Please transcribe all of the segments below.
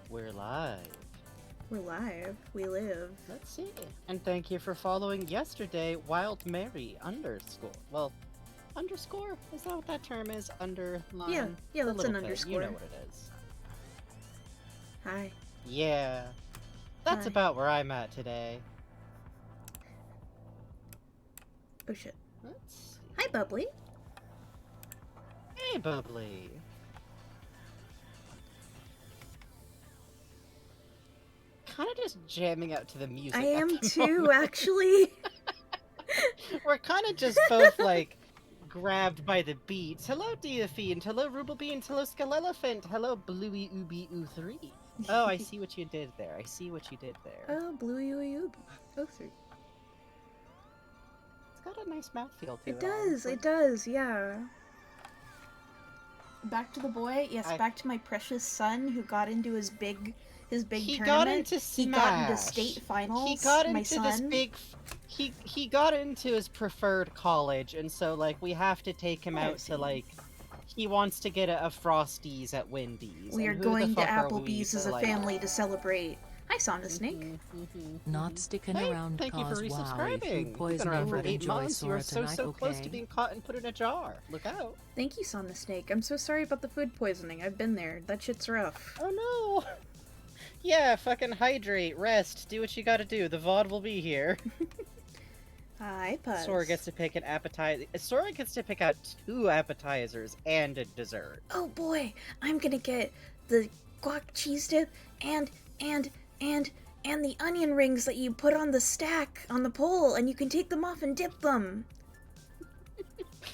We're live. We're live. We live. Let's see. And thank you for following yesterday, Wild Mary underscore. Well, underscore? Is that what that term is? Underline? Yeah, The that's little an thing. underscore. You know what it is. Hi. Yeah. That's Hi. about where I'm at today. Oh shit. Let's see. Hi, Bubbly. Hey, Bubbly. Kind of just jamming out to the music. I at am the too, moment. actually. We're kind of just both like grabbed by the beats. Hello, Diafiend. Hello, Rubalbean. Hello, Skullelephant. Hello, Bluey Ooby Oo 3. Oh, I see what you did there. I see what you did there. Oh, Bluey Ooby. Oh, three. It's got a nice mouthfeel to it. It does. Honestly. It does. Yeah. Back to the boy. Yes, I... back to my precious son who got into his big He tournament. got into He got into Smash. state finals. He got my into son. this big. He got into his preferred college, and so like we have to take him out to like. He wants to get a Frosties at Wendy's. We are and who going the to fuck are we Applebee's to, as a like... family to celebrate. Hi, Sauna Snake. Not sticking Hey, around thank you for cause resubscribing. food You've been poisoning around for but 8 enjoy months. You Sora are so tonight, close to okay? being caught and put in a jar. Look out. Thank you, Sauna Snake. I'm so sorry about the food poisoning. I've been there. That shit's rough. Oh no. Yeah, fucking hydrate, rest, do what you gotta do. The VOD will be here. Hi, Puzz. Sora gets to pick an appetizer. Sora gets to pick out 2 appetizers and a dessert. Oh boy, I'm gonna get the guac cheese dip and the onion rings that you put on the stack on the pole, and you can take them off and dip them.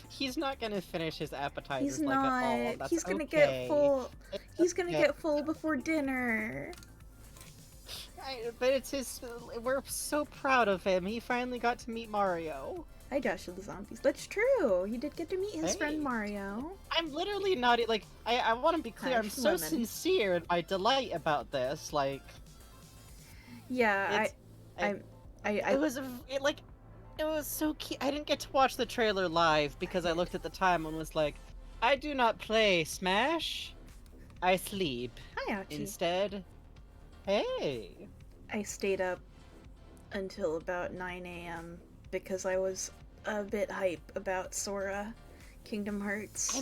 He's not gonna finish his appetizers He's like not. at all. That's He's gonna okay. get full. It's He's gonna okay. get full before dinner. But it's his. We're so proud of him. He finally got to meet Mario. Hi, Josh of the Zombies. That's true. He did get to meet his Hey. friend Mario. I'm literally not like. I want to be clear. Hi, I'm so Lemon. sincere in my delight about this. Like. Yeah, It was it was so cute. I didn't get to watch the trailer live because I looked at the time and was like, I do not play Smash. I sleep Hi, Archie. instead. Hey. I stayed up until about 9 a.m. because I was a bit hype about Sora Kingdom Hearts. I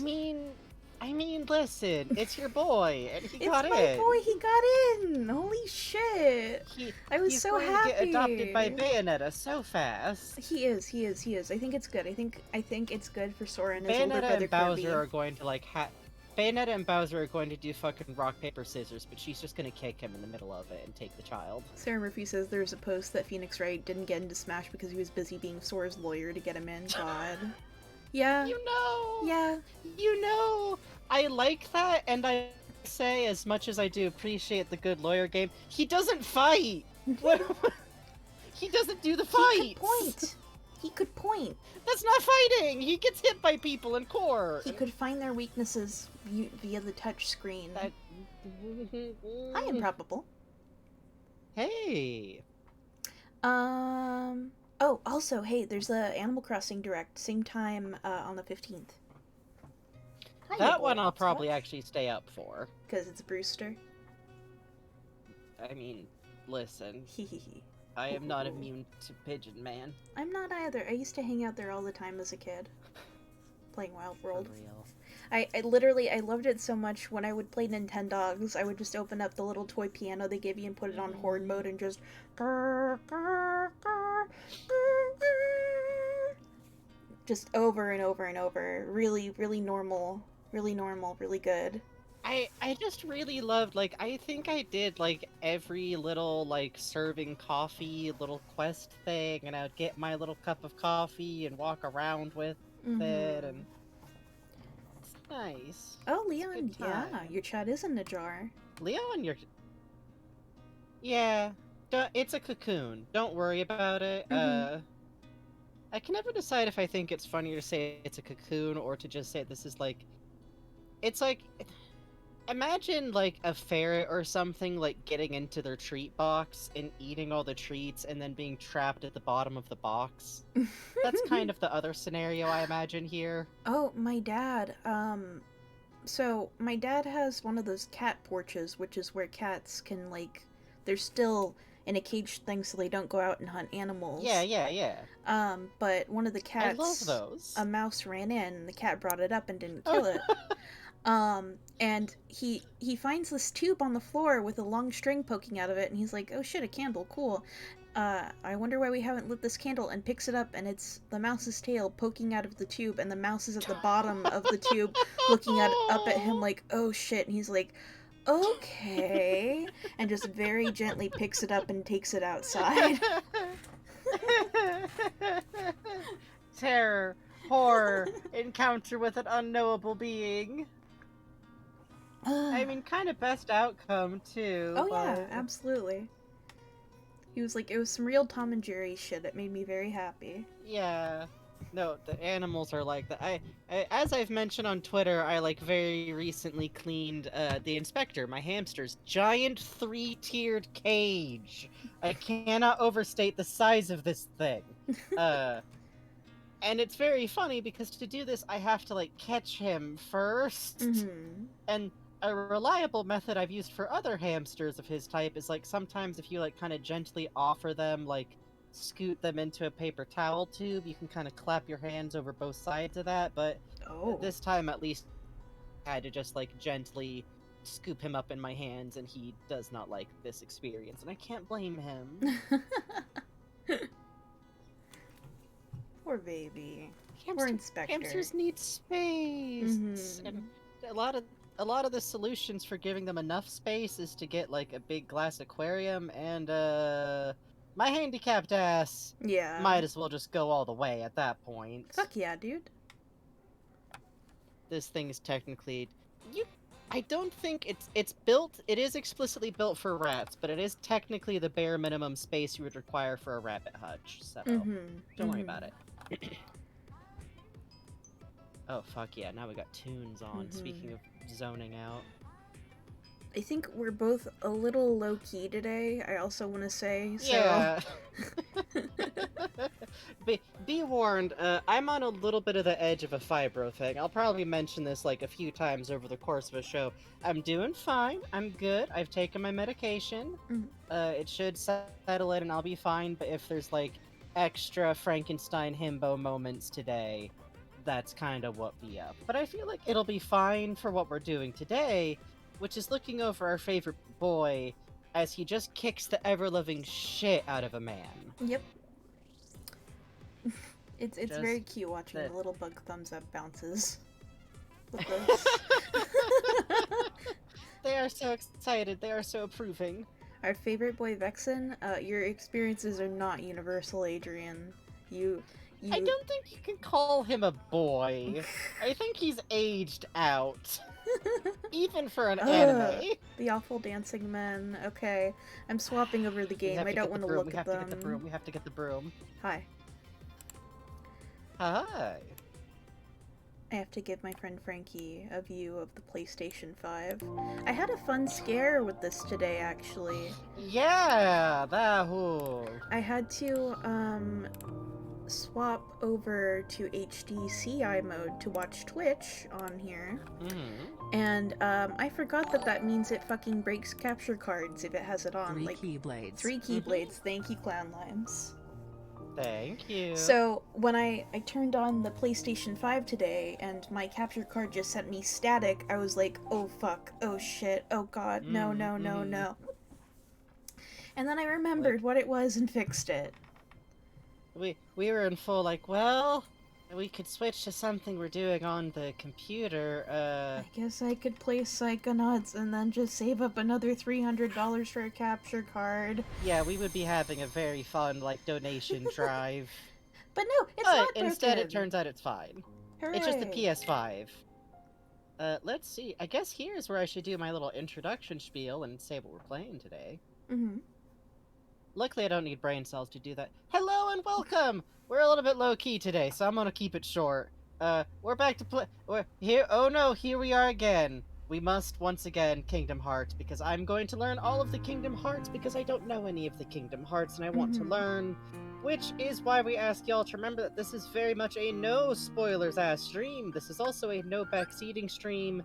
mean, listen, it's your boy, and he got in. It's my boy, he got in! Holy shit! I was he's so going happy! to get adopted by Bayonetta so fast. He is. I think it's good. I think it's good for Sora and his older Bayonetta brother and Bowser Kirby. are going to like Bayonetta and Bowser are going to do fucking rock, paper, scissors, but she's just gonna kick him in the middle of it and take the child. Sarah Murphy says there's a post that Phoenix Wright didn't get into Smash because he was busy being Sora's lawyer to get him in. God. Yeah. You know! Yeah. You know! I like that, and I say, as much as I do appreciate the good lawyer game, he doesn't fight! What? He doesn't do the fight! He could point. That's not fighting! He gets hit by people in court! He could find their weaknesses via the touch screen. That... I am probable. Hey! Oh, also, hey, there's a Animal Crossing Direct, same time on the 15th. That one I'll probably actually stay up for. Because it's Brewster. I mean, listen. Hehehe. I am not immune to Pigeon Man. I'm not either. I used to hang out there all the time as a kid. Playing Wild World. For real. I loved it so much. When I would play Nintendogs, I would just open up the little toy piano they give you and put it on horde mode and just over and over and over. Really, really normal, really good. I just really loved, like, I think I did, like, every little, like, serving coffee little quest thing, and I would get my little cup of coffee and walk around with it, and it's nice. Oh, Leon, yeah, your chat is in the jar. Leon, you're... Yeah, it's a cocoon. Don't worry about it. I can never decide if I think it's funnier to say it's a cocoon or to just say this is, like... It's like... Imagine, like, a ferret or something, like, getting into their treat box and eating all the treats and then being trapped at the bottom of the box. That's kind of the other scenario I imagine here. Oh, my dad, So my dad has one of those cat porches, which is where cats can, like, they're still in a cage thing so they don't go out and hunt Yeah, animals. yeah, yeah. But one of the I love cats, a those. mouse ran in, and the cat brought it up and didn't Oh. kill it. And he finds this tube on the floor with a long string poking out of it, and he's like, "Oh shit, a candle, cool. I wonder why we haven't lit this candle," and picks it up, and it's the mouse's tail poking out of the tube, and the mouse is at the bottom of the tube looking up at him like, "Oh shit," and he's like, "Okay," and just very gently picks it up and takes it outside. Terror, horror, encounter with an unknowable being. I mean, kind of best outcome, too. Oh yeah, but... absolutely. He was like, it was some real Tom and Jerry shit. It made me very happy. Yeah. No, the animals are like that. As I've mentioned on Twitter, I like very recently cleaned the inspector, my hamster's giant 3-tiered cage. I cannot overstate the size of this thing. And it's very funny because to do this, I have to like catch him first. Mm-hmm. And a reliable method I've used for other hamsters of his type is like sometimes if you like kind of gently offer them like scoot them into a paper towel tube, you can kind of clap your hands over both sides of that, but Oh. this time at least I had to just like gently scoop him up in my hands, and he does not like this experience, and I can't blame him. Poor baby. Poor inspector. Hamsters need space, Mhm. and a lot of the solutions for giving them enough space is to get like a big glass aquarium, and my handicapped ass Yeah. might as well just go all the way at that point. Fuck yeah, dude. This thing is technically I don't think it's built. It is explicitly built for rats, but it is technically the bare minimum space you would require for a rabbit hutch. So don't worry about it. Oh fuck yeah! Now we got tunes on. Speaking of zoning out. I think we're both a little low key today. I also want to say. So... Yeah. Be warned. I'm on a little bit of the edge of a fibro thing. I'll probably mention this like a few times over the course of a show. I'm doing fine. I'm good. I've taken my medication. It should settle in, and I'll be fine. But if there's like extra Frankenstein himbo moments today, that's kind of what be up. But I feel like it'll be fine for what we're doing today, which is looking over our favorite boy as he just kicks the ever-living shit out of a man. Yep. It's Just very cute watching the the little bug thumbs up bounces. They are so excited. They are so approving. Our favorite boy Vexen, your experiences are not universal, Adrian. I don't think you can call him a boy. I think he's aged out. Even for an anime. The awful dancing men. Okay. I'm swapping over the game. I don't want to look at them. We have to get the broom. We have to get the broom. Hi. Hi. I have to give my friend Frankie a view of the PlayStation 5. I had a fun scare with this today, actually. Yeah, that whole. I had to, swap over to HDCI mode to watch Twitch on here. And, I forgot that means it fucking breaks capture cards if it has it on. 3 like, keyblades. 3 keyblades. Thank you, Clown Limes. Thank you. So, when I turned on the PlayStation 5 today and my capture card just sent me static, I was like, oh fuck, oh shit, oh god, no. And then I remembered what it was and fixed it. We were in full like, well, we could switch to something we're doing on the computer. I guess I could play Psychonauts and then just save up another $300 for a capture card. Yeah, we would be having a very fun like donation drive. But no, it's not broken. Instead it turns out it's fine. Hooray. It's just the PS5. Let's see. I guess here's where I should do my little introduction spiel and say what we're playing today. Luckily, I don't need brain cells to do that. Hello and welcome! We're a little bit low-key today, so I'm gonna keep it short. We're back to play- We're here- Oh no, here we are again! We must, once again, Kingdom Hearts, because I'm going to learn all of the Kingdom Hearts, because I don't know any of the Kingdom Hearts, and I want to learn. Which is why we ask y'all to remember that this is very much a no-spoilers-ass stream. This is also a no-backseating stream.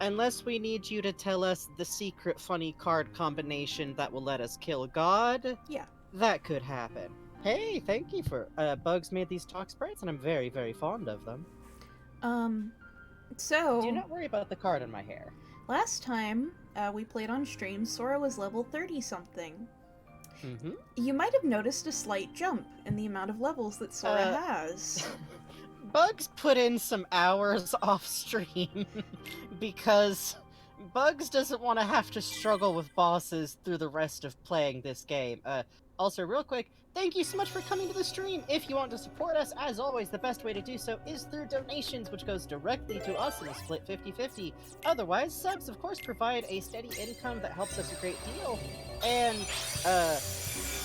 Unless we need you to tell us the secret funny card combination that will let us kill God, Yeah. that could happen. Hey, thank you for Bugs made these talk sprites, and I'm very, very fond of them. Do So not worry about the card in my hair. last time we played on stream, Sora was level 30 something. Mm-hmm. You might have noticed a slight jump in the amount of levels that Sora has. Bugs put in some hours off stream because Bugs doesn't want to have to struggle with bosses through the rest of playing this game. Also, real quick, thank you so much for coming to the stream. If you want to support us, as always, the best way to do so is through donations, which goes directly to us in a split 50-50. Otherwise, subs, of course, provide a steady income that helps us a great deal. And,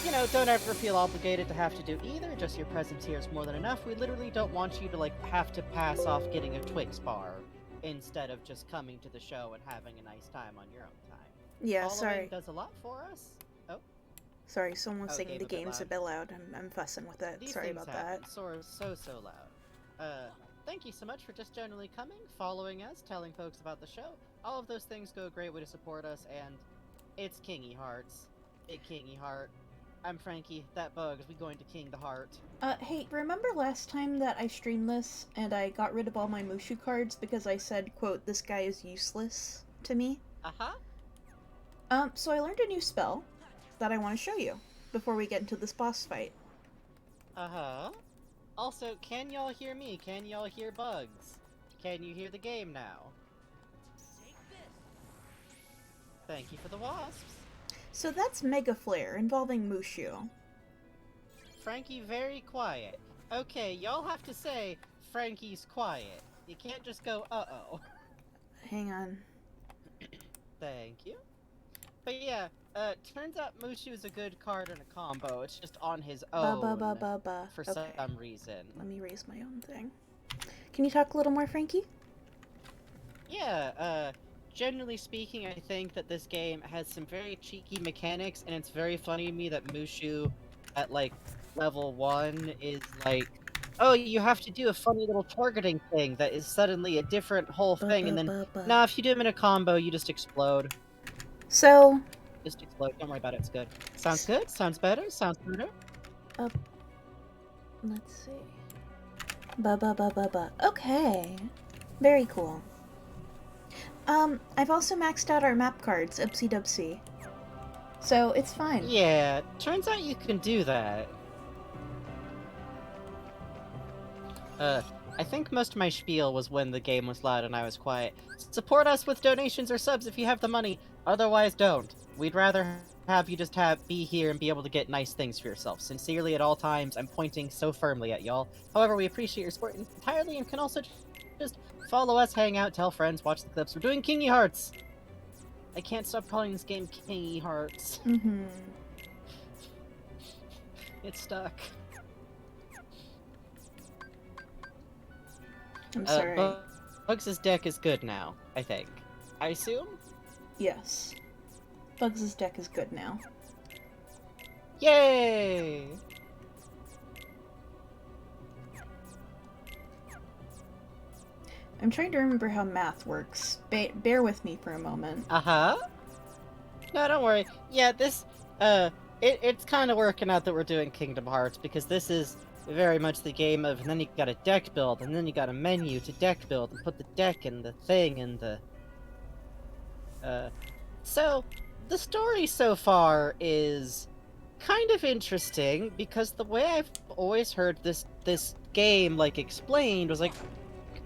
you know, don't ever feel obligated to have to do either. Just your presence here is more than enough. We literally don't want you to, like, have to pass off getting a Twix bar instead of just coming to the show and having a nice time on your own time. Yeah, Following sorry. does a lot for us. Oh, Sorry, someone's Oh, saying the game a bit game's a bit loud. I'm fussing with it. these Sorry things about happen. that. Sora's so loud. Thank you so much for just generally coming, following us, telling folks about the show. All of those things go a great way to support us, and it's Kingy Hearts. Big Kingy Heart. I'm Frankie, that Bugs, we going to king the heart. Hey, remember last time that I streamed this and I got rid of all my Mushu cards because I said, quote, this guy is useless to me? Uh-huh. So I learned a new spell that I want to show you before we get into this boss fight. Uh-huh. Also, can y'all hear me? Can y'all hear Bugs? Can you hear the game now? Thank you for the wasps. So that's Mega Flare involving Mushu. Frankie, very quiet. Okay, y'all have to say, Frankie's quiet. You can't just go, uh-oh. Hang on. Thank you. But yeah, turns out Mushu is a good card in a combo. It's just on his own for Okay. some reason. Let me raise my own thing. Can you talk a little more, Frankie? Yeah, generally speaking, I think that this game has some very cheeky mechanics, and it's very funny to me that Mushu at, like, level 1 is like, oh, you have to do a funny little targeting thing that is suddenly a different whole thing, and then, nah, if you do them in a combo, you just explode. So, Just explode, don't worry about it, it's good. Sounds good? Sounds better? Sounds better? let's see. Okay. Very cool. I've also maxed out our map cards, Upsy Dupsy. So, it's fine. Yeah, turns out you can do that. I think most of my spiel was when the game was loud and I was quiet. Support us with donations or subs if you have the money, otherwise don't. We'd rather have you just be here and be able to get nice things for yourself. Sincerely at all times, I'm pointing so firmly at y'all. However, we appreciate your support entirely and can also just follow us, hang out, tell friends, watch the clips. We're doing Kingy Hearts! I can't stop calling this game Kingy Hearts. Mm-hmm. It's stuck. I'm sorry. Bugs' deck is good now, I think. I assume? Yes. Bugs' deck is good now. Yay! I'm trying to remember how math works. Bear with me for a moment. Uh-huh. No, don't worry. Yeah, this, it's kind of working out that we're doing Kingdom Hearts, because this is very much the game of, and then you got a deck build, and then you got a menu to deck build, and put the deck and the thing and the... So, the story so far is kind of interesting, because the way I've always heard this game, like, explained was like,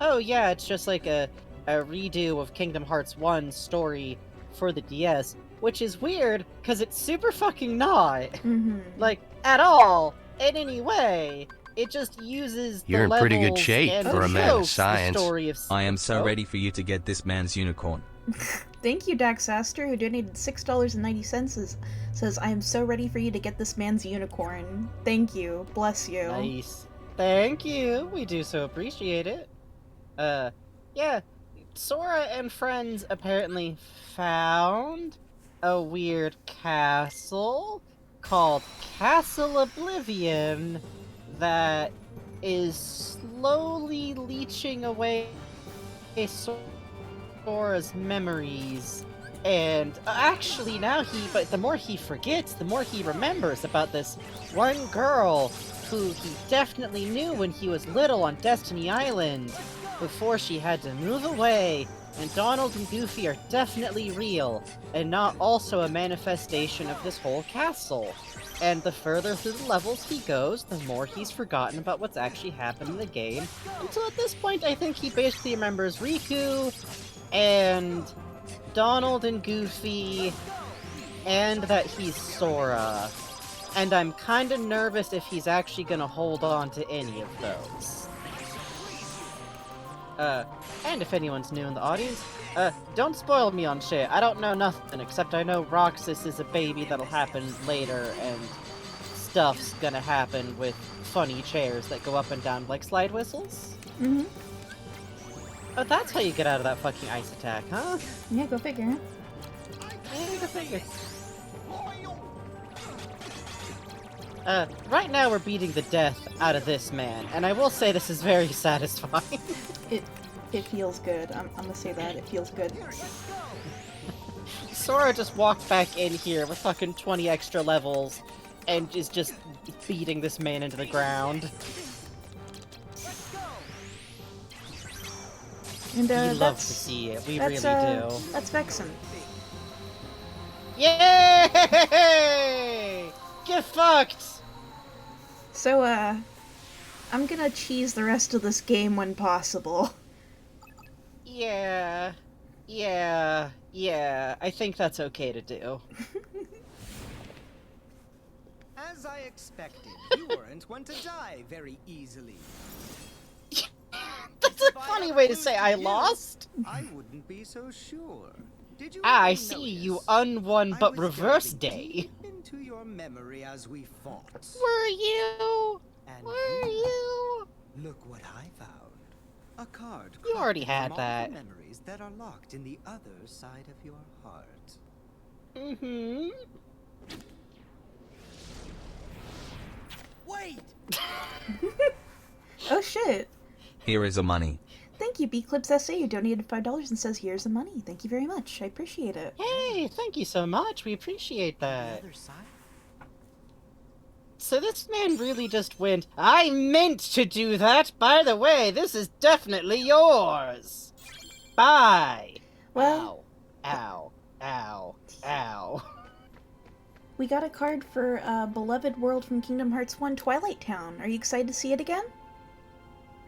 oh yeah, it's just like a redo of Kingdom Hearts 1's story for the DS, which is weird, because it's super fucking not. Mm-hmm. Like, at all, in any way. It just uses You're the in pretty good levels shape and for a man of jokes the science. story of... I am so Oh. ready for you to get this man's unicorn. Thank you, Dax Aster, who donated $6.90. Says, I am so ready for you to get this man's unicorn. Thank you. Bless you. Nice. Thank you. We do so appreciate it. Yeah. Sora and friends apparently found a weird castle called Castle Oblivion that is slowly leeching away Sora's memories. And actually but the more he forgets, the more he remembers about this one girl who he definitely knew when he was little on Destiny Island, before she had to move away. And Donald and Goofy are definitely real, and not also a manifestation of this whole castle. And the further through the levels he goes, the more he's forgotten about what's actually happened in the game, until at this point I think he basically remembers Riku, and Donald and Goofy, and that he's Sora. And I'm kinda nervous if he's actually gonna hold on to any of those. And if anyone's new in the audience, don't spoil me on shit. I don't know nothing, except I know Roxas is a baby that'll happen later, and stuff's gonna happen with funny chairs that go up and down like slide whistles. Mm-hmm. Oh, that's how you get out of that fucking ice attack, huh? Yeah, go figure. Yeah, go figure. Right now we're beating the death out of this man, and I will say this is very satisfying. It feels good. I'm gonna say that. It feels good. Sora just walked back in here with fucking 20 extra levels, and is just beating this man into the ground. And We love that's to see it, we that's really do. that's Vexen. Yay! Get fucked! So I'm gonna cheese the rest of this game when possible. Yeah, I think that's okay to do. As I expected, you weren't one to die very easily. That's a If I funny had way to clues say I you, lost. I wouldn't be so sure. Did you I really see, you notice? unwon I but was reverse delving day. deep into your memory as we fought. Were you? And Were you? look what I found. A card. You already crafted had from all that. the memories that are locked in the other side of your heart. Mm-hmm. Wait! Oh shit! Here is the money. Thank you, Bclips SA. You donated $5 and says here's the money. Thank you very much. I appreciate it. Hey, thank you so much. We appreciate The that. other side? So this man really just went, I meant to do that. By the way, this is definitely yours. Bye. Well, Ow. Ow. Ow. we got a card for Beloved World from Kingdom Hearts 1 Twilight Town. Are you excited to see it again?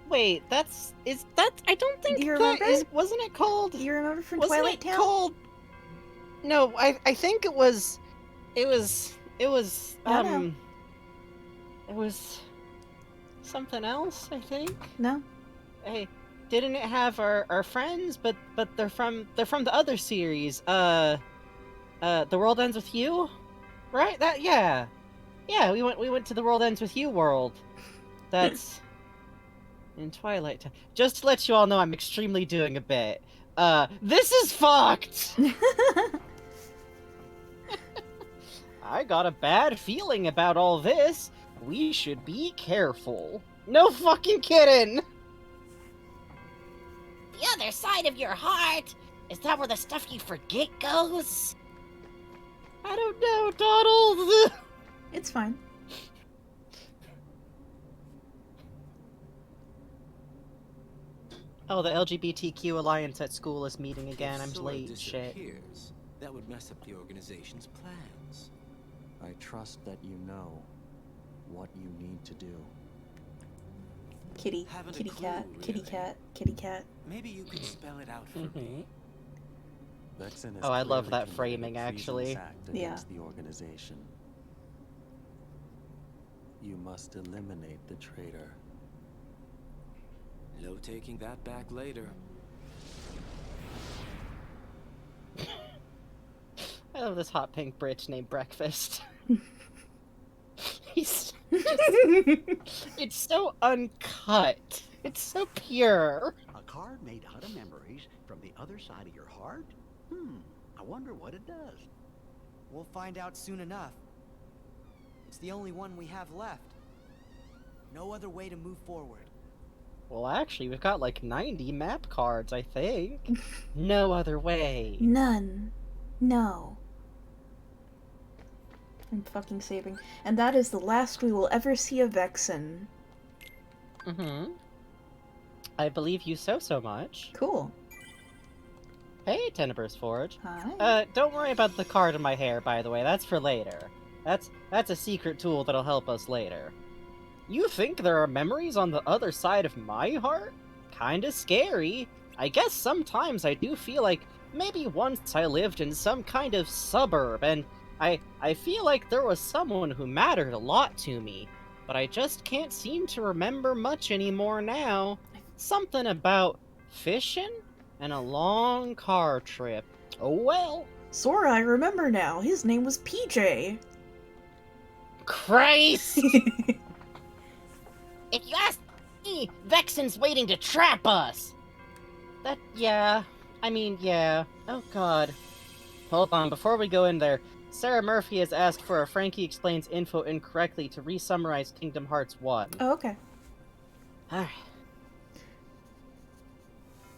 Wait, I don't think Do you that remember? wasn't it called? Do you remember from Wasn't Twilight it Town? called? No, I think it was I don't know. it was something else, I think. No? Hey, didn't it have our friends, but they're from the other series. The World Ends With You? Right? Yeah, we went to the World Ends With You world. That's in Twilight Town. Just to let you all know, I'm extremely doing a bit. This is fucked! I got a bad feeling about all this. We should be careful. No fucking kidding! The other side of your heart? Is that where the stuff you forget goes? I don't know, Donald! It's fine. Oh, the LGBTQ Alliance at school is meeting again. I'm Sora late. Shit. disappears, that would mess up the organization's plans. I trust that you know what you need to do. Kitty. Haven't a Kitty clue, cat. Kitty really. cat. Kitty cat. Maybe you could spell it out for Mhm. me. Vexen has Oh, I love clearly that committed framing, a treasonous actually. act Yeah. against the organization. You must eliminate the traitor. No taking that back later. I love this hot pink bitch named Breakfast. He's it's so uncut. It's so pure. A card made out of memories from the other side of your heart? I wonder what it does. We'll find out soon enough. It's the only one we have left. No other way to move forward. Well, actually, we've got like 90 map cards, I think. No other way. None. No. I'm fucking saving. And that is the last we will ever see of Vexen. Mm-hmm. I believe you so much. Cool. Hey, Tenebrous Forge. Hi. Don't worry about the card in my hair, by the way. That's for later. That's a secret tool that'll help us later. You think there are memories on the other side of my heart? Kinda scary. I guess sometimes I do feel like maybe once I lived in some kind of suburb, and I feel like there was someone who mattered a lot to me, but I just can't seem to remember much anymore now. Something about fishing and a long car trip. Oh well. Sora, I remember now. His name was PJ. Christ! If you ask me, Vexen's waiting to trap us! Yeah. Yeah. Oh god. Hold on, before we go in there, Sarah Murphy has asked for a Frankie Explains info incorrectly to re-summarize Kingdom Hearts 1. Oh, okay. Alright.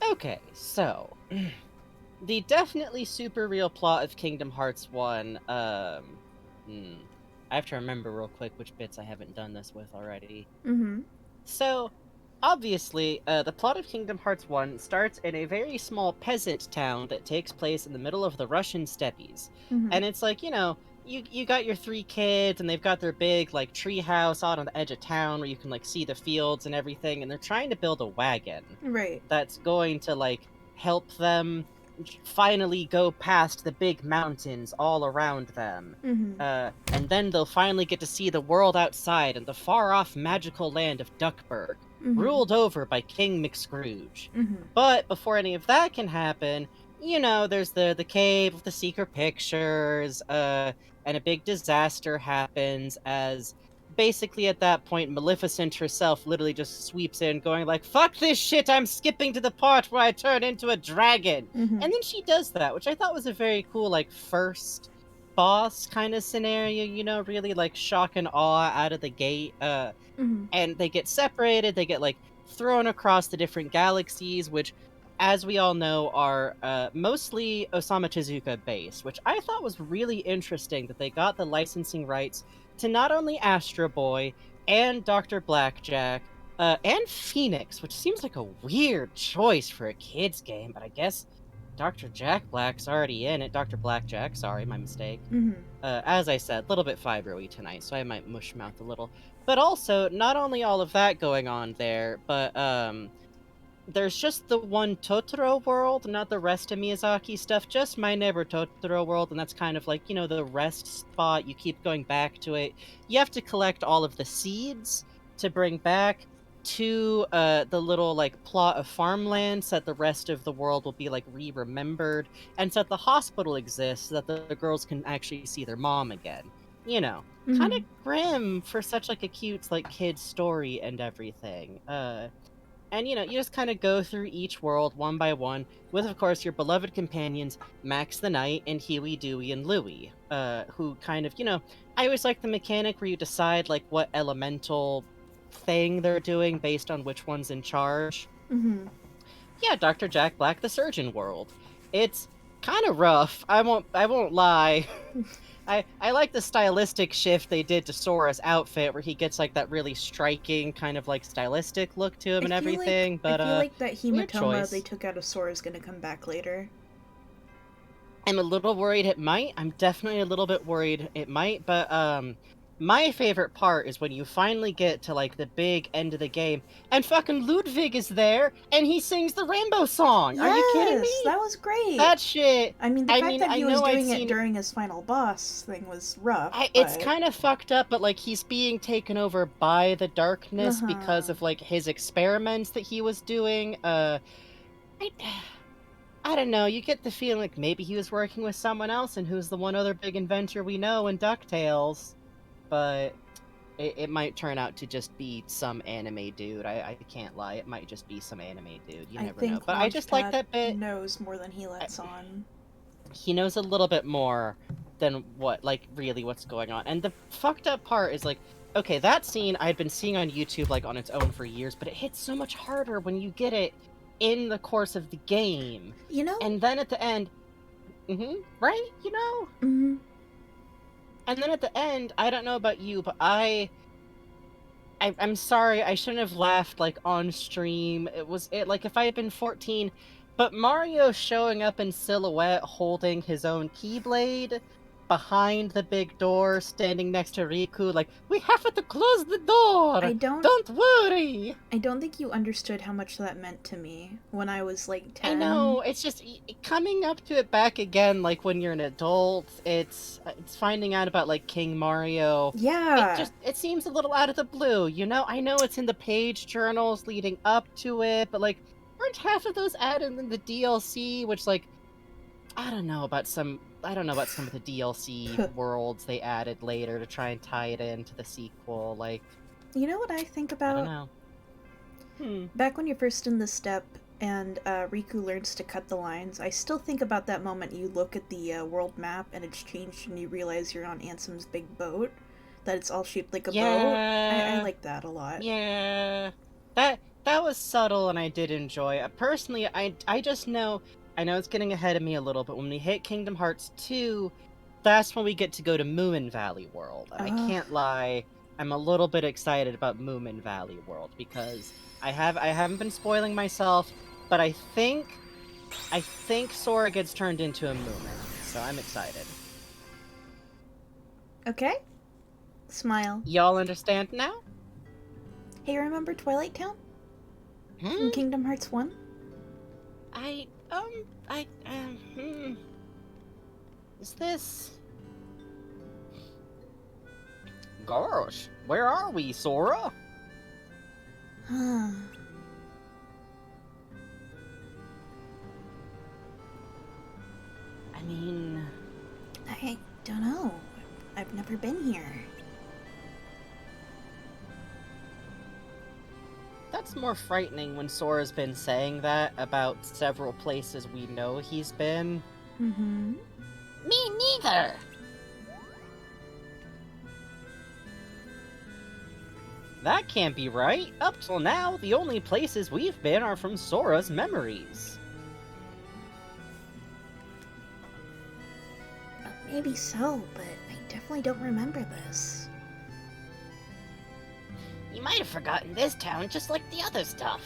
Okay, so... the definitely super real plot of Kingdom Hearts 1, I have to remember real quick which bits I haven't done this with already. Mm-hmm. So, obviously, the plot of Kingdom Hearts 1 starts in a very small peasant town that takes place in the middle of the Russian steppes. Mm-hmm. And it's like, you got your 3 kids, and they've got their big, like, tree house out on the edge of town where you can, like, see the fields and everything, and they're trying to build a wagon Right. that's going to, like, help them finally go past the big mountains all around them. Mm-hmm. And then they'll finally get to see the world outside and the far-off magical land of Duckburg, Mm-hmm. ruled over by King McScrooge. Mm-hmm. But before any of that can happen, there's the Cave of the Secret Pictures, and a big disaster happens as... basically, at that point, Maleficent herself literally just sweeps in, going like, "Fuck this shit, I'm skipping to the part where I turn into a dragon!" Mm-hmm. And then she does that, which I thought was a very cool, like, first boss kind of scenario, really, like, shock and awe out of the gate. Mm-hmm. And they get separated, they get, like, thrown across the different galaxies, which, as we all know, are mostly Osamu Tezuka based, which I thought was really interesting that they got the licensing rights to not only Astro Boy and Dr. Blackjack, and Phoenix, which seems like a weird choice for a kid's game, but I guess Dr. Jack Black's already in it. Dr. Blackjack, sorry, my mistake. Mm-hmm. As I said, a little bit fibro-y tonight, so I might mush mouth a little. But also, not only all of that going on there, but there's just the one Totoro world, not the rest of Miyazaki stuff, just My Neighbor Totoro world, and that's kind of like, the rest spot, you keep going back to it. You have to collect all of the seeds to bring back to the little, like, plot of farmland so that the rest of the world will be, like, re-remembered, and so that the hospital exists so that the girls can actually see their mom again. Kind of grim for such, like, a cute, like, kid story and everything. And, you just kind of go through each world one by one, with, of course, your beloved companions, Max the Knight and Huey, Dewey, and Louie, who kind of, I always like the mechanic where you decide, like, what elemental thing they're doing based on which one's in charge. Mm-hmm. Yeah, Dr. Jack Black, the Surgeon world. It's kind of rough, I won't lie. I like the stylistic shift they did to Sora's outfit, where he gets, like, that really striking kind of, like, stylistic look to him and everything, but, I feel like that weird hematoma choice. they took out of Sora is gonna come back later. I'm a little worried it might. I'm definitely a little bit worried it might, but, my favorite part is when you finally get to, like, the big end of the game, and fucking Ludwig is there, and he sings the Rainbow Song! Yes, Are you kidding me? that was great! That shit! I mean, the fact that he was I'd doing it seen... during his final boss thing was rough, It's but... kind of fucked up, but, like, he's being taken over by the darkness Uh-huh. because of, like, his experiments that he was doing. I don't know, you get the feeling like maybe he was working with someone else, and who's the one other big inventor we know in DuckTales. But it might turn out to just be some anime dude. I can't lie, it might just be some anime dude. You never know. But I just like that bit. Knows more than he lets on. He knows a little bit more. than what, like, really what's going on. And the fucked up part is, like, okay, that scene I'd been seeing on YouTube, like, on its own for years, but it hits so much harder when you get it in the course of the game. You know? And then at the end, right? You know? Mm-hmm. And then at the end, I don't know about you, but I'm sorry, I shouldn't have laughed, like, on stream. Like, if I had been 14, but Mario showing up in silhouette holding his own Keyblade behind the big door, standing next to Riku, like, we have to close the door! Don't worry! I don't think you understood how much that meant to me when I was, like, 10. I know, it's just, coming up to it back again, like, when you're an adult, it's finding out about, like, King Mario. Yeah! It seems a little out of the blue, you know? I know it's in the page journals leading up to it, but, like, weren't half of those added in the DLC, which, like, I don't know about some of the DLC worlds they added later to try and tie it into the sequel, like... You know what I think about? I don't know. Back when you're first in the step and Riku learns to cut the lines, I still think about that moment you look at the world map and it's changed and you realize you're on Ansem's big boat, that it's all shaped like a boat. I like that a lot. Yeah. That was subtle and I did enjoy it. Personally, I just know... I know it's getting ahead of me a little, but when we hit Kingdom Hearts 2, that's when we get to go to Moomin Valley World. And I can't lie, I'm a little bit excited about Moomin Valley World, because I haven't been spoiling myself, but I think Sora gets turned into a Moomin, so I'm excited. Okay. Smile. Y'all understand now? Hey, remember Twilight Town? From Kingdom Hearts 1? Is this... Gosh, where are we, Sora? Huh. I mean... I don't know. I've never been here. That's more frightening when Sora's been saying that about several places we know he's been. Mm-hmm. Me neither! That can't be right. Up till now, the only places we've been are from Sora's memories. Maybe so, but I definitely don't remember this. You might have forgotten this town just like the other stuff.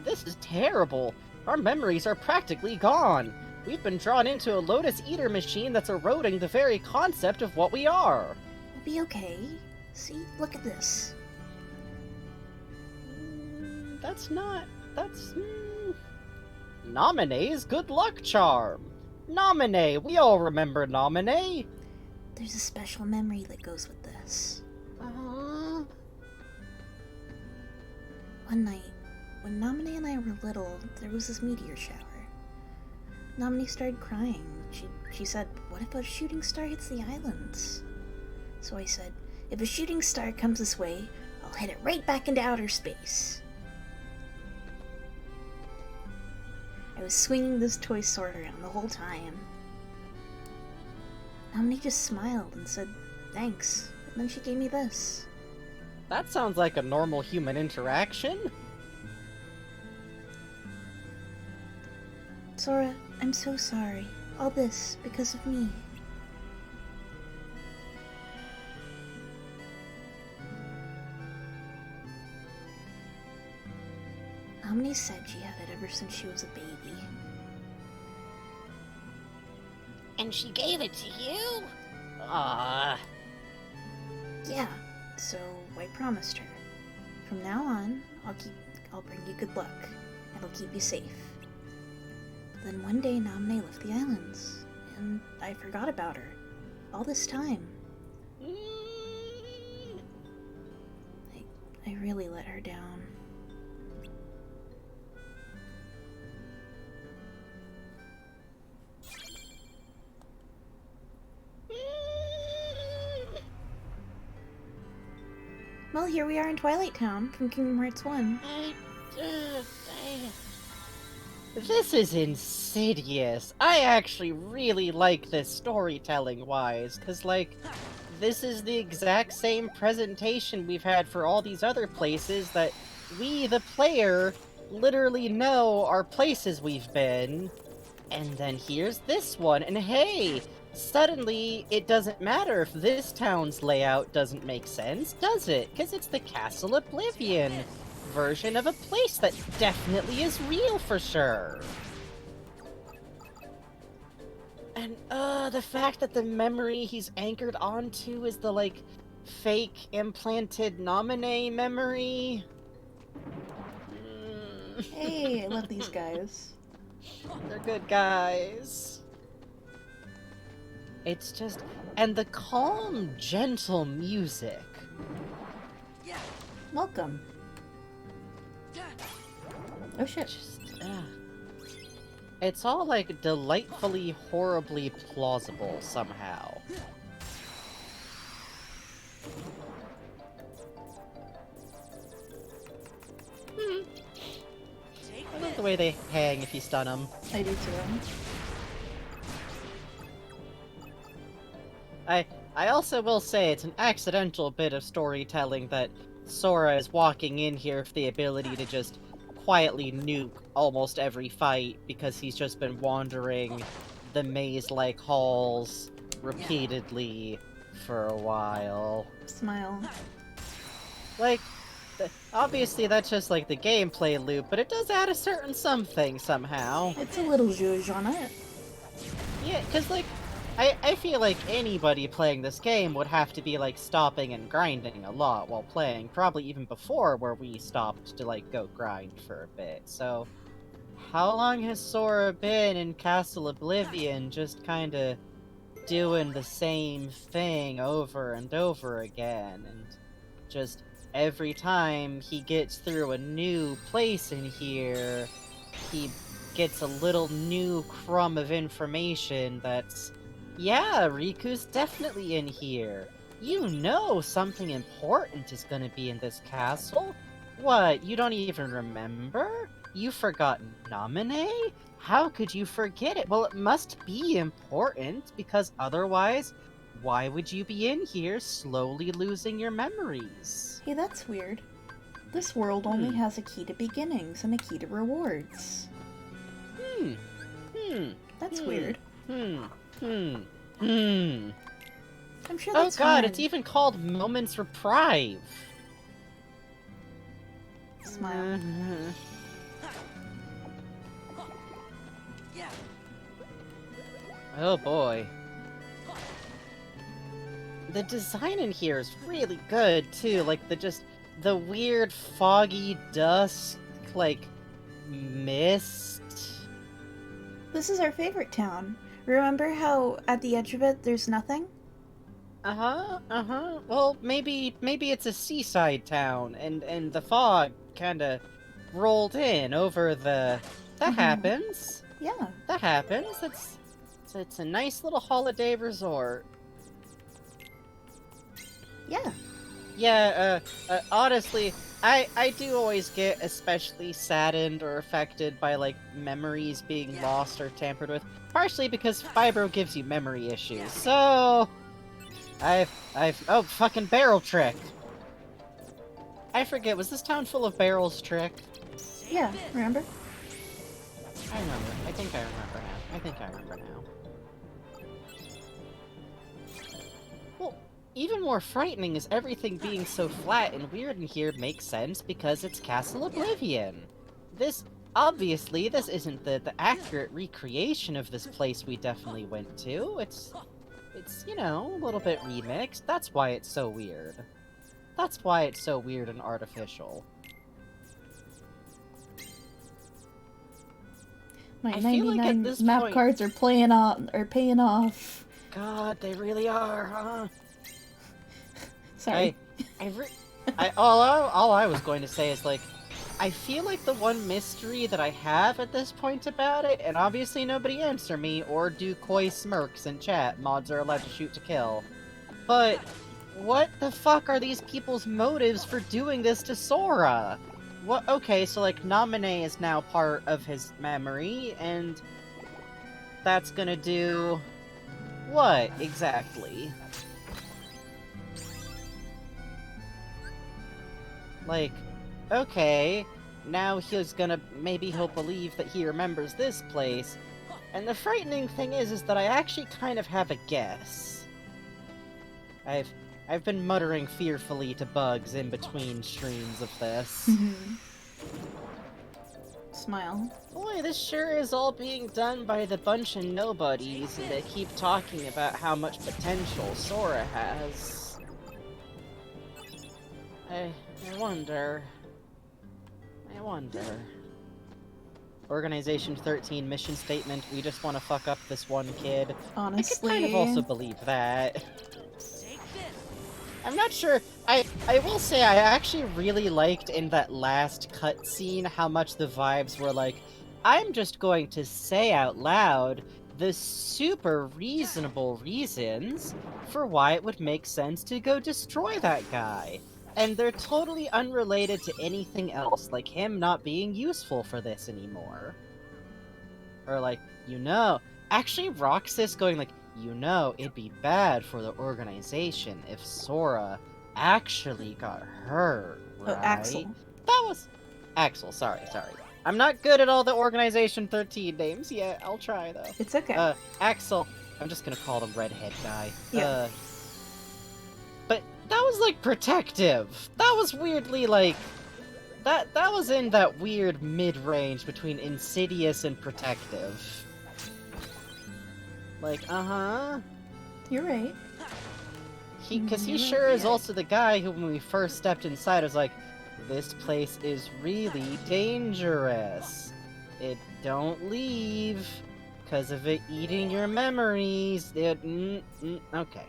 This is terrible. Our memories are practically gone. We've been drawn into a Lotus Eater machine that's eroding the very concept of what we are. We'll be okay. See? Look at this. That's... Nominee's good luck charm. Nominee! We all remember Nominee! There's a special memory that goes with this. One night, when Nominee and I were little, there was this meteor shower. Nominee started crying. She said, what if a shooting star hits the islands? So I said, if a shooting star comes this way, I'll hit it right back into outer space. I was swinging this toy sword around the whole time. Nominee just smiled and said, thanks, and then she gave me this. That sounds like a normal human interaction. Sora, I'm so sorry. All this because of me. Nominee said she had it ever since she was a baby. And she gave it to you? Ah. Yeah, so I promised her. From now on, I'll bring you good luck, and I'll keep you safe. But then one day Nominee left the islands, and I forgot about her. All this time. I really let her down. Well, here we are in Twilight Town from Kingdom Hearts 1. This is insidious. I actually really like this storytelling-wise, because, like, this is the exact same presentation we've had for all these other places that we, the player, literally know are places we've been. And then here's this one, and hey! Suddenly, it doesn't matter if this town's layout doesn't make sense, does it? Because it's the Castle Oblivion version of a place that definitely is real for sure. And, the fact that the memory he's anchored onto is the, like, fake implanted nominee memory. Hey, I love these guys. They're good guys. It's just... And the calm, gentle music. Welcome. Oh shit. Just, it's all, like, delightfully, horribly plausible somehow. I love the way they hang if you stun them. I do too. I also will say it's an accidental bit of storytelling that Sora is walking in here with the ability to just quietly nuke almost every fight because he's just been wandering the maze-like halls repeatedly for a while. Smile. Like, obviously that's just like the gameplay loop, but it does add a certain something somehow. It's a little zhuzh on it. Yeah, because, like, I feel like anybody playing this game would have to be, like, stopping and grinding a lot while playing, probably even before where we stopped to, like, go grind for a bit. So, how long has Sora been in Castle Oblivion just kinda doing the same thing over and over again? And just every time he gets through a new place in here, he gets a little new crumb of information that's, yeah, Riku's definitely in here. You know something important is gonna be in this castle? What, you don't even remember? You forgot Naminé? How could you forget it? Well, it must be important, because otherwise, why would you be in here slowly losing your memories? Hey, that's weird. This world only has a key to beginnings and a key to rewards. That's weird. I'm sure Oh that's god, fine. it's even called Moments Reprieve. Smile. Oh boy. The design in here is really good too, like the weird foggy dusk, like, mist. This is our favorite town. Remember how at the edge of it there's nothing? Well, maybe it's a seaside town, and the fog kinda rolled in over the... That happens. Yeah. That happens. It's a nice little holiday resort. Yeah. Yeah, honestly, I do always get especially saddened or affected by, like, memories being lost or tampered with. Partially because Fibro gives you memory issues, so... oh, fucking barrel trick! I forget, was this town full of barrels trick? Yeah, remember? I remember. I think I remember now. Well, even more frightening is everything being so flat and weird in here makes sense because it's Castle Oblivion. Obviously, this isn't the accurate recreation of this place we definitely went to. It's, you know, a little bit remixed. That's why it's so weird. That's why it's so weird and artificial. My I feel like 99 at this map point- cards are paying off. God, they really are, huh? Sorry. All I was going to say is, like, I feel like the one mystery that I have at this point about it, and obviously nobody answer me or do coy smirks in chat, mods are allowed to shoot to kill, but what the fuck are these people's motives for doing this to Sora? What? Okay, so like Naminé is now part of his memory, and that's gonna do what exactly? Like, okay, now maybe he'll believe that he remembers this place. And the frightening thing is that I actually kind of have a guess. I've been muttering fearfully to Bugs in between streams of this. Smile. Boy, this sure is all being done by the bunch of nobodies, and they keep talking about how much potential Sora has. I wonder. Organization 13 mission statement, we just want to fuck up this one kid. Honestly. I could kind of also believe that. I'm not sure. I will say I actually really liked in that last cutscene how much the vibes were like, I'm just going to say out loud the super reasonable reasons for why it would make sense to go destroy that guy. And they're totally unrelated to anything else, like him not being useful for this anymore. Or like, actually Roxas going like, it'd be bad for the organization if Sora actually got hurt, right? Oh, Axel. That was... Axel, sorry. I'm not good at all the Organization 13 names yet. I'll try, though. It's okay. Axel. I'm just gonna call him Redhead Guy. Yeah. But that was, like, protective. That was weirdly, like... That was in that weird mid-range between insidious and protective. Like, You're right. Because he sure is also the guy who, when we first stepped inside, was like, this place is really dangerous. It don't leave, because of it eating your memories. Okay.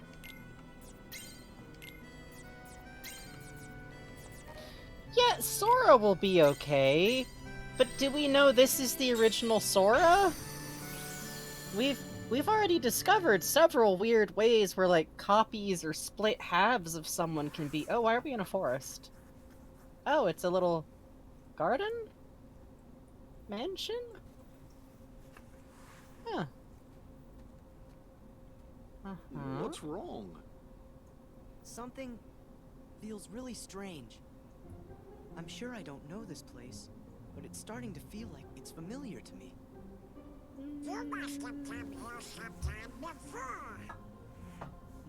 Yeah, Sora will be okay, but do we know this is the original Sora? We've already discovered several weird ways where, like, copies or split halves of someone can be... Oh, why are we in a forest? Oh, it's a little... garden? Mansion? Huh. What's wrong? Something feels really strange. I'm sure I don't know this place, but it's starting to feel like it's familiar to me. You must have come here sometime before.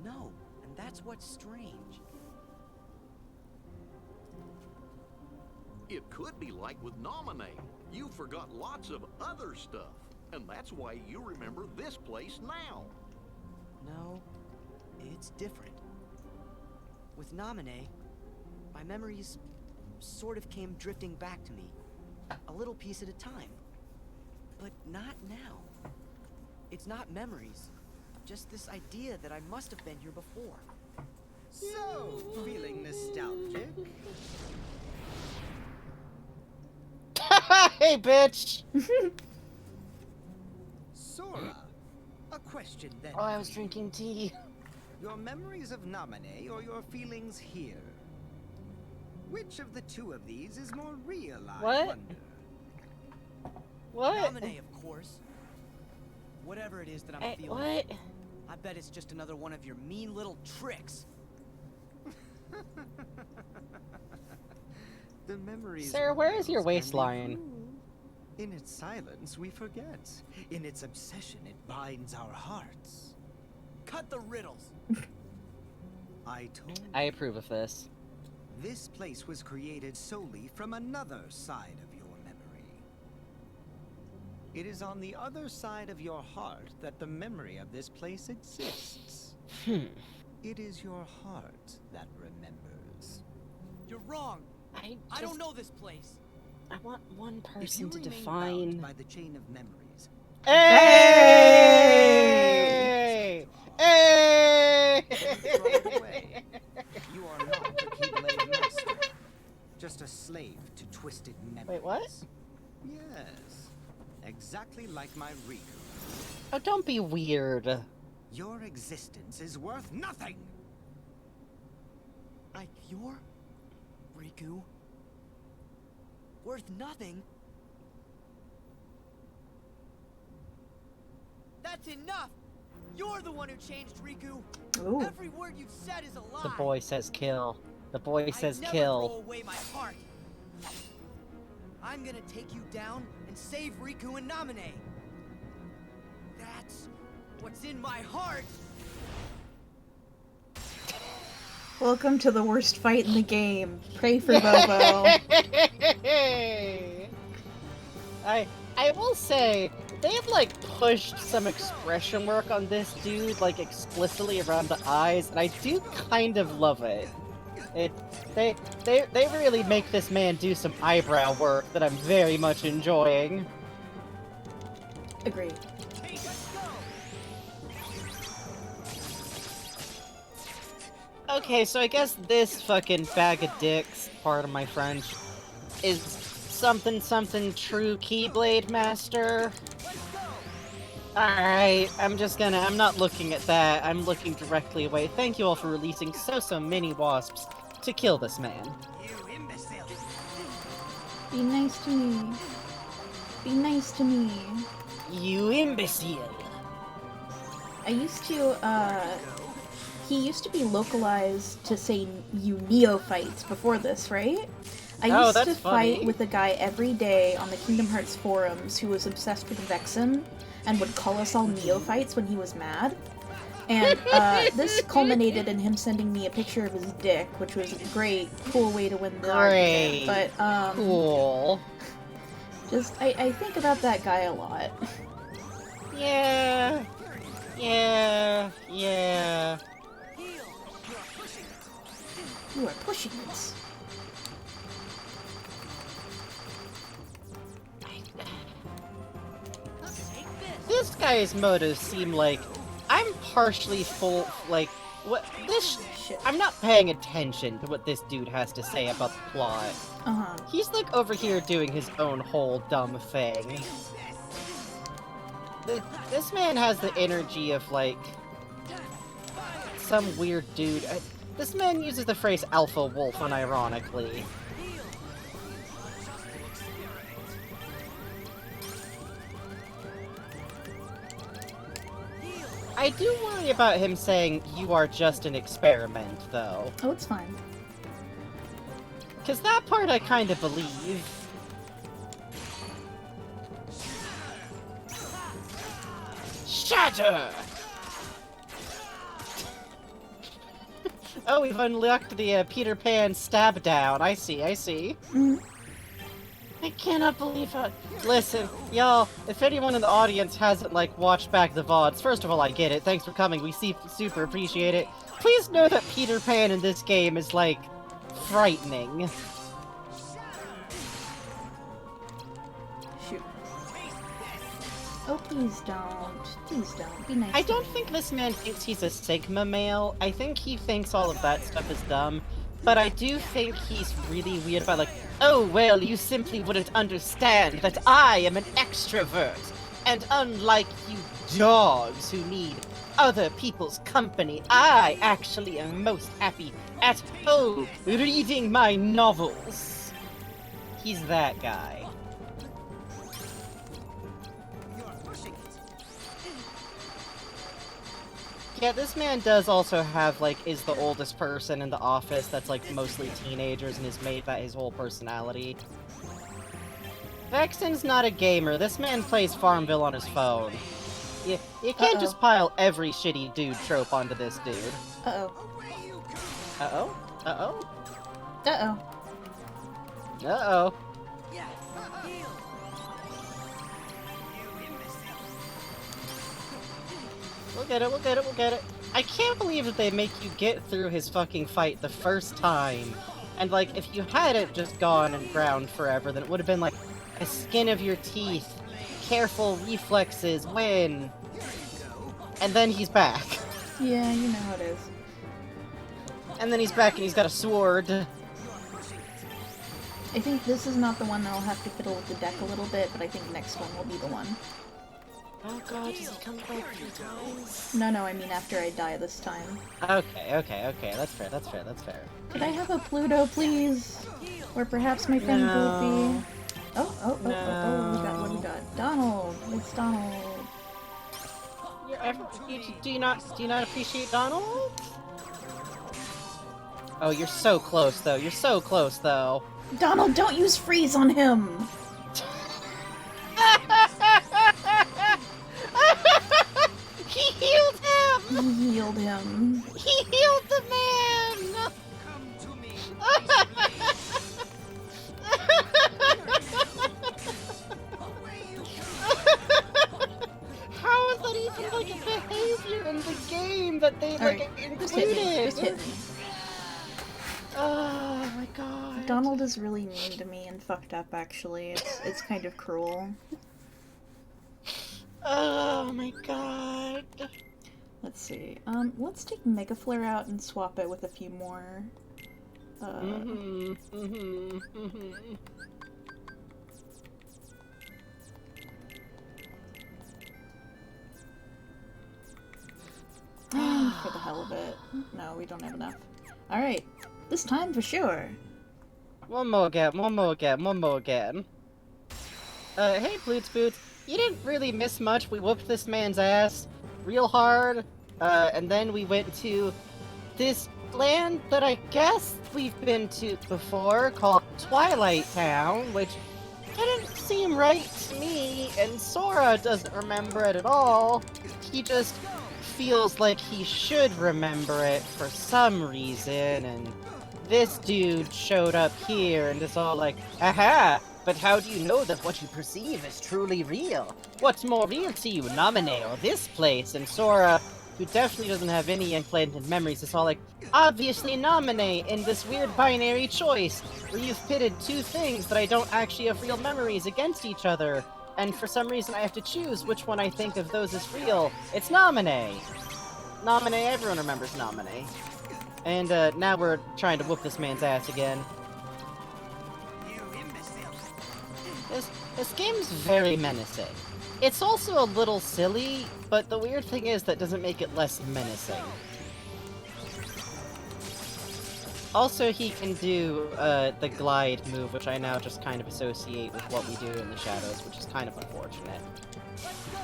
No, and that's what's strange. It could be like with Naminé. You forgot lots of other stuff, and that's why you remember this place now. No, it's different. With Naminé, my memories sort of came drifting back to me, a little piece at a time. But not now. It's not memories, just this idea that I must have been here before. So, feeling nostalgic? Hey, bitch! Sora, a question then. Oh, I was drinking tea. Your memories of Naminé or your feelings here? Which of the two of these is more real, I wonder? What? Naminé, of course. Whatever it is that I'm feeling. What? I bet it's just another one of your mean little tricks. The memories. Sarah, where is your can be waistline? cruel. In its silence, we forget. In its obsession, it binds our hearts. Cut the riddles. I told you, I approve of this. this place was created solely from another side of your memory. It is on the other side of your heart that the memory of this place exists. It is your heart that remembers. You're wrong. I don't know this place. I want one If you person to remain bound define... by the chain of memories, Hey! Hey! thrown away. You are not a Keyblade master, just a slave to twisted memories. Wait, what? Yes, exactly like my Riku. Oh, don't be weird. Your existence is worth nothing. Like your Riku? Worth nothing? That's enough! You're the one who changed Riku! Ooh. Every word you've said is a lie! The boy says kill. The boy says I'd never kill. throw away my heart! I'm gonna take you down and save Riku and Namine! That's what's in my heart! Welcome to the worst fight in the game. Pray for Bobo. I will say, they've like pushed some expression work on this dude, like explicitly around the eyes, and I do kind of love it. They really make this man do some eyebrow work that I'm very much enjoying. Agreed. Okay, so I guess this fucking bag of dicks, pardon my French, is something true Keyblade Master. Alright, I'm not looking at that, I'm looking directly away. Thank you all for releasing so many wasps to kill this man. You imbecile! Be nice to me. Be nice to me. You imbecile! He used to be localized to say you neophytes before this, right? I used to fight with a guy every day on the Kingdom Hearts forums who was obsessed with Vexen and would call us all neophytes when he was mad. And this culminated in him sending me a picture of his dick, which was a cool way to win the argument. But, cool. Just, I think about that guy a lot. Yeah. You are pushing it. This guy's motives seem like I'm partially full. Like, what this? I'm not paying attention to what this dude has to say about the plot. He's like over here doing his own whole dumb thing. This man has the energy of like some weird dude. This man uses the phrase alpha wolf unironically. I do worry about him saying, "You are just an experiment," though. Oh, it's fine. Because that part I kind of believe. Shatter! Oh, we've unlocked the Peter Pan stab down. I see. I cannot believe it. Listen, y'all, if anyone in the audience hasn't, like, watched back the VODs, first of all, I get it. Thanks for coming. We super appreciate it. Please know that Peter Pan in this game is, like, frightening. Shoot. Oh, please don't. Please don't. Be nice. I don't think this man thinks he's a Sigma male. I think he thinks all of that stuff is dumb. But I do think he's really weird about, like, oh, well, you simply wouldn't understand that I am an extrovert. And unlike you dogs who need other people's company, I actually am most happy at home reading my novels. He's that guy. Yeah, this man does also have, like, is the oldest person in the office that's, like, mostly teenagers and has made that his whole personality. Vexen's not a gamer. This man plays Farmville on his phone. You can't just pile every shitty dude trope onto this dude. Uh-oh. Uh-oh? Uh-oh? Uh-oh. Uh-oh. We'll get it. I can't believe that they make you get through his fucking fight the first time. And, like, if you hadn't just gone and ground forever, then it would have been, like, a skin of your teeth, careful reflexes, win. And then he's back. Yeah, you know how it is. And then he's back and he's got a sword. I think this is not the one that I'll have to fiddle with the deck a little bit, but I think next one will be the one. Oh god, does he come back 3 times? No, I mean after I die this time. Okay, that's fair. Could I have a Pluto, please? Or perhaps my friend No. Goofy. Oh, what do we got? Donald! It's Donald. Do you not appreciate Donald? Oh, you're so close though. You're so close though. Donald, don't use freeze on him! He healed him! He healed him. He healed the man! Come to me. How is that even like a behavior in the game that they like included? Just hit me. Oh my god. Donald is really mean to me and fucked up, actually. It's kind of cruel. Oh my god. Let's see. Let's take Mega Flare out and swap it with a few more. For the hell of it. No, we don't have enough. Alright. This time for sure. One more again. Hey, Bloots Boots. You didn't really miss much. We whooped this man's ass real hard. And then we went to this land that I guess we've been to before called Twilight Town, which didn't seem right to me, and Sora doesn't remember it at all. He just feels like he should remember it for some reason, and this dude showed up here and is all like, aha! But how do you know that what you perceive is truly real? What's more real to you, Naminé or this place? And Sora, who definitely doesn't have any implanted memories, is all like, obviously Naminé in this weird binary choice, where you've pitted two things that I don't actually have real memories against each other. And for some reason I have to choose which one I think of those as real. It's Naminé! Naminé, everyone remembers Naminé. And now we're trying to whoop this man's ass again. This game's very menacing. It's also a little silly, but the weird thing is that doesn't make it less menacing. Also, he can do the glide move, which I now just kind of associate with what we do in the shadows, which is kind of unfortunate.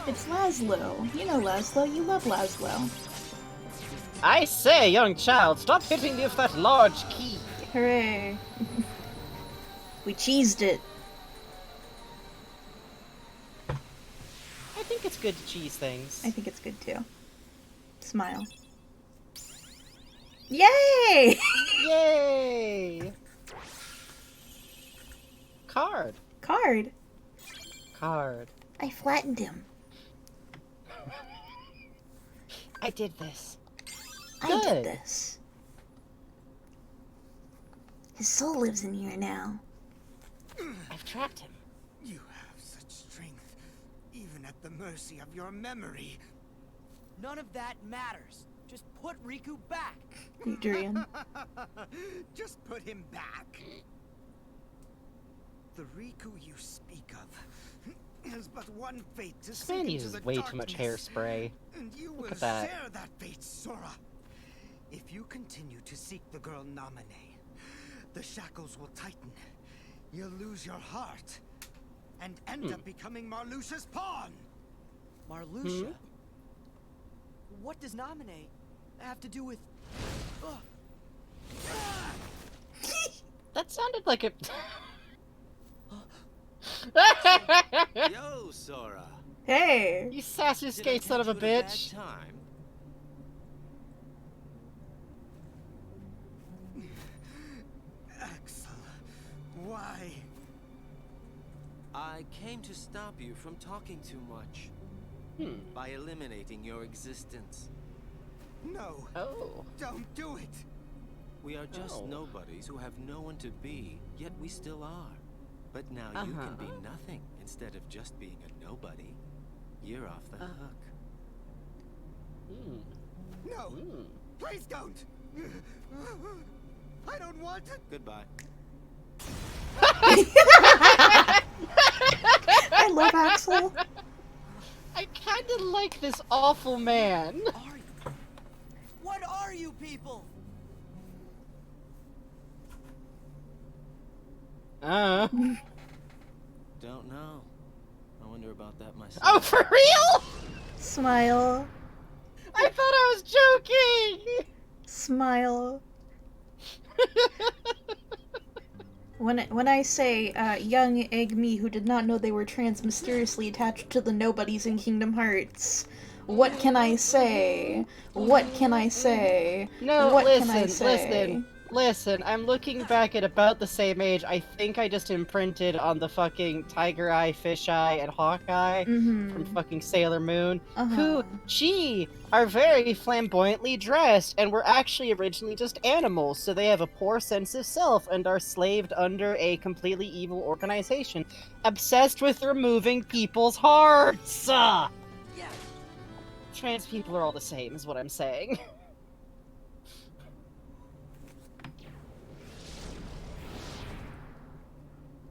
It's Laszlo. You know Laszlo. You love Laszlo. I say, young child, stop hitting me with that large key! Hooray. We cheesed it. I think it's good to cheese things. I think it's good too. Smile. Yay! Yay! Card. Card. Card. I flattened him. I did this. I Good. did this. His soul lives in here now. I've trapped him. You have such strength, even at the mercy of your memory. None of that matters. Just put Riku back. Adrian. Just put him back. The Riku you speak of has but one fate to This man sink into uses the way too much darkness. hairspray. And you Look will at that. share that fate, Sora. If you continue to seek the girl Naminé, the shackles will tighten. You'll lose your heart and end up becoming Marluxia's pawn. Marluxia? What does Naminé have to do with... That sounded like a... Yo, Sora. Hey! You sassy Did I skate son of a catch you at bitch. bad time? Axel, why? I came to stop you from talking too much. By eliminating your existence. No, Oh. don't do it. We are just Oh. nobodies who have no one to be, yet we still are. But now you can be nothing instead of just being a nobody. You're off the hook. No, please don't. I don't want it. Goodbye. I love Axel. I kinda like this awful man. Are you? What are you people? Don't know. I wonder about that myself. Oh, for real? Smile. I thought I was joking! Smile. When I say, young egg me who did not know they were trans mysteriously attached to the nobodies in Kingdom Hearts, what can I say? What can I say? No, what listen, can I say? listen, I'm looking back at about the same age. I think I just imprinted on the fucking Tiger Eye, Fish Eye, and Hawkeye from fucking Sailor Moon, who, gee, are very flamboyantly dressed, and were actually originally just animals, so they have a poor sense of self and are slaved under a completely evil organization, obsessed with removing people's hearts! Trans people are all the same, is what I'm saying.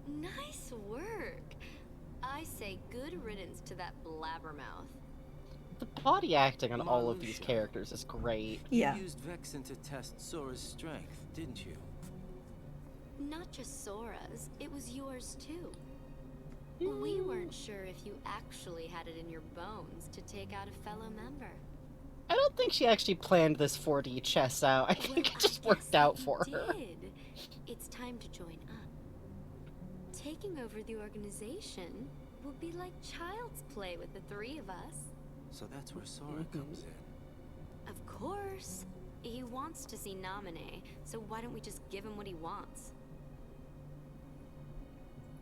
Nice work. I say good riddance to that blabbermouth. The body acting on all of these characters is great. Yeah. You used Vexen to test Sora's strength, didn't you? Not just Sora's, it was yours too. We weren't sure if you actually had it in your bones to take out a fellow member. I don't think she actually planned this 4D chess out. I think it just worked out for her. Did. It's time to join up. Taking over the organization will be like child's play with the three of us. So that's where Sora comes in. Of course. He wants to see Naminé, so why don't we just give him what he wants?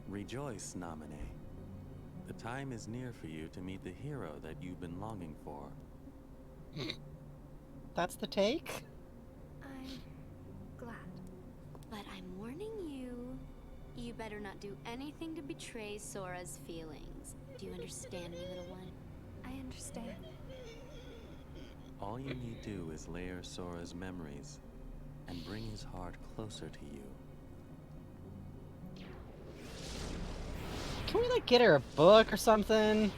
Rejoice, Naminé. The time is near for you to meet the hero that you've been longing for. That's the take? I'm glad. But I'm warning you, you better not do anything to betray Sora's feelings. Do you understand me, little one? I understand. All you need do is layer Sora's memories and bring his heart closer to you. Can we, like, get her a book or something?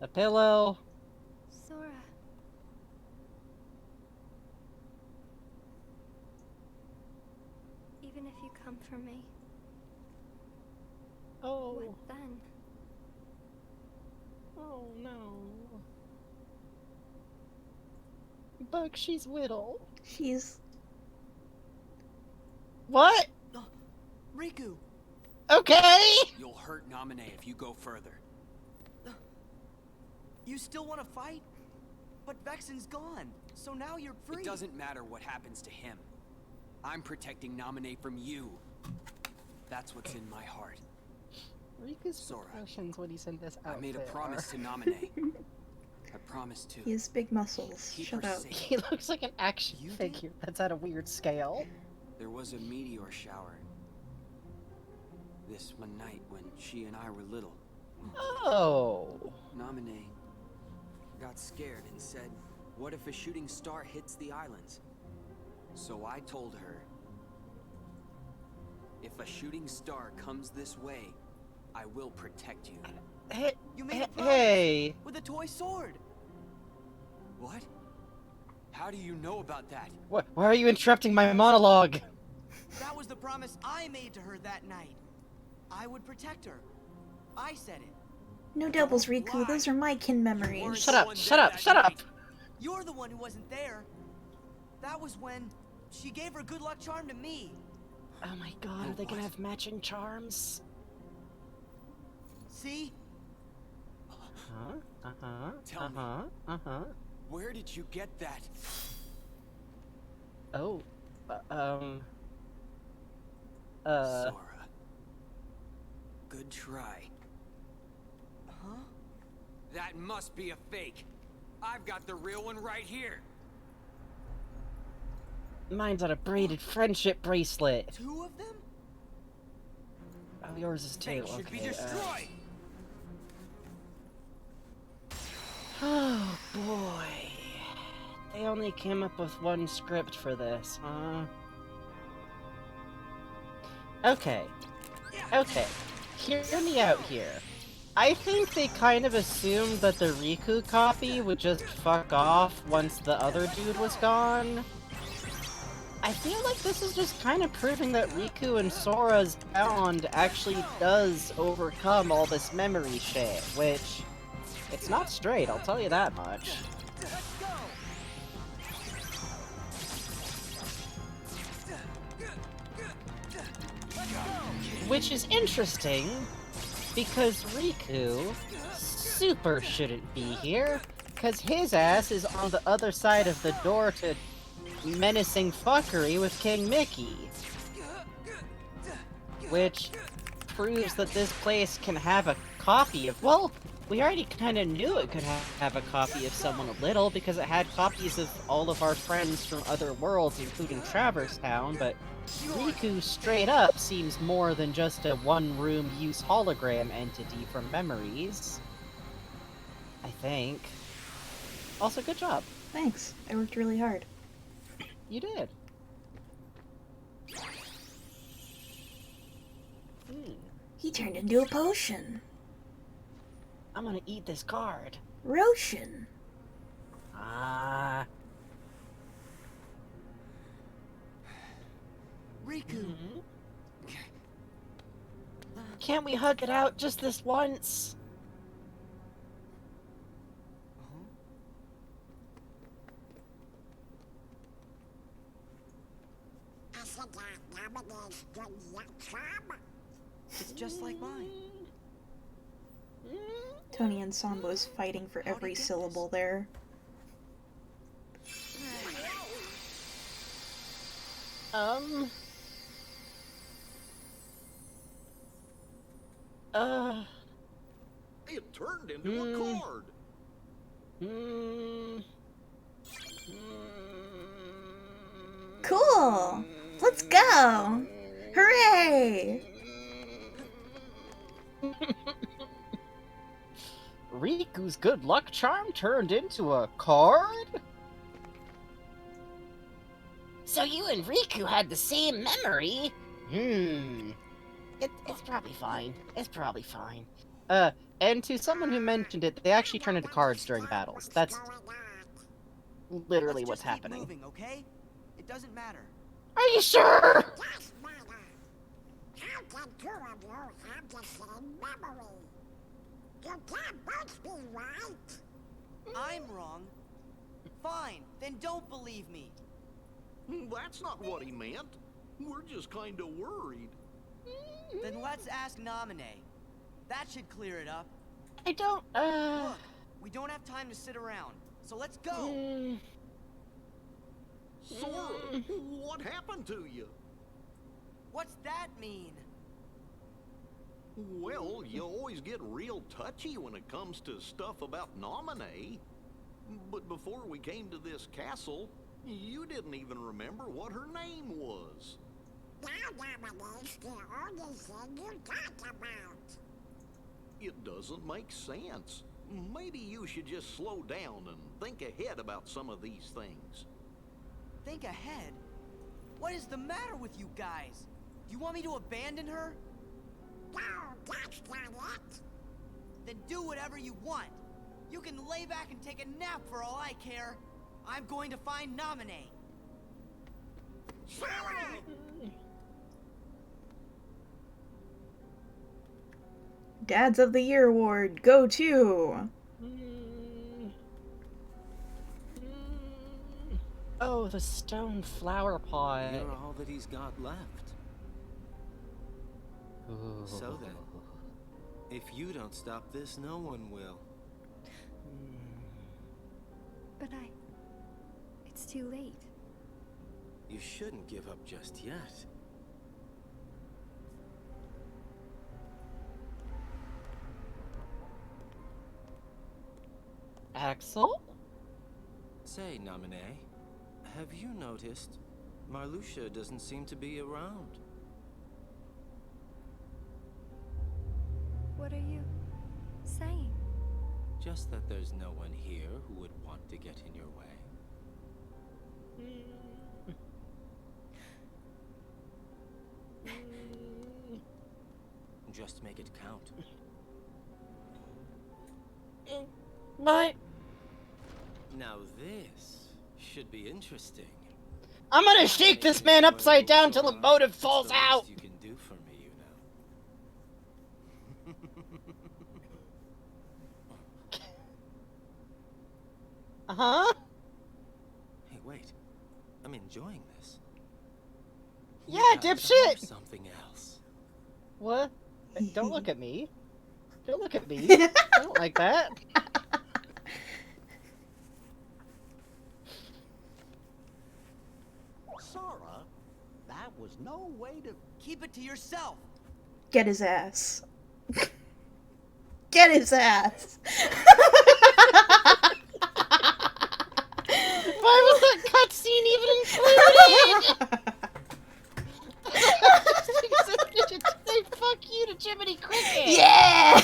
A pillow? Sora. Even if you come for me, Oh. what then? Oh no. Buck, she's Whittle. She's... What? Riku! Okay! You'll hurt Naminé if you go further. You still want to fight? But Vexen's gone, so now you're free. It doesn't matter what happens to him. I'm protecting Naminé from you. That's what's in my heart. Riku's Sora, proportions when he's in this outfit I made a promise to Naminé. I promised to. He has big muscles. Keep Shut her up. safe. He looks like an action figure that's at a weird scale. There was a meteor shower. This one night when she and I were little. Oh. Naminé got scared and said, what if a shooting star hits the islands? So I told her, if a shooting star comes this way, I will protect you. Hey, You made a promise hey. with a toy sword. What? How do you know about that? Why are you interrupting my monologue? That was the promise I made to her that night. I would protect her. I said it. No doubles, Riku. Those are my kin memories. Shut up, shut up, shut up! You're the one who wasn't there. That was when she gave her good luck charm to me. Oh my god, are they gonna have matching charms? See? Tell me. Where did you get that? Oh. Sora. Good try. Huh? That must be a fake. I've got the real one right here. Mine's on a braided friendship bracelet. Two of them? Oh, yours is too. Fake should Okay, be destroyed. Oh boy. They only came up with one script for this, huh? Okay. Okay. Hear me out here. I think they kind of assumed that the Riku copy would just fuck off once the other dude was gone. I feel like this is just kind of proving that Riku and Sora's bond actually does overcome all this memory shit, which... it's not straight, I'll tell you that much. Which is interesting, because Riku super shouldn't be here, because his ass is on the other side of the door to menacing fuckery with King Mickey. Which proves that this place can have a copy of, well, we already kind of knew it could have a copy of someone a little, because it had copies of all of our friends from other worlds, including Traverse Town, but Riku straight up seems more than just a one-room use hologram entity from Memories. I think. Also, good job. Thanks. I worked really hard. You did. He turned into a potion. I'm gonna eat this card. Roshan. Ah. Riku. Can't we hug it out just this once? It's just like mine. Tony and Sambo's fighting for every syllable there. It turned into a card. Cool! Let's go! Hooray! Riku's good luck charm turned into a card? So you and Riku had the same memory? It's probably fine. It's probably fine. And to someone who mentioned it, they actually turn into cards during battles. That's literally what's happening. Moving, okay? It doesn't matter. Are you sure? How can two of you have the same memory? You can't both be right. I'm wrong. Fine, then don't believe me. That's not what he meant. We're just kind of worried. Then let's ask Naminé. That should clear it up. I don't, Look, we don't have time to sit around, so let's go. Sora, what happened to you? What's that mean? Well, you always get real touchy when it comes to stuff about Naminé. But before we came to this castle, you didn't even remember what her name was. Now Naminé's the only thing you talk about. It doesn't make sense. Maybe you should just slow down and think ahead about some of these things. Think ahead? What is the matter with you guys? Do you want me to abandon her? No, that's not it. Then do whatever you want. You can lay back and take a nap for all I care. I'm going to find Naminé. Dads of the Year award, go to... Oh, the stone flower pot. You're all that he's got left. So then, if you don't stop this, no one will. But it's too late. You shouldn't give up just yet. Axel? Say, Naminé, have you noticed Marluxia doesn't seem to be around? What are you saying? Just that there's no one here who would want to get in your way. Just make it count. But... Now this should be interesting. I'm gonna shake this man upside down till the motive falls out! You can do for me, you know. Uh-huh? Hey, wait. I'm enjoying this. Yeah, You guys are dipshit! something else. What? Don't look at me. Don't look at me. I don't like that. Sora, that was no way to... Keep it to yourself. Get his ass. Get his ass. Why was that cutscene even included? Say fuck you to Jiminy Cricket. Yeah.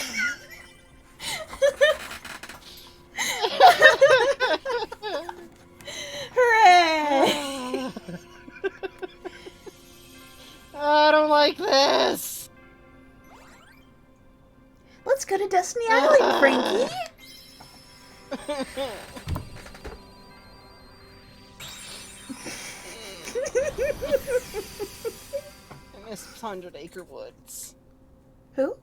Hooray! I don't like this. Let's go to Destiny Island, Frankie. I miss 100 Acre Woods. Who?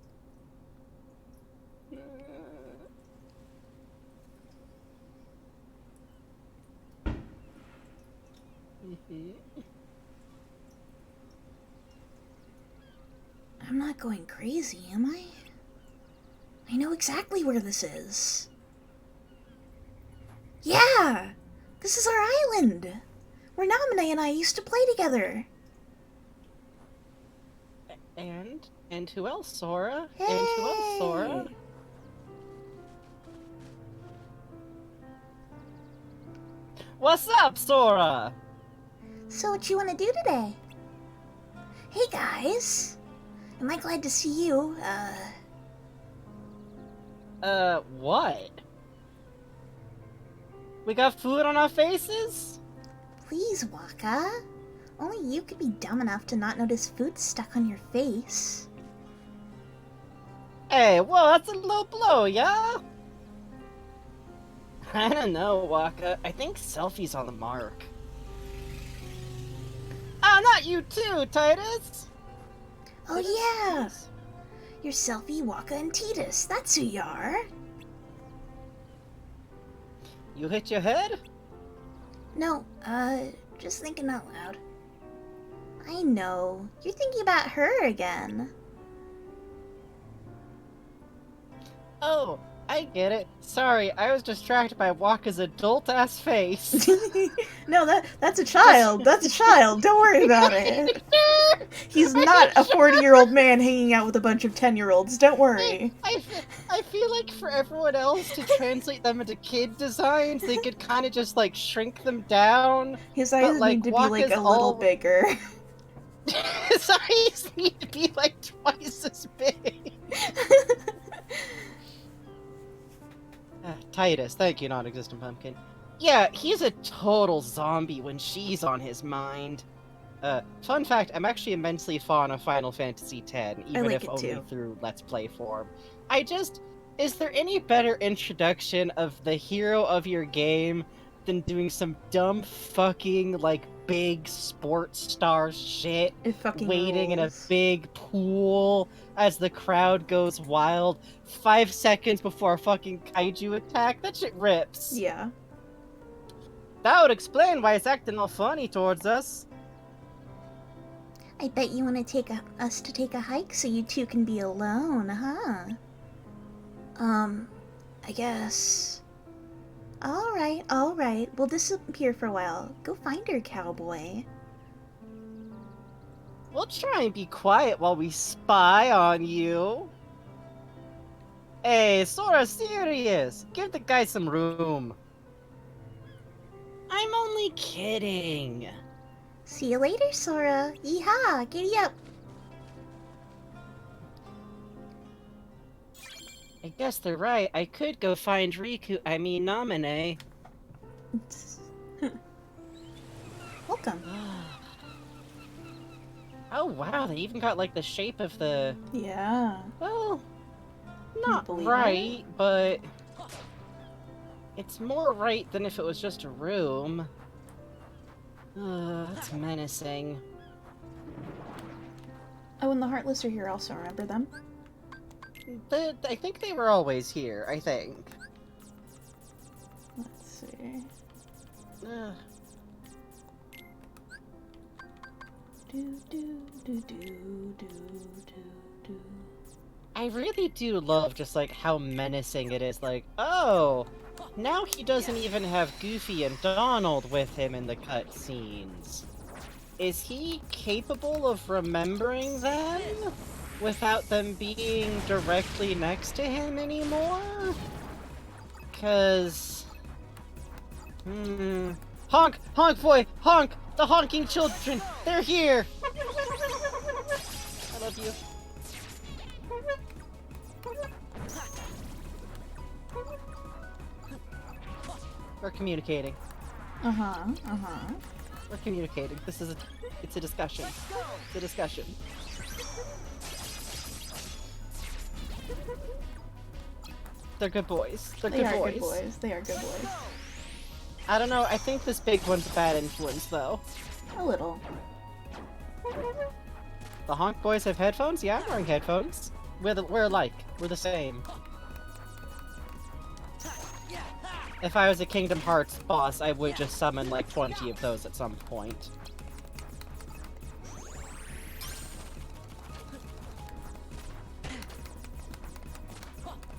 I'm not going crazy, am I? I know exactly where this is. Yeah! This is our island! Where Namine and I used to play together. And who else, Sora? Hey. And who else, Sora? What's up, Sora? So what you want to do today? Hey guys! Am I glad to see you? What? We got food on our faces? Please, Waka. Only you could be dumb enough to not notice food stuck on your face. Hey, whoa, that's a low blow, yeah? I don't know, Waka. I think selfie's on the mark. Ah, not you too, Titus! Oh yeah! You're Selfie, Waka, and Titus. That's who you are. You hit your head? No, just thinking out loud. I know. You're thinking about her again. Oh, I get it. Sorry, I was distracted by Waka's adult-ass face. No, that's a child. That's a child. Don't worry about it. He's not a 40-year-old man hanging out with a bunch of 10-year-olds. Don't worry. I feel like for everyone else to translate them into kid designs, they could kind of just, like, shrink them down. His eyes need to be, like, a little bigger. His eyes need to be, like, twice as big. Titus, thank you, non-existent pumpkin. Yeah, he's a total zombie when she's on his mind. Fun fact, I'm actually immensely fond of Final Fantasy X, even if only through Let's Play form. Is there any better introduction of the hero of your game than doing some dumb fucking, like, big sports star shit, waiting in a big pool as the crowd goes wild 5 seconds before a fucking kaiju attack? That shit rips. Yeah. That would explain why it's acting all funny towards us. I bet you want to take us to take a hike so you two can be alone, huh? I guess. Alright. We'll disappear for a while. Go find her, cowboy. We'll try and be quiet while we spy on you. Hey, Sora, serious. Give the guy some room. I'm only kidding. See you later, Sora. Yeehaw, giddy up. I guess they're right. I could go find Namine. Welcome. Oh wow, they even got like the shape of the... Yeah. Well, not right, but... It's more right than if it was just a room. It's menacing. Oh, and the Heartless are here also, remember them? I think they were always here, I think. Let's see. Ugh. I really do love just like how menacing it is. Like, oh, now he doesn't even have Goofy and Donald with him in the cutscenes. Is he capable of remembering them without them being directly next to him anymore? Cause... Honk! Honk, boy! Honk! The honking children! They're here! I love you. We're communicating. We're communicating. It's a discussion. It's a discussion. They're good boys. They're good boys. They are good boys. I don't know, I think this big one's a bad influence, though. A little. The honk boys have headphones? Yeah, I'm wearing headphones. We're alike. We're the same. If I was a Kingdom Hearts boss, I would just summon like 20 of those at some point.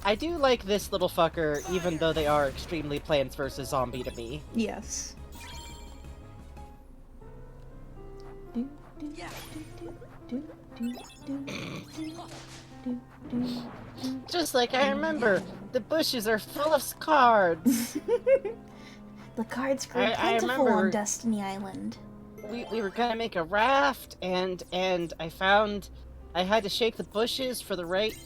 I do like this little fucker, even though they are extremely Plants vs. Zombie to me. Yes. Just like I remember, the bushes are full of cards. The cards grew I plentiful remember on Destiny Island. We were gonna make a raft, and I found I had to shake the bushes for the right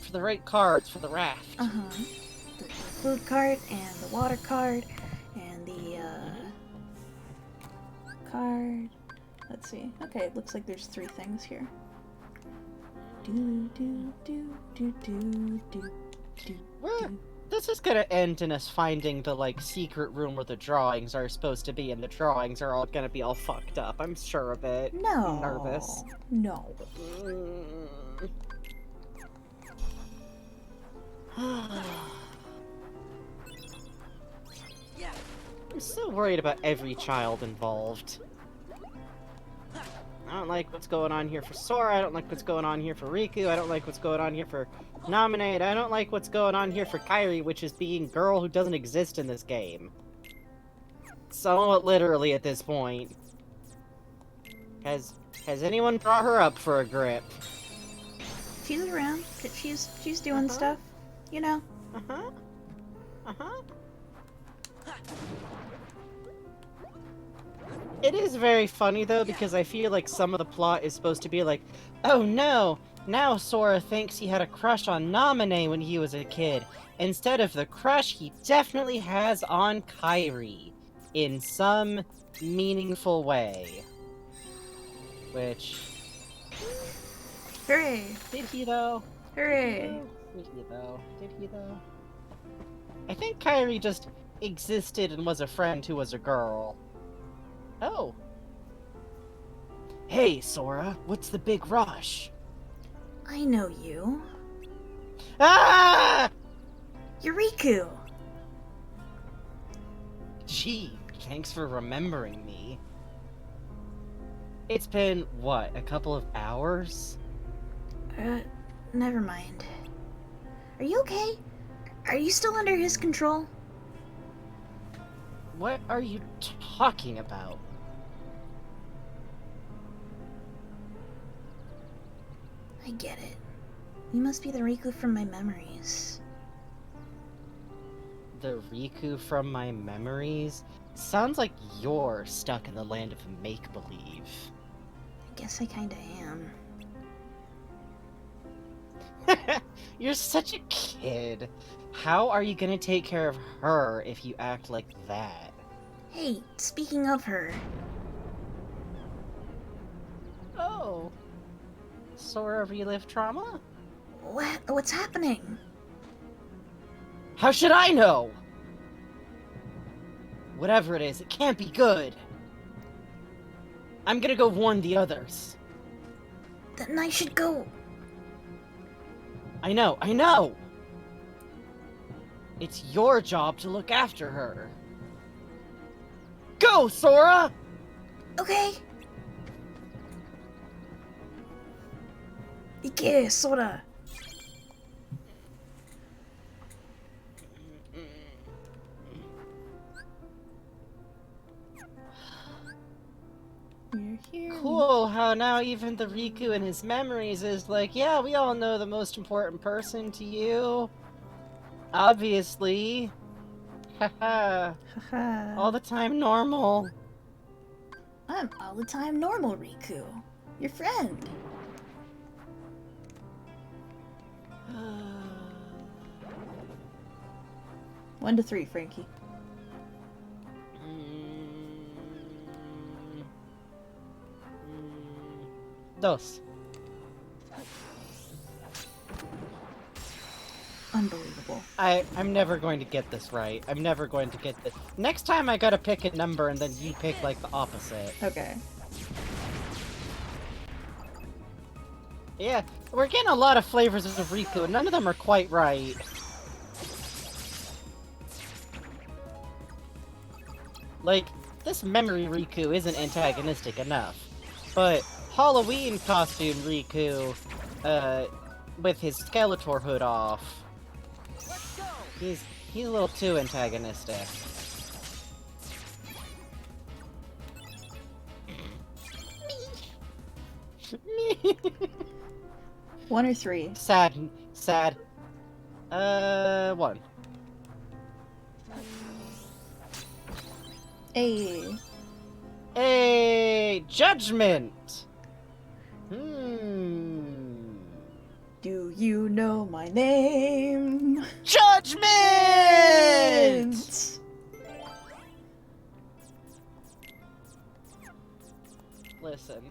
cards for the raft. The food card and the water card and the card. Let's see. Okay, it looks like there's 3 things here. This is gonna end in us finding the like secret room where the drawings are supposed to be, and the drawings are all gonna be all fucked up. I'm sure of it. No. I'm nervous. No. I'm so worried about every child involved. I don't like what's going on here for Sora, I don't like what's going on here for Riku, I don't like what's going on here for Nominate, I don't like what's going on here for Kairi, which is being girl who doesn't exist in this game. Somewhat literally at this point. Has anyone brought her up for a grip? She's around. She's doing stuff. You know. It is very funny though, because I feel like some of the plot is supposed to be like, oh no, now Sora thinks he had a crush on Naminé when he was a kid, instead of the crush he definitely has on Kairi, in some meaningful way. Which... Hooray! Did he though? Hooray! Did he though? Did he though? I think Kairi just existed and was a friend who was a girl. Oh. Hey, Sora, what's the big rush? I know you. Ah! Riku! Gee, thanks for remembering me. It's been, what, a couple of hours? Never mind. Are you okay? Are you still under his control? What are you talking about? I get it. You must be the Riku from my memories. The Riku from my memories? Sounds like you're stuck in the land of make-believe. I guess I kinda am. You're such a kid. How are you gonna take care of her if you act like that? Hey, speaking of her. Oh. Sora relived trauma? What's happening? How should I know? Whatever it is, it can't be good. I'm gonna go warn the others. Then I should go. I know! It's your job to look after her. Go, Sora! Okay. Ike, Sora. You're here. Cool how now even the Riku in his memories is like, yeah, we all know the most important person to you. Obviously. Haha. Haha. All the time normal. I'm all the time normal, Riku. Your friend. One to 3, Frankie. Dos. Unbelievable. I'm never going to get this right. I'm never going to get this. Next time I gotta pick a number and then you pick like the opposite. Okay. Yeah, we're getting a lot of flavors of Riku and none of them are quite right. Like, this memory Riku isn't antagonistic enough. But Halloween costume Riku, with his Skeletor hood off, he's a little too antagonistic. Me. 1 or 3. Sad. 1. Hey, judgment. Do you know my name? Judgment! Listen,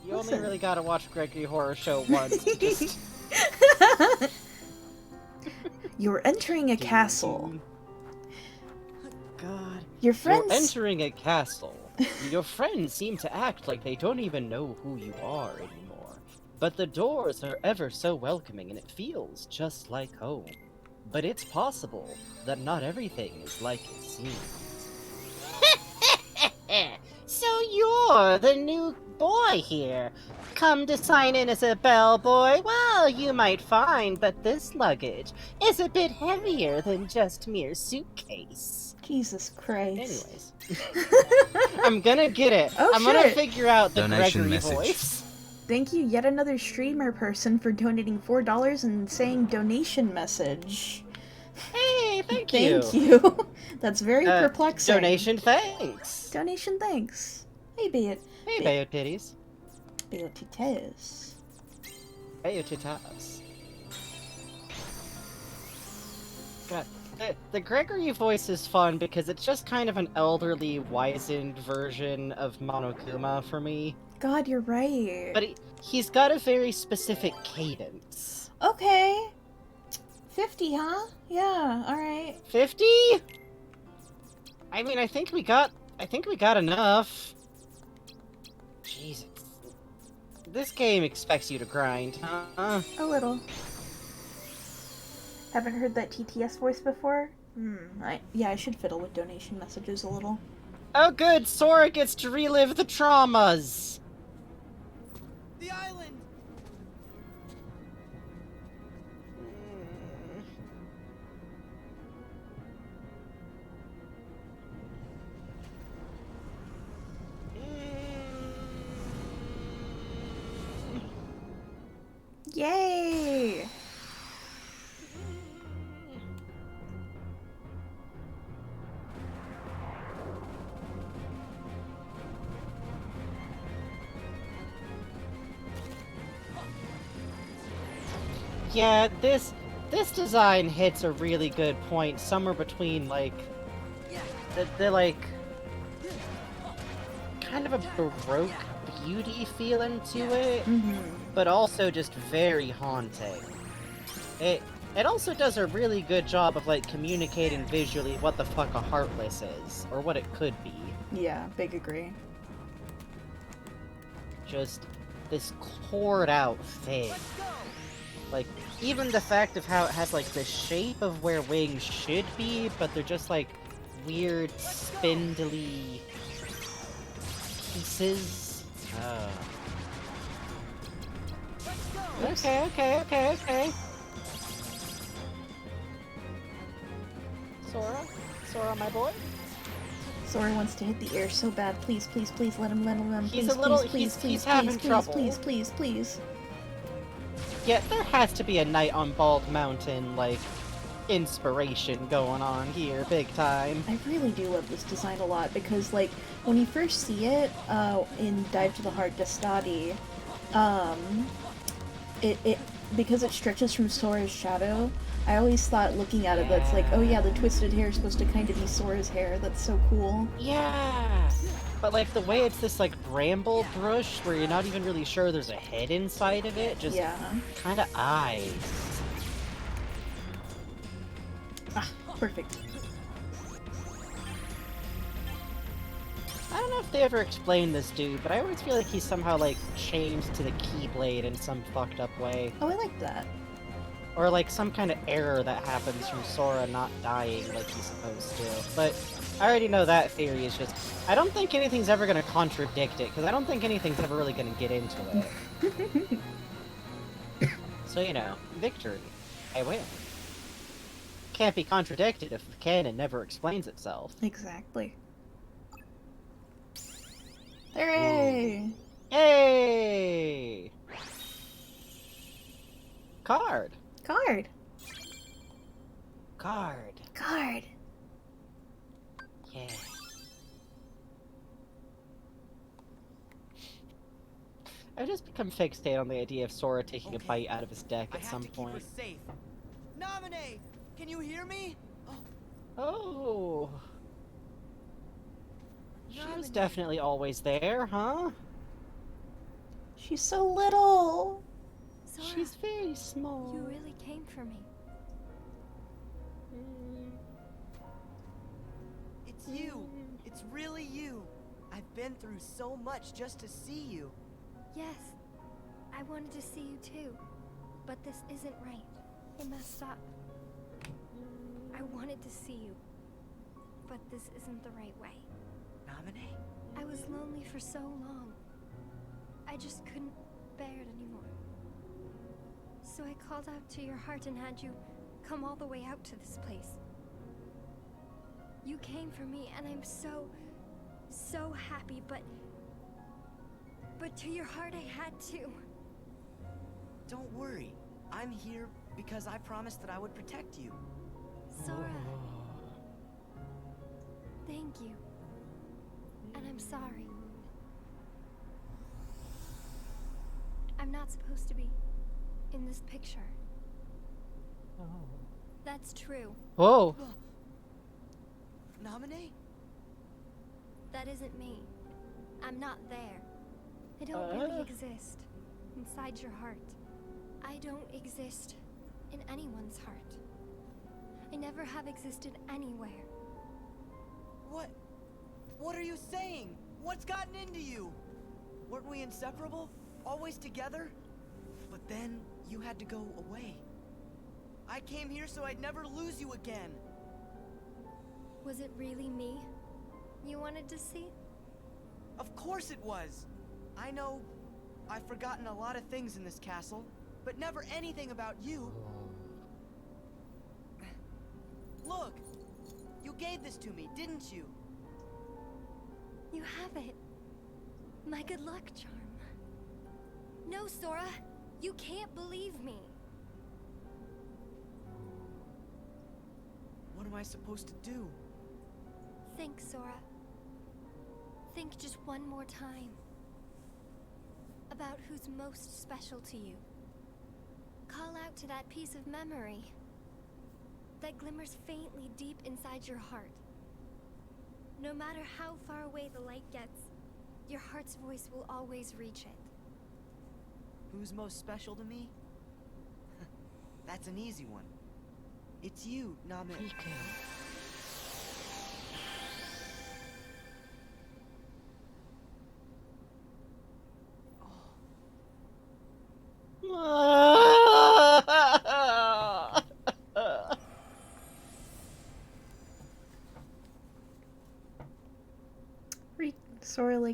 you only really gotta watch Gregory Horror Show once. Just... You're entering a castle. God. Your friends... You're entering a castle. Your friends seem to act like they don't even know who you are anymore. But the doors are ever so welcoming and it feels just like home. But it's possible that not everything is like it seems. So you're the new boy here. Come to sign in as a bellboy? Well, you might find that this luggage is a bit heavier than just mere suitcase. Jesus Christ. Anyways. I'm gonna get it. Oh, I'm gonna figure out the Donation Gregory message. voice. Thank you, yet another streamer person, for donating $4 and saying donation message. Hey, thank you. Thank you. That's very perplexing. Donation thanks. Donation thanks. Hey, Beat. Hey, Bayo Titties. Beotites. Bayo Titas. God, the Gregory voice is fun because it's just kind of an elderly, wizened version of Monokuma for me. God, you're right. But he's got a very specific cadence. Okay. 50, huh? Yeah, alright. 50? I mean, I think we got enough. Jesus. This game expects you to grind, huh? A little. Haven't heard that TTS voice before? I should fiddle with donation messages a little. Oh good, Sora gets to relive the traumas! The island! Yay! Yeah, this design hits a really good point, somewhere between, like, the like, kind of a Baroque beauty feeling to it, but also just very haunting. It also does a really good job of, like, communicating visually what the fuck a Heartless is, or what it could be. Yeah, big agree. just this cored out thing. Like, even the fact of how it has, like, the shape of where wings should be, but they're just, like, weird, spindly pieces. Okay. Sora, my boy? Sora wants to hit the air so bad. Please, please, please, let him. He's Please, a little- please, he's please, having please, trouble. please. Yeah, there has to be a Night on Bald Mountain, like, inspiration going on here, big time. I really do love this design a lot because, like, when you first see it in Dive to the Heart Destati, it because it stretches from Sora's shadow, I always thought looking at it that's like, oh yeah, the twisted hair is supposed to kind of be Sora's hair. That's so cool. Yeah! But, like, the way it's this, like, bramble bush where you're not even really sure there's a head inside of it, just kind of eyes. Ah, perfect. I don't know if they ever explained this dude, but I always feel like he's somehow, like, chained to the Keyblade in some fucked up way. Oh, I like that. Or, like, some kind of error that happens from Sora not dying like he's supposed to. But I already know that theory is just... I don't think anything's ever going to contradict it, because I don't think anything's ever really going to get into it. So, you know, victory. I win. Can't be contradicted if the canon never explains itself. Exactly. Hooray! Hey! Card. Card. Yeah. I've just become fixated on the idea of Sora taking a bite out of his deck at some point. Keep us safe. Naminé, can you hear me? Oh. She was definitely always there, huh? She's so little. Sora, she's very small. You really came for me. It's you. It's really you. I've been through so much just to see you. Yes, I wanted to see you too, but this isn't right. I messed up. I wanted to see you, but this isn't the right way. Naminé? I was lonely for so long. I just couldn't bear it anymore. So I called out to your heart and had you come all the way out to this place. You came for me and I'm so happy, but to your heart I had to. Don't worry. I'm here because I promised that I would protect you. Sora. Thank you. And I'm sorry. I'm not supposed to be in this picture. That's true. Whoa. Naminé? That isn't me. I'm not there. I don't really exist inside your heart. I don't exist in anyone's heart. I never have existed anywhere. What are you saying? What's gotten into you? Weren't we inseparable? Always together? But then you had to go away. I came here so I'd never lose you again. Was it really me you wanted to see? Of course it was. I know I've forgotten a lot of things in this castle, but never anything about you. Look! You gave this to me, didn't you? You have it. My good luck charm. No, Sora! You can't believe me! What am I supposed to do? Think, Sora. Think just one more time. About who's most special to you. Call out to that piece of memory that glimmers faintly deep inside your heart. No matter how far away the light gets, your heart's voice will always reach it. Who's most special to me? That's an easy one. It's you, Naminé.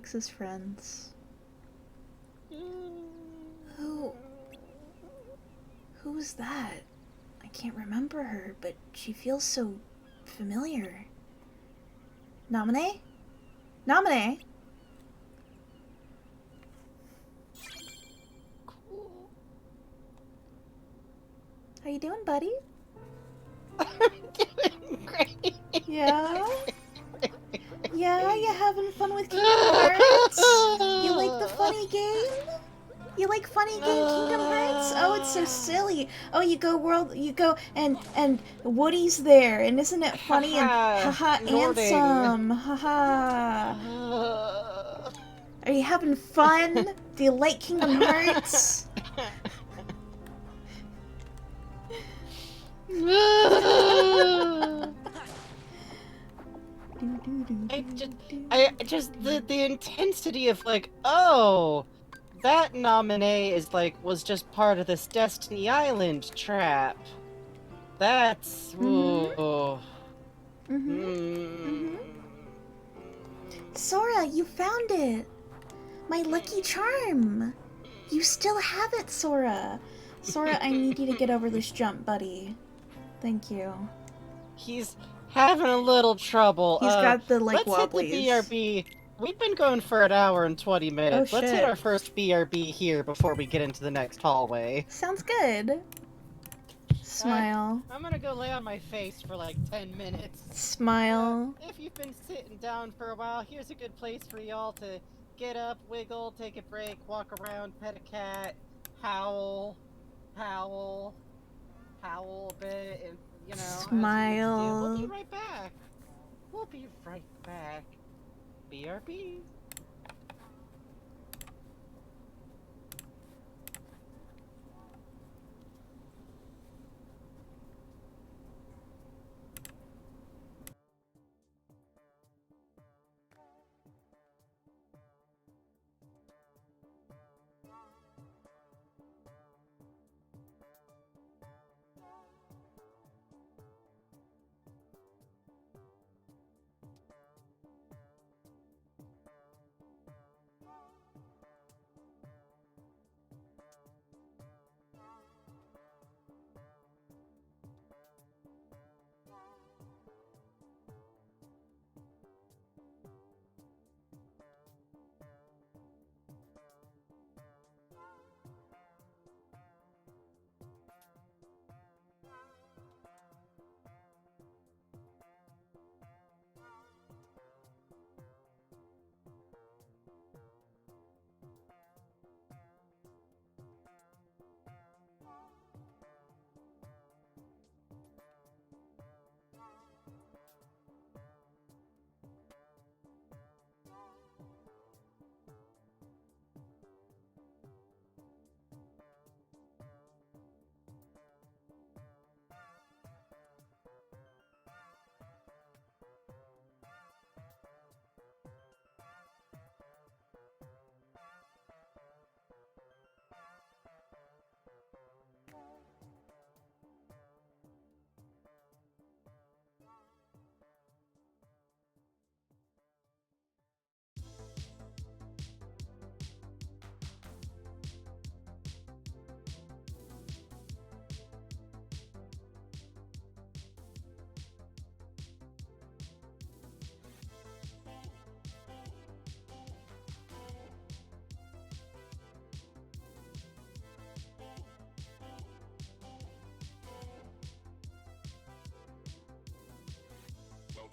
makes us friends. Who's that? I can't remember her, but she feels so familiar. Namine? Namine? Cool. How you doing, buddy? Doing great. Yeah? Yeah, you having fun with Kingdom Hearts? You like the funny game? You like funny game Kingdom Hearts? Oh, it's so silly. Oh, you go and Woody's there, and isn't it funny? And haha, Ansem, haha. Are you having fun? Do you like Kingdom Hearts? I just the intensity of like, oh, that nominee is like was just part of this Destiny Island trap. That's Sora, you found it. My lucky charm. You still have it, Sora. Sora, I need you to get over this jump, buddy. Thank you. He's having a little trouble. He's got the, like, let's wobblies. hit the BRB. We've been going for an hour and 20 minutes. Oh, let's shit. hit our first BRB here before we get into the next hallway. Sounds good. Smile. I'm gonna go lay on my face for like 10 minutes. Smile. If you've been sitting down for a while, here's a good place for y'all to get up, wiggle, take a break, walk around, pet a cat, howl a bit, and, you know, Smile. we'll be right back. We'll be right back. BRB.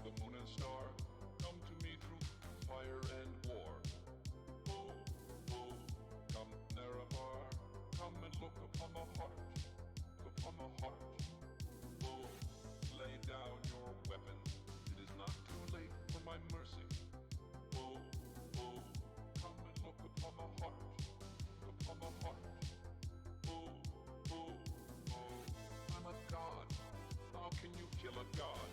The moon and star come to me through fire and war. Oh, oh, come Nerevar, come and look upon the heart, Oh, lay down your weapons, it is not too late for my mercy. Oh, oh, come and look upon the heart, Oh, oh, oh, I'm a god, how can you kill a god?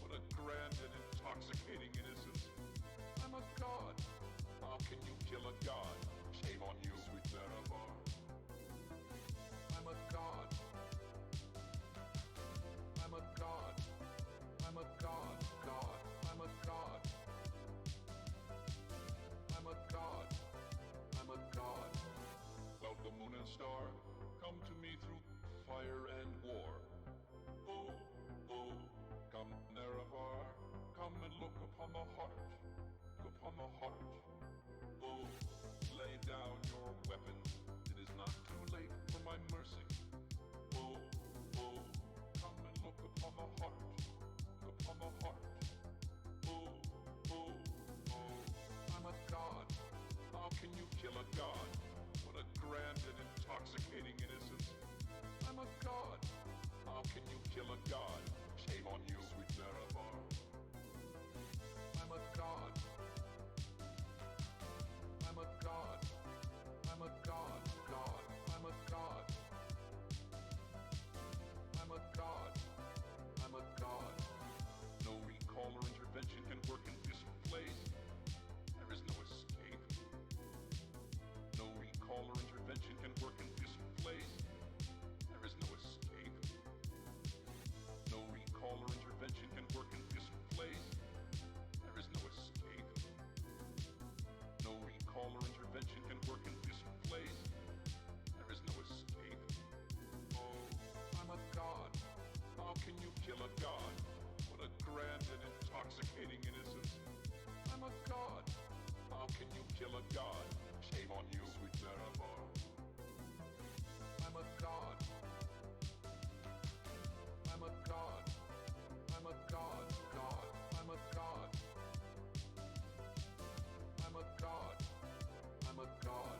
What a grand and intoxicating innocence. I'm a god. How can you kill a god? Shame on you, sweet Nerevar. I'm a god. I'm a god. I'm a god, god. I'm a god. star, come to me through fire and war. Oh, oh, come Nerevar, come and look upon the heart, look upon the heart. Oh, lay down your weapons, it is not too late for my mercy. Oh, oh, come and look upon the heart, look upon the heart. Oh, oh, oh, I'm a god. How can you kill a god? What a grand and intoxicating innocence. I'm a god. How can you kill a god? Shame on you, sweet Nerevar. I'm a god. I'm a god. I'm a god. God. I'm a god. I'm a god. I'm a god. No recall or intervention can work in this place. There is no escape. No recall or intervention can work in this place. There is no escape. No recall or intervention can work in this place. There is no escape. No recall or intervention can work in this place. There is no escape. Oh, I'm a god. How can you kill a god? What a grand and intoxicating innocence. I'm a god. How can you kill a god? Shame on you, sweet Nerevar. I'm a god. I'm a god. I'm a god. God. I'm a god. I'm a god. I'm a god.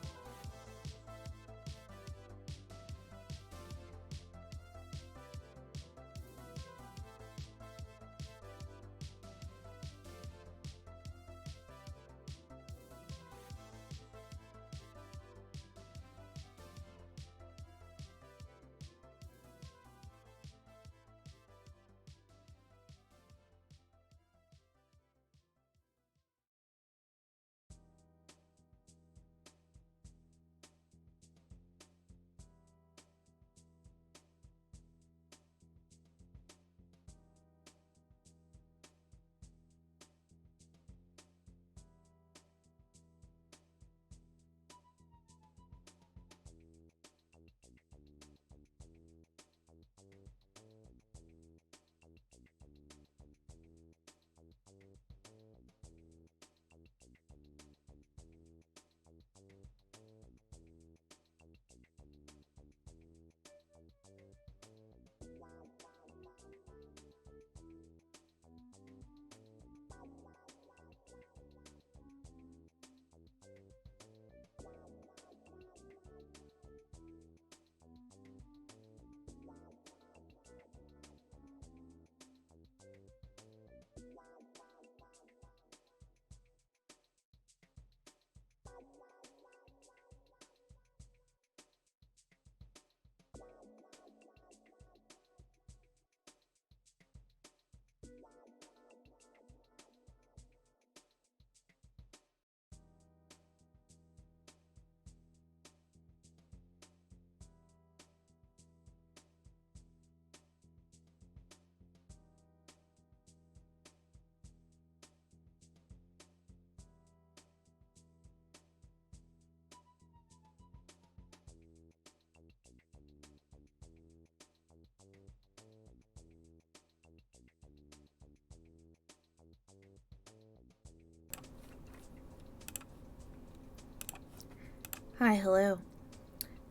Hi, hello.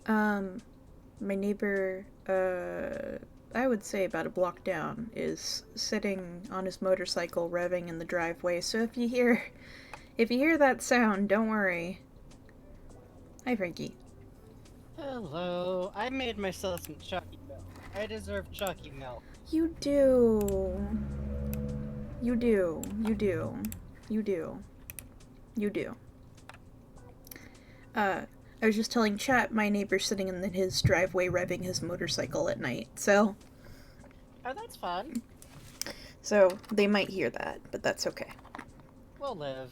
My neighbor, I would say about a block down, is sitting on his motorcycle revving in the driveway, so if you hear that sound, don't worry. Hi, Frankie. Hello. I made myself some Chucky milk. I deserve Chucky milk. You do. You do. You do. You do. You do. I was just telling chat my neighbor's sitting in his driveway revving his motorcycle at night, so... Oh, that's fun. So, they might hear that, but that's okay. We'll live.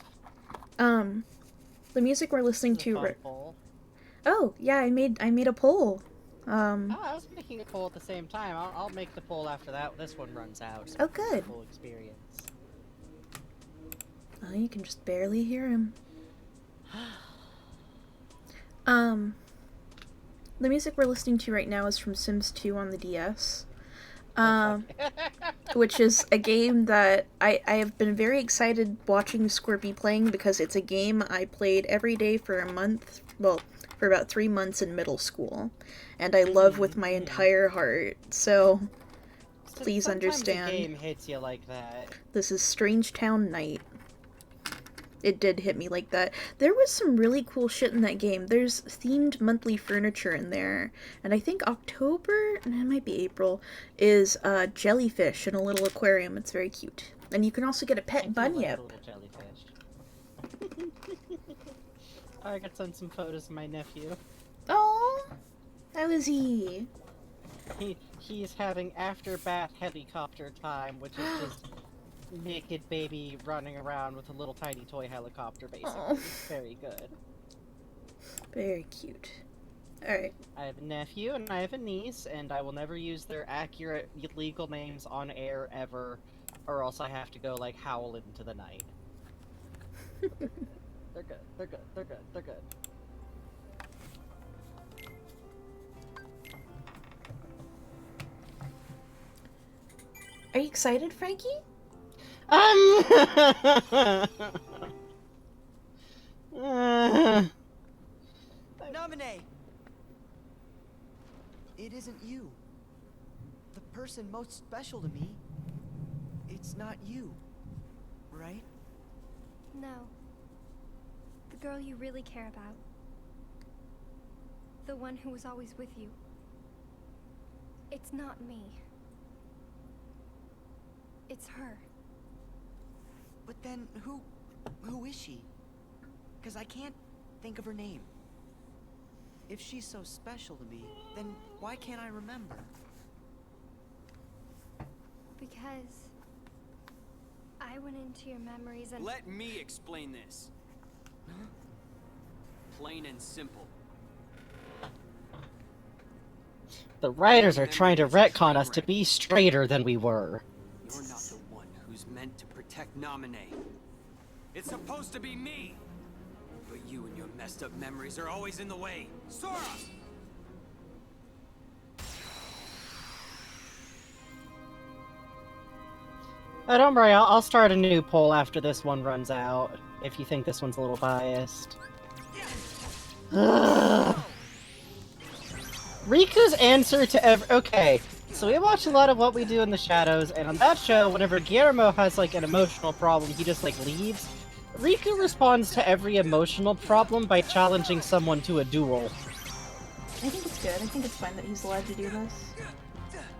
The music we're listening to... Poll. Oh, yeah, I made a poll. Oh, I was making a poll at the same time. I'll make the poll after this one runs out. So oh, good. Full experience. Oh, you can just barely hear him. The music we're listening to right now is from Sims 2 on the DS. Which is a game that I have been very excited watching Scorpy playing because it's a game I played every day for a month, well, for about 3 months in middle school. And I love with my entire heart, so please understand. Sometimes a game hits you like that. This is Strange Town Night. It did hit me like that. There was some really cool shit in that game. There's themed monthly furniture in there. And I think October, it might be April, is jellyfish in a little aquarium. It's very cute. And you can also get a pet bunyip. Like a little jellyfish. I could send some photos of my nephew. Oh, how is he? He's having after bath helicopter time, which is just naked baby running around with a little tiny toy helicopter, basically. Oh. Very good. Very cute. Alright. I have a nephew and I have a niece, and I will never use their accurate legal names on air ever, or else I have to go, like, howl into the night. They're good, they're good, they're good, they're good. Are you excited, Frankie? Naminé! It isn't you. The person most special to me, it's not you, right? No. The girl you really care about. The one who was always with you. It's not me. It's her. But then, who is she? 'Cause I can't think of her name. If she's so special to me, then why can't I remember? Because I went into your memories and... Let me explain this. Huh? Plain and simple. The writers are trying to retcon us to be straighter than we were. You're not the one who's meant to protect Naminé. It's supposed to be me! But you and your messed up memories are always in the way. Sora! Oh, don't worry, I'll start a new poll after this one runs out, if you think this one's a little biased. Ugh. Riku's answer to okay, so we watch a lot of What We Do in the Shadows, and on that show, whenever Guillermo has, like, an emotional problem, he just, like, leaves. Riku responds to every emotional problem by challenging someone to a duel. I think it's good. I think it's fine that he's allowed to do this.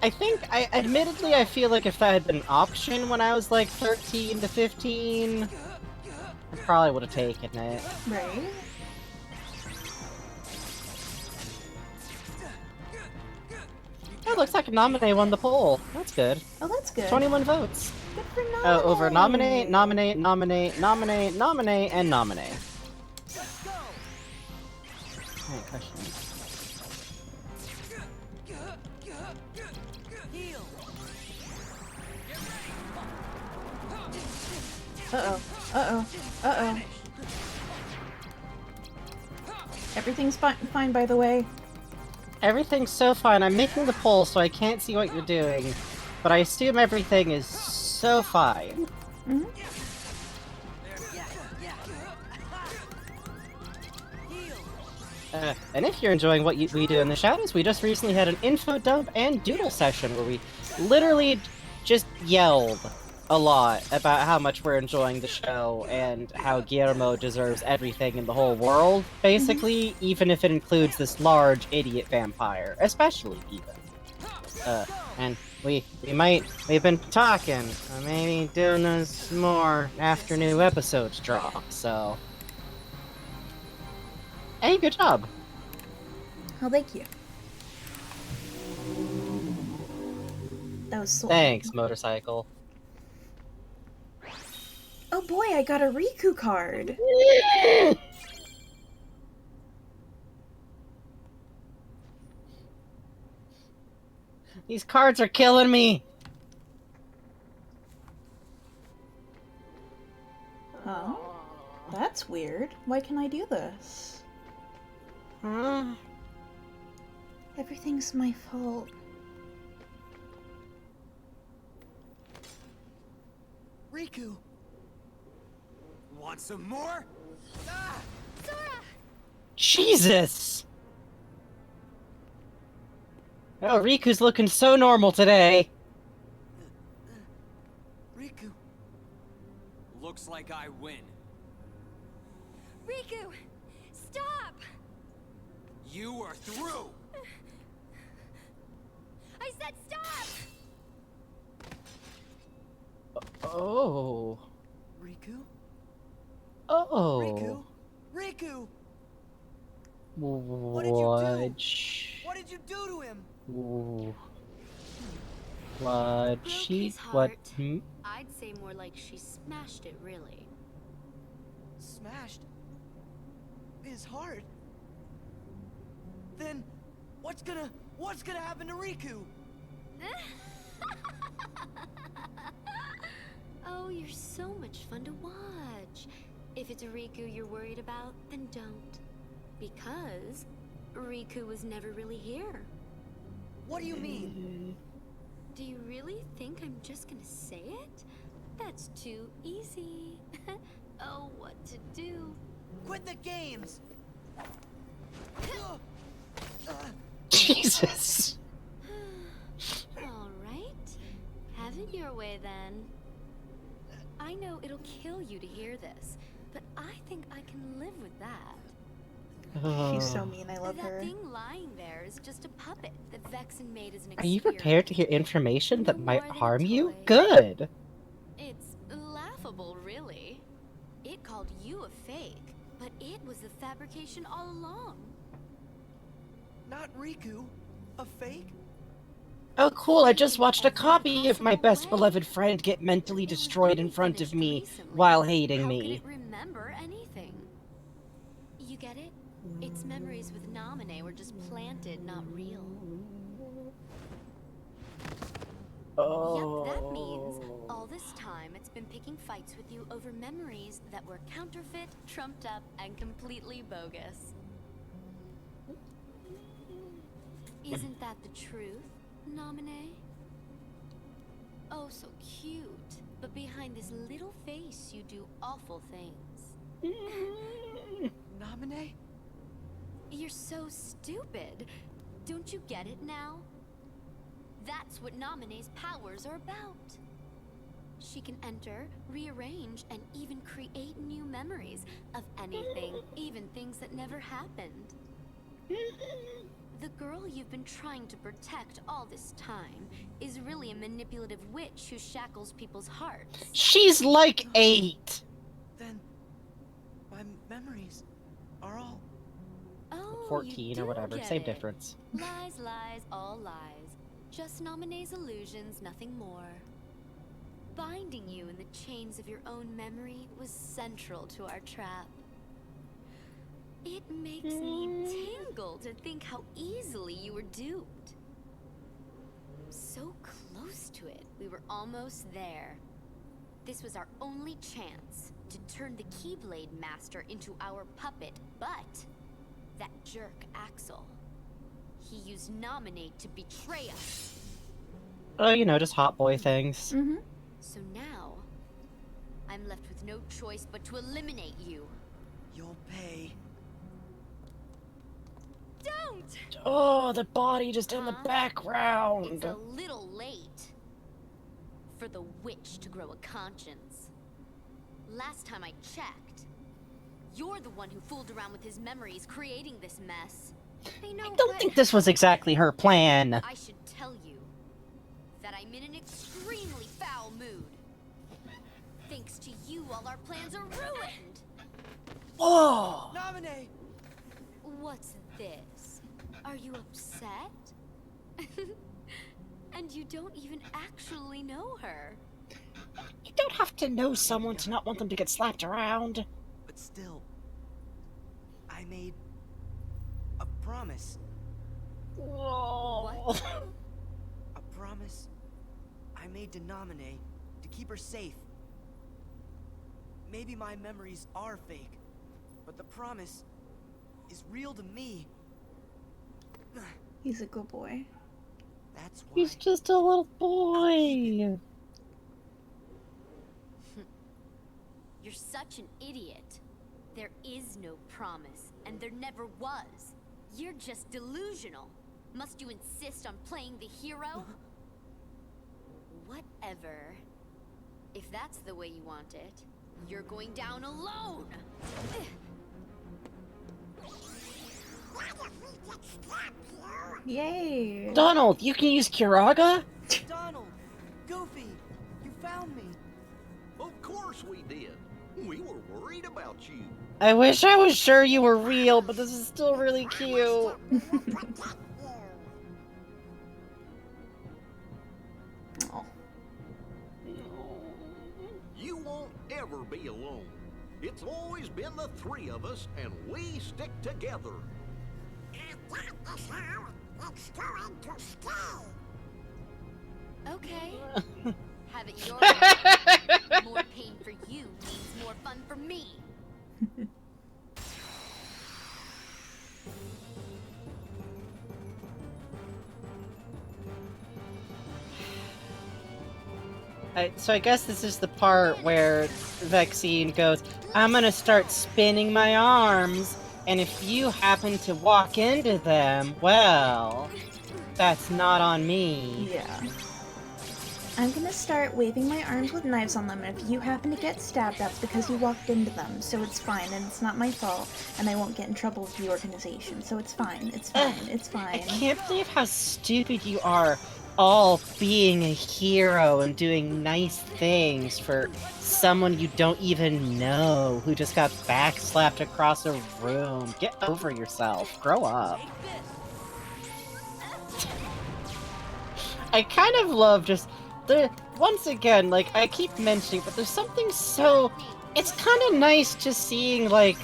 Admittedly, I feel like if that had been an option when I was, like, 13 to 15, I probably would have taken it. Right? It looks like Naminé won the poll. That's good. Oh, that's good. 21 votes. Good for Naminé. Over nominate, nominate, nominate, nominate, nominate, and nominate. Hey, question. Uh-oh. Uh-oh. Uh-oh. Everything's fine, by the way. Everything's so fine. I'm making the poll, so I can't see what you're doing. But I assume everything is so fine. Mm-hmm. And if you're enjoying what we do in the shadows, we just recently had an info dump and doodle session where we literally just yelled a lot about how much we're enjoying the show and how Guillermo deserves everything in the whole world, basically, even if it includes this large idiot vampire, especially even. And we've been talking, maybe doing this more after new episodes drop, so. Hey, good job. Oh, thank you. That was so. Thanks, motorcycle. Oh boy, I got a Riku card. These cards are killing me. Oh, that's weird. Why can I do this? Huh? Everything's my fault. Riku! Want some more? Ah! Sora! Jesus! Oh, Riku's looking so normal today. Riku. Looks like I win. Riku! Stop! You are through! I said stop! Oh. Riku? Oh. Riku? Riku! What did you do? What did you do to him? What Broke she his what heart. hmm? I'd say more like she smashed it, really. Smashed his heart? Then what's gonna happen to Riku? Oh, you're so much fun to watch. If it's a Riku you're worried about, then don't. Because Riku was never really here. What do you mean? Do you really think I'm just gonna say it? That's too easy. Oh, what to do? Quit the games! Jesus. All right. Have it your way then. I know it'll kill you to hear this, but I think I can live with that. She's so mean, I love that her. thing lying there is just a puppet that Vexen made as an Are you experiment. prepared to hear information that might more than a harm you? toy. Good. It's laughable, really. It called you a fake, but it was the fabrication all along. Not Riku. A fake? Oh cool, I just watched a copy of my best beloved friend get mentally destroyed in front of me while hating How me. could it remember anything? You get it? Its memories with Namine were just planted, not real. Oh. Yep, that means all this time it's been picking fights with you over memories that were counterfeit, trumped up, and completely bogus. Isn't that the truth, Namine? Oh, so cute. But behind this little face, you do awful things. Namine? You're so stupid. Don't you get it now? That's what Namine's powers are about. She can enter, rearrange, and even create new memories of anything, even things that never happened. The girl you've been trying to protect all this time is really a manipulative witch who shackles people's hearts. She's like 8. Then my memories are all... Oh, 14 or whatever, same difference. Lies, lies, all lies. Just Namine's illusions, nothing more. Binding you in the chains of your own memory was central to our trap. It makes me tingle to think how easily you were duped. So close to it, we were almost there. This was our only chance to turn the Keyblade Master into our puppet, but that jerk Axel, he used Namine to betray us. Oh, you know, just hot boy things. Mm-hmm. So now, I'm left with no choice but to eliminate you. You'll pay. Don't! Oh, the body just in the background. It's a little late for the witch to grow a conscience. Last time I checked, you're the one who fooled around with his memories, creating this mess. I know, I don't think this was exactly her plan. I should tell you that I'm in an extremely foul mood. Thanks to you, all our plans are ruined. Oh! Namine! What's this? Are you upset? And you don't even actually know her. You don't have to know someone to not want them to get slapped around. But still, I made a promise. Whoa. A promise I made to Namine to keep her safe. Maybe my memories are fake, but the promise is real to me. He's a good boy. That's why. He's just a little boy. You're such an idiot. There is no promise, and there never was. You're just delusional. Must you insist on playing the hero? Whatever. If that's the way you want it, you're going down alone! Yay! Donald, you can use Kiraga? Donald! Goofy! You found me! Of course we did. We were worried about you. I wish I was sure you were real, but this is still really cute. Oh. You won't ever be alone. It's always been the three of us, and we stick together. And that is how it's going to stay. Okay. Have it your way. More pain for you means more fun for me. So I guess this is the part where Vexine goes, I'm gonna start spinning my arms, and if you happen to walk into them, well, that's not on me. Yeah. I'm gonna start waving my arms with knives on them, and if you happen to get stabbed, that's because you walked into them, so it's fine, and it's not my fault, and I won't get in trouble with the organization, so it's fine, it's fine, it's fine. I can't believe how stupid you are, all being a hero and doing nice things for someone you don't even know who just got backslapped across a room. Get over yourself. Grow up. I kind of love just once again, like I keep mentioning, but there's something so it's kind of nice just seeing like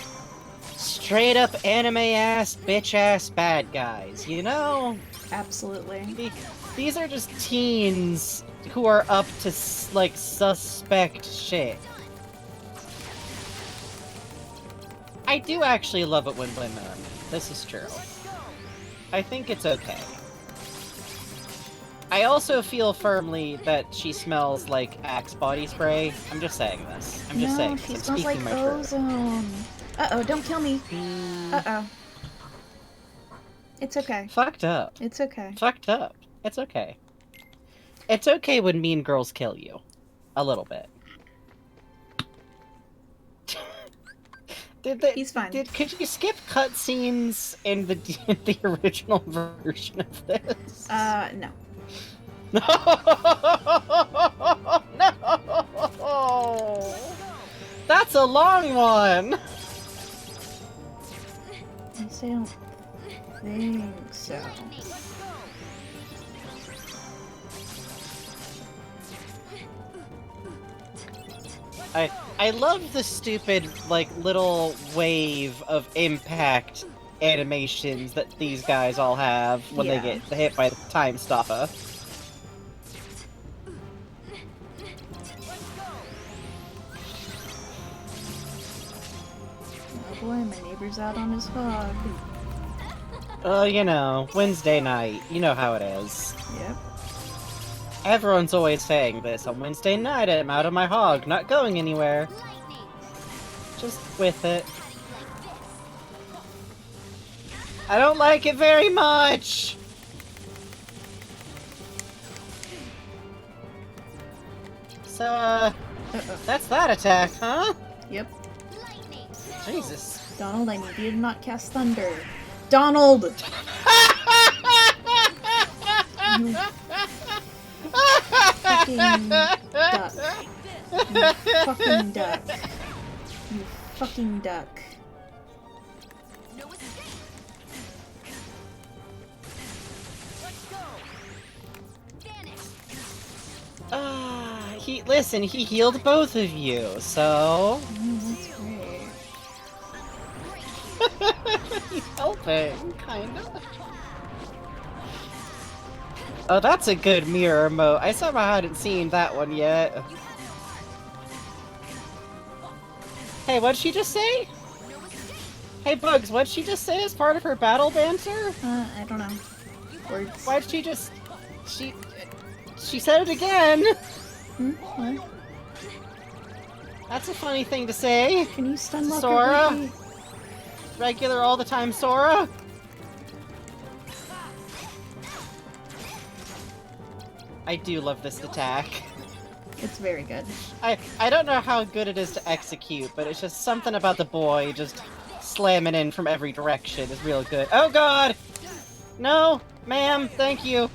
straight up anime ass bitch ass bad guys, you know? Absolutely. These are just teens who are up to like suspect shit. I do actually love it when women are mean. This is true. I think it's okay. I also feel firmly that she smells like Axe body spray. I'm just saying this. I'm just saying this. She I'm smells like speaking my truth. ozone. Uh-oh, don't kill me. Uh-oh. It's okay. Fucked up. It's okay. Fucked up. It's okay. It's okay when mean girls kill you. A little bit. He's fine. Could you skip cutscenes in the original version of this? No. No! No! That's a long one! I say I don't think so. I love the stupid, like, little wave of impact animations that these guys all have when they get hit by the time stopper. Oh boy, my neighbor's out on his hog. Oh, you know, Wednesday night. You know how it is. Yep. Everyone's always saying this. On Wednesday night, I'm out of my hog, not going anywhere. Just with it. I don't like it very much! So, that's that attack, huh? Yep. Jesus. Donald, I need you to not cast thunder. Donald! You fucking duck. You fucking duck. You fucking duck. Listen, he healed both of you, so... That's great. He's helping, kinda. Oh, that's a good mirror emote. I somehow hadn't seen that one yet. Hey, what'd she just say? Hey, Bugs, what'd she just say as part of her battle banter? I don't know. Words. Why'd she just... She said it again! What? That's a funny thing to say. Can you stun lock Sora? her, baby? Regular all the time Sora? I do love this attack. It's very good. I don't know how good it is to execute, but it's just something about the boy just slamming in from every direction is real good. Oh god! No, ma'am, thank you.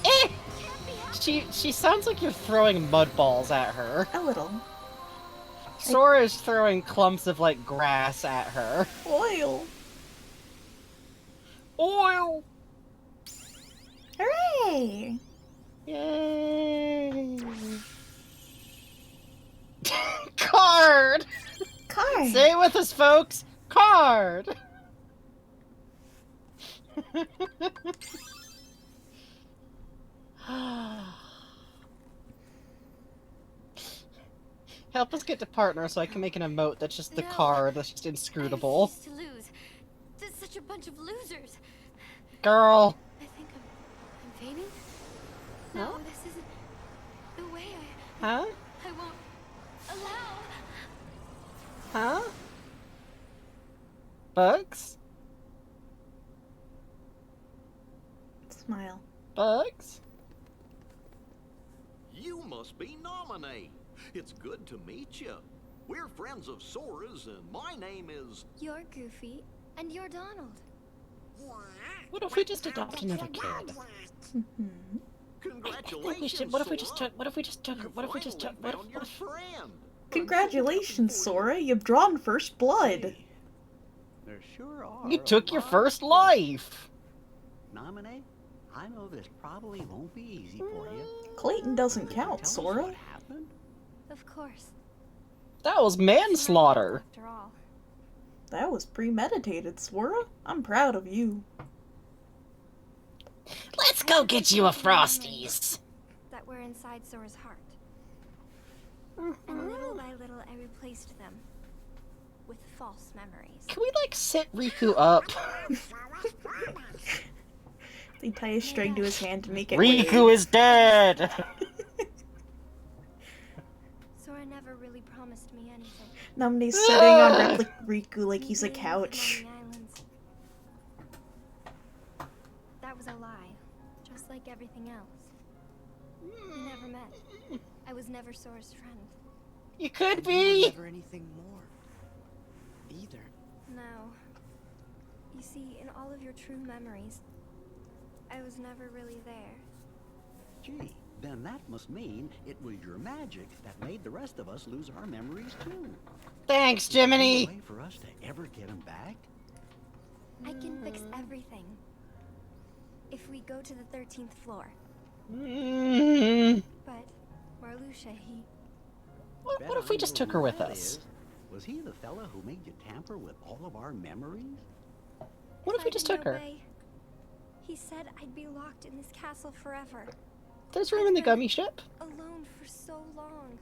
Eh! She sounds like you're throwing mud balls at her. A little. Sora is throwing clumps of, like, grass at her. Oil! Oil! Hooray! Yay! Card! Card! Stay with us, folks! Card! Help us get to partner so I can make an emote that's just the No. card that's just inscrutable. I refuse to lose. There's such a bunch of losers. Girl! I think I'm fainting. No, this isn't the way Huh? I won't allow. Huh? Bugs? Smile. Bugs? You must be Nominee. It's good to meet you. We're friends of Sora's, and my name is... You're Goofy, and you're Donald. What if we just adopt another kid? Congratulations, What if we just Sora. took? What if we just took? What if we just took? What Found your if? friend. Congratulations, Sora! You've drawn first blood! There sure are. You a took your lot first of life. Nominee, I know this probably won't be easy for you. Clayton doesn't Could you count, tell us Sora. what happened? Of course. That was manslaughter. After all. That was premeditated, Sora. I'm proud of you. Let's go get you a Frosties. That were inside Sora's heart. And little by little, I replaced them with false memories. Can we like sit Riku up? They tie a string to his hand to make it Riku is dead. Sora never really promised me anything. Nominee's sitting on Riku like he's a couch. That was a lie, just like everything else. We never met. I was never Sora's friend. You could And you were be. never anything more. Either. No. You see, in all of your true memories, I was never really there. Gee, then that must mean it was your magic that made the rest of us lose our memories too. Thanks, Is there any Jiminy. way for us to ever get them back? I can fix everything. If we go to the 13th floor. Mm. But Marluxia, he... What Bet if we I just know took who her with that us? is. Was he the fella who made you tamper with all of our memories? What if we just took her? He said I'd be locked in this castle forever. There's room in the gummy ship. Alone for so long.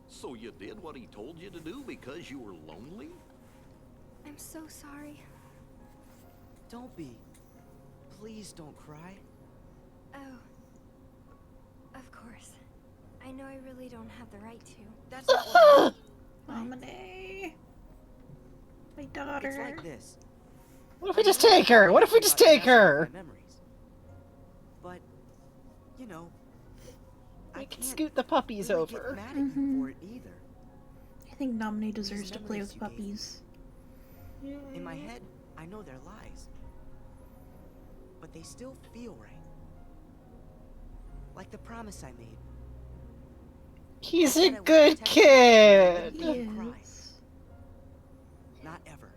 So you did what he told you to do because you were lonely? I'm so sorry. Don't be. Please don't cry. Oh. Of course. I know I really don't have the right to. That's not what Nominee. My It's daughter. like this. What if we just take her? What if we just take her? Memories. But, you know, I I can can't scoot the puppies really over. get mad at you for it either. I think Nominee deserves to play memories with you gave me. puppies. In my head, I know they're lies. But they still feel right. Like the promise I made. He's I a said I would good protect you. kid. Don't cry. Not ever.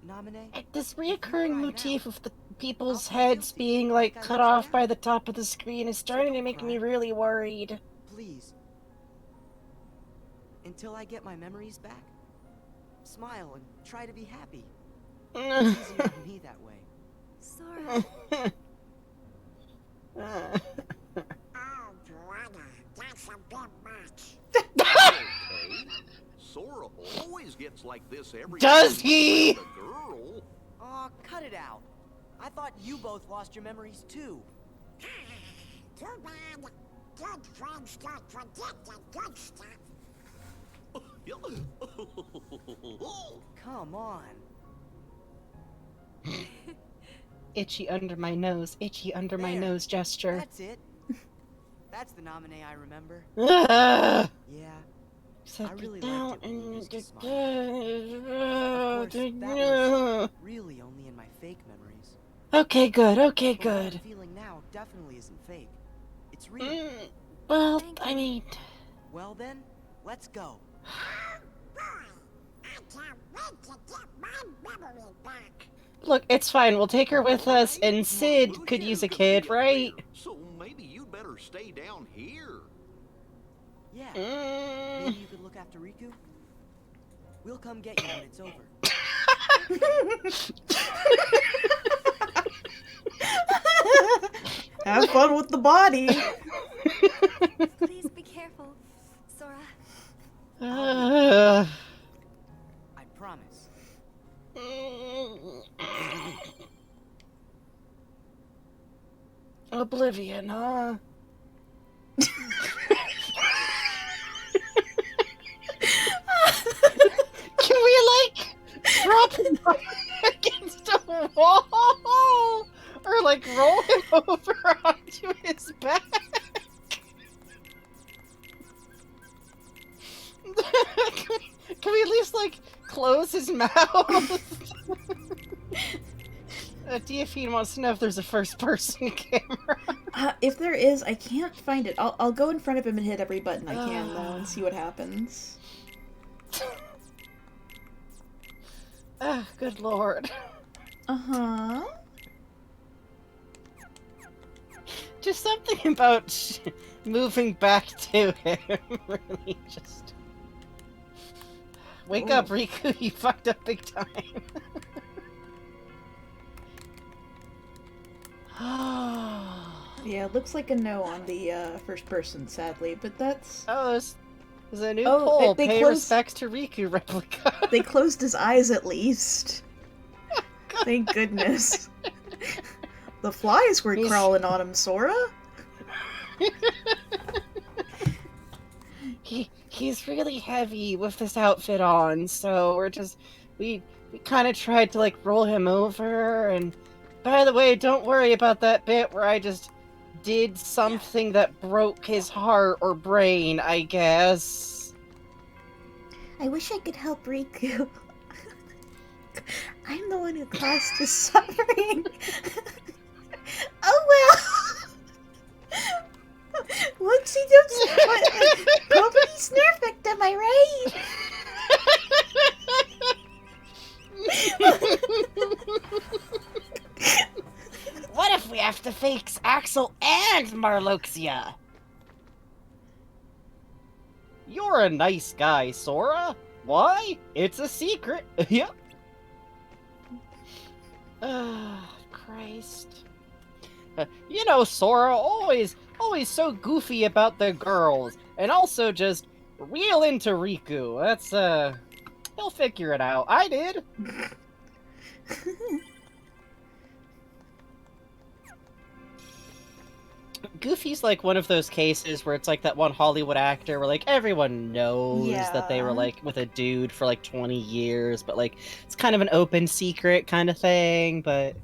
Nominee? This reoccurring motif of the people's heads being like cut off by the top of the screen is starting to make me really worried. Please. Until I get my memories back, smile and try to be happy. It's easier for me that way. Sora. Oh, brother, that's a bit much. Okay. Sora always gets like this every Does time he? he's with a girl. Aw, cut it out. I thought you both lost your memories too. Too bad. Good friends don't forget the good stuff. Come on. Itchy under my nose, itchy under my There. nose gesture. That's it. That's the nominee I remember. Ah! Yeah. Set I it really down liked it when you and used to get smile. Of course, that was really only in my fake memories. Okay, good, okay, But what I'm good. feeling now definitely isn't fake. It's real. Well, Thank I you. mean... Well then, let's go. Boy, I can't wait to get my memory back. Look, it's fine, we'll take her with us, and Come on, Sid Blue could Chair's use a gonna kid, be up right? there, so maybe you'd better stay down here. Yeah. Mm. Maybe you could look after Riku? We'll come get you when it's over. Have fun with the body. Please be careful, Sora. Uh, I promise. Oblivion, huh? Can we, like, drop him against a wall? Or, like, roll him over onto his back? Can we at least, like, close his mouth? DFE wants to know if there's a first-person camera. If there is, I can't find it. I'll go in front of him and hit every button I can, though, and see what happens. Good lord. Uh-huh. Just something about moving back to him really just... Wake up, Riku, you fucked up big time. Yeah, it looks like a no on the first person, sadly, but that's... Oh, there's a new Oh, poll. they Pay closed- respects to Riku replica. They closed his eyes at least. Thank goodness. The flies were crawling on him, Sora. He's really heavy with this outfit on, so we kind of tried to, like, roll him over, and by the way, don't worry about that bit where I just did something that broke his heart or brain, I guess. I wish I could help Riku. I'm the one who caused his suffering. Oh well. Whoopsie doopsie. Nobody's perfect, am I right? What if we have to fix Axel and Marloxia? You're a nice guy, Sora. Why? It's a secret. Yep. Christ. You know, Sora, always so goofy about the girls, and also just real into Riku. That's, he'll figure it out. I did. Goofy's like one of those cases where it's like that one Hollywood actor where like everyone knows that they were Yeah. like with a dude for like 20 years, but like it's kind of an open secret kind of thing, but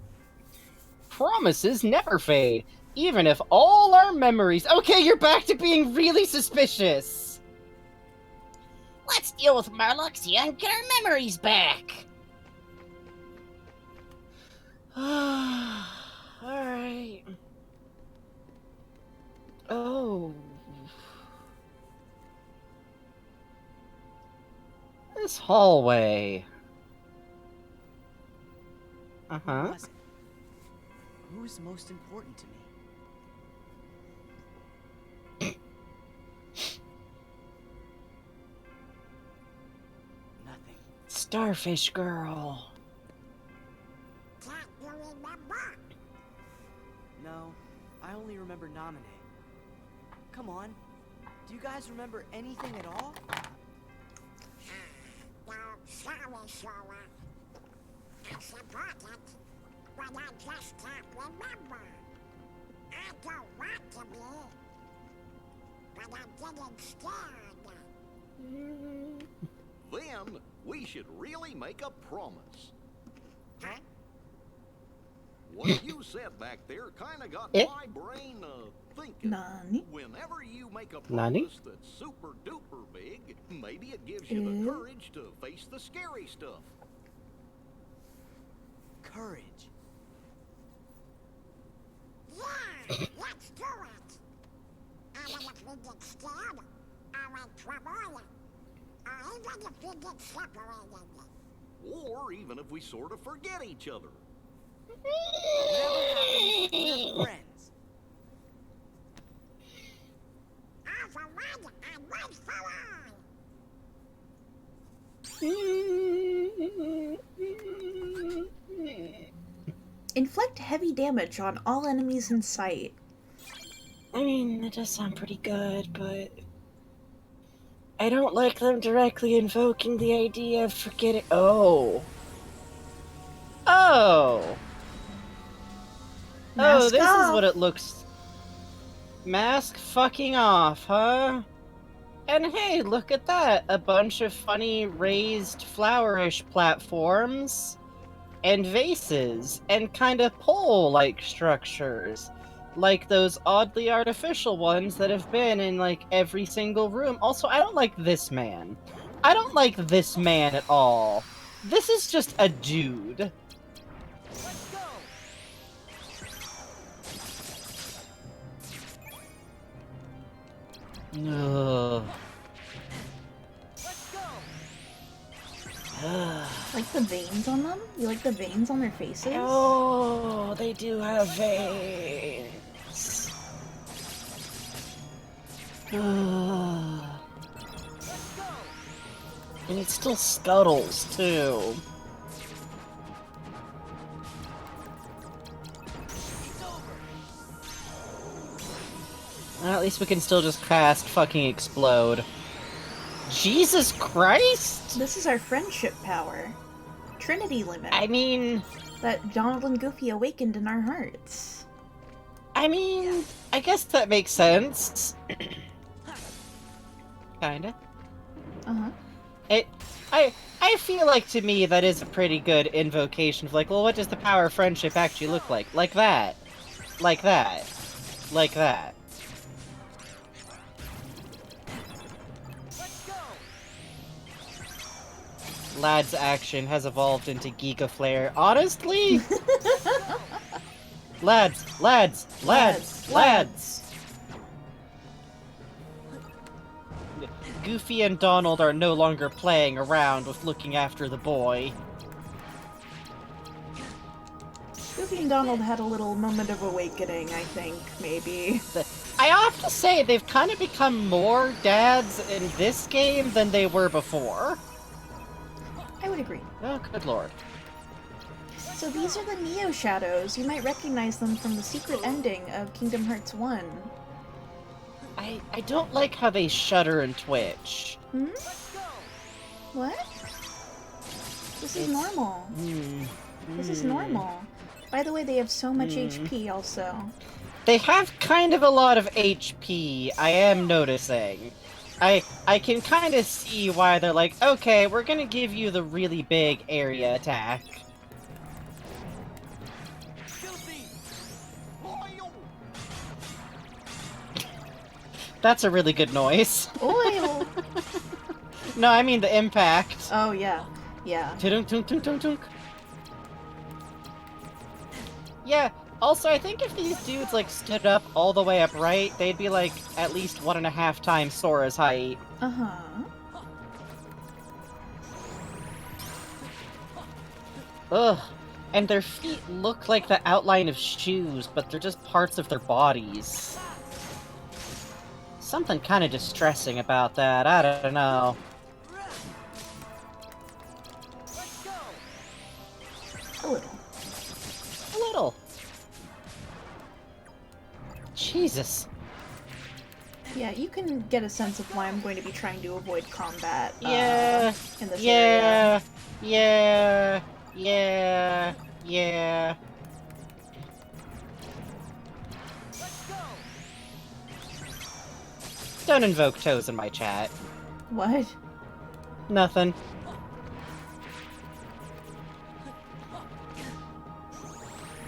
promises never fade, even if all our memories... Okay, you're back to being really suspicious! Let's deal with Marluxia and get our memories back! Alright. Oh. This hallway. Who Uh-huh. was it? Who's most important to me? Nothing. Starfish girl. Can't you remember? No, I only remember Namine. Come on. Do you guys remember anything at all? Sora. It's important, but I just can't remember. I don't want to be, but I'm getting scared. Then we should really make a promise. Huh? What you said back there kinda got Eh? my brain thinking. Nani? Whenever you make a Nani? promise that's super duper big, maybe it gives you the courage to face the scary stuff. Courage. Yeah, let's do it. Even if we get scared, or in trouble, or even if we get separated. Or even if we sort of forget each other. Whatever happens, we're friends. All for one and one for all. Inflict heavy damage on all enemies in sight. I mean, that does sound pretty good, but I don't like them directly invoking the idea of forgetting. Oh, Mask this off. is what it looks. Mask fucking off, huh? And hey, look at that! A bunch of funny raised flowerish platforms and vases and kind of pole-like structures. Like those oddly artificial ones that have been in like every single room. Also, I don't like this man. I don't like this man at all. This is just a dude. Let's go. Ugh. Let's go. Like the veins on them? You like the veins on their faces? Oh, they do have veins. Ugh. And it still scuttles, too. Well, at least we can still just cast fucking explode. Jesus Christ! This is our friendship power. Trinity limit. I mean... That Donald and Goofy awakened in our hearts. I mean, I guess that makes sense. Kinda. Uh-huh. I feel like to me that is a pretty good invocation of like, well, what does the power of friendship actually look like? Like that. Like that. Like that. Lad's action has evolved into Giga Flare. Honestly? Lads! Goofy and Donald are no longer playing around with looking after the boy. Goofy and Donald had a little moment of awakening, I think, maybe. I have to say, they've kind of become more dads in this game than they were before. I would agree. Oh, good lord. So these are the Neo Shadows. You might recognize them from the secret ending of Kingdom Hearts 1. I don't like how they shudder and twitch. Hmm? What? This is normal. This is normal. By the way, they have so much HP also. They have kind of a lot of HP, I am noticing. I can kind of see why they're like, okay, we're gonna give you the really big area attack. That's a really good noise. Oil! No, I mean the impact. Oh, yeah. Yeah. Tunk. Yeah, also I think if these dudes like stood up all the way upright, they'd be like at least 1.5 times Sora's height. Uh-huh. Ugh. And their feet look like the outline of shoes, but they're just parts of their bodies. Something kind of distressing about that, I don't know. A little. A little. Jesus. Yeah, you can get a sense of why I'm going to be trying to avoid combat. Yeah. In this area. Yeah, yeah, yeah. Don't invoke toes in my chat. What? Nothing.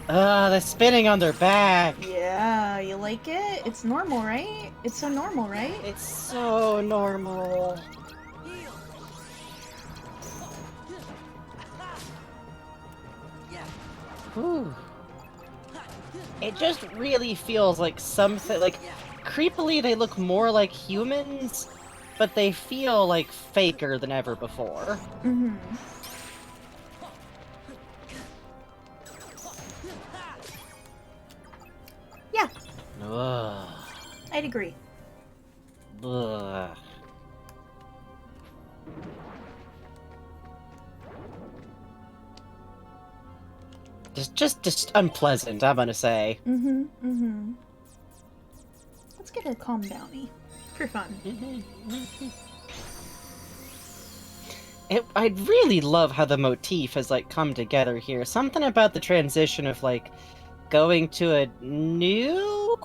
They're spinning on their back. Yeah, you like it? It's normal, right? It's so normal, right? It's so normal. Whew. It just really feels like something, like, creepily they look more like humans, but they feel like faker than ever before. Mm-hmm. Yeah. Ugh. I'd agree. Ugh. Just unpleasant, I'm gonna say. Mm-hmm, mm-hmm. Let's get a calm downy. For fun. I really love how the motif has, like, come together here. Something about the transition of, like, going to a new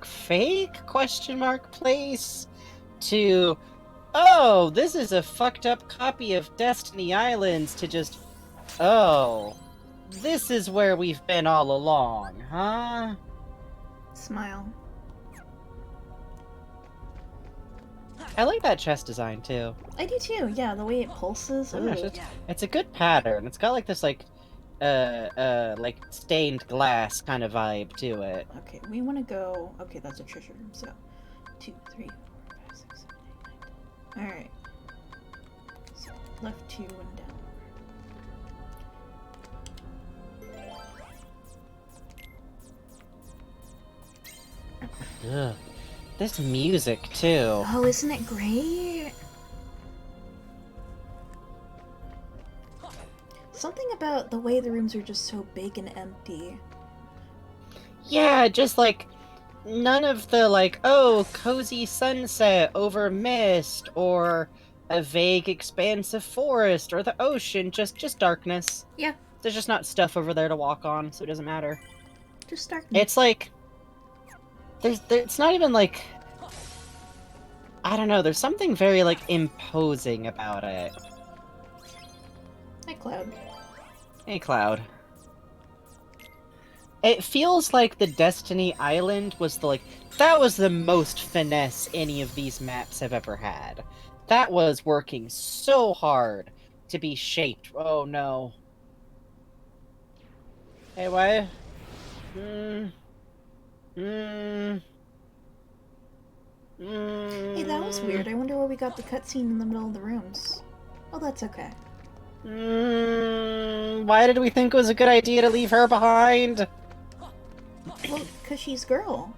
fake place to, oh, this is a fucked up copy of Destiny Islands, to just, oh, this is where we've been all along, huh? Smile. I like that chest design too. I do too, yeah, the way it pulses. It's a good pattern. It's got like this like stained glass kind of vibe to it. Okay, we want to go. Okay, that's a treasure room. So, 2, 3, 4, 5, 6, 7, 8, 9. All right. So left 2 and down. Ugh. This music too. Oh, isn't it great? Something about the way the rooms are just so big and empty. Yeah, just like none of the like, oh, cozy sunset over mist, or a vague expanse of forest, or the ocean, just darkness. Yeah. There's just not stuff over there to walk on, so it doesn't matter. Just darkness. It's like it's not even like, I don't know, there's something very like imposing about it. Hi, Cloud. Hey, Cloud. It feels like the Destiny Island was that was the most finesse any of these maps have ever had. That was working so hard to be shaped. Oh no. Hey, why? Hey, that was weird. I wonder where we got the cutscene in the middle of the rooms. Oh, that's okay. Why did we think it was a good idea to leave her behind? Well, because she's girl.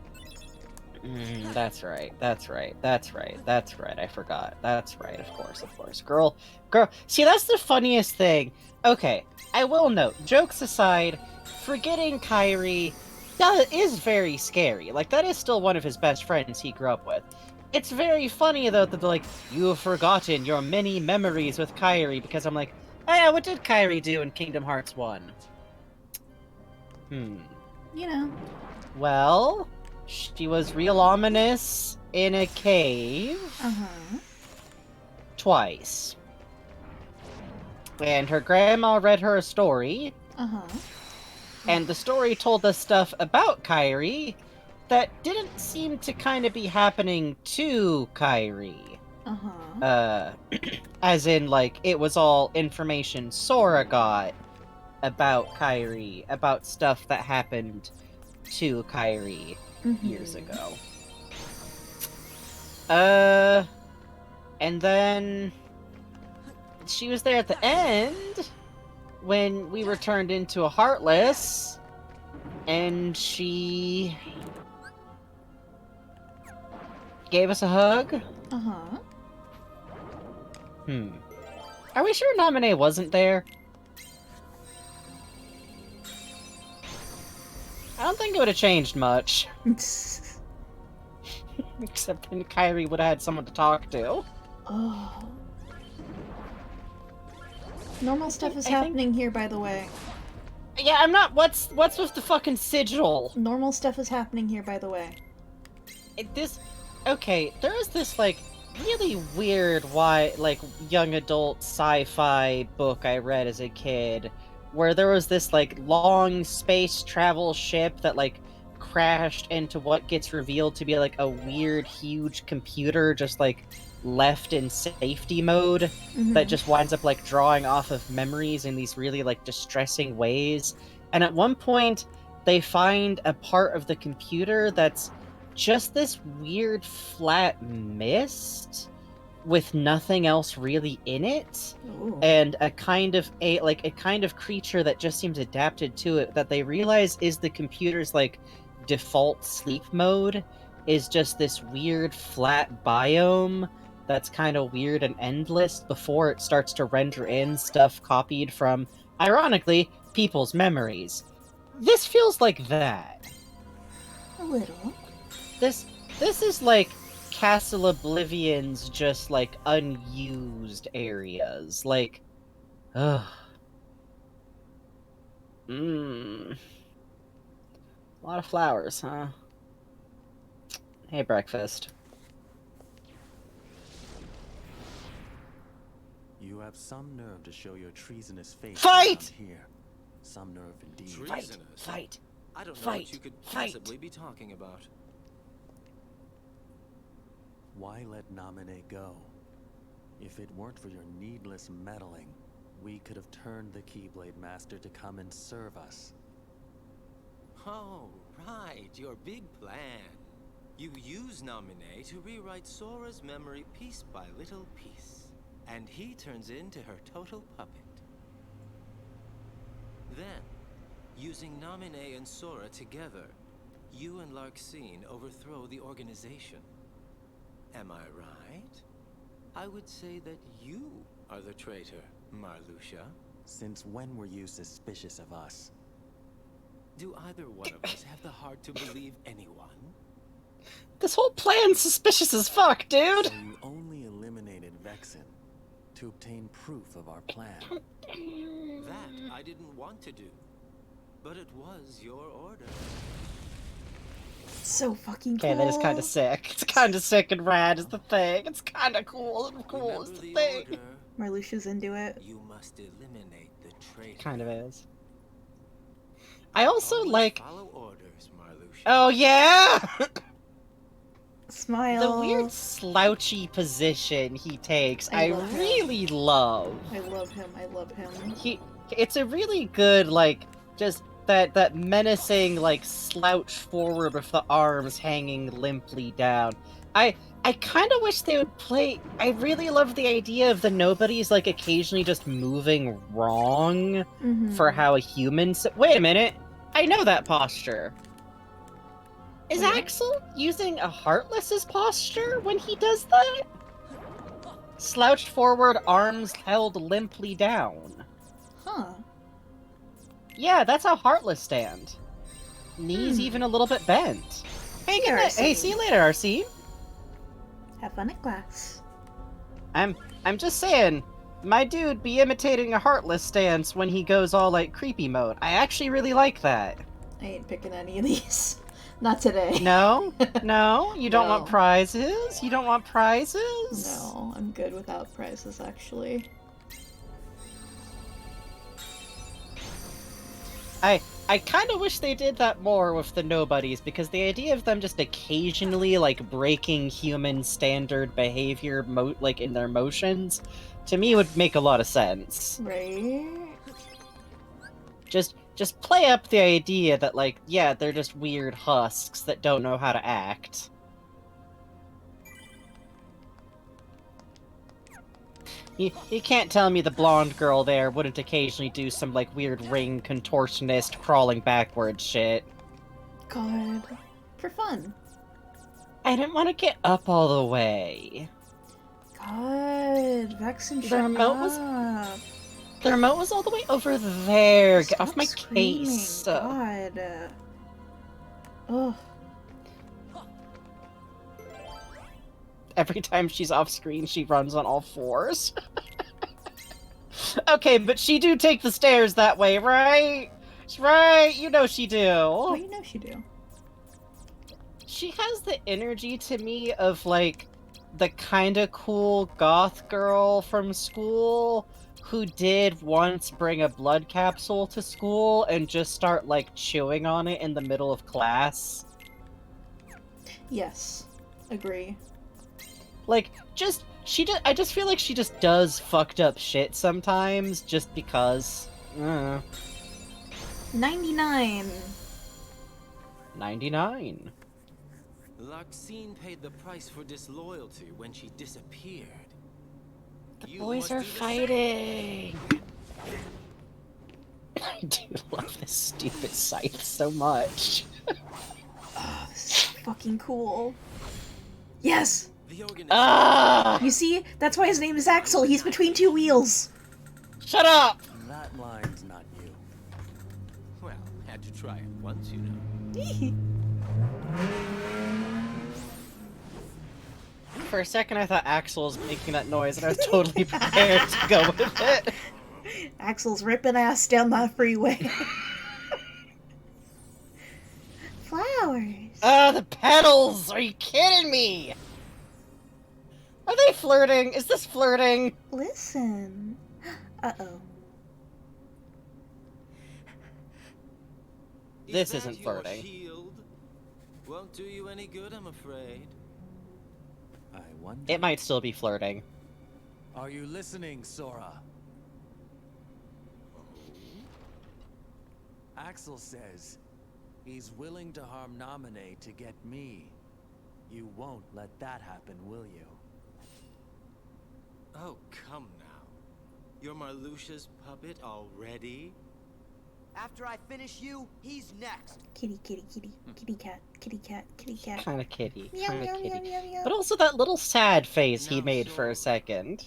That's right. I forgot. That's right, of course. Girl. See, that's the funniest thing. Okay, I will note, jokes aside, forgetting Kyrie is very scary. Like, that is still one of his best friends he grew up with. It's very funny, though, that they're like, you have forgotten your many memories with Kyrie, because I'm like, oh yeah, what did Kyrie do in Kingdom Hearts 1? You know. Well, she was real ominous in a cave. Twice. And her grandma read her a story. And the story told us stuff about Kyrie that didn't seem to kind of be happening to Kyrie. As in, like, it was all information Sora got about Kyrie, about stuff that happened to Kyrie years ago. And then she was there at the end when we were turned into a Heartless, and she gave us a hug. Are we sure Nominee wasn't there? I don't think it would have changed much. Except then Kyrie would have had someone to talk to. Normal stuff is happening here, by the way. Yeah, I'm not. What's with the fucking sigil? Normal stuff is happening here, by the way. Okay, there is this like really weird young adult sci-fi book I read as a kid, where there was this like long space travel ship that like crashed into what gets revealed to be like a weird huge computer just like left in safety mode that just winds up like drawing off of memories in these really like distressing ways. And at one point they find a part of the computer that's just this weird flat mist with nothing else really in it. Ooh. And a kind of creature that just seems adapted to it that they realize is the computer's like default sleep mode is just this weird flat biome that's kind of weird and endless before it starts to render in stuff copied from, ironically, people's memories. This feels like that. A little. This is like Castle Oblivion's just like unused areas. Like, ugh. A lot of flowers, huh? Hey, breakfast. You have some nerve to show your treasonous face Fight! around here. Some nerve indeed. Treasonous? Fight! I don't know Fight! what you could Fight! possibly be talking about. Why let Namine go? If it weren't for your needless meddling, we could have turned the Keyblade Master to come and serve us. Oh, right, your big plan. You use Namine to rewrite Sora's memory piece by little piece, and he turns into her total puppet. Then, using Namine and Sora together, you and Larxene overthrow the organization. Am I right? I would say that you are the traitor, Marluxia. Since when were you suspicious of us? Do either one of us have the heart to believe anyone? This whole plan's suspicious as fuck, dude! So you only eliminated Vexen to obtain proof of our plan. That I didn't want to do. But it was your order. So fucking cool. Okay, that is kind of sick. It's kind of sick and rad is the thing. It's kind of cool and cool is the thing. Marluxia's into it. You must eliminate the traitor. Kind of is. I also like... Follow orders, Marluxia. Oh, yeah! Smile. The weird slouchy position he takes, I really love. I love him. I love him. It's a really good, like, just that menacing, like, slouch forward with the arms hanging limply down. I kind of wish they would play... I really love the idea of the nobodies, like, occasionally just moving wrong for how a human... Wait a minute! I know that posture. Is Axel using a Heartless's posture when he does that? Slouched forward, arms held limply down. Huh. Yeah, that's how Heartless stand. Knees even a little bit bent. Hey, hey, see you later, Arsene. Have fun at class. I'm just saying, my dude be imitating a Heartless stance when he goes all like creepy mode. I actually really like that. I ain't picking any of these. Not today. No? No? You don't want prizes? You don't want prizes? No, I'm good without prizes, actually. I kind of wish they did that more with the nobodies, because the idea of them just occasionally, like, breaking human standard behavior, like, in their motions, to me would make a lot of sense. Right? Just play up the idea that, like, yeah, they're just weird husks that don't know how to act. You can't tell me the blonde girl there wouldn't occasionally do some, like, weird ring contortionist crawling backwards shit. God. For fun. I didn't want to get up all the way. God. Vexen, The shut remote up. The remote was all the way over there. Get off my Screaming. case. God. Ugh. Every time she's off screen, she runs on all fours. Okay, but she do take the stairs that way, right? Right, you know she do. Oh, you know she do. She has the energy to me of, like, the kinda cool goth girl from school who did once bring a blood capsule to school and just start, like, chewing on it in the middle of class. Yes. Agree. Like, I just feel like she just does fucked up shit sometimes, just because. 99. 99. Larxene paid the price for disloyalty when she disappeared. The boys are fighting! I do love this stupid scythe so much. Oh, this is fucking cool. Yes! Ah! You see? That's why his name is Axel. He's between two wheels. Shut up! That line's not you. Well, had to try it once, you know. For a second, I thought Axel was making that noise, and I was totally prepared to go with it. Axel's ripping ass down the freeway. Flowers. The petals! Are you kidding me? Are they flirting? Is this flirting? Listen. Uh-oh. This isn't flirting. Shield? Won't do you any good, I'm afraid. I wonder. It might still be flirting. Are you listening, Sora? Axel says he's willing to harm Naminé to get me. You won't let that happen, will you? Oh, come now. You're Marluxia's puppet already? After I finish you, he's next. Kitty, kitty, kitty. Kitty cat, kitty cat, kitty cat. Kinda kitty. Meow, Kinda meow, kitty. meow, meow, meow. But also that little sad face he Now, made for a Sora, second.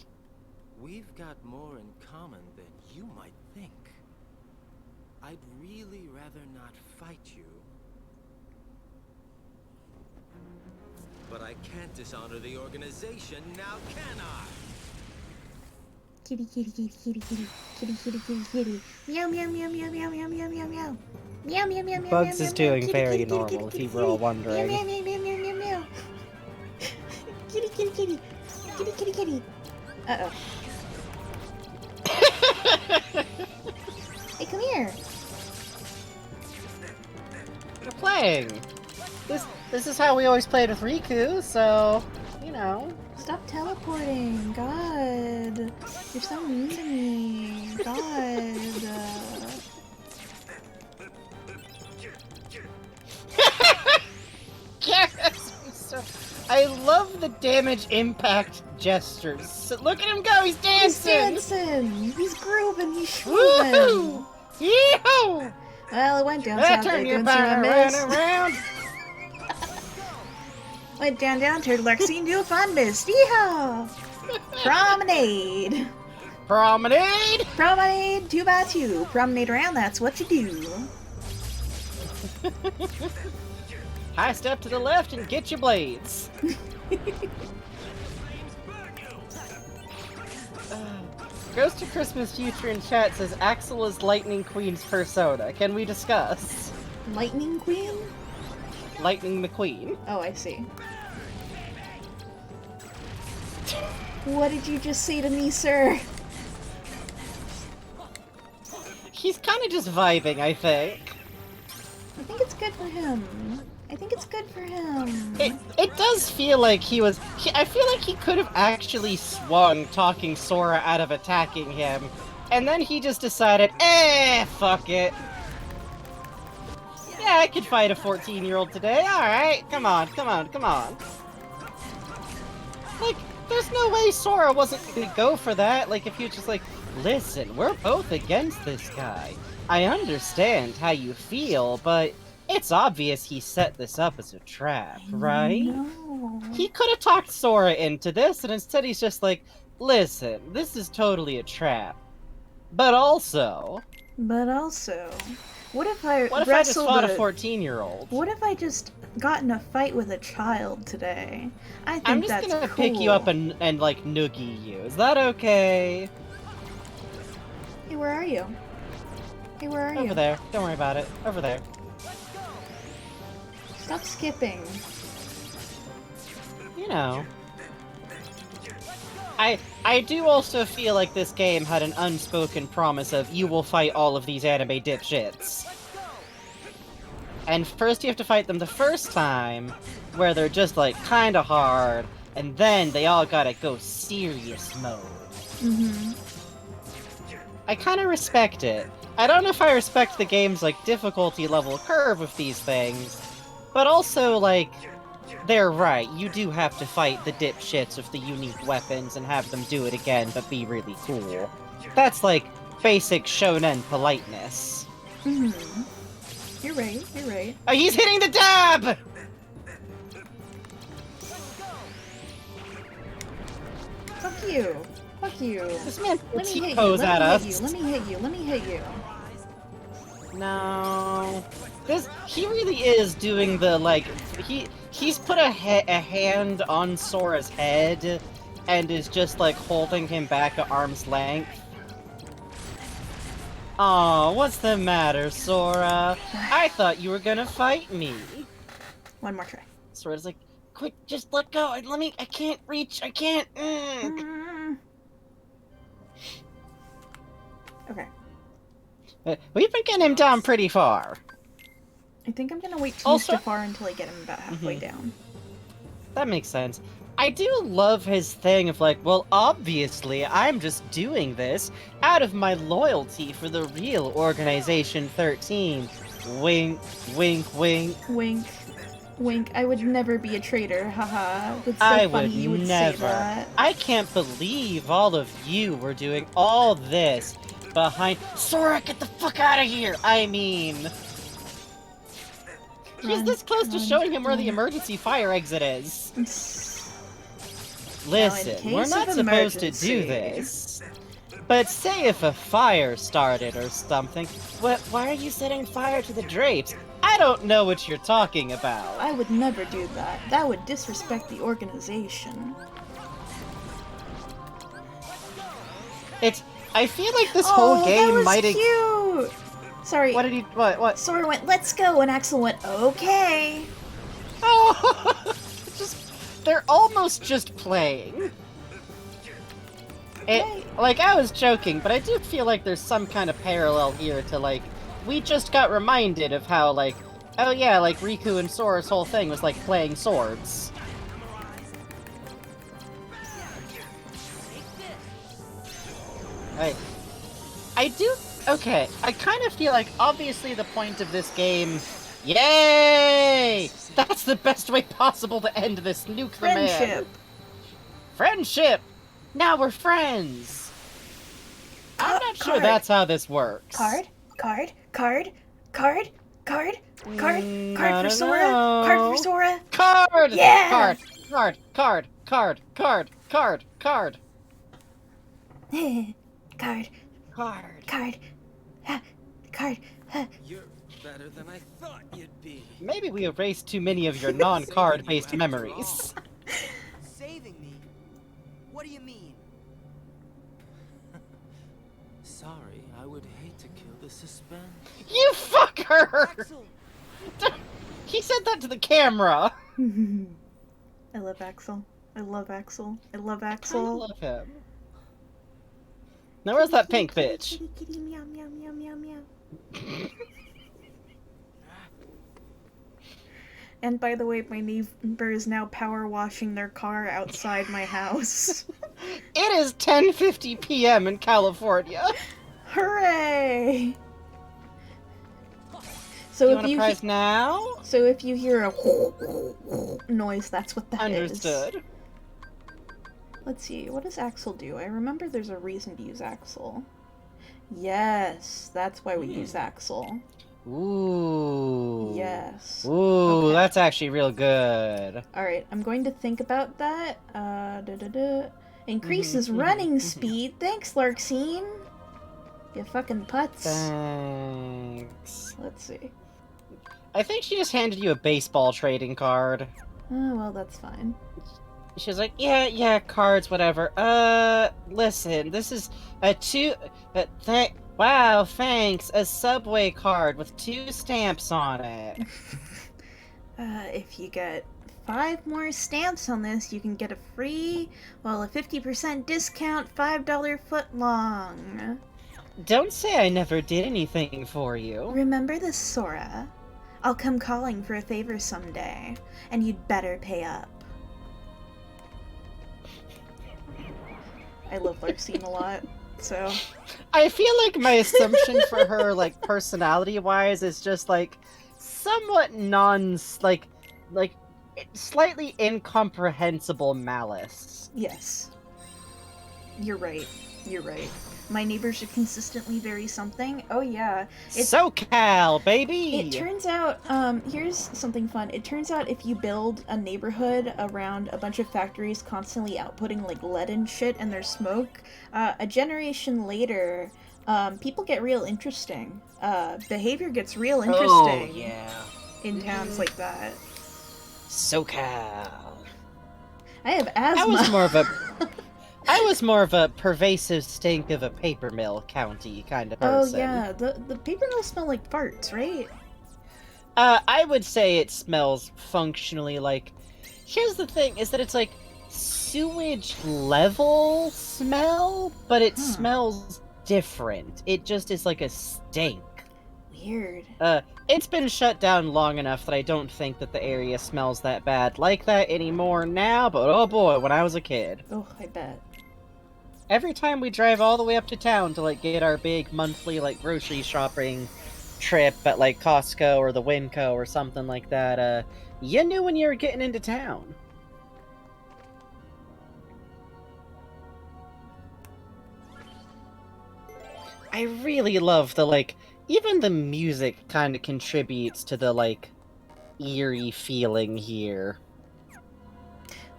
We've got more in common than you might think. I'd really rather not fight you. But I can't dishonor the organization, now can I? Kitty, kitty, kitty, kitty, kitty. Kitty, kitty, kitty, kitty. Meow, meow, meow, meow, meow, meow, meow, meow, meow. Meow, meow, meow, meow, Bugs meow, is meow, doing kitty, very kitty, kitty, normal, kitty, if you were all kitty. wondering. Meow, meow, meow, meow, meow, meow. Kitty, kitty, kitty. Kitty, kitty, kitty. Uh-oh. Hey, come here. We're playing! This is how we always played with Riku, so, you know. Stop teleporting. God. You're so mean to me. God. Yes! I love the damage impact gestures. So look at him go, he's dancing! He's dancing! He's grooving, he's Woohoo! schmooving! Yee-hoo! Well, it went down Hey, south. turn There, your don't see back what I around, missed. around! Went down, turned Larxene to a fun mist. Yeehaw! Promenade! Promenade! Promenade 2x2. Promenade around, that's what you do. High step to the left and get your blades. Ghost of Christmas Future in chat says Axel is Lightning Queen's persona. Can we discuss? Lightning Queen? Lightning McQueen. Oh, I see. What did you just say to me, sir? He's kind of just vibing, I think. I think it's good for him. I think it's good for him. It does feel like I feel like he could have actually swung talking Sora out of attacking him, and then he just decided, fuck it. Yeah, I could fight a 14-year-old today, alright, come on. Like, there's no way Sora wasn't gonna go for that, like if he was just like, listen, we're both against this guy. I understand how you feel, but it's obvious he set this up as a trap, right? No. He could have talked Sora into this, and instead he's just like, listen, this is totally a trap. But also, what if I just fought a 14-year-old? What if I just got in a fight with a child today? I think I'm just that's gonna cool. pick you up and like noogie you. Is that okay? Hey, where are you? Hey, where are you? Over there. Don't worry about it. Over there. Stop skipping. You know. I do also feel like this game had an unspoken promise of you will fight all of these anime dipshits. And first you have to fight them the first time, where they're just like kinda hard, and then they all gotta go serious mode. Mm-hmm. I kinda respect it. I don't know if I respect the game's like difficulty level curve with these things, but also like they're right, you do have to fight the dipshits with the unique weapons and have them do it again, but be really cool. That's like basic shonen politeness. Mm-hmm. You're right, you're right. Oh, he's hitting the dab! Fuck you. Fuck you. This man Let me hit you. T-pose at us. Let me hit you. Let me hit you. No. He really is doing the, like, he's put a hand on Sora's head and is just, like, holding him back at arm's length. Aw, what's the matter, Sora? I thought you were gonna fight me. One more try. Sora's like, quick, just let go. I can't reach. I can't. Okay. We've been getting him down pretty far. I think I'm gonna wait too Also- far until I get him about halfway down. That makes sense. I do love his thing of like, well, obviously, I'm just doing this out of my loyalty for the real Organization 13. Wink, wink, wink. Wink. Wink. I would never be a traitor, haha. That's so I funny would you would never. say that. I can't believe all of you were doing all this behind. Sora, get the fuck out of here! I mean, he's this close to showing him where the emergency fire exit is. Listen, we're not supposed to do this. But say if a fire started or something, why are you setting fire to the drapes? I don't know what you're talking about. I would never do that. That would disrespect the organization. I feel like this whole game that was might cute! Sorry. What did he? What? Sora went, "Let's go," and Axel went, "Okay." Oh, they're almost just playing. Like, I was joking, but I do feel like there's some kind of parallel here to, like, we just got reminded of how, like, oh yeah, like, Riku and Sora's whole thing was, like, playing swords. Okay, I kind of feel like, obviously the point of this game, yay! That's the best way possible to end this nuclear man. Friendship! Now we're friends! I'm not sure that's how this works. Card for Sora? No. Card for Sora? Card! Yeah! Card! Card! Card! Card! Card! Card! Card. You're better than I thought you'd be. Maybe we erased too many of your non-card based memories. Saving me? What do you mean? Sorry, I would hate to kill the suspense. You fucker! Axel! He said that to the camera! I love Axel. I love Axel. I love I Axel. love him. Now where's that pink bitch? Kitty, meow, meow, meow, meow, meow. And by the way, my neighbor is now power washing their car outside my house. It is 10:50 p.m. in California. Hooray! So You if want a you prize now? So if you hear a noise, that's what that is. Understood. Let's see, what does Axel do? I remember there's a reason to use Axel. Yes, that's why we use Axel. Ooh. Yes. Ooh, Okay. that's actually real good. Alright, I'm going to think about that. Increases running speed. Thanks, Larxene. You fucking putz. Thanks. Let's see. I think she just handed you a baseball trading card. Oh, well, that's fine. She was like, yeah, cards, whatever. Listen, this is a Wow, thanks. A subway card with 2 stamps on it. If you get 5 more stamps on this, you can get a 50% discount $5 footlong. Don't say I never did anything for you. Remember this, Sora. I'll come calling for a favor someday, and you'd better pay up. I love Larcene a lot, so... I feel like my assumption for her, like, personality-wise is just, like, somewhat slightly incomprehensible malice. Yes. You're right. You're right. My neighbors are consistently very something. Oh yeah. SoCal, baby! It turns out, here's something fun. It turns out if you build a neighborhood around a bunch of factories constantly outputting, like, lead and shit and their smoke, a generation later, people get real interesting. Behavior gets real interesting. Oh, yeah. In towns like that. SoCal. I have asthma. I was more of a pervasive stink of a paper mill county kind of person. Oh yeah, the paper mills smell like farts, right? I would say it smells functionally like... Here's the thing, is that it's like sewage level smell, but it smells different. It just is like a stink. Weird. It's been shut down long enough that I don't think that the area smells that bad like that anymore now, but oh boy, when I was a kid. Oh, I bet. Every time we drive all the way up to town to, like, get our big monthly, like, grocery shopping trip at, like, Costco or the Winco or something like that, you knew when you were getting into town. I really love the, like, even the music kind of contributes to the, like, eerie feeling here.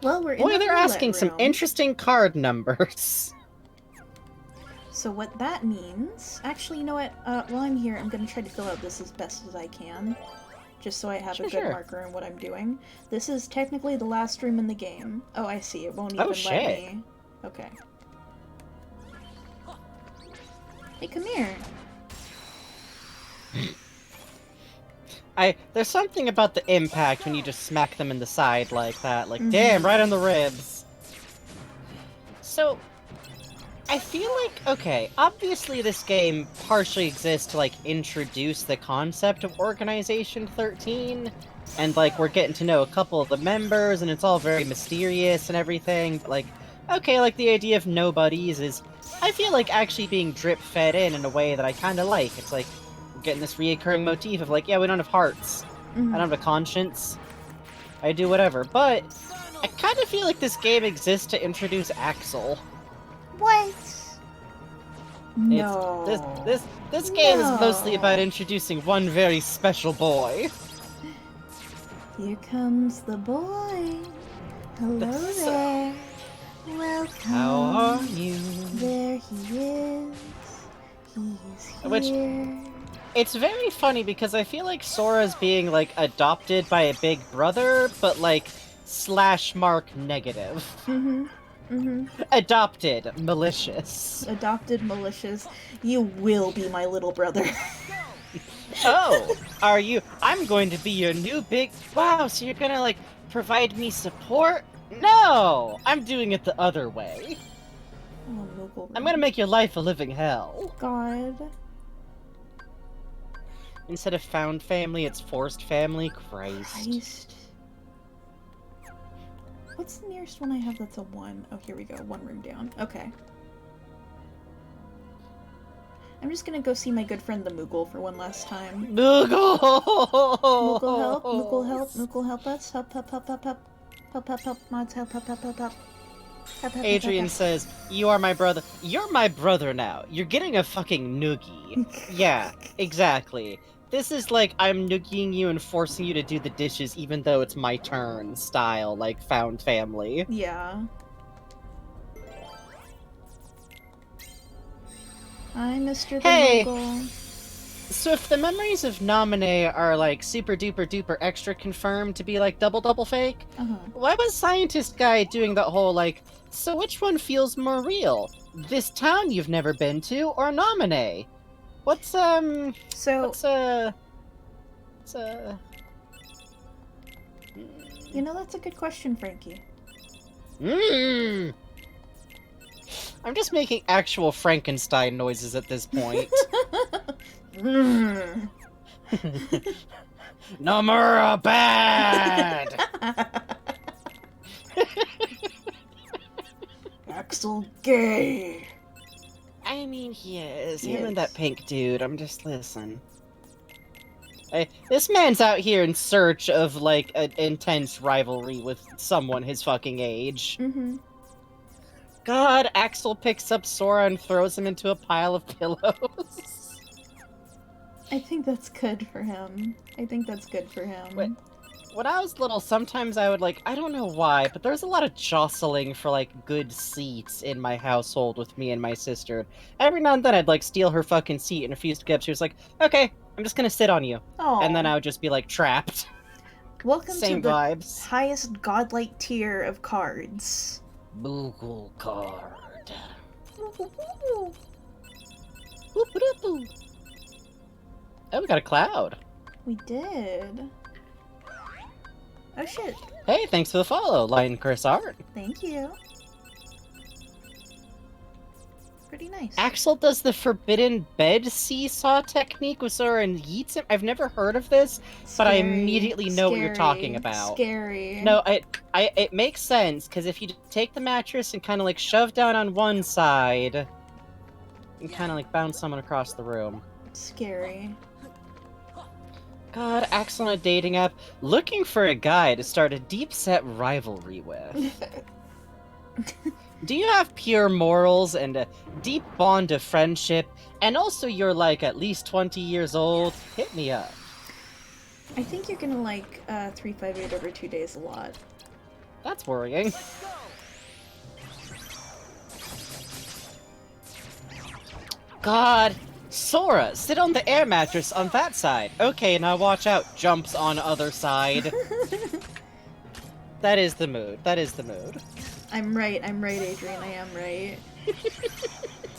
Well, we're in Boy, the they're asking some room. interesting card numbers. So what that means... Actually, you know what? While I'm here, I'm gonna try to fill out this as best as I can. Just so I have a good marker in what I'm doing. This is technically the last room in the game. Oh, I see. It won't even let me... Okay. Hey, come here. There's something about the impact when you just smack them in the side like that. Like, damn, right on the ribs. So, I feel like, okay, obviously this game partially exists to, like, introduce the concept of Organization 13, and, like, we're getting to know a couple of the members, and it's all very mysterious and everything, but, like, okay, like, the idea of nobodies is, I feel like, actually being drip-fed in a way that I kinda like. It's like, we're getting this reoccurring motif of, like, yeah, we don't have hearts. I don't have a conscience. I do whatever, but I kinda feel like this game exists to introduce Axel. What? No. This game is mostly about introducing one very special boy. Here comes the boy. Hello there. Welcome. How are you? There he is. He's here. Which, it's very funny because I feel like Sora's being, like, adopted by a big brother, but, like, / negative. Adopted, malicious. Adopted, malicious. You will be my little brother. Oh, are you? I'm going to be your new big... Wow, so you're gonna, like, provide me support? No! I'm doing it the other way. Oh, I'm gonna make your life a living hell. God. Instead of found family, it's forced family. Christ. What's the nearest one I have that's a 1? Oh, here we go. 1 room down. Okay. I'm just gonna go see my good friend the Moogle for one last time. Moogle! Moogle help! Moogle help! Moogle help us! Help, help, help, help, help! Help, help, help, mods, help, help, help, help, help! Help, help, Adrian help, says, you are my brother. You're my brother now. You're getting a fucking noogie. Yeah, exactly. This is like, I'm noogieing you and forcing you to do the dishes even though it's my turn style, like, found family. Yeah. Hi, Mr. the Moogle. So if the memories of Nominee are, like, super duper duper extra confirmed to be, like, double fake, why was Scientist Guy doing that whole, like, so which one feels more real? this town you've never been to, or Nominee? What's So you know, that's a good question, Frankie. I'm just making actual Frankenstein noises at this point. Nomura bad! Axel gay. I mean, he is. He Him is. and that pink dude. I'm just listen. This man's out here in search of, like, an intense rivalry with someone his fucking age. Mm-hmm. God, Axel picks up Sora and throws him into a pile of pillows. I think that's good for him. When I was little, sometimes I would, like, I don't know why, but there's a lot of jostling for, like, good seats in my household with me and my sister. Every now and then I'd, like, steal her fucking seat and refuse to get up. She was like, okay, I'm just gonna sit on you. Aw. And then I would just be, like, trapped. Welcome Same to the vibes. highest godlike tier of cards. Moogle card. Oh, we got a cloud. We did. Oh shit. Hey, thanks for the follow, Lion Curse Art. Thank you. Pretty nice. Axel does the forbidden bed seesaw technique with Sora and yeets him. I've never heard of this, but I immediately know what you're talking about. Scary. No, it makes sense, because if you take the mattress and kind of like shove down on one side, and kind of like bounce someone across the room. Scary. God, Axel on a dating app, looking for a guy to start a deep-set rivalry with. Do you have pure morals and a deep bond of friendship, and also you're like at least 20 years old? Hit me up. I think you're gonna like 358 over 2 days a lot. That's worrying. God! Sora, sit on the air mattress on that side. Okay, now watch out. Jumps on other side. That is the mood. That is the mood. I'm right, Adrian, I am right.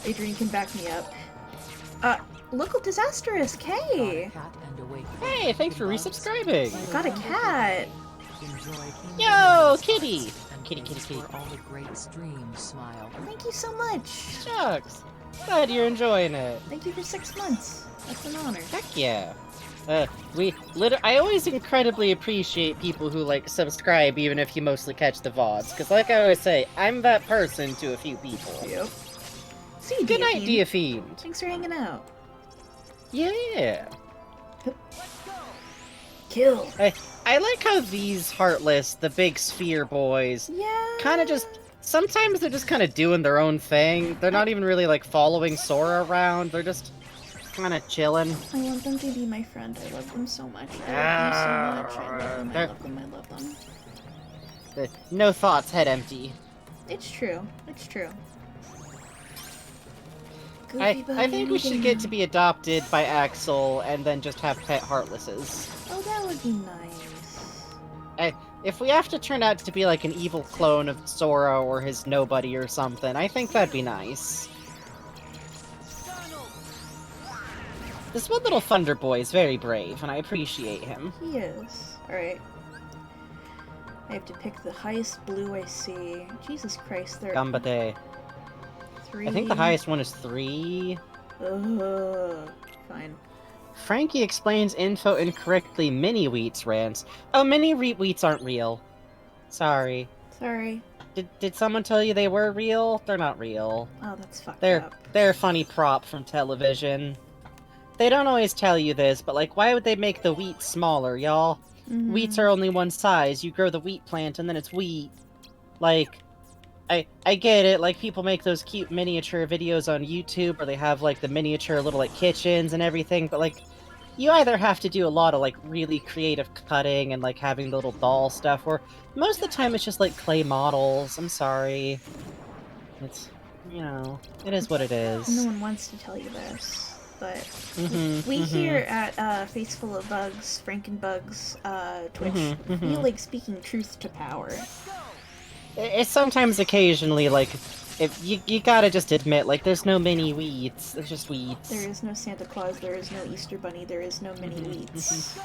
Adrian can back me up. Local Disastrous, hey! Hey, thanks for resubscribing! Got a cat! Yo, kitty! Kitty, kitty, kitty. For all the great streams, smile. Thank you so much! Shucks! Glad you're enjoying it. Thank you for 6 months. That's an honor. Heck yeah. I always incredibly appreciate people who, like, subscribe even if you mostly catch the VODs, because like I always say, I'm that person to a few people. Yep. See you, Good night, Dia Fiend. Thanks for hanging out. Yeah. Kill. I like how these Heartless, the big sphere boys, kind of just... Sometimes they're just kind of doing their own thing. They're not even really, like, following Sora around. They're just kind of chilling. I want them to be my friend. I love them so much. I love them so much. I love them. I love them. I love them. No thoughts, head empty. It's true. It's true. I think we should get to be adopted by Axel and then just have pet Heartlesses. Oh, that would be nice. If we have to turn out to be like an evil clone of Sora or his nobody or something, I think that'd be nice. This one little Thunder Boy is very brave, and I appreciate him. He is. Alright. I have to pick the highest blue I see. Jesus Christ, there are... Gambate. 3. I think the highest one is 3. Fine. Frankie explains info incorrectly. Mini wheats rants. Oh, mini wheats aren't real. Sorry. Sorry. Did someone tell you they were real? They're not real. Oh, that's fucked up. They're a funny prop from television. They don't always tell you this, but like, why would they make the wheat smaller, y'all? Mm-hmm. Wheats are only one size. You grow the wheat plant and then it's wheat. Like, I get it, like, people make those cute miniature videos on YouTube where they have, like, the miniature little, like, kitchens and everything, but, like, you either have to do a lot of, like, really creative cutting and, like, having the little doll stuff, or most of the time it's just, like, clay models. I'm sorry. It's, you know, it is what it is. No one wants to tell you this, but we here at Face Full of Bugs, Frankenbugs, Twitch, feel like speaking truth to power. It's sometimes occasionally, like, if you gotta just admit, like, there's no mini weeds. There's just weeds. There is no Santa Claus, there is no Easter Bunny, there is no mini weeds.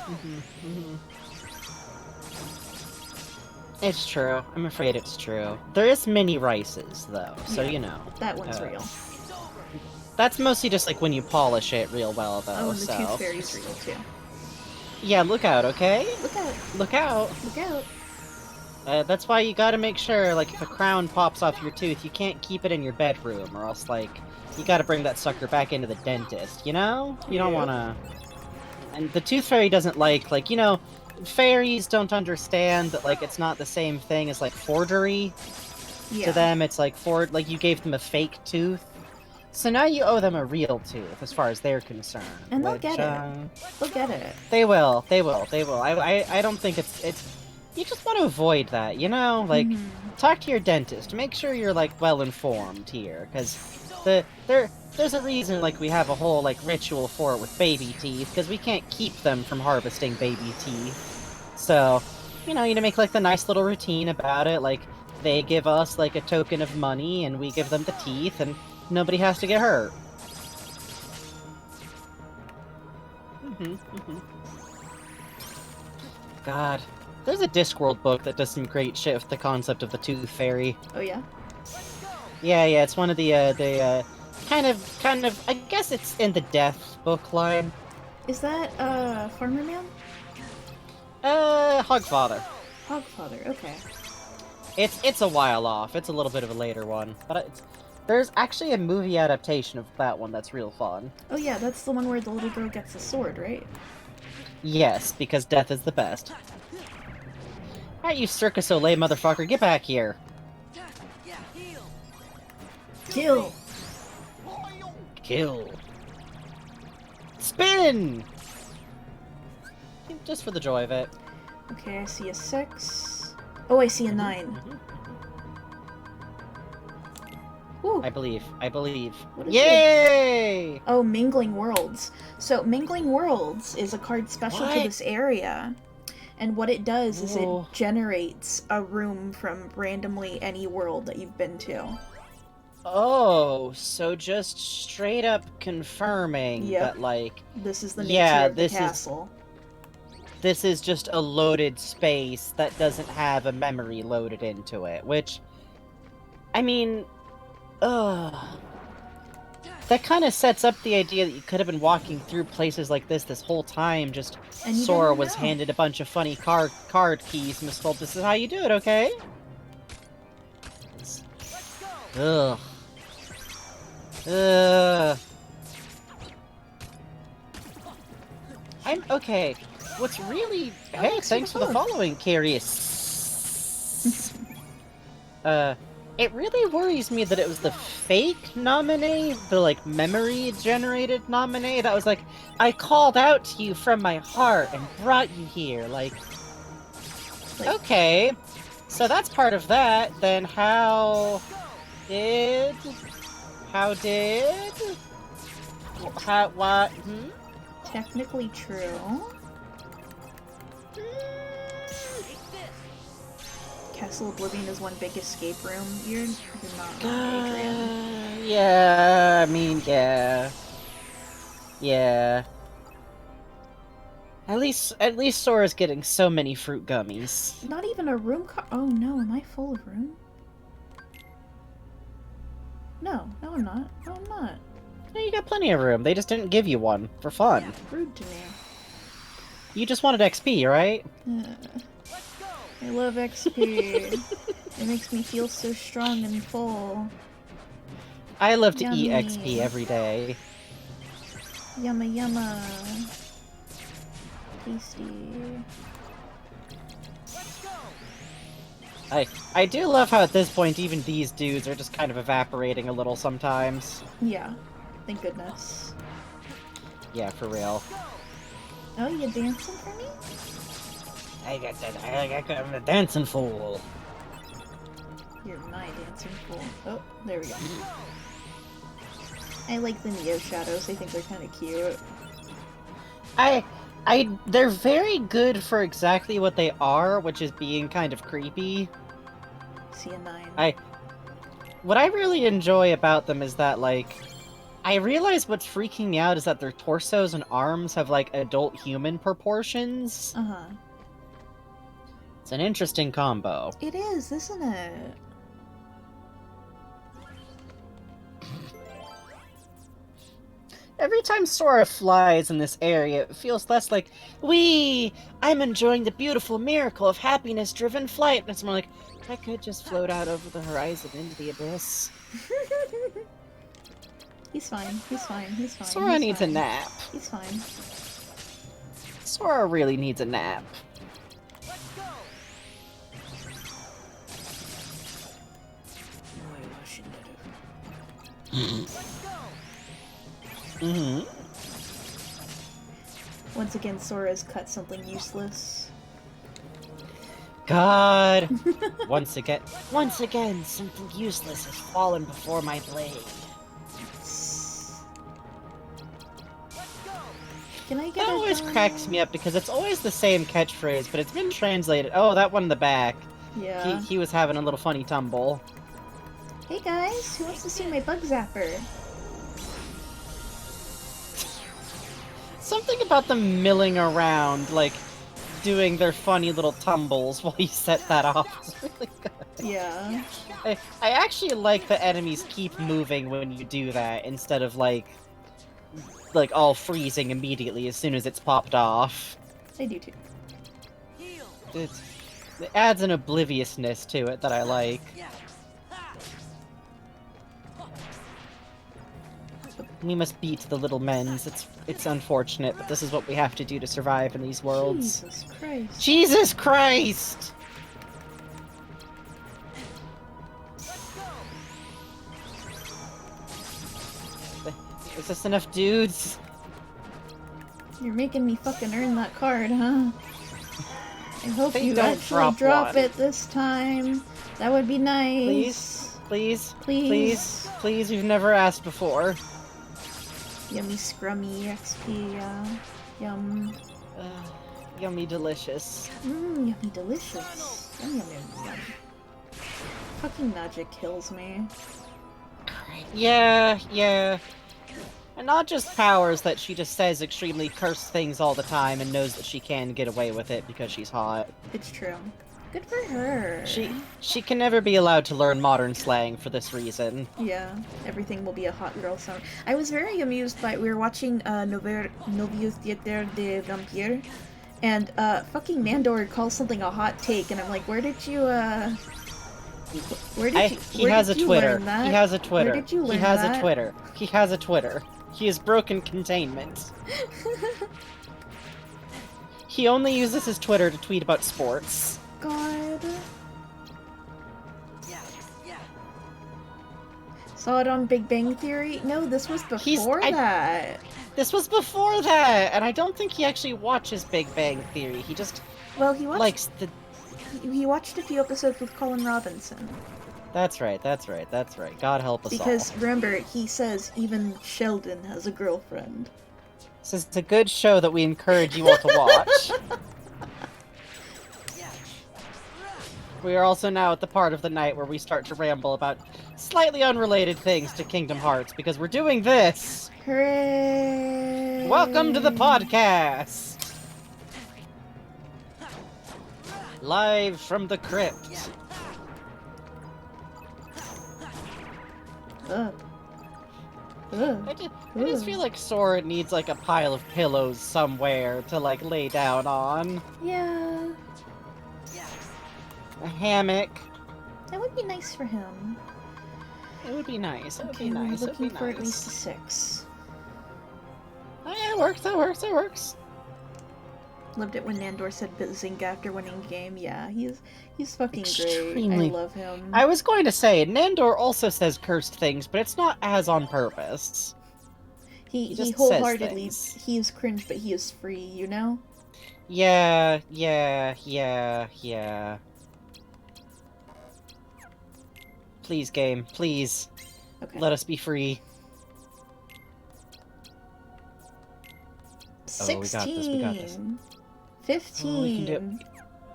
It's true. I'm afraid it's true. There is mini rices, though, so Yeah, you know. That one's real. That's mostly just like when you polish it real well, though. Oh, and the so. Tooth Fairy's real too. Yeah, look out, okay? Look out! Look out! Look out! That's why you gotta make sure, like, if a crown pops off your tooth, you can't keep it in your bedroom, or else, like, you gotta bring that sucker back into the dentist, you know? You don't wanna... And the Tooth Fairy doesn't like, you know, fairies don't understand that, like, it's not the same thing as, like, forgery. Yeah. To them, it's like, like, you gave them a fake tooth. So now you owe them a real tooth, as far as they're concerned. And they'll get it. They'll get it. They will. I don't think it's... You just want to avoid that, you know? Like, talk to your dentist. Make sure you're, like, well-informed here, because there's a reason, like, we have a whole, like, ritual for it with baby teeth, because we can't keep them from harvesting baby teeth. So, you know, you make, like, the nice little routine about it, like, they give us, like, a token of money, and we give them the teeth, and nobody has to get hurt. God. There's a Discworld book that does some great shit with the concept of the Tooth Fairy. Oh yeah? Yeah, it's one of the kind of, I guess it's in the Death book line. Is that, Farmer Man? Hogfather. Hogfather, okay. It's a while off. It's a little bit of a later one. But there's actually a movie adaptation of that one that's real fun. Oh yeah, that's the one where the little girl gets the sword, right? Yes, because death is the best. Alright, you Circus Olay motherfucker, get back here. Kill! Kill. Spin! Just for the joy of it. Okay, I see a 6. Oh, I see a 9. Ooh. I believe. What is Yay! it? Oh, Mingling Worlds. So, Mingling Worlds is a card special to this area. And what it does is it generates a room from randomly any world that you've been to. Oh, so just straight up confirming that, like... This is the nature of the castle. This is just a loaded space that doesn't have a memory loaded into it, which... I mean... That kind of sets up the idea that you could have been walking through places like this whole time, just Sora was handed a bunch of funny card keys and was told, this is how you do it, okay? Ugh. I'm okay. What's really... Hey, thanks for the following, Curious. It really worries me that it was the fake nominee, the, like, memory-generated nominee, that was like, I called out to you from my heart and brought you here, like... Okay, so that's part of that, then how what, Technically true. Castle Oblivion is one big escape room. You're not Adrian. Yeah, I mean, yeah. Yeah. At least Sora's getting so many fruit gummies. Not even a room oh no, am I full of room? No, I'm not. No, I'm not. No, you got plenty of room. They just didn't give you one for fun. Yeah, rude to me. You just wanted XP, right? I love XP. It makes me feel so strong and full. I love to eat Yummy. XP every day. Yumma yumma. Tasty. I do love how at this point even these dudes are just kind of evaporating a little sometimes. Yeah. Thank goodness. Yeah, for real. Oh, you dancing for me? I'm a dancing fool. You're my dancing fool. Oh, there we go. I like the Neo shadows. I think they're kind of cute. They're very good for exactly what they are, which is being kind of creepy. See a 9. what I really enjoy about them is that, like, I realize what's freaking me out is that their torsos and arms have, like, adult human proportions. Uh-huh. It's an interesting combo. It is, isn't it? Every time Sora flies in this area, it feels less like, wee, I'm enjoying the beautiful miracle of happiness-driven flight. And it's more like, I could just float out over the horizon into the abyss. He's fine. He's fine. He's fine. Sora he's needs fine. a nap. He's fine. Sora really needs a nap. Mm-hmm. Once again, Sora's cut something useless. God! Once again, something useless has fallen before my blade. Can I get That always cracks me up because it's always the same catchphrase, but it's been translated. Oh, that one in the back. Yeah. He was having a little funny tumble. Hey guys, who wants to see my bug zapper? Something about them milling around, like, doing their funny little tumbles while you set that off is really good. Yeah. I actually like the enemies keep moving when you do that, instead of, like all freezing immediately as soon as it's popped off. I do too. It adds an obliviousness to it that I like. We must beat the little men's. It's unfortunate, but this is what we have to do to survive in these worlds. Jesus Christ. Jesus Christ! Is this enough dudes? You're making me fucking earn that card, huh? I hope They you don't actually drop one. it this time. That would be nice. Please? Please. Please? Please, we've never asked before. Yummy scrummy XP, yeah. Yum. Yummy delicious. Mmm, yummy delicious. Yum, yum, yum, yum. Fucking magic kills me. Yeah. And not just powers that she just says extremely cursed things all the time and knows that she can get away with it because she's hot. It's true. Good for her. She can never be allowed to learn modern slang for this reason. Yeah, everything will be a hot girl song. I was very amused by, we were watching Novio Theater de Vampire, and fucking Nandor calls something a hot take, and I'm like, where did you He has a Twitter. learn that? He has a Twitter. Where did you learn He has that? a Twitter. He has a Twitter. He has broken containment. He only uses his Twitter to tweet about sports. God. Saw it on Big Bang Theory? No, this was before that. This was before that, and I don't think he actually watches Big Bang Theory. He just he likes the. He watched a few episodes with Colin Robinson. That's right. God help us all. Because remember, he says even Sheldon has a girlfriend. This is a good show that we encourage you all to watch. We are also now at the part of the night where we start to ramble about slightly unrelated things to Kingdom Hearts, because we're doing this! Hooray! Welcome to the podcast! Live from the crypt. I just feel like Sora needs like a pile of pillows somewhere to like lay down on. Yeah. A hammock. That would be nice for him. It would be nice. It would Okay, be nice. we're It would be looking for at nice. least a 6. Oh yeah, it works. That works. Loved it when Nandor said Bazinga after winning the game. Yeah, he's fucking great. Extremely. I love him. I was going to say, Nandor also says cursed things, but it's not as on purpose. He just wholeheartedly, says things. he is cringe, but he is free, you know? Yeah. Please, game. Please. Okay. Let us be free. 16. We got this. 15. Oh, we can do it.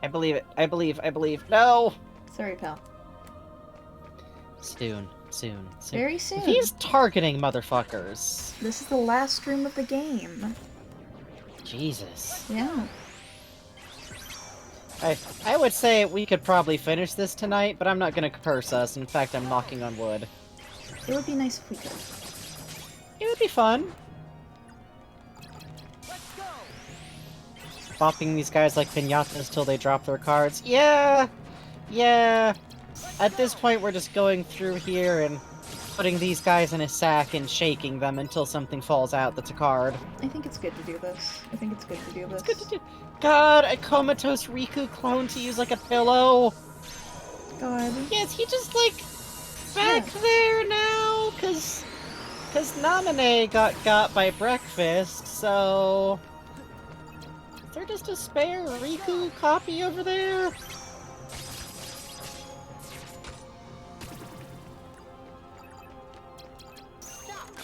I believe it. I believe. No! Sorry, pal. Stoon. Soon. Very soon. If he's targeting motherfuckers. This is the last room of the game. Jesus. Yeah. I would say we could probably finish this tonight, but I'm not gonna curse us. In fact, I'm knocking on wood. It would be nice if we could. It would be fun. Bopping these guys like piñatas till they drop their cards. Yeah! Yeah! At this point, we're just going through here and putting these guys in a sack and shaking them until something falls out that's a card. I think it's good to do this. I think it's good to do this. It's good to do. God, a comatose Riku clone to use like a pillow. God. Yes, he just like back there now, cause Namine got by breakfast, so is there just a spare Riku copy over there?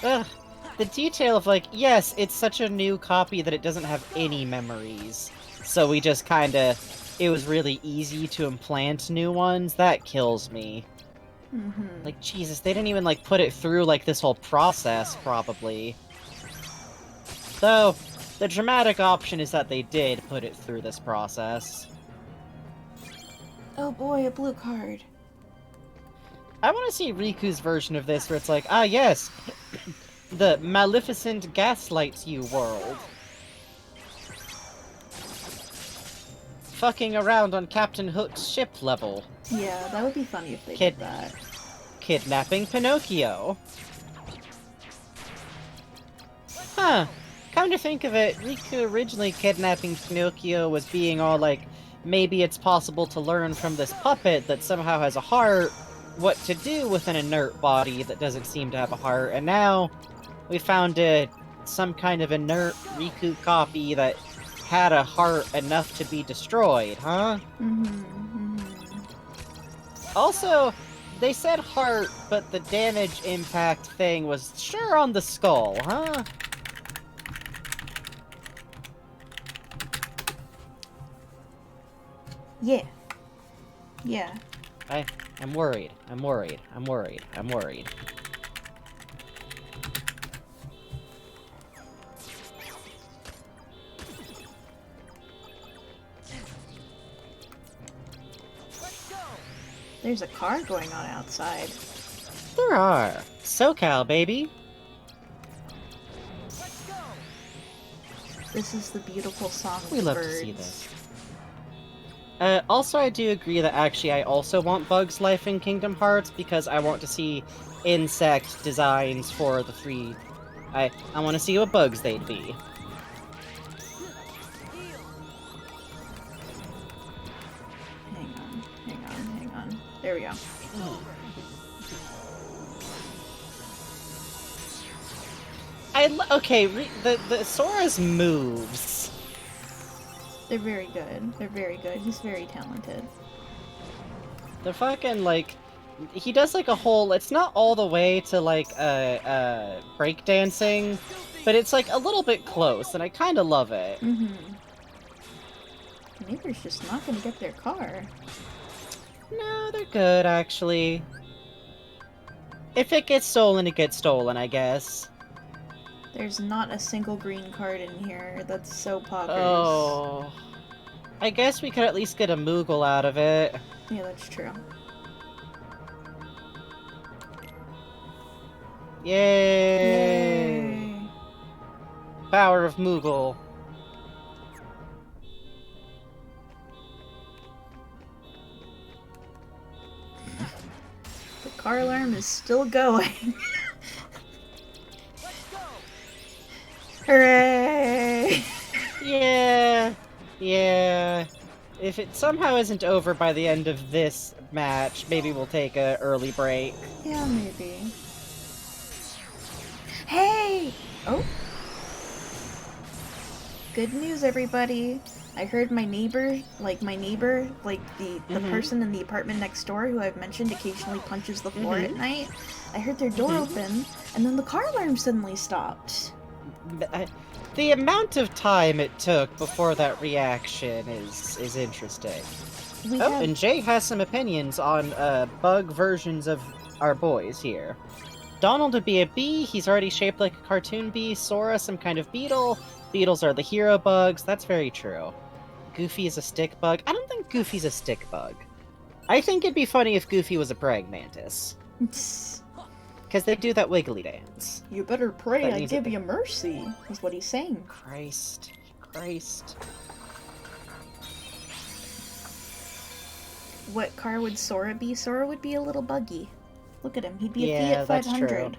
Ugh. The detail of like, yes, it's such a new copy that it doesn't have any memories. So we just kinda, it was really easy to implant new ones. That kills me. Like, Jesus, they didn't even like put it through like this whole process, probably. Though, the dramatic option is that they did put it through this process. Oh boy, a blue card. I want to see Riku's version of this where it's like, ah yes, the Maleficent gaslights you world. Fucking around on Captain Hook's ship level. Yeah, that would be funny if they did that. Kidnapping Pinocchio. Huh. Come to think of it, Riku originally kidnapping Pinocchio was being all like, maybe it's possible to learn from this puppet that somehow has a heart what to do with an inert body that doesn't seem to have a heart, and now we found some kind of inert Riku copy that had a heart enough to be destroyed, huh? Also, they said heart, but the damage impact thing was sure on the skull, huh? Yeah. Yeah. I'm worried. I'm worried. I'm worried. I'm worried. There's a car going on outside. There are. SoCal, baby. This is the beautiful song of We the love birds. to see this. Also, I do agree that actually I also want Bugs Life in Kingdom Hearts because I want to see insect designs for the three. I want to see what bugs they'd be. Hang on. There we go. Okay, the Sora's moves. They're very good. They're very good. He's very talented. They're fucking, like, he does, like, a whole, it's not all the way to, like, breakdancing, but it's, like, a little bit close, and I kind of love it. Neighbor's just not gonna get their car. No, they're good, actually. If it gets stolen, it gets stolen, I guess. There's not a single green card in here. That's so poggers. Oh. I guess we could at least get a Moogle out of it. Yeah, that's true. Yay! Power of Moogle. The car alarm is still going. Hooray! Yeah. Yeah. If it somehow isn't over by the end of this match, maybe we'll take a early break. Yeah, maybe. Hey! Oh. Good news, everybody. I heard my neighbor, like the person in the apartment next door who I've mentioned occasionally punches the floor at night. I heard their door open, and then the car alarm suddenly stopped. The amount of time it took before that reaction is interesting. And Jay has some opinions on bug versions of our boys here. Donald would be a bee, he's already shaped like a cartoon bee. Sora, some kind of beetle. Beetles are the hero bugs, that's very true. Goofy is a stick bug. I don't think Goofy's a stick bug. I think it'd be funny if Goofy was a praying mantis. Because they do that wiggly dance. You better pray That I means give that you mercy, is what he's saying. Christ. What car would Sora be? Sora would be a little buggy. Look at him, he'd be a Yeah, Fiat that's 500. true.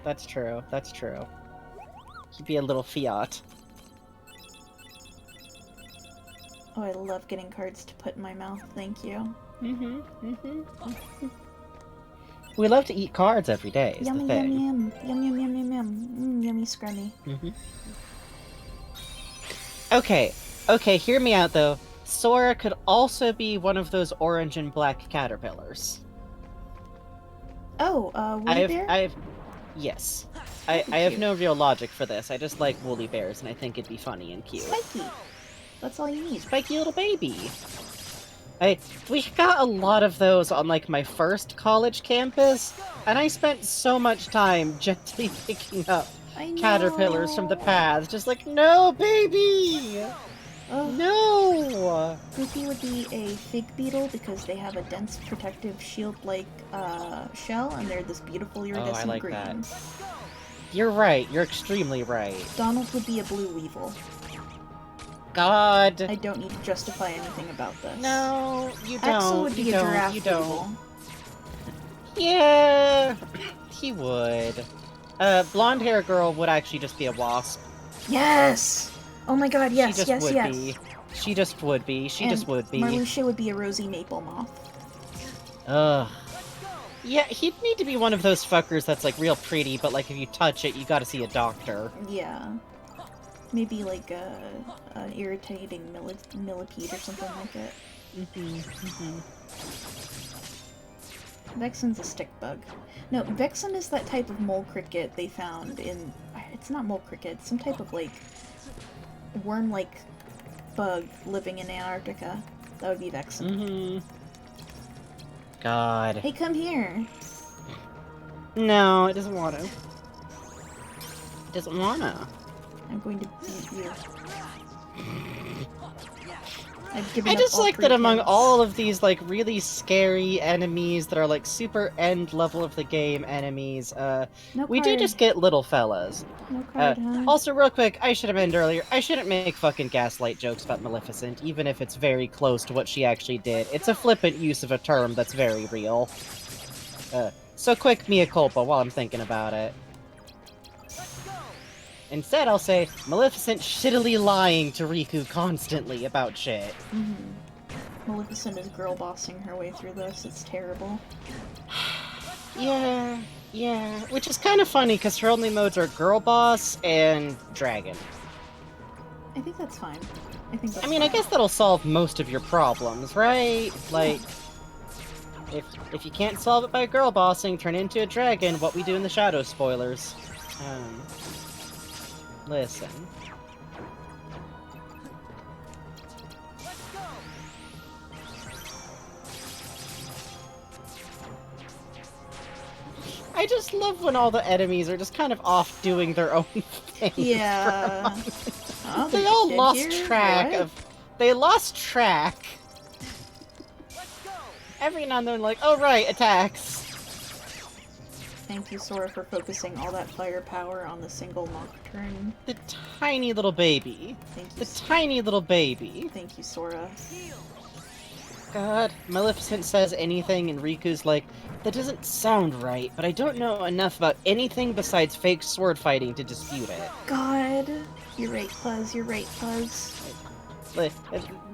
That's true. He'd be a little Fiat. Oh, I love getting cards to put in my mouth, thank you. We love to eat cards every day, is Yummy, the thing. yum, yum, yum, yum, yum, yum, yummy scrummy. Okay, hear me out though. Sora could also be one of those orange and black caterpillars. Oh, woolly bear? Yes. I have no real logic for this. I just like woolly bears, and I think it'd be funny and cute. Spiky. That's all you need. Spiky little baby. We got a lot of those on like my first college campus, and I spent so much time gently picking up caterpillars from the paths, just like, no, baby! No! Goofy would be a fig beetle because they have a dense protective shield-like shell, and they're this beautiful iridescent I like green. that. You're right. You're extremely right. Donald would be a blue weevil. God. I don't need to justify anything about this. No, you don't. Axel would be a giraffe weevil. Yeah, he would. Blonde hair girl would actually just be a wasp. Yes! Oh my god, yes, She just would be. She just would be. She just would be. Marluxia would be a rosy maple moth. Ugh. Yeah, he'd need to be one of those fuckers that's like real pretty, but like if you touch it, you gotta see a doctor. Yeah. Maybe like an irritating millipede or something like it. Vexen's a stick bug. No, Vexen is that type of mole cricket they found in... It's not mole cricket, it's some type of like worm-like bug living in Antarctica. That would be Vexen. God. Hey, come here. No, it doesn't want to. It doesn't wanna. I'm going to beat you. I just like that among all of these, like, really scary enemies that are, like, super end level of the game enemies, we do just get little fellas. No card, huh? Also, real quick, I should have mentioned earlier, I shouldn't make fucking gaslight jokes about Maleficent, even if it's very close to what she actually did. It's a flippant use of a term that's very real. So quick mea culpa while I'm thinking about it. Instead, I'll say, Maleficent shittily lying to Riku constantly about shit. Maleficent is girl bossing her way through this. It's terrible. Yeah. Which is kind of funny, because her only modes are Girl Boss and Dragon. I think that's fine. I mean, I guess that'll solve most of your problems, right? Like, if you can't solve it by Girl Bossing, turn into a Dragon, what we do in the Shadow spoilers. Listen. I just love when all the enemies are just kind of off doing their own thing. Yeah. They all lost track of... They lost track. Every now and then, like, oh right, attacks. Thank you, Sora, for focusing all that firepower on the single Nocturne. The tiny little baby. Tiny little baby. Thank you, Sora. God, Maleficent says anything and Riku's like, that doesn't sound right, but I don't know enough about anything besides fake sword fighting to dispute it. God. You're right, Puzz. You're right, Puzz.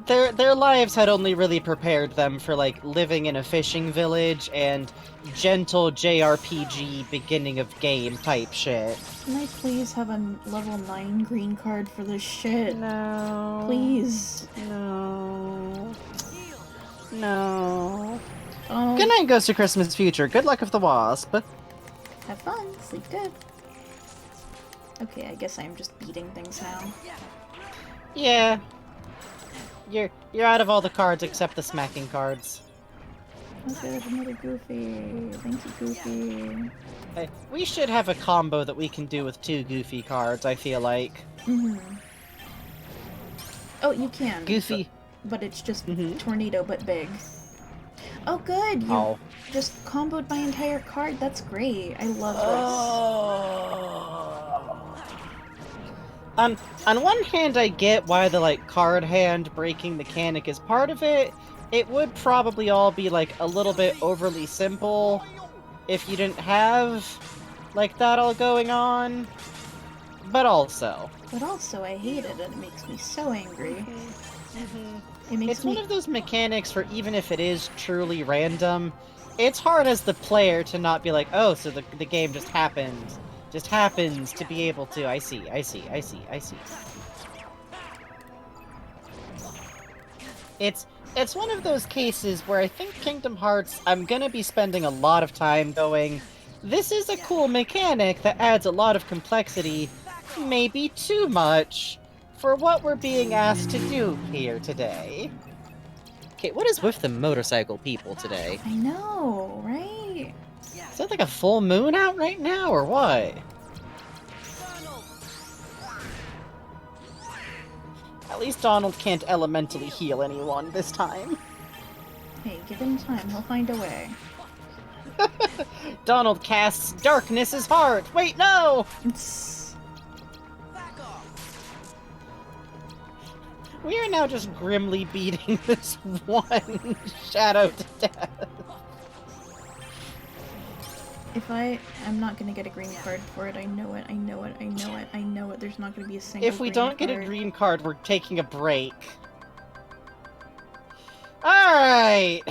Their lives had only really prepared them for, like, living in a fishing village and gentle JRPG beginning of game type shit. Can I please have a level 9 green card for this shit? No. Please. No. Good night, Ghost of Christmas Future. Good luck with the Wasp. Have fun. Sleep good. Okay, I guess I'm just beating things now. Yeah. You're out of all the cards except the smacking cards. Oh good, another Goofy. Thank you, Goofy. Hey, we should have a combo that we can do with 2 Goofy cards, I feel like. Oh, you can. Goofy. But it's just Tornado, but big. Oh, good! You just comboed my entire card. That's great. I love this. On one hand, I get why the, like, card hand breaking mechanic is part of it. It would probably all be, like, a little bit overly simple if you didn't have, like, that all going on. But also, I hate it, and it makes me so angry. It's one of those mechanics where even if it is truly random, it's hard as the player to not be like, oh, so the game just happens to be able to, I see. It's one of those cases where I think Kingdom Hearts, I'm gonna be spending a lot of time going, this is a cool mechanic that adds a lot of complexity, maybe too much, for what we're being asked to do here today. Okay, what is with the motorcycle people today? I know, right? Is that like a full moon out right now, or what? At least Donald can't elementally heal anyone this time. Hey, give him time. He'll find a way. Donald casts Darkness's Heart! Wait, no! We are now just grimly beating this one shadow to death. I'm not gonna get a green card for it. I know it. There's not gonna be a single If we don't get a card. green card, we're taking a break. Alright!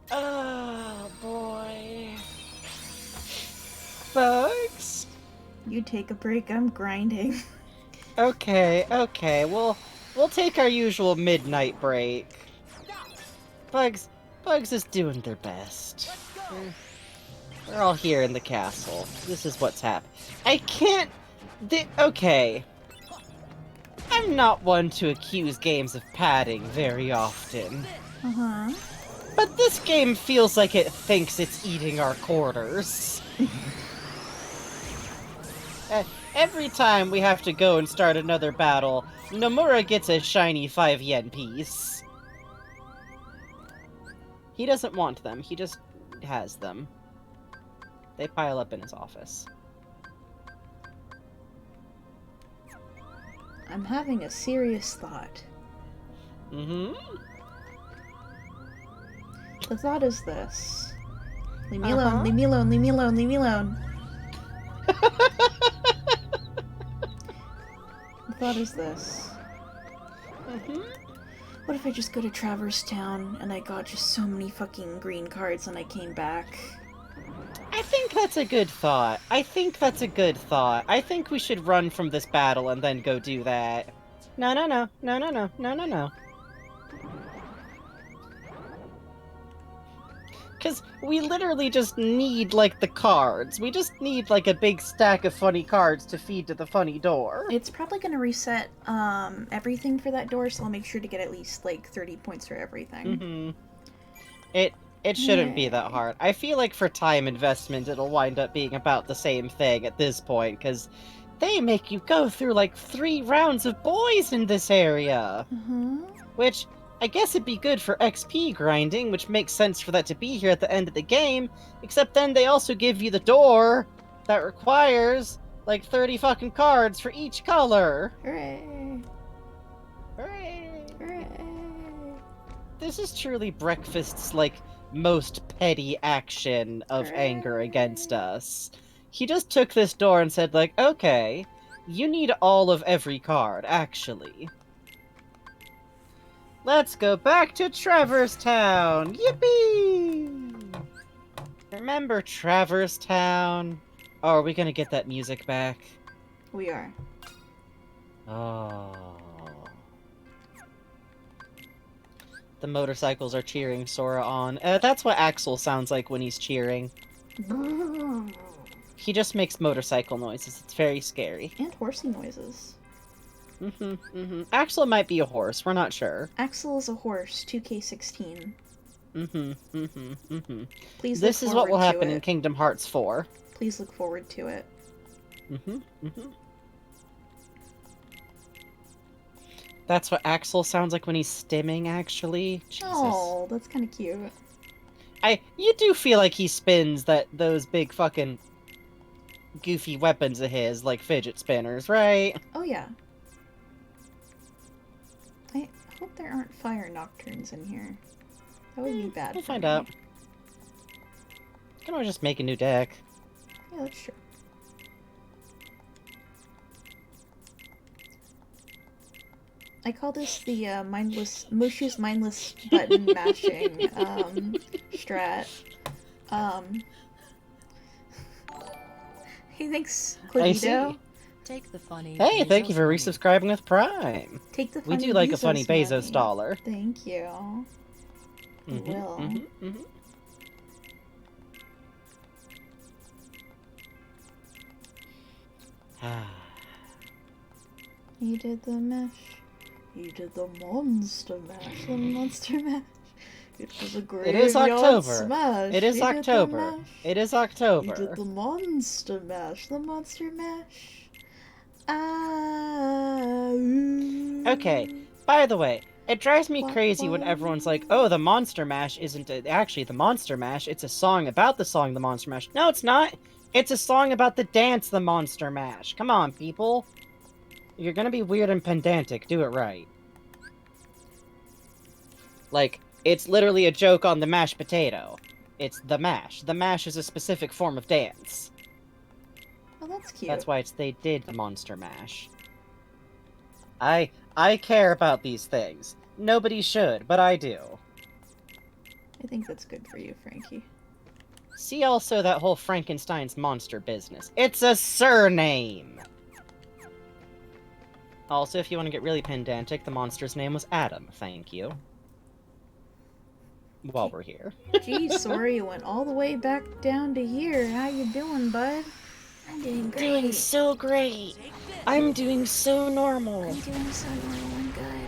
Oh, boy. Bugs? You take a break, I'm grinding. Okay, we'll take our usual midnight break. Bugs is doing their best. We're all here in the castle. This is what's happening. I can't... Okay. I'm not one to accuse games of padding very often. But this game feels like it thinks it's eating our quarters. Every time we have to go and start another battle, Nomura gets a shiny 5 yen piece. He doesn't want them, he just has them. They pile up in his office. I'm having a serious thought. The thought is this. Leave me alone, leave me alone, leave me alone, leave me alone. The thought is this. What if I just go to Traverse Town and I got just so many fucking green cards and I came back? I think that's a good thought. I think we should run from this battle and then go do that. No. Because we literally just need, like, the cards. We just need, like, a big stack of funny cards to feed to the funny door. It's probably gonna reset, everything for that door, so I'll make sure to get at least, like, 30 points for everything. It shouldn't be that hard. I feel like for time investment, it'll wind up being about the same thing at this point, because they make you go through, like, 3 rounds of boys in this area. Which... I guess it'd be good for XP grinding, which makes sense for that to be here at the end of the game, except then they also give you the door that requires, like, 30 fucking cards for each color. Hooray! This is truly Breakfast's, like, most petty action of anger against us. He just took this door and said, like, okay, you need all of every card, actually. Let's go back to Traverse Town! Yippee! Remember Traverse Town? Oh, are we gonna get that music back? We are. Oh. The motorcycles are cheering Sora on. That's what Axel sounds like when he's cheering. He just makes motorcycle noises. It's very scary. And horsey noises. Axel might be a horse. We're not sure. Axel is a horse. 2K16. Please. This is what will happen in Kingdom Hearts 4. Please look forward to it. That's what Axel sounds like when he's stimming, actually. Jesus. Oh, that's kind of cute. You do feel like he spins those big fucking goofy weapons of his, like fidget spinners, right? Oh yeah. I hope there aren't fire nocturnes in here. That would be bad. We'll find out. You can always just make a new deck. Yeah, that's true. I call this the Mushu's mindless button mashing strat. Hey, thanks, Clavito. Take the funny. Hey, thank you for Bezos resubscribing with Prime. Take the We funny do like a Bezos funny Bezos money. dollar. Thank you. Will. You did the mash. You did the monster mash. The monster mash. It was a great It is October. Smash. It is You did the October. mash. It is You October. did the monster mash. The monster mash. Ah. Okay, by the way, it drives me crazy when everyone's like, oh, the Monster Mash isn't actually the Monster Mash, it's a song about the song The Monster Mash. No, it's not! It's a song about the dance The Monster Mash. Come on, people. You're gonna be weird and pedantic, do it right. Like, it's literally a joke on the mashed potato. It's the mash. The mash is a specific form of dance. Oh, that's cute. That's why they did the Monster Mash. I care about these things. Nobody should, but I do. I think that's good for you, Frankie. See also that whole Frankenstein's monster business. It's a surname! Also, if you want to get really pedantic, the monster's name was Adam. Thank you. While we're here. Geez, Sora, you went all the way back down to here. How you doing, bud? I'm doing great. Doing so great. I'm doing so normal. I'm doing so normal and good.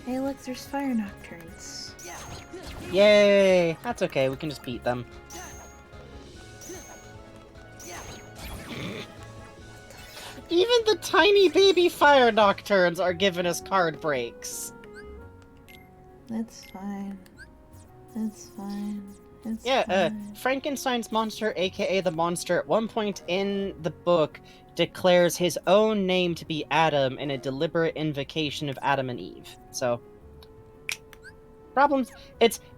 Hey, look, there's fire nocturnes. Yay! That's okay, we can just beat them. Even the tiny baby fire nocturnes are giving us card breaks. That's fine. That's fine. It's Yeah, fine. Frankenstein's monster, aka the monster, at one point in the book declares his own name to be Adam in a deliberate invocation of Adam and Eve. So, problems.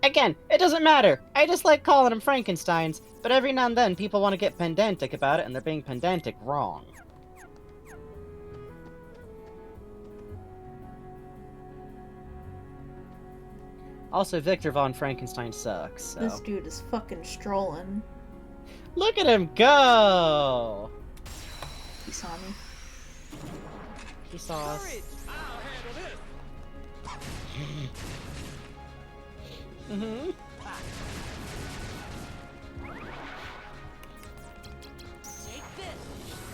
Again, it doesn't matter. I just like calling them Frankensteins, but every now and then people want to get pedantic about it, and they're being pedantic wrong. Also, Victor von Frankenstein sucks, so... This dude is fucking strolling. Look at him go! He saw me. He saw us. Mm-hmm.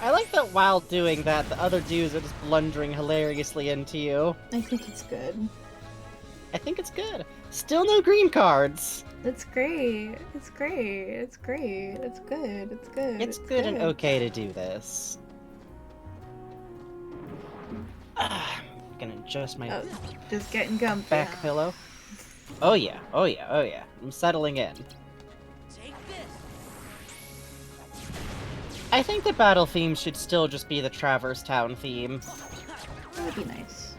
I like that while doing that, the other dudes are just blundering hilariously into you. I think it's good. I think it's good. Still no green cards. It's great. It's great. It's great. It's good. It's good. It's good and okay to do this. I'm gonna adjust my just getting comfy. back pillow. Oh yeah, oh yeah, oh yeah. I'm settling in. I think the battle theme should still just be the Traverse Town theme. That would be nice.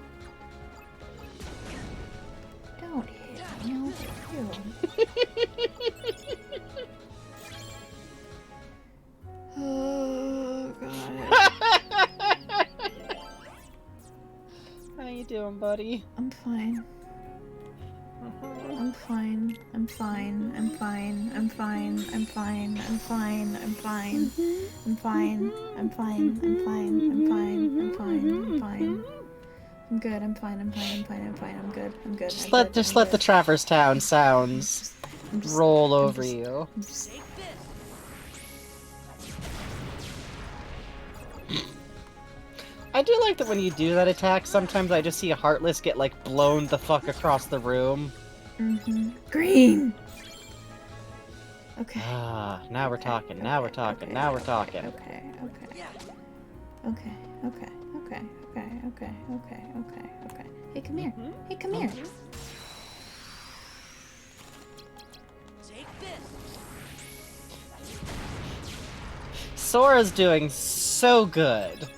Don't hit me, I'll hit you. Oh, God. How you doing, buddy? I'm fine. I'm fine. I'm fine. I'm fine. I'm fine. I'm fine. I'm fine. I'm fine. I'm fine. I'm fine. I'm fine. I'm fine. I'm fine. I'm fine. I'm good. I'm fine. I'm fine. I'm fine. I'm fine. I'm good. I'm good. Just let the Traverse Town sounds roll over you. I do like that when you do that attack, sometimes I just see a Heartless get, like, blown the fuck across the room. Green! Okay. Ah, now we're talking, now we're talking, now we're talking. Okay. Hey, come here. Hey, come here. Sora's doing so good.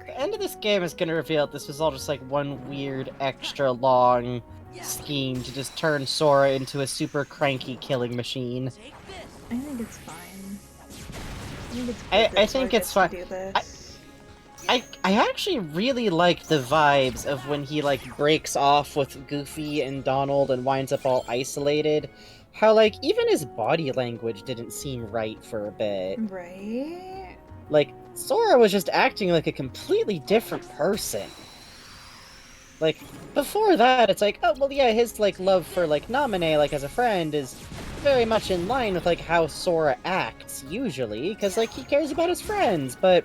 The end of this game is gonna reveal that this was all just like one weird, extra long scheme to just turn Sora into a super cranky killing machine. I think it's fine. I think it's fine. I actually really like the vibes of when he like breaks off with Goofy and Donald and winds up all isolated. How like even his body language didn't seem right for a bit. Right? Like Sora was just acting like a completely different person. Like before that, it's like, oh well, yeah, his like love for like Naminé like as a friend is very much in line with like how Sora acts usually, because like he cares about his friends, but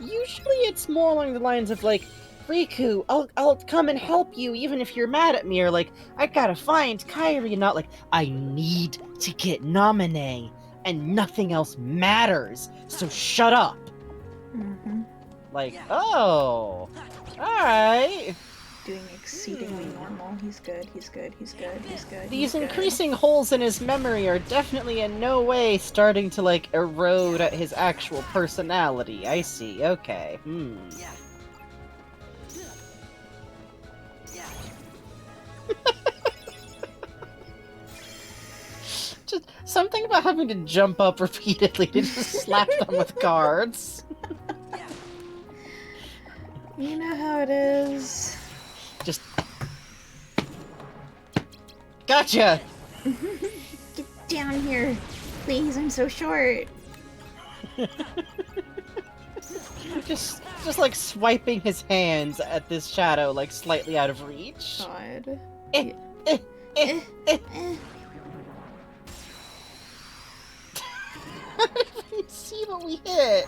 usually it's more along the lines of like, Riku, I'll come and help you even if you're mad at me, or like, I gotta find Kairi, not like, I need to get Naminé, and nothing else matters, so shut up. Like, oh, alright. Doing exceedingly normal. He's good. These increasing holes in his memory are definitely in no way starting to, like, erode at his actual personality. I see, okay. Just something about having to jump up repeatedly to just slap them with cards. You know how it is. Just... Gotcha! Get down here. Please, I'm so short. just like swiping his hands at this shadow, like slightly out of reach. God. I didn't see what we hit.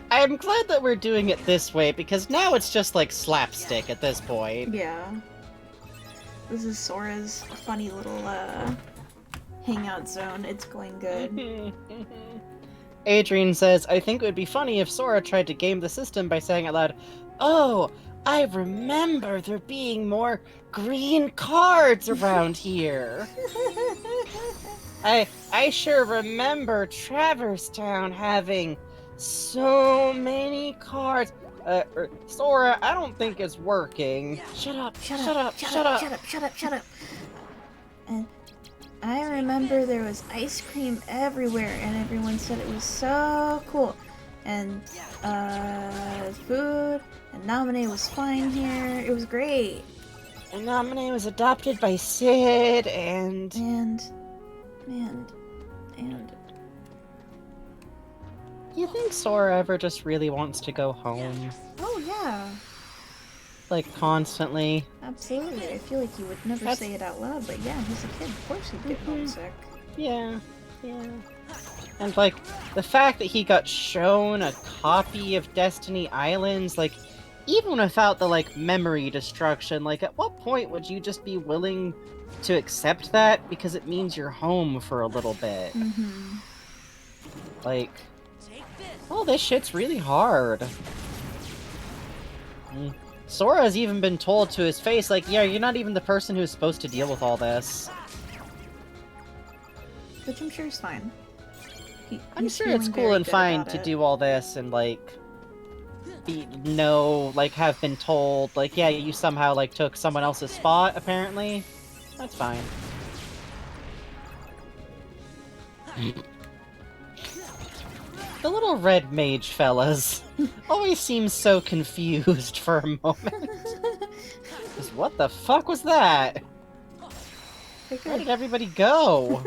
I'm glad that we're doing it this way, because now it's just like slapstick at this point. Yeah. This is Sora's funny little, hangout zone. It's going good. Adrian says, I think it would be funny if Sora tried to game the system by saying out loud, oh, I remember there being more green cards around here. I sure remember Traverse Town having so many cards. Sora, I don't think it's working. Shut up. And I remember there was ice cream everywhere, and everyone said it was so cool. And, food, and Naminé was fine here. It was great. And Naminé was adopted by Sid, and... You think Sora ever just really wants to go home? Oh, yeah. Like, constantly? Absolutely. I feel like he would never say it out loud, but yeah, he's a kid. Of course he'd get homesick. Yeah. And, like, the fact that he got shown a copy of Destiny Islands, like, even without the, like, memory destruction, like, at what point would you just be willing to accept that? Because it means you're home for a little bit. Like, oh, this shit's really hard. Sora's even been told to his face, like, yeah, you're not even the person who's supposed to deal with all this. Which I'm sure is fine. I'm sure it's cool and fine to do all this and, like, have been told, like, yeah, you somehow, like, took someone else's spot, apparently. That's fine. The little red mage fellas always seem so confused for a moment. Just, what the fuck was that? Where did everybody go?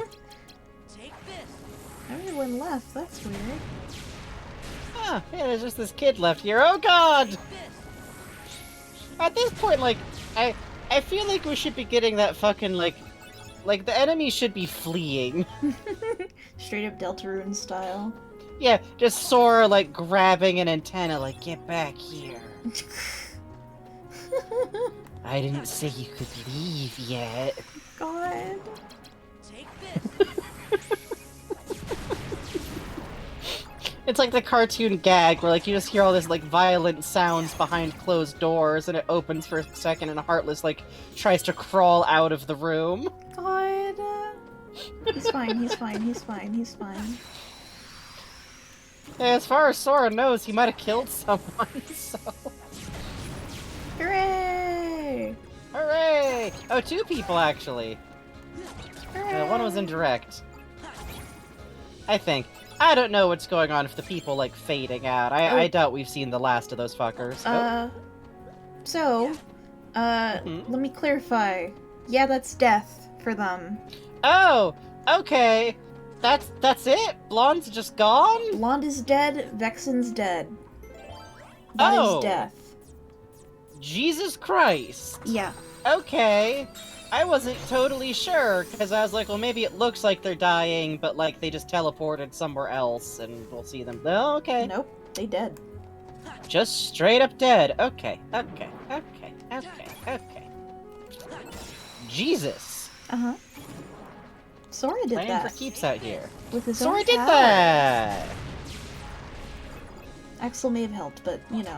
Everyone left, that's weird. Ah, yeah, there's just this kid left here. Oh god! At this point, like, I feel like we should be getting that fucking, like the enemy should be fleeing. Straight up Deltarune style. Yeah, just Sora, like, grabbing an antenna, like, get back here. I didn't say you could leave yet. God. It's like the cartoon gag where, like, you just hear all this, like, violent sounds behind closed doors, and it opens for a second, and Heartless, like, tries to crawl out of the room. God. He's fine, he's fine, he's fine, he's fine. Yeah, as far as Sora knows, he might have killed someone, so... Hooray! Hooray! Oh, 2 people, actually. One was indirect. I think. I don't know what's going on with the people, like, fading out. I doubt we've seen the last of those fuckers. Let me clarify. Yeah, that's death for them. Oh! Okay! That's it? Blonde's just gone? Blonde is dead, Vexen's dead. That is death. Jesus Christ! Yeah. Okay. I wasn't totally sure, because I was like, well, maybe it looks like they're dying, but, like, they just teleported somewhere else, and we'll see them. Oh, okay. Nope, they dead. Just straight up dead. Okay, okay, okay, okay, okay. Jesus! Uh-huh. Sora did Playing that. for keeps out here. With his Sora own did power. that! Axel may have helped, but, you know.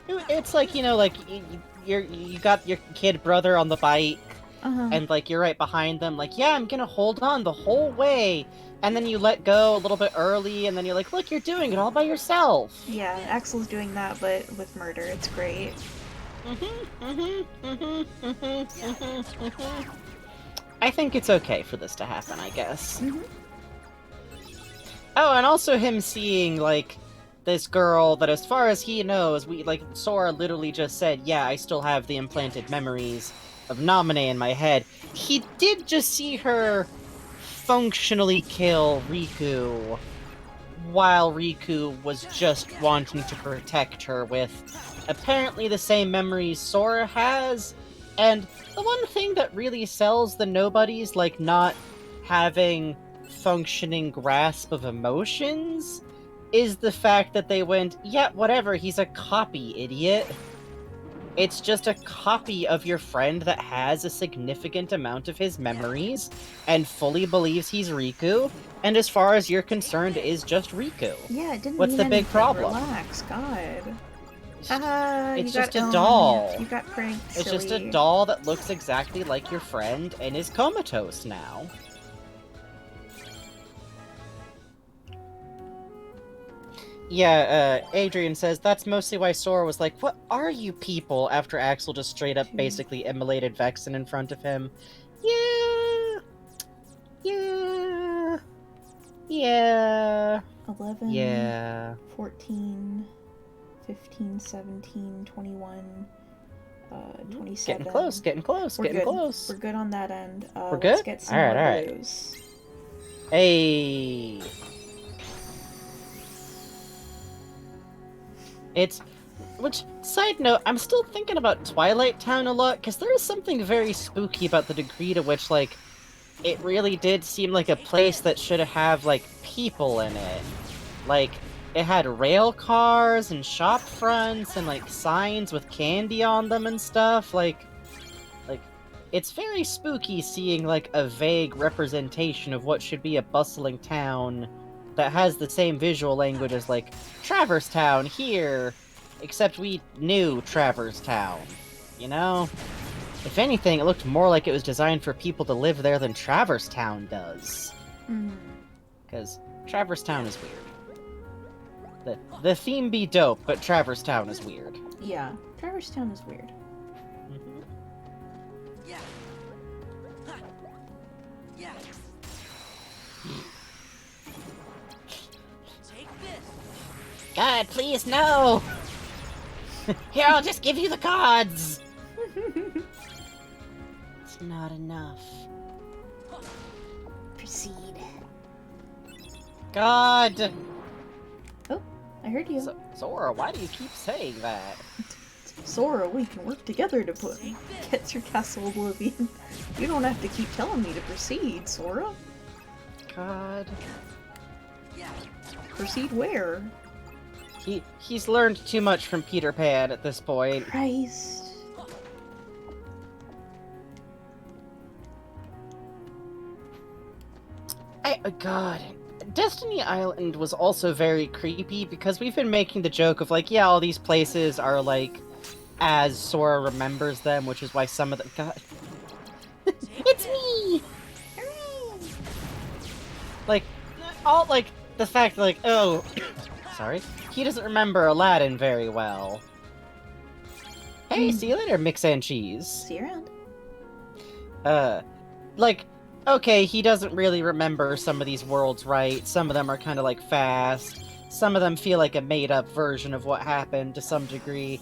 It's like, you know, like, you got your kid brother on the bike, and, like, you're right behind them, like, yeah, I'm gonna hold on the whole way, and then you let go a little bit early, and then you're like, look, you're doing it all by yourself. Yeah, Axel's doing that, but with murder. It's great. I think it's okay for this to happen, I guess. Oh, and also him seeing, like, this girl that, as far as he knows, Sora literally just said, yeah, I still have the implanted memories of Naminé in my head. He did just see her functionally kill Riku, while Riku was just wanting to protect her with apparently the same memories Sora has. And the one thing that really sells the nobodies, like, not having functioning grasp of emotions, is the fact that they went, yeah, whatever, he's a copy, idiot. It's just a copy of your friend that has a significant amount of his memories, and fully believes he's Riku, and as far as you're concerned, is just Riku. Yeah, it didn't What's mean the big anything. problem? Relax, God. It's just a doll. You got pranked, It's silly. just a doll that looks exactly like your friend and is comatose now. Yeah, Adrian says that's mostly why Sora was like, what are you people, after Axel just straight up basically immolated Vexen in front of him. Yeah. Yeah. Yeah. 11, yeah. 14, 15, 17, 21, 27. Getting close, getting close, We're getting good. close. We're good on that end. We're Let's good? get some Alright, more alright. blues. Hey. Which, side note, I'm still thinking about Twilight Town a lot, because there is something very spooky about the degree to which, like, it really did seem like a place that should have, like, people in it. Like, it had rail cars and shop fronts and, like, signs with candy on them and stuff, like, it's very spooky seeing, like, a vague representation of what should be a bustling town that has the same visual language as, like, Traverse Town here, except we knew Traverse Town, you know? If anything, it looked more like it was designed for people to live there than Traverse Town does. Because Traverse Town is weird. The theme be dope, but Traverse Town is weird. Yeah, Traverse Town is weird. God, please, no! Here, I'll just give you the cards! It's not enough. Proceed. God! Oh, I heard you. Sora, why do you keep saying that? Sora, we can work together to get through Castle Oblivion. You don't have to keep telling me to proceed, Sora. God. Proceed where? He's learned too much from Peter Pan at this point. Christ. God. Destiny Island was also very creepy because we've been making the joke of like, yeah, all these places are like as Sora remembers them, which is why some of them. God. It's me! Like, all like the fact that, like, oh, sorry, he doesn't remember Aladdin very well. Hey, see you later, Mix and Cheese. See you around. Like, okay, he doesn't really remember some of these worlds right. Some of them are kind of like fast. Some of them feel like a made-up version of what happened to some degree.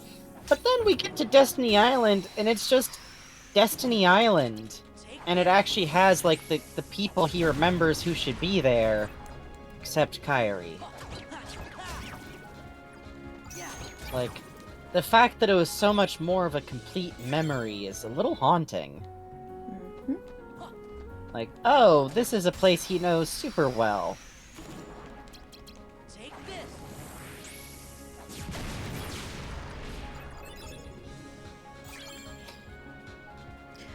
But then we get to Destiny Island, and it's just Destiny Island. And it actually has, like, the people he remembers who should be there. Except Kairi. Like, the fact that it was so much more of a complete memory is a little haunting. Like, oh, this is a place he knows super well. Take this.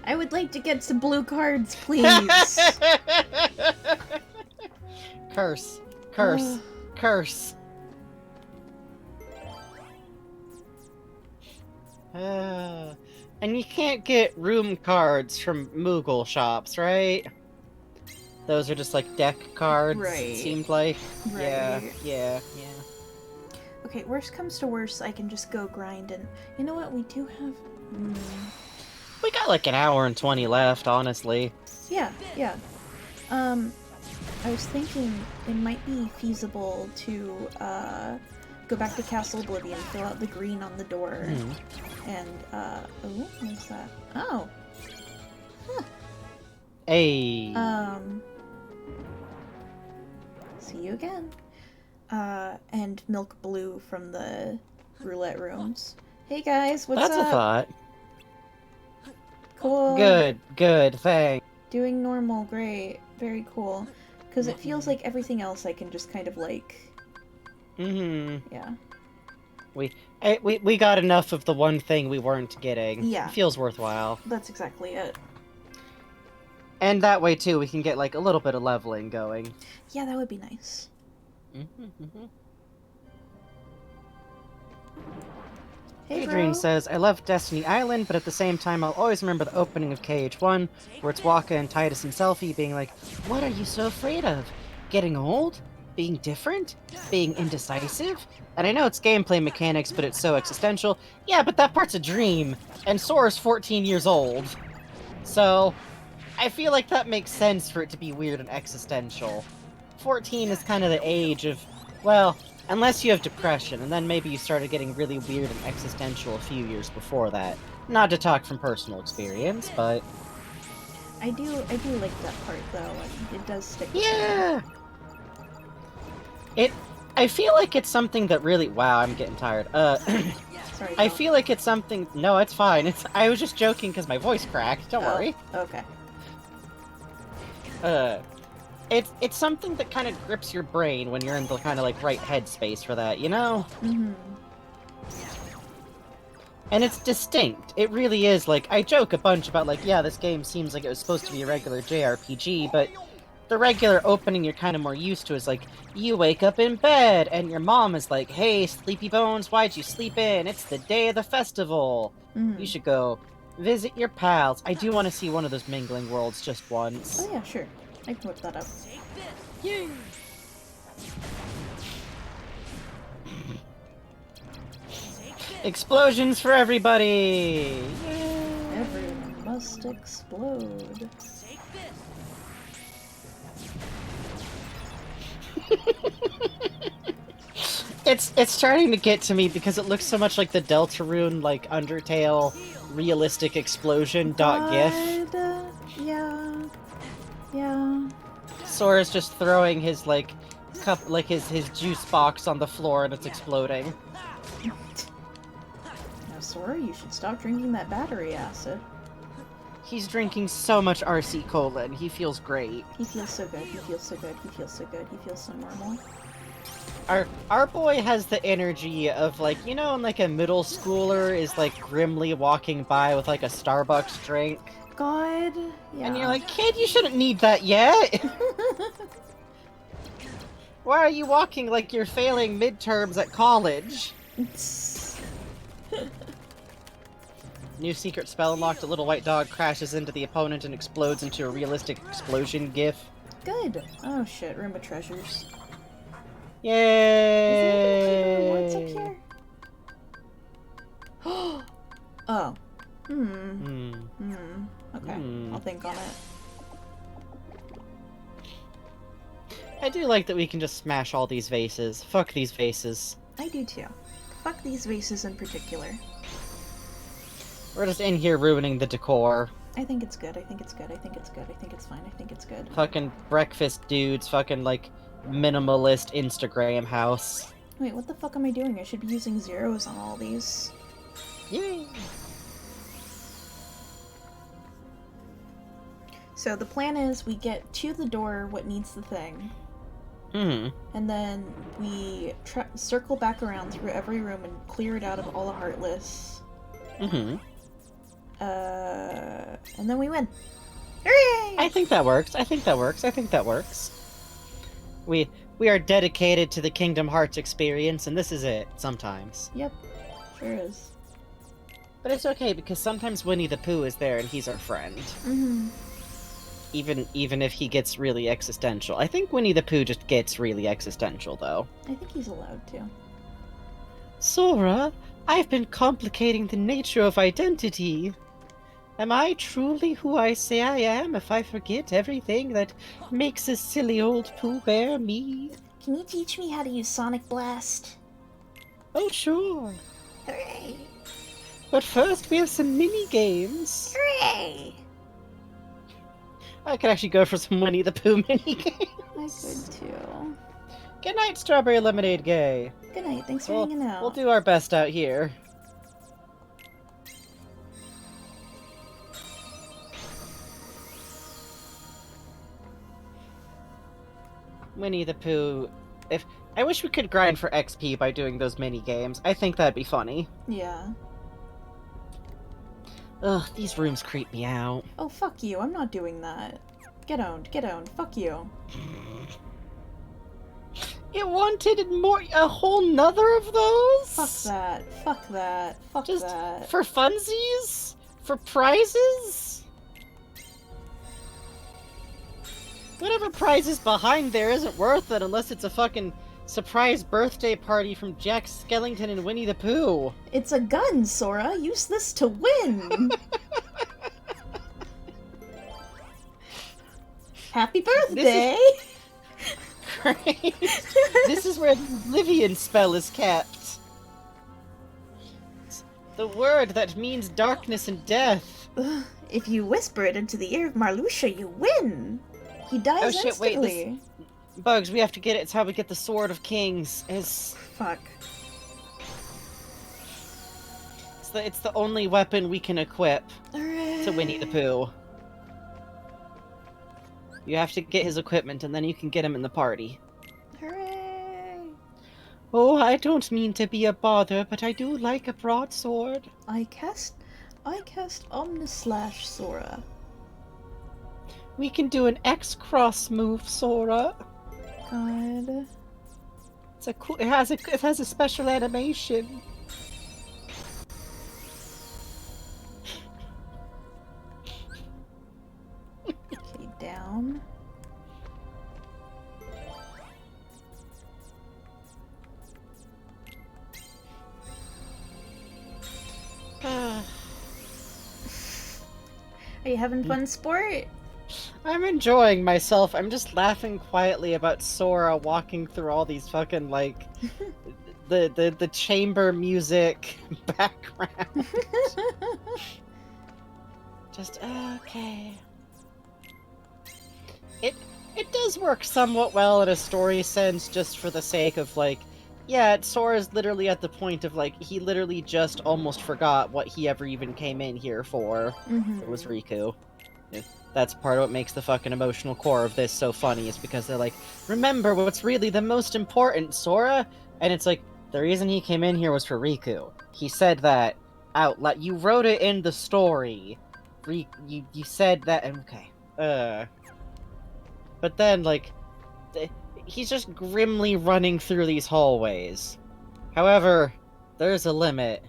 I would like to get some blue cards, please. Curse. Curse. Curse. And you can't get room cards from Moogle shops, right? Those are just like deck cards, Right. it seemed like. Right. Yeah. Okay, worst comes to worst, I can just go grind and... You know what, we do have... We got like an hour and 20 left, honestly. Yeah. I was thinking it might be feasible to, go back to Castle Oblivion, fill out the green on the door, and, oh, what's that? Oh! Huh. Hey! See you again. And Milk Blue from the roulette rooms. Hey guys, what's up? That's a thought. Cool. Good, thanks. Doing normal, great. Very cool. Because it feels like everything else I can just kind of like... Yeah. We got enough of the one thing we weren't getting. Yeah. It feels worthwhile. That's exactly it. And that way, too, we can get, like, a little bit of leveling going. Yeah, that would be nice. Hey, Adrian says, I love Destiny Island, but at the same time, I'll always remember the opening of KH1, where it's Wakka and Titus and Selphie being like, what are you so afraid of? Getting old? Being different? Being indecisive? And I know it's gameplay mechanics, but it's so existential. Yeah, but that part's a dream, and Sora's 14 years old. So, I feel like that makes sense for it to be weird and existential. 14 is kind of the age of, well, unless you have depression, and then maybe you started getting really weird and existential a few years before that. Not to talk from personal experience, but... I do like that part, though, and it does stick with Yeah! I feel like it's something that really... Wow, I'm getting tired. Sorry, I feel like it's something... No, it's fine. I was just joking because my voice cracked. Don't worry. Okay. It's something that kind of grips your brain when you're in the kind of like right headspace for that, you know? And it's distinct. It really is. Like, I joke a bunch about like, yeah, this game seems like it was supposed to be a regular JRPG, but the regular opening you're kind of more used to is like, you wake up in bed, and your mom is like, hey, Sleepy Bones, why'd you sleep in? It's the day of the festival. You should go visit your pals. I do want to see one of those mingling worlds just once. Oh yeah, sure. I can whip that up. Yay! Explosions for everybody! Yay! Everyone must explode. It's starting to get to me because it looks so much like the Deltarune, like, Undertale realistic explosion .gif. God. Yeah. Yeah. Sora's just throwing his, like, cup, like, his juice box on the floor and it's exploding. Now, Sora, you should stop drinking that battery acid. He's drinking so much RC Colon. He feels great. He feels so good. He feels so good. He feels so good. He feels so normal. Our boy has the energy of, like, you know, when, like, a middle schooler is, like, grimly walking by with, like, a Starbucks drink? God, yeah. And you're like, kid, you shouldn't need that yet! Why are you walking like you're failing midterms at college? New secret spell unlocked. A little white dog crashes into the opponent and explodes into a realistic explosion gif. Good. Oh shit, room of treasures. Yay! What's up here? Oh. Okay, I'll think on it. I do like that we can just smash all these vases. Fuck these vases. I do too. Fuck these vases in particular. We're just in here ruining the decor. I think it's good, I think it's good, I think it's good, I think it's fine, I think it's good. Fucking breakfast dudes, fucking, like, minimalist Instagram house. Wait, what the fuck am I doing? I should be using zeros on all these. Yay! So the plan is we get to the door what needs the thing. And then we circle back around through every room and clear it out of all the Heartless. And then we win. Hooray! I think that works. I think that works. I think that works. We are dedicated to the Kingdom Hearts experience, and this is it, sometimes. Yep, sure is. But it's okay, because sometimes Winnie the Pooh is there and he's our friend. Even if he gets really existential. I think Winnie the Pooh just gets really existential, though. I think he's allowed to. Sora, I've been complicating the nature of identity. Am I truly who I say I am if I forget everything that makes a silly old Pooh Bear me? Can you teach me how to use Sonic Blast? Oh, sure. Hooray! But first, we have some mini-games. Hooray! I could actually go for some Winnie the Pooh mini-games. I could too. Good night, Strawberry Lemonade Gay. Good night, thanks for hanging out. We'll do our best out here. Winnie the Pooh. I wish we could grind for XP by doing those mini games. I think that'd be funny. Yeah. Ugh, these rooms creep me out. Oh, fuck you, I'm not doing that. Get owned, fuck you. It wanted more, a whole nother of those? Fuck that, fuck that, fuck Just that. for funsies? For prizes? Whatever prize is behind there isn't worth it unless it's a fucking surprise birthday party from Jack Skellington and Winnie the Pooh. It's a gun, Sora. Use this to win. Happy birthday! Great. This is where the Oblivion spell is kept. It's the word that means darkness and death. If you whisper it into the ear of Marluxia, you win. He dies instantly. Wait, Bugs, we have to get it. It's how we get the Sword of Kings. Fuck. It's the only weapon we can equip to Winnie the Pooh. You have to get his equipment, and then you can get him in the party. Hooray! Oh, I don't mean to be a bother, but I do like a broadsword. I cast Omnislash, Sora. We can do an X-cross move, Sora. God. It's a cool. It has a special animation. Okay, down. Are you having fun, sport? I'm enjoying myself. I'm just laughing quietly about Sora walking through all these fucking, like, the chamber music background. Just, okay. It does work somewhat well in a story sense, just for the sake of, like, yeah, Sora's literally at the point of, like, he literally just almost forgot what he ever even came in here for. It was Riku. That's part of what makes the fucking emotional core of this so funny, is because they're like, remember what's really the most important, Sora? And it's like, the reason he came in here was for Riku. He said that out loud. You wrote it in the story. You said that, okay. But then, like, he's just grimly running through these hallways. However, there's a limit.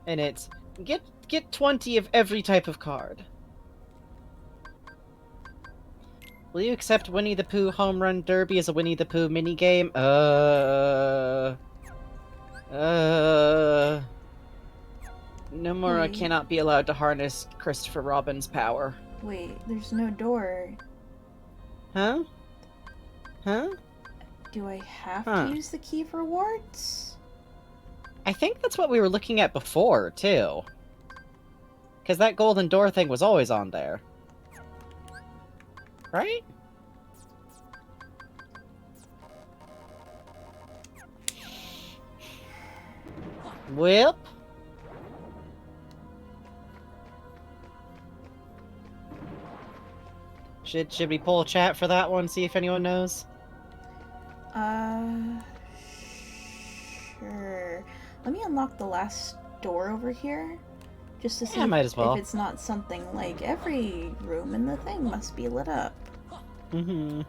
And it's, get 20 of every type of card. Will you accept Winnie the Pooh Home Run Derby as a Winnie the Pooh minigame? Nomura cannot be allowed to harness Christopher Robin's power. Wait, there's no door. Huh? Huh? Do I have to use the key for wards? I think that's what we were looking at before, too. Because that golden door thing was always on there. Right? Whip. Should we pull chat for that one, see if anyone knows? Sure. Let me unlock the last door over here. Just to see might as well. if it's not something like every room in the thing must be lit up. Mm-hmm.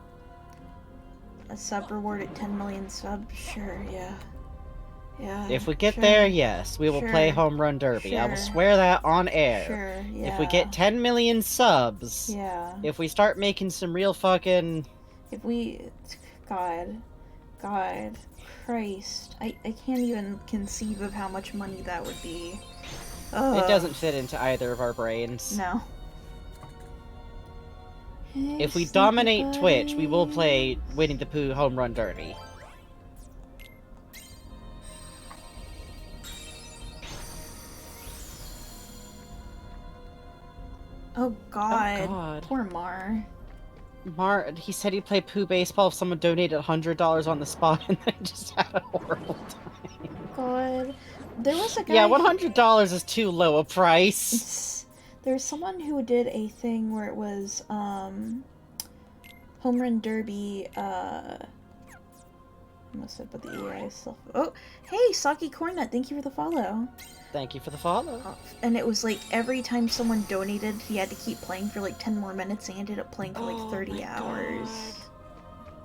A sub reward at 10 million subs? Sure, yeah. Yeah. If we get there, yes, we will play Home Run Derby. I will swear that on air. Sure, yeah. If we get 10 million subs, yeah. If we start making some real fucking... If we... God, Christ. I can't even conceive of how much money that would be. Ugh. It doesn't fit into either of our brains. No. If we dominate Twitch, we will play Winnie the Pooh Home Run Derby. Oh god. Oh god. Poor Mar. He said he'd play Pooh Baseball if someone donated $100 on the spot, and then just had a horrible time. God. There was a guy... Yeah, $100 is too low a price. There's someone who did a thing where it was, Home Run Derby, I must have put the AI stuff... Oh! Hey, Saki Cornut, thank you for the follow. Thank you for the follow. And it was like, every time someone donated, he had to keep playing for like 10 more minutes, and he ended up playing for like 30 hours.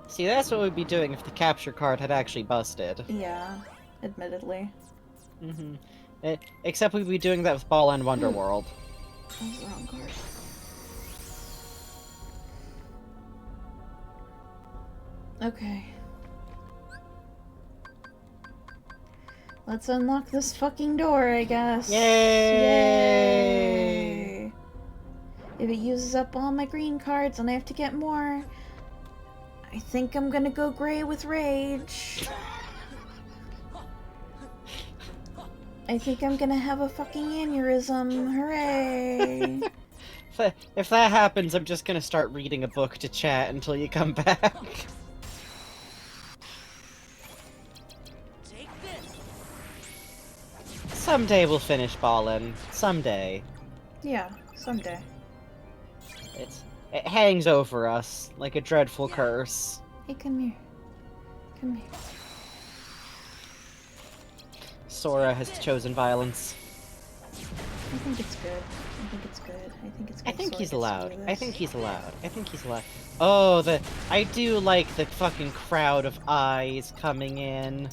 See, that's what we'd be doing if the capture card had actually busted. Yeah, admittedly. Mm-hmm. Except we'd be doing that with Ball and Wonder World. That was the wrong card. Okay. Let's unlock this fucking door, I guess. Yay! If it uses up all my green cards and I have to get more, I think I'm gonna go gray with rage. I think I'm gonna have a fucking aneurysm. Hooray! If that happens, I'm just gonna start reading a book to chat until you come back. Someday we'll finish ballin'. Someday. Yeah, someday. It hangs over us like a dreadful curse. Hey, come here. Come here. Sora has chosen violence. I think it's good. I think it's good. I think it's good. I think Sora he's gets to allowed. do I this. think he's allowed. I think he's allowed. Oh, I do like the fucking crowd of eyes coming in.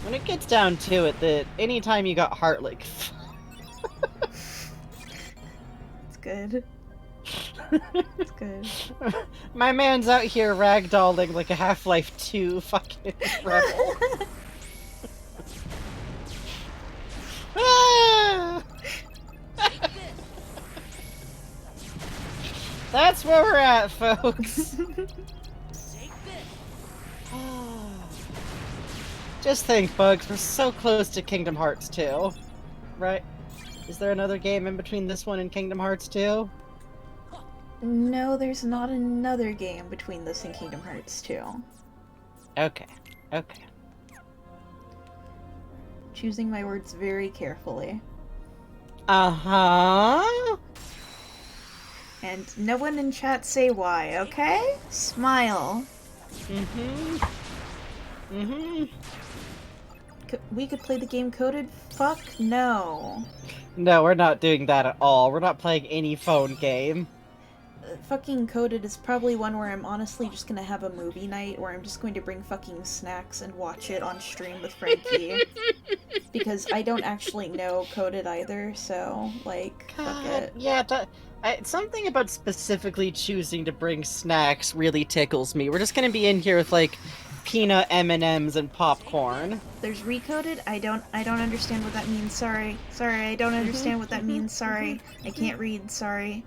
When it gets down to it, anytime you got Heartlick... It's good. It's good. My man's out here ragdolling like a Half-Life 2 fucking rebel. Ah! That's where we're at, folks. Just think, Bugs, we're so close to Kingdom Hearts 2. Right? Is there another game in between this one and Kingdom Hearts 2? No, there's not another game between this and Kingdom Hearts 2. Okay. Okay. Choosing my words very carefully. Uh-huh. And no one in chat say why, okay? Smile. Mm-hmm. Mm-hmm. We could play the game coded? Fuck no. No, we're not doing that at all. We're not playing any phone game. Fucking coded is probably one where I'm honestly just gonna have a movie night where I'm just going to bring fucking snacks and watch it on stream with Frankie. Because I don't actually know coded either, so, like, fuck it. Yeah, something about specifically choosing to bring snacks really tickles me. We're just gonna be in here with, like, peanut M&Ms and popcorn. There's recoded? I don't understand what that means, sorry. Sorry, I don't understand what that means, sorry. I can't read, sorry.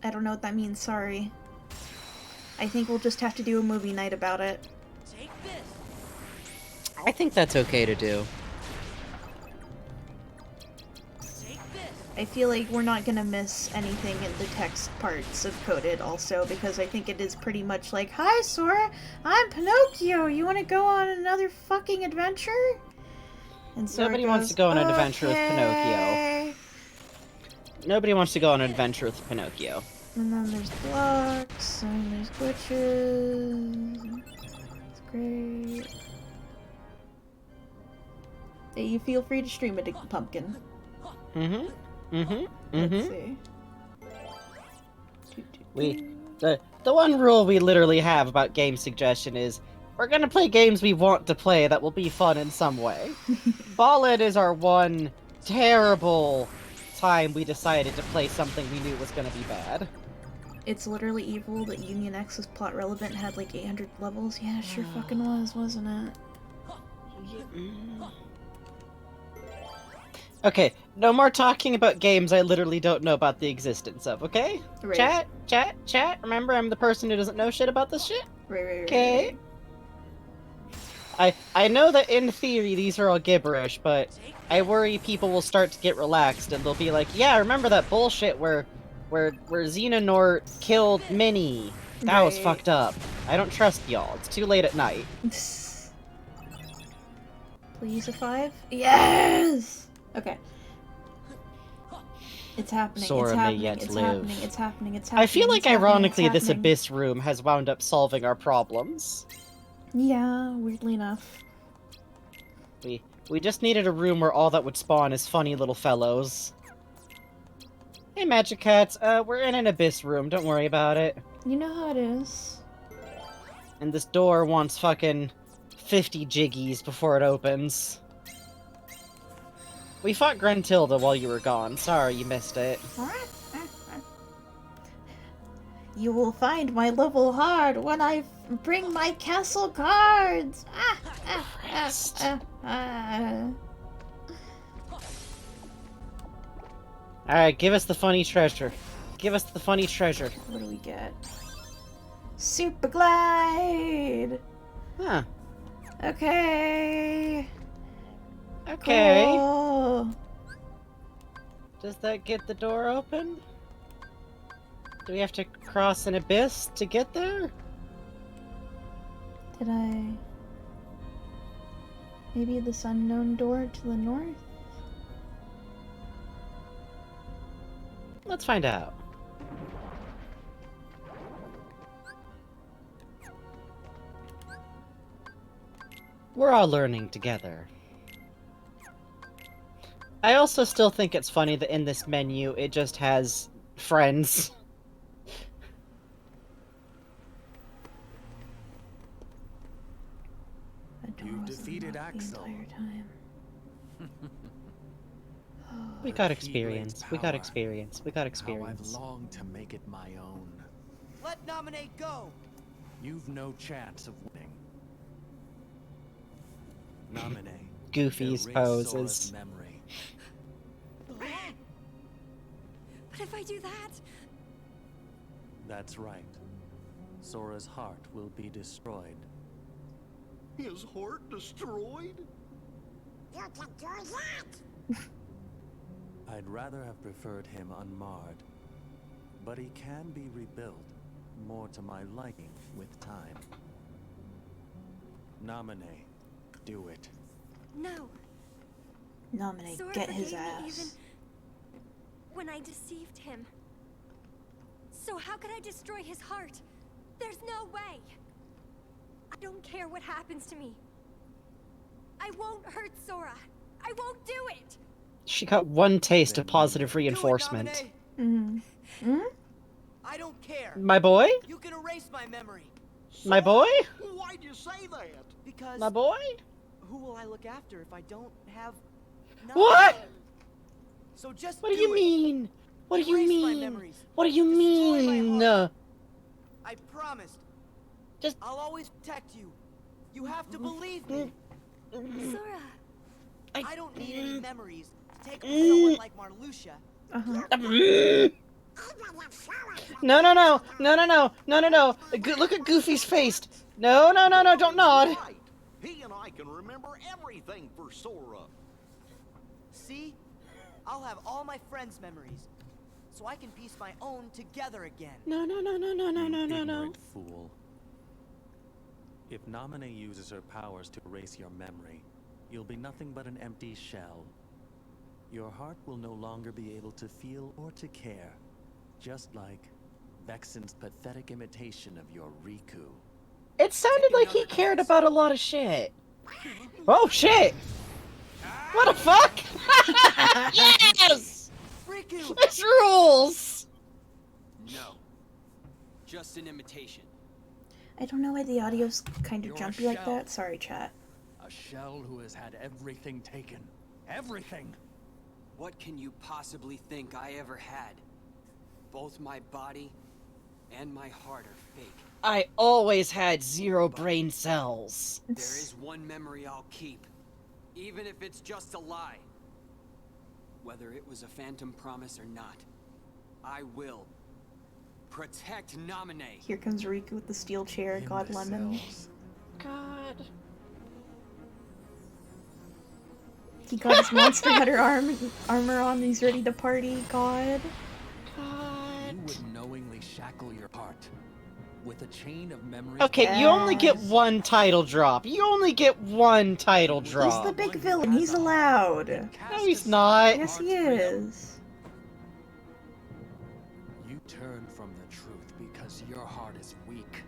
I don't know what that means, sorry. I think we'll just have to do a movie night about it. I think that's okay to do. I feel like we're not gonna miss anything in the text parts of Coded also, because I think it is pretty much like, "Hi Sora, I'm Pinocchio, you wanna go on another fucking adventure?" And Sora Nobody goes, wants to go on an adventure with "Okay." Pinocchio. Nobody wants to go on an adventure with Pinocchio. And then there's blocks, and there's glitches. It's great. Hey, you feel free to stream it, Pumpkin. Mm-hmm. Mm-hmm. Let's Mm-hmm. see. The one rule we literally have about game suggestion is we're gonna play games we want to play that will be fun in some way. Ballad is our one terrible time we decided to play something we knew was gonna be bad. It's literally evil that Union X was plot relevant and had like 800 levels. Yeah, it sure fucking was, wasn't it? Okay, no more talking about games I literally don't know about the existence of, okay? Right. Chat. Remember, I'm the person who doesn't know shit about this shit? Right. Okay. I know that in theory these are all gibberish, but I worry people will start to get relaxed and they'll be like, yeah, remember that bullshit where Xehanort killed Minnie. That was fucked up. I don't trust y'all. It's too late at night. Please a 5? Yes! Okay. It's happening. Sora it's may happening. yet It's live. happening. It's happening. It's happening. I feel like it's happening, ironically it's this happening. abyss room has wound up solving our problems. Yeah, weirdly enough. We just needed a room where all that would spawn is funny little fellows. Hey Magic Cats, we're in an abyss room, don't worry about it. You know how it is. And this door wants fucking 50 jiggies before it opens. We fought Gruntilda while you were gone. Sorry you missed it. You will find my level hard when I bring my castle cards. Alright, give us the funny treasure. Give us the funny treasure. What do we get? Super glide. Huh. Okay. Okay. Cool. Does that get the door open? Do we have to cross an abyss to get there? Did I... Maybe this unknown door to the north? Let's find out. We're all learning together. I also still think it's funny that in this menu it just has friends. You've defeated Axel. We got experience. We got experience. We got How experience. I've longed to make it my own. Let Nominate go! You've no chance of winning. Nominate. Goofy's erase poses. Sora's memory. But if I do that, That's right. Sora's heart will be destroyed. His heart destroyed? You can do that! I'd rather have preferred him unmarred. But he can be rebuilt, more to my liking with time. Naminé, do it. No. Naminé, Sora get his forgave me ass. even when I deceived him. So how could I destroy his heart? There's no way. I don't care what happens to me. I won't hurt Sora. I won't do it. She got one taste of positive reinforcement. I don't care. My boy? You can erase my memory. My boy? Why'd you say that? Because My boy? who will I look after if I don't have What? So just What do you it. mean? What do you Erase my mean? memories. What do you Destroy my mean? heart. I promised. Just I'll always protect you. You have to believe me. Sora. I don't need any memories to take from someone like Marluxia. No, no, no, no, no, no, no, no, no. Look at Goofy's face. No, no, no, no, don't nod. Right. He and I can remember everything for Sora. See? I'll have all my friends' memories, so I can piece my own together again. No, no, no, no, no, no, no, no, no. Ignorant fool. If Naminé uses her powers to erase your memory, you'll be nothing but an empty shell. Your heart will no longer be able to feel or to care, just like Vexen's pathetic imitation of your Riku. It sounded like he cared about a lot of shit. Oh shit! What the fuck? Yes! Riku! This rules! No. Just an imitation. I don't know why the audio's kind of You're a jumpy like shell. that. Sorry, chat. A shell who has had everything taken. Everything! What can you possibly think I ever had? Both my body and my heart are fake. I always had 0 brain cells. There is one memory I'll keep, even if it's just a lie. Whether it was a phantom promise or not, I will protect Naminé. Here comes Riku with the steel chair. God Lemon. God. He got his Monster Hunter armor on and he's ready to party. God. God. You would knowingly shackle your heart with a chain of memories. Okay, you only get one title drop. You only get one title drop. He's the big villain. He's allowed. No, he's not. Yes, he is. You turn from the truth because your heart is weak.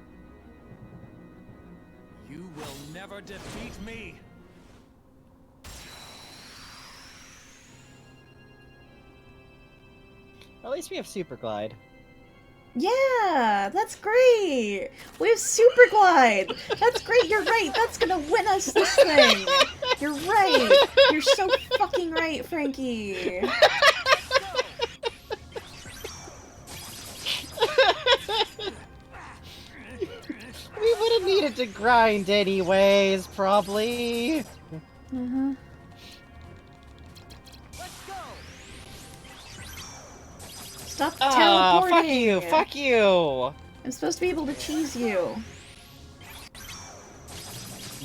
You will never defeat me. At least we have Super Glide. Yeah, that's great. We have Super Glide. That's great. You're right. That's gonna win us this thing. You're right. You're so fucking right, Frankie. We would have needed to grind anyways, probably. Mm-hmm. Stop Ah, teleporting. fuck you, fuck you. I'm supposed to be able to cheese you.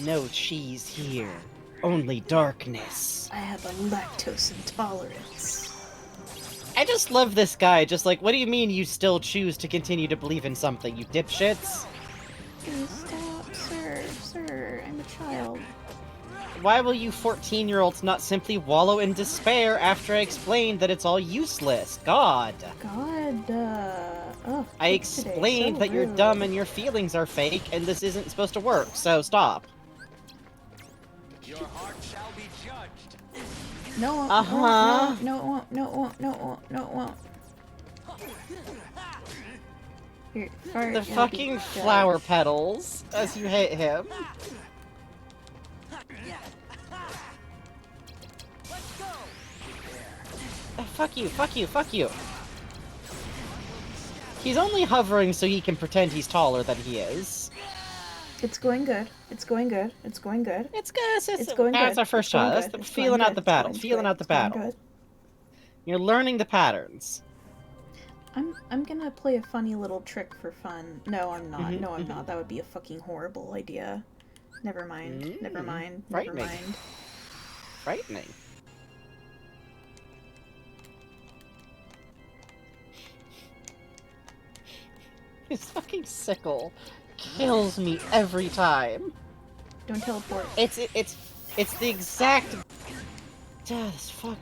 No cheese here. Only darkness. I have a lactose intolerance. I just love this guy. Just like, what do you mean you still choose to continue to believe in something, you dipshits? Please stop, sir. Sir, I'm a child. Why will you 14-year-olds not simply wallow in despair after I explained that it's all useless? God. God, oh, I kids today, explained so that you're rude. dumb and your feelings are fake, and this isn't supposed to work, so stop. Your heart shall be judged. No, it Uh-huh. won't, no, it won't, no, it won't, no, it won't, no, it won't. Here, fart, The you'll be fucking judged. flower petals, as you hit him. Fuck you, fuck you, fuck you. He's only hovering so he can pretend he's taller than he is. It's going good. It's going good. It's going good. It's good. It's going That's good. our first It's going shot. That's good. the, It's feeling going out good. the It's battle. going Feeling good. out the It's going battle. good. You're learning the patterns. I'm gonna play a funny little trick for fun. No, I'm not. No, I'm not. That would be a fucking horrible idea. Never mind. Never mind. Never Frightening. mind. Frightening. His fucking sickle kills me every time. Don't teleport. It's the exact. This fucker.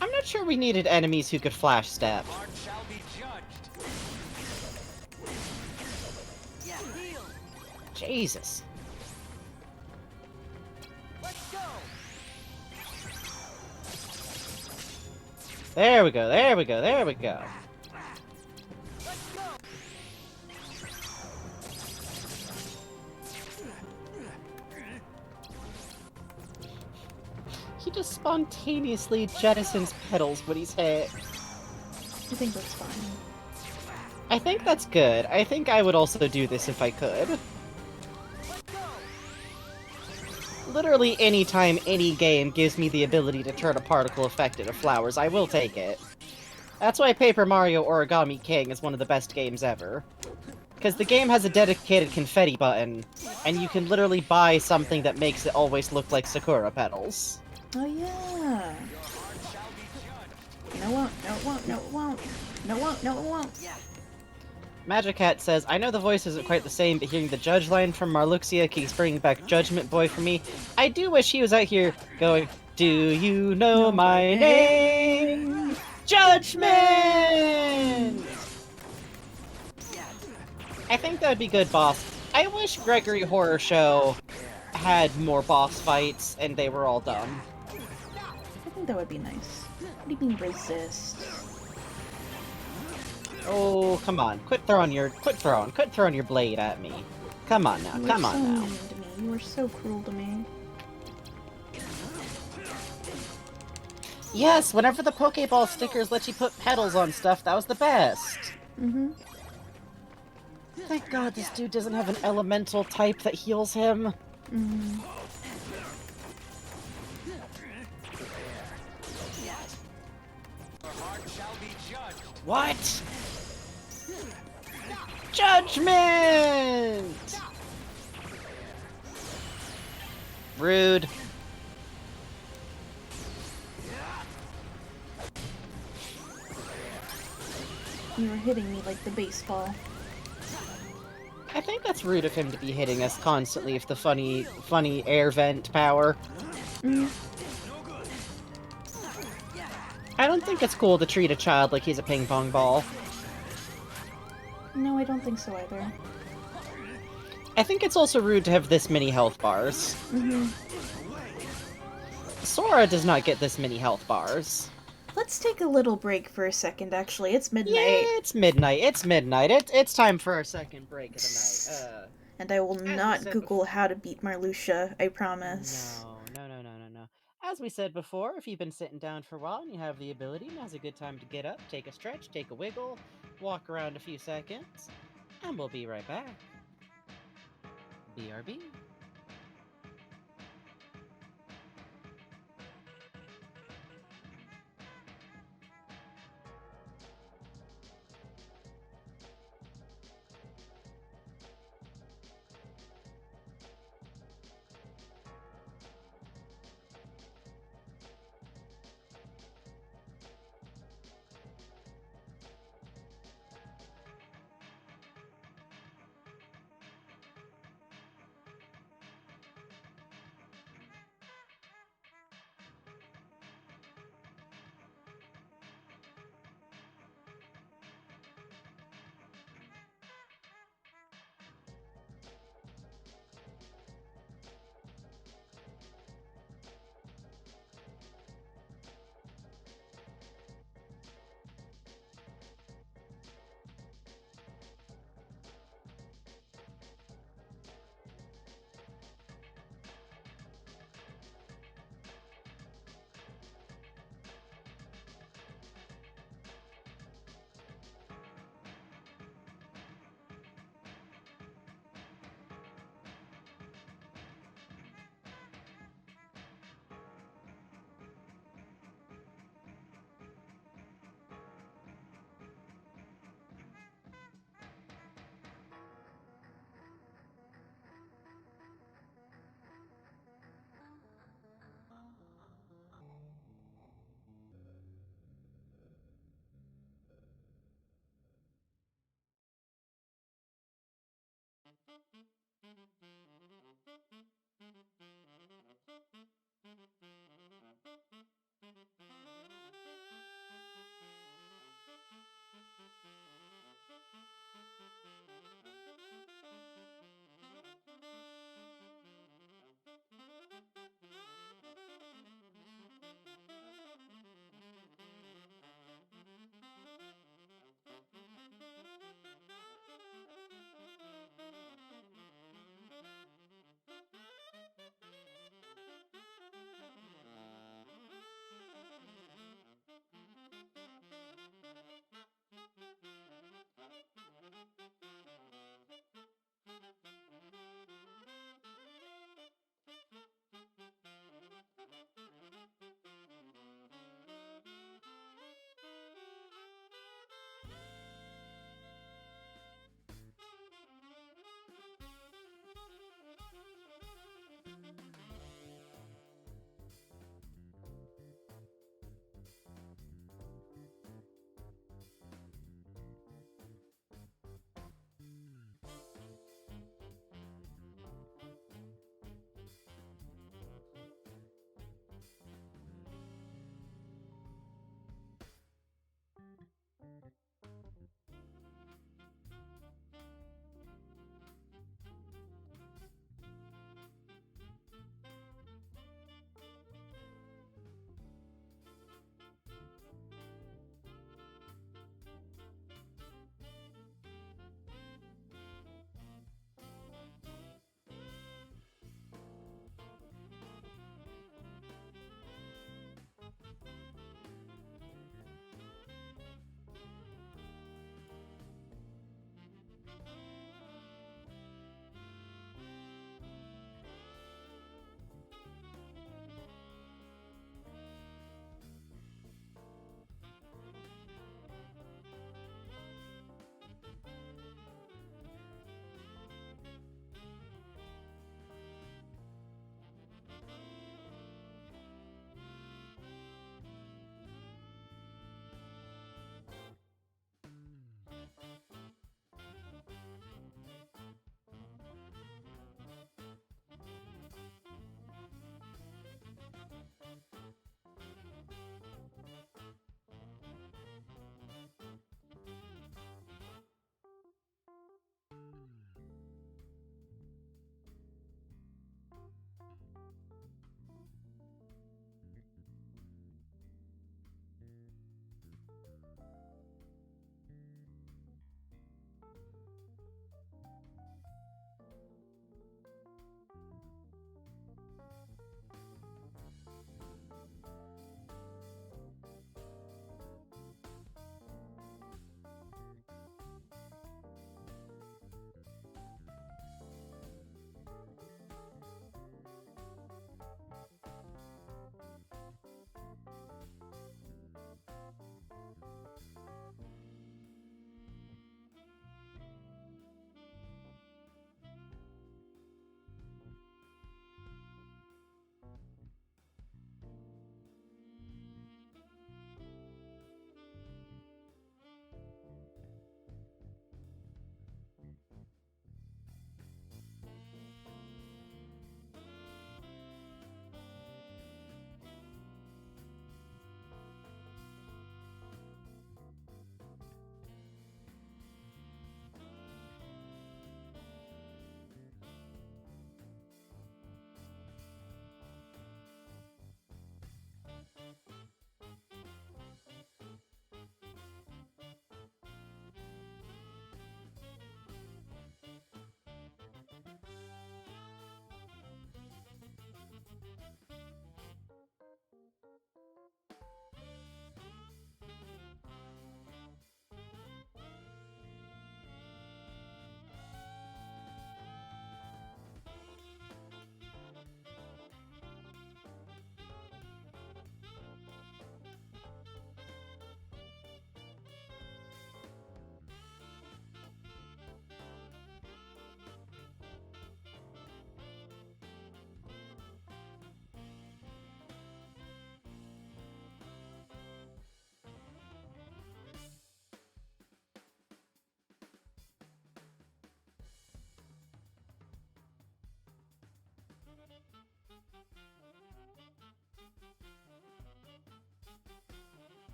I'm not sure we needed enemies who could flash step. Jesus. There we go, there we go, there we go. He just spontaneously jettisons petals when he's hit. I think that's fine. I think that's good. I think I would also do this if I could. Literally any time any game gives me the ability to turn a particle effect into flowers, I will take it. That's why Paper Mario Origami King is one of the best games ever. Because the game has a dedicated confetti button, and you can literally buy something that makes it always look like Sakura petals. Oh yeah. No, it won't. No, it won't. No, it won't. No, it won't. No, it won't. Magic Hat says, I know the voice isn't quite the same, but hearing the judge line from Marluxia keeps bringing back Judgment Boy for me. I do wish he was out here going, do you know my name? Judgment! I think that would be good, boss. I wish Gregory Horror Show had more boss fights, and they were all dumb. I think that would be nice. What do you mean resist? Oh, come on. Quit throwing your blade at me. Come on now, come on now. You were so mean to me. You were so cruel to me. Yes, whenever the Pokeball stickers let you put petals on stuff, that was the best. Mm-hmm. Thank God this dude doesn't have an elemental type that heals him. Mm-hmm. What? Judgment! Rude. You were hitting me like the baseball. I think that's rude of him to be hitting us constantly with the funny air vent power. Mm. I don't think it's cool to treat a child like he's a ping pong ball. No, I don't think so either. I think it's also rude to have this many health bars. Mm-hmm. Sora does not get this many health bars. Let's take a little break for a second, actually. It's midnight. Yeah, it's midnight. It's midnight. It's time for our second break of the night. And I will not Google how to beat Marluxia, I promise. No. As we said before, if you've been sitting down for a while and you have the ability, now's a good time to get up, take a stretch, take a wiggle, walk around a few seconds, and we'll be right back. BRB.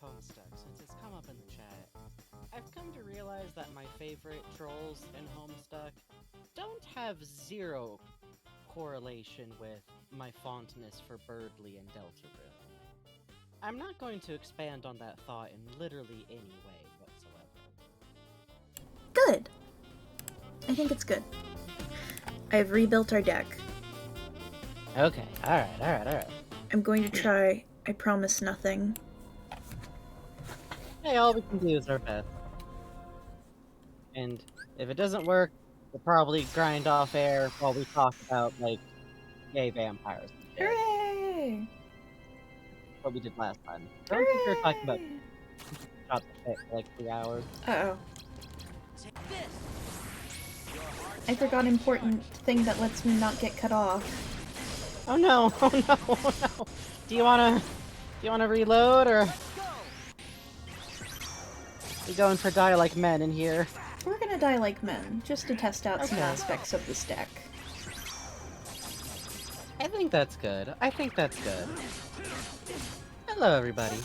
Homestuck, since it's come up in the chat. I've come to realize that my favorite trolls in Homestuck don't have zero correlation with my fondness for Birdly and Deltarune. I'm not going to expand on that thought in literally any way whatsoever. Good. I think it's good. I've rebuilt our deck. Okay, alright. I'm going to try I Promise Nothing. Hey, all we can do is our best. And if it doesn't work, we'll probably grind off air while we talk about, like, gay vampires and shit. Hooray! What we did last time. I don't think we were talking about shot the pit for like 3 hours. Uh-oh. I forgot important thing that lets me not get cut off. Oh no, oh no, oh no. Do you wanna reload, or we going for die like men in here? We're gonna die like men, just to test out some aspects of this deck. I think that's good. I think that's good. Hello, everybody.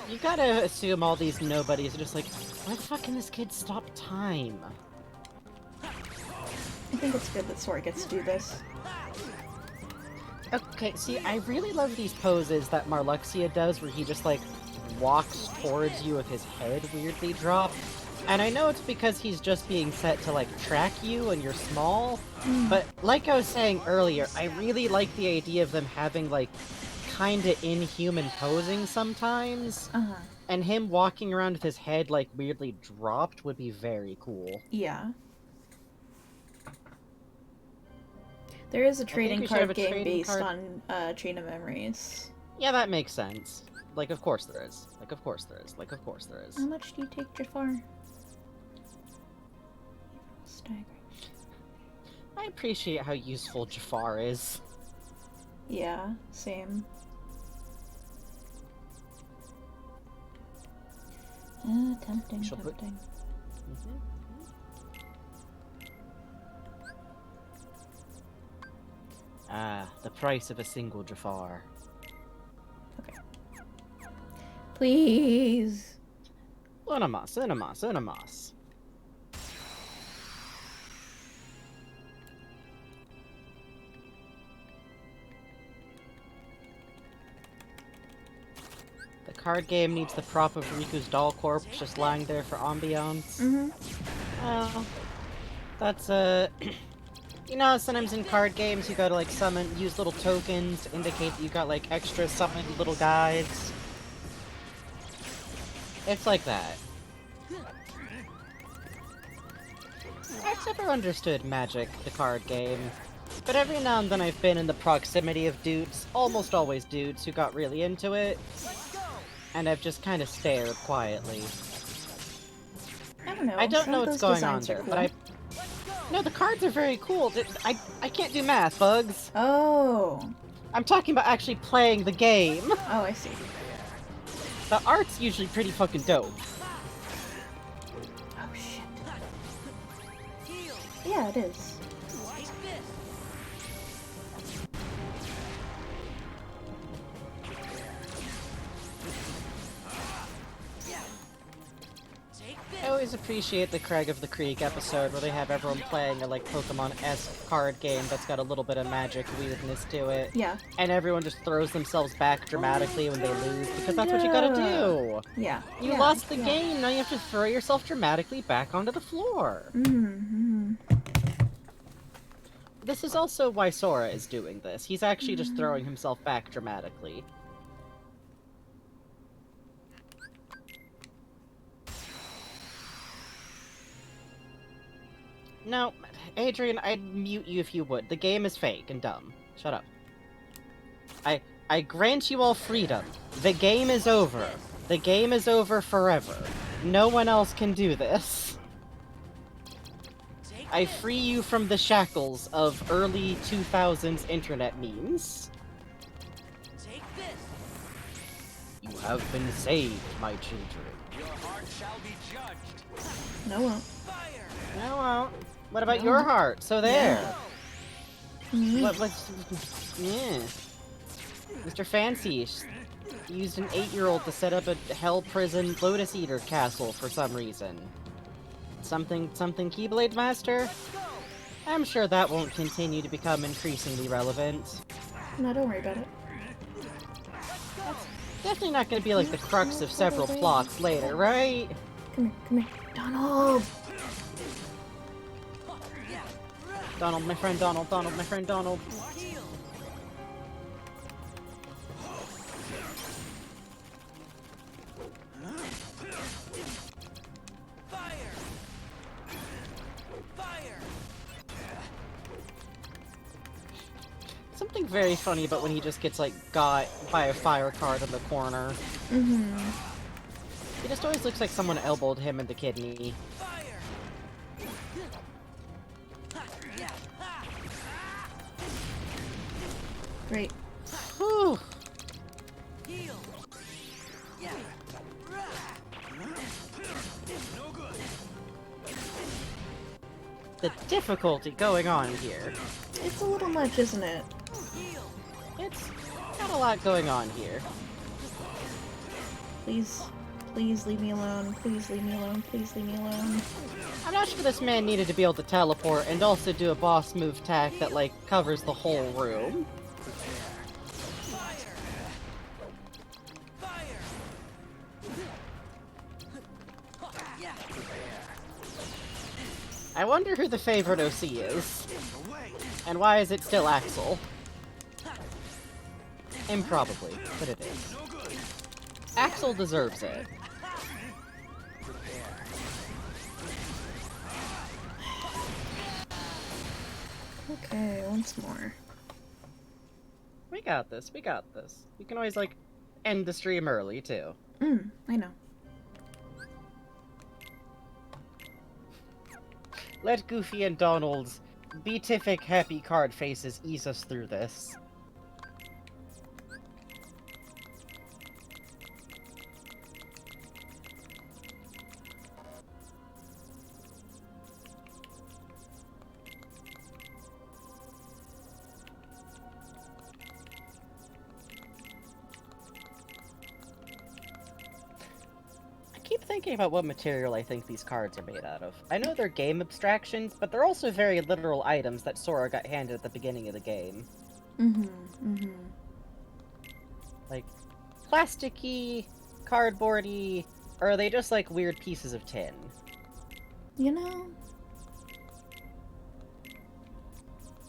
You gotta assume all these nobodies are just like, why the fuck can this kid stop time? I think it's good that Sora gets to do this. Okay, see, I really love these poses that Marluxia does where he just, like, walks towards you with his head weirdly dropped. And I know it's because he's just being set to, like, track you and you're small, but like I was saying earlier, I really like the idea of them having, like, kinda inhuman posing sometimes. And him walking around with his head, like, weirdly dropped would be very cool. Yeah. There is a trading card game based on Chain of Memories. Yeah, that makes sense. Like, of course there is. Like, of course there is. Like, of course there is. How much do you take, Jafar? Staggering. I appreciate how useful Jafar is. Yeah, same. Tempting, tempting. Ah, the price of a single Jafar. Okay. Please! Unamas, unamas, unamas. The card game needs the prop of Riku's doll corpse just lying there for ambiance. Well, that's you know, sometimes in card games you gotta like use little tokens to indicate that you got like extra summoned little guys. It's like that. I've never understood Magic, the card game, but every now and then I've been in the proximity of dudes, almost always dudes, who got really into it, and I've just kind of stared quietly. I don't know. I don't know what's going on there, but I... No, the cards are very cool. I can't do math, Bugs. Oh. I'm talking about actually playing the game. Oh, I see. The art's usually pretty fucking dope. Oh, shit. Yeah, it is. I always appreciate the Craig of the Creek episode where they have everyone playing a like Pokemon-esque card game that's got a little bit of magic weirdness to it. Yeah. And everyone just throws themselves back dramatically when they lose because that's what you gotta do. Yeah. You lost the game, now you have to throw yourself dramatically back onto the floor. This is also why Sora is doing this. He's actually just throwing himself back dramatically. No, Adrian, I'd mute you if you would. The game is fake and dumb. Shut up. I grant you all freedom. The game is over. The game is over forever. No one else can do this. I free you from the shackles of early 2000s internet memes. You have been saved, my children. Your heart shall be judged. No, won't. No, won't. What about your heart? So there. What's... Yeah. Mr. Fancy used an 8-year-old to set up a Hell Prison Lotus Eater castle for some reason. Something Keyblade Master? I'm sure that won't continue to become increasingly relevant. No, don't worry about it. Definitely not gonna be like the crux of several plots later, right? Come here, Donald! Donald, my friend Donald, Donald, my friend Donald. Something very funny about when he just gets, like, got by a fire card in the corner. Mm-hmm. He just always looks like someone elbowed him in the kidney. Great. Whew. The difficulty going on here. It's a little much, isn't it? It's got a lot going on here. Please leave me alone. Please leave me alone. Please leave me alone. I'm not sure this man needed to be able to teleport and also do a boss move tack that, like, covers the whole room. I wonder who the favorite OC is. And why is it still Axel? Improbably, but it is. Axel deserves it. Okay, once more. We got this, we got this. We can always, like, end the stream early, too. I know. Let Goofy and Donald's beatific happy card faces ease us through this. Thinking about what material I think these cards are made out of. I know they're game abstractions, but they're also very literal items that Sora got handed at the beginning of the game. Like, plasticky, cardboardy, or are they just like weird pieces of tin? You know?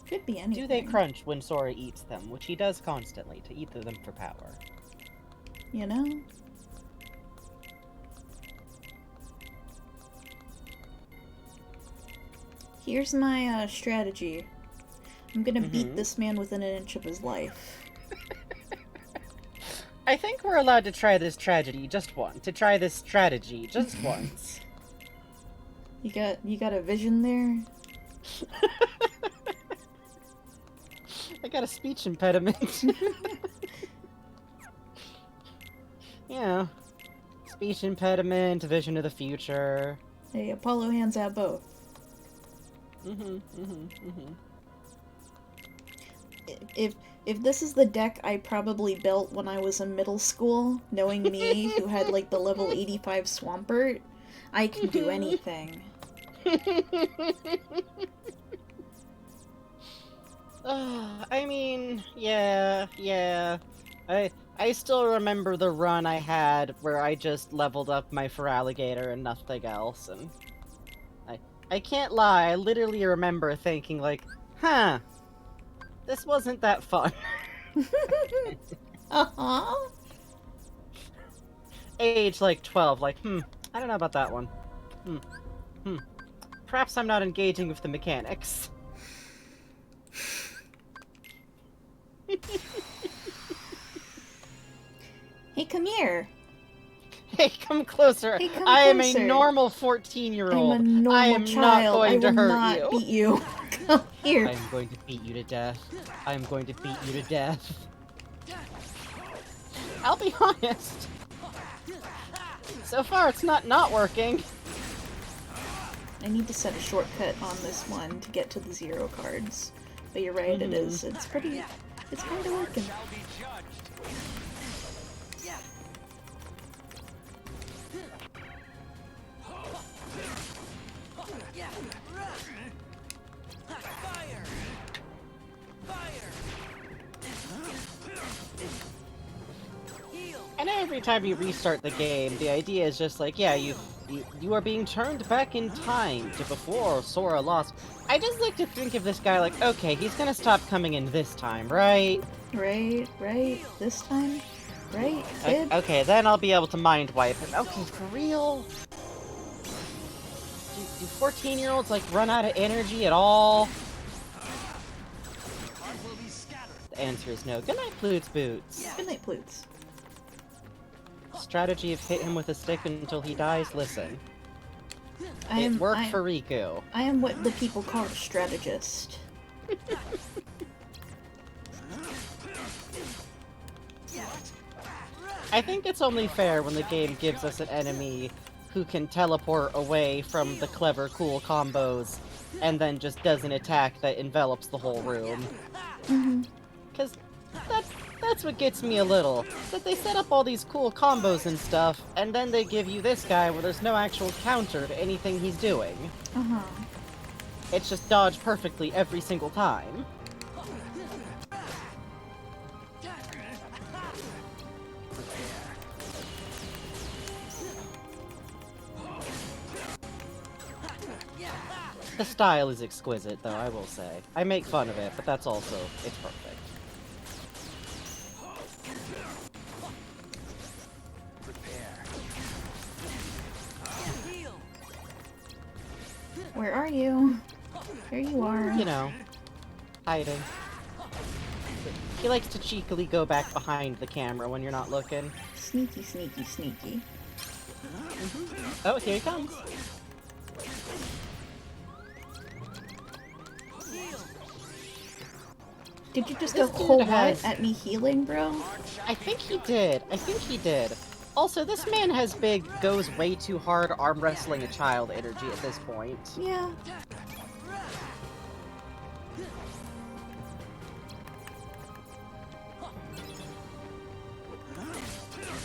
Could be anything. Do they crunch when Sora eats them, which he does constantly to eat them for power? You know? Here's my strategy. I'm gonna beat this man within an inch of his life. I think we're allowed to try this tragedy just once. To try this strategy just once. You got a vision there? I got a speech impediment. Yeah. Speech impediment, vision of the future. Hey, Apollo hands out both. If this is the deck I probably built when I was in middle school, knowing me, who had like the level 85 Swampert, I can do anything. I mean, yeah. I still remember the run I had where I just leveled up my Feraligatr and nothing else, and I can't lie, I literally remember thinking, like, huh, this wasn't that fun. Age, like, 12, like, I don't know about that one. Perhaps I'm not engaging with the mechanics. Hey, come here. Hey, come closer. Hey, come I am closer. a normal 14-year-old. I'm a normal I am child. not going to hurt not you. beat you. Come here. I am going to beat you to death. I am going to beat you to death. I'll be honest. So far, it's not working. I need to set a shortcut on this one to get to the 0 cards. But you're right, it is. It's pretty. It's kind of working. And every time you restart the game, the idea is just like, yeah, you are being turned back in time to before Sora lost. I just like to think of this guy like, okay, he's gonna stop coming in this time, right? Right. This time? Right, kid? Okay, then I'll be able to mind wipe him. Okay, for real? Do 14-year-olds, like, run out of energy at all? The answer is no. Good night, Plutes Boots. Good night, Plutes. Strategy of hit him with a stick until he dies? Listen. It worked for Riku. I am what the people call a strategist. I think it's only fair when the game gives us an enemy who can teleport away from the clever, cool combos and then just does an attack that envelops the whole room. Because that's what gets me a little. That they set up all these cool combos and stuff, and then they give you this guy where there's no actual counter to anything he's doing. It's just dodged perfectly every single time. The style is exquisite, though, I will say. I make fun of it, but that's also, it's perfect. Where are you? There you are. You know, hiding. He likes to cheekily go back behind the camera when you're not looking. Sneaky, sneaky, sneaky. Oh, here he comes. Did you just go whole lot at me healing, bro? I think he did. Also, this man has big, goes way too hard arm wrestling a child energy at this point. Yeah.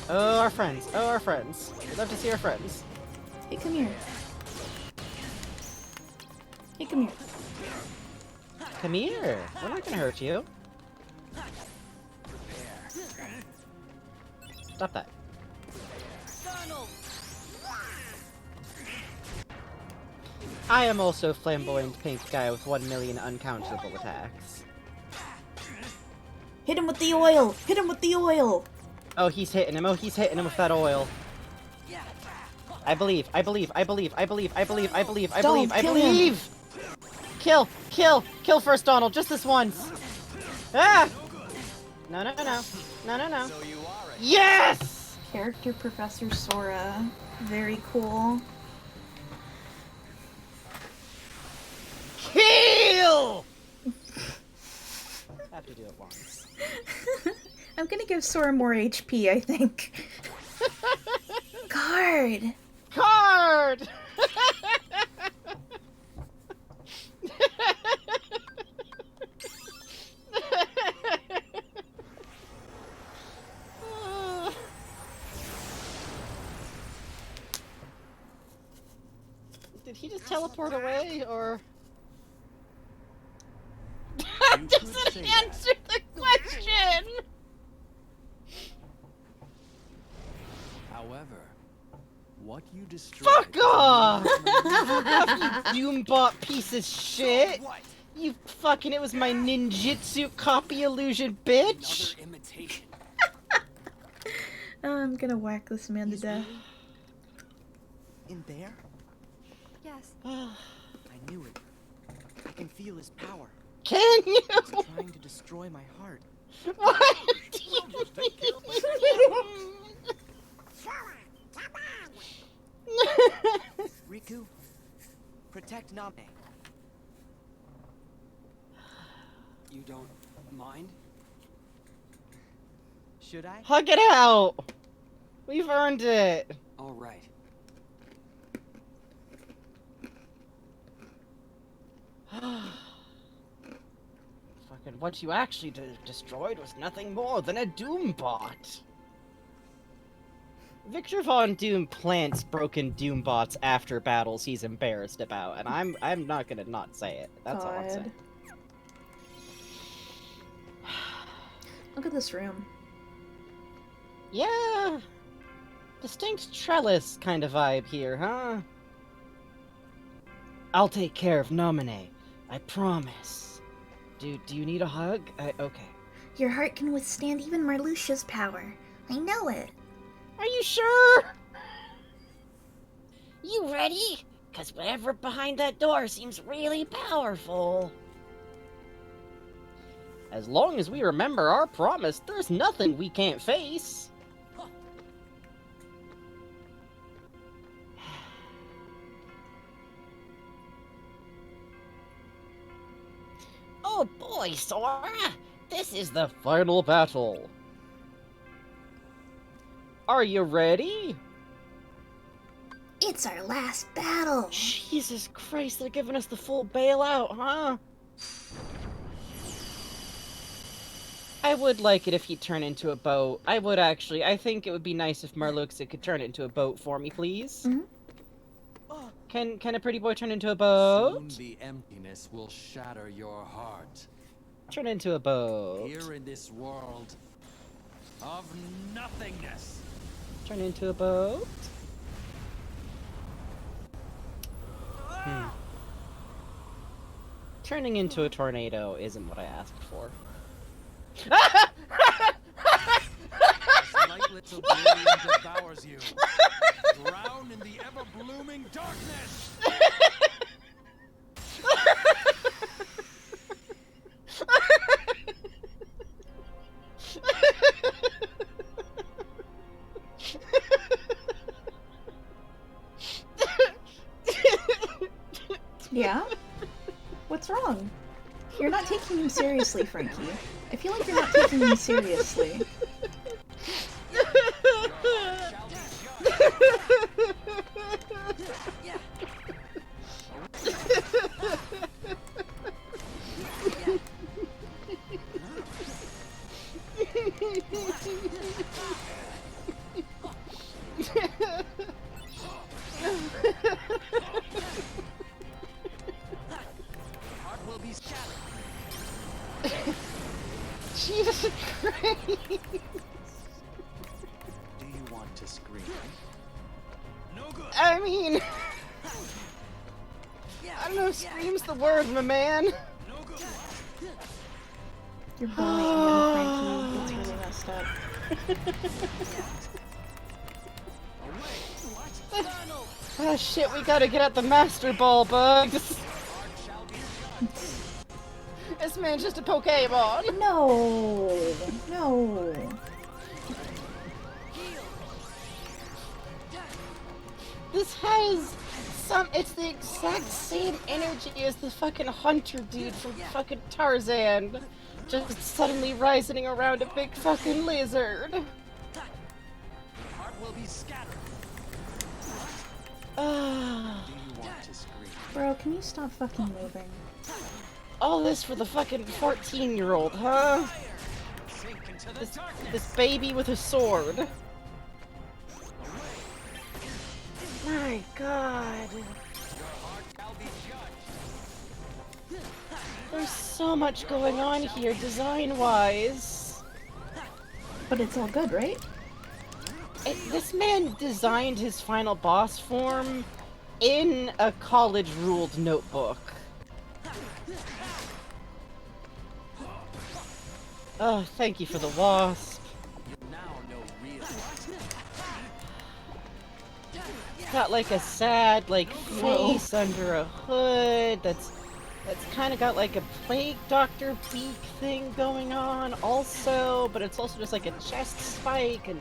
Oh, our friends. Oh, our friends. We'd love to see our friends. Hey, come here. Hey, come here. Come here. We're not gonna hurt you. Stop that. I am also flamboyant pink guy with 1 million uncounterable attacks. Hit him with the oil! Hit him with the oil! Oh, he's hitting him. Oh, he's hitting him with that oil. I believe. Kill first, Donald. Just this once. Ah! No. Yes! Character Professor Sora. Very cool. Kill! Have to do it once. I'm gonna give Sora more HP, I think. Card! Card! Did he just teleport away, or...? That doesn't answer the question! However, what you destroyed... Fuck off! You Doombot piece of shit! You fucking, it was my ninjutsu copy illusion, bitch! Another imitation. I'm gonna whack this man to death. In there? Yes. I knew it. I can feel his power. Can you? He's trying to destroy my heart. What? Riku, protect Name. You don't mind? Should I? Hug it out! We've earned it! All right. fucking what you actually destroyed was nothing more than a Doombot. Victor Von Doom plants broken Doombots after battles he's embarrassed about, and I'm not gonna not say it. That's all I'm saying. Look at this room. Yeah, distinct trellis kind of vibe here, huh? I'll take care of Nomine, I promise. Do you need a hug? Okay. Your heart can withstand even Marluxia's power. I know it. Are you sure? You ready? Cause whatever behind that door seems really powerful. As long as we remember our promise, there's nothing we can't face. Oh boy, Sora! This is the Final battle. Are you ready? It's our last battle. Jesus Christ, they're giving us the full bailout, huh? I would like it if he'd turn into a boat. I would actually. I think it would be nice if Marluxia could turn it into a boat for me, please. Can a pretty boy turn into a boat? Soon the emptiness will shatter your heart. Turn into a boat. Here in this world of nothingness. Turn into a boat. Turning into a tornado isn't what I asked for. As lightless oblivion devours you, drown in the ever-blooming darkness! Yeah? What's wrong? You're not taking him seriously, Frankie. I feel like you're not taking him seriously. Jesus Christ! Do you want to scream? No good. I mean, I don't know if scream's the word, my man. No good. You're bullying him, Frankie. It's really messed up. Oh shit, we gotta get at the Master Ball bugs. This man's just a Pokemon. No, no. This has it's the exact same energy as the fucking hunter dude from fucking Tarzan. Just suddenly rising around a big fucking lizard. Heart will be scattered. Ah. Do you want to scream? Bro, can you stop fucking moving? All this for the fucking 14-year-old, huh? This baby with a sword. My God. There's so much going on here, design-wise. But it's all good, right? This man designed his final boss form in a college-ruled notebook. Oh, thank you for the wasp. Got like a sad, like, face under a hood. That's kind of got like a plague doctor beak thing going on, also. But it's also just like a chest spike, and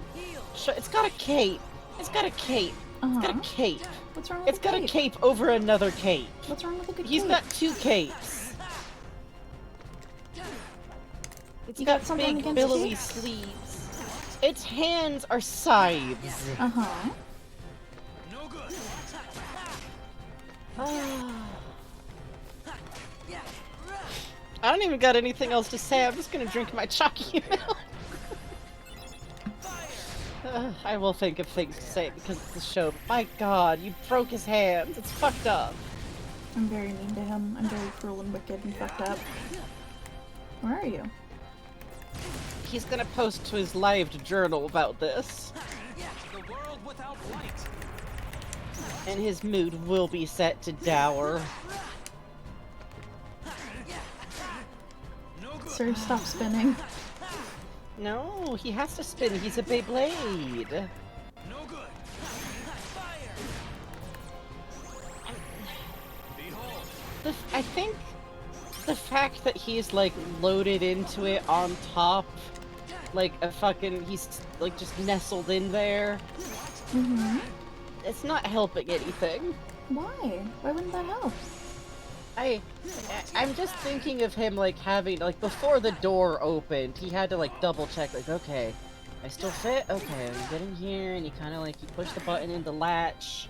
it's got a cape. It's got a cape. It's got a cape. What's wrong with It's got a cape over another cape. What's wrong with a good He's cape? got two capes. It's got something big against billowy capes? sleeves. Its hands are scythes. Uh-huh. I don't even got anything else to say. I'm just gonna drink my chalky milk. I will think of things to say because it's the show. My god, you broke his hands. It's fucked up. I'm very mean to him. I'm very cruel and wicked and fucked up. Where are you? He's gonna post to his lived journal about this. The world without light. And his mood will be set to dour. Sir, stop spinning. No, he has to spin. He's a Beyblade. No good. I think the fact that he's like loaded into it on top, like a fucking, he's like just nestled in there. Mm-hmm. It's not helping anything. Why? Why wouldn't that help? I'm just thinking of him like having, like before the door opened, he had to like double check, like, okay, I still fit? Okay, I'm getting here, and you kind of like, you push the button in the latch.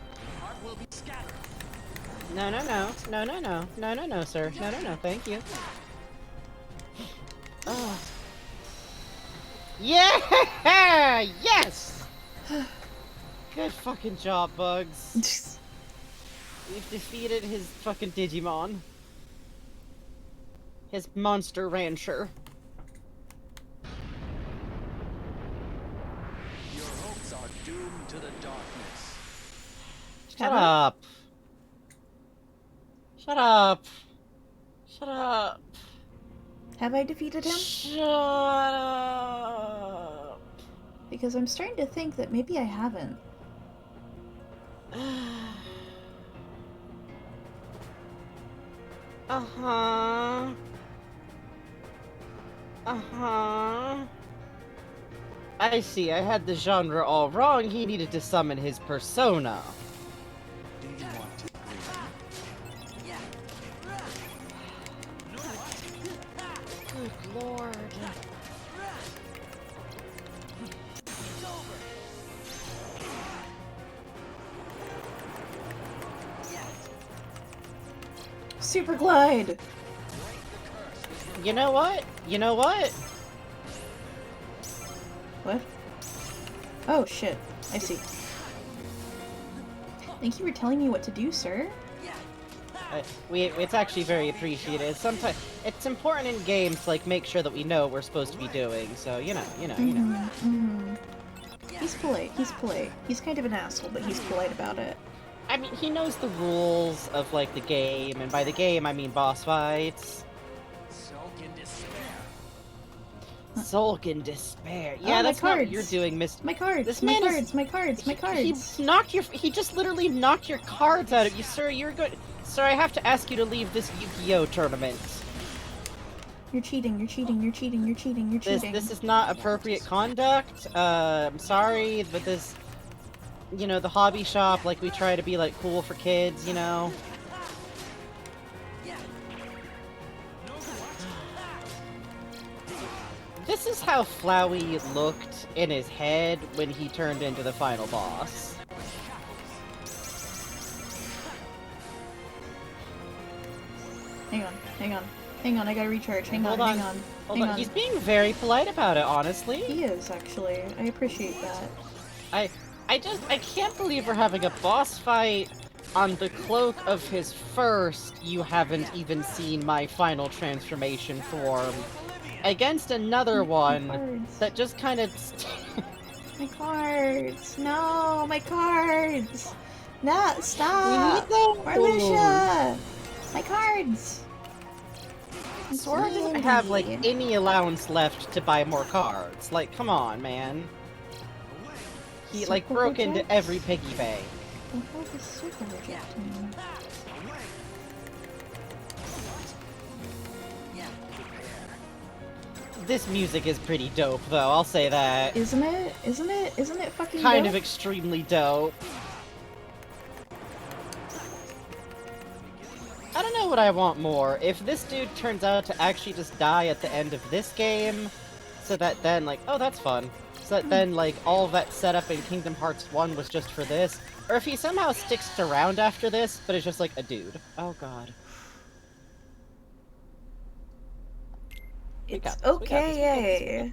No, no, no, no, no, no, no, no, no, sir. No, no, no, thank you. Oh. Yeah! Yes! Good fucking job, Bugs. We've defeated his fucking Digimon. His monster rancher. Your hopes are doomed to the darkness. Shut up. Shut up. Shut up. Have I defeated him? Shut up. Because I'm starting to think that maybe I haven't. Uh-huh. Uh-huh. I see, I had the genre all wrong. He needed to summon his persona. Do you want to Good lord. Super glide! You know what? You know what? What? Oh shit. I see. Thank you for telling me what to do, sir. It's actually very appreciated. Sometimes it's important in games to like make sure that we know what we're supposed to be doing. So you know. Mm-hmm. He's polite. He's polite. He's kind of an asshole, but he's polite about it. I mean, he knows the rules of like the game, and by the game I mean boss fights. Sulk in despair. Sulk in despair. Yeah, Oh, that's my not what cards. you're doing, Miss. My cards. This My man cards. is. My cards. My cards. He knocked your. He just literally knocked your cards out of you, sir. You're good. Sir, I have to ask you to leave this Yu-Gi-Oh tournament. You're cheating. You're cheating. You're cheating. You're cheating. You're cheating. This is not appropriate conduct. I'm sorry, but this, you know, the hobby shop, like we try to be like cool for kids, you know. This is how Flowey looked in his head when he turned into the final boss. Hang on. Hang on. Hang on. I gotta recharge. Hang on. Hold on. Hang on. Hold Hang on. on. He's being very polite about it, honestly. He is, actually. I appreciate that. I can't believe we're having a boss fight on the cloak of his first You Haven't Even Seen My Final Transformation form against another one that just kind of... My cards! No, my cards! No, stop! Marluxia! My cards! Sora doesn't have, like, any allowance left to buy more cards. Like, come on, man. He, like, broke into every piggy bank. The hell is super rejecting? This music is pretty dope, though, I'll say that. Isn't it? Isn't it? Isn't it fucking Kind dope? of extremely dope. I don't know what I want more. If this dude turns out to actually just die at the end of this game, so that then, like, oh, that's fun. So that then, like, all that setup in Kingdom Hearts 1 was just for this. Or if he somehow sticks around after this, but is just like a dude. Oh god. It's We got this. okay.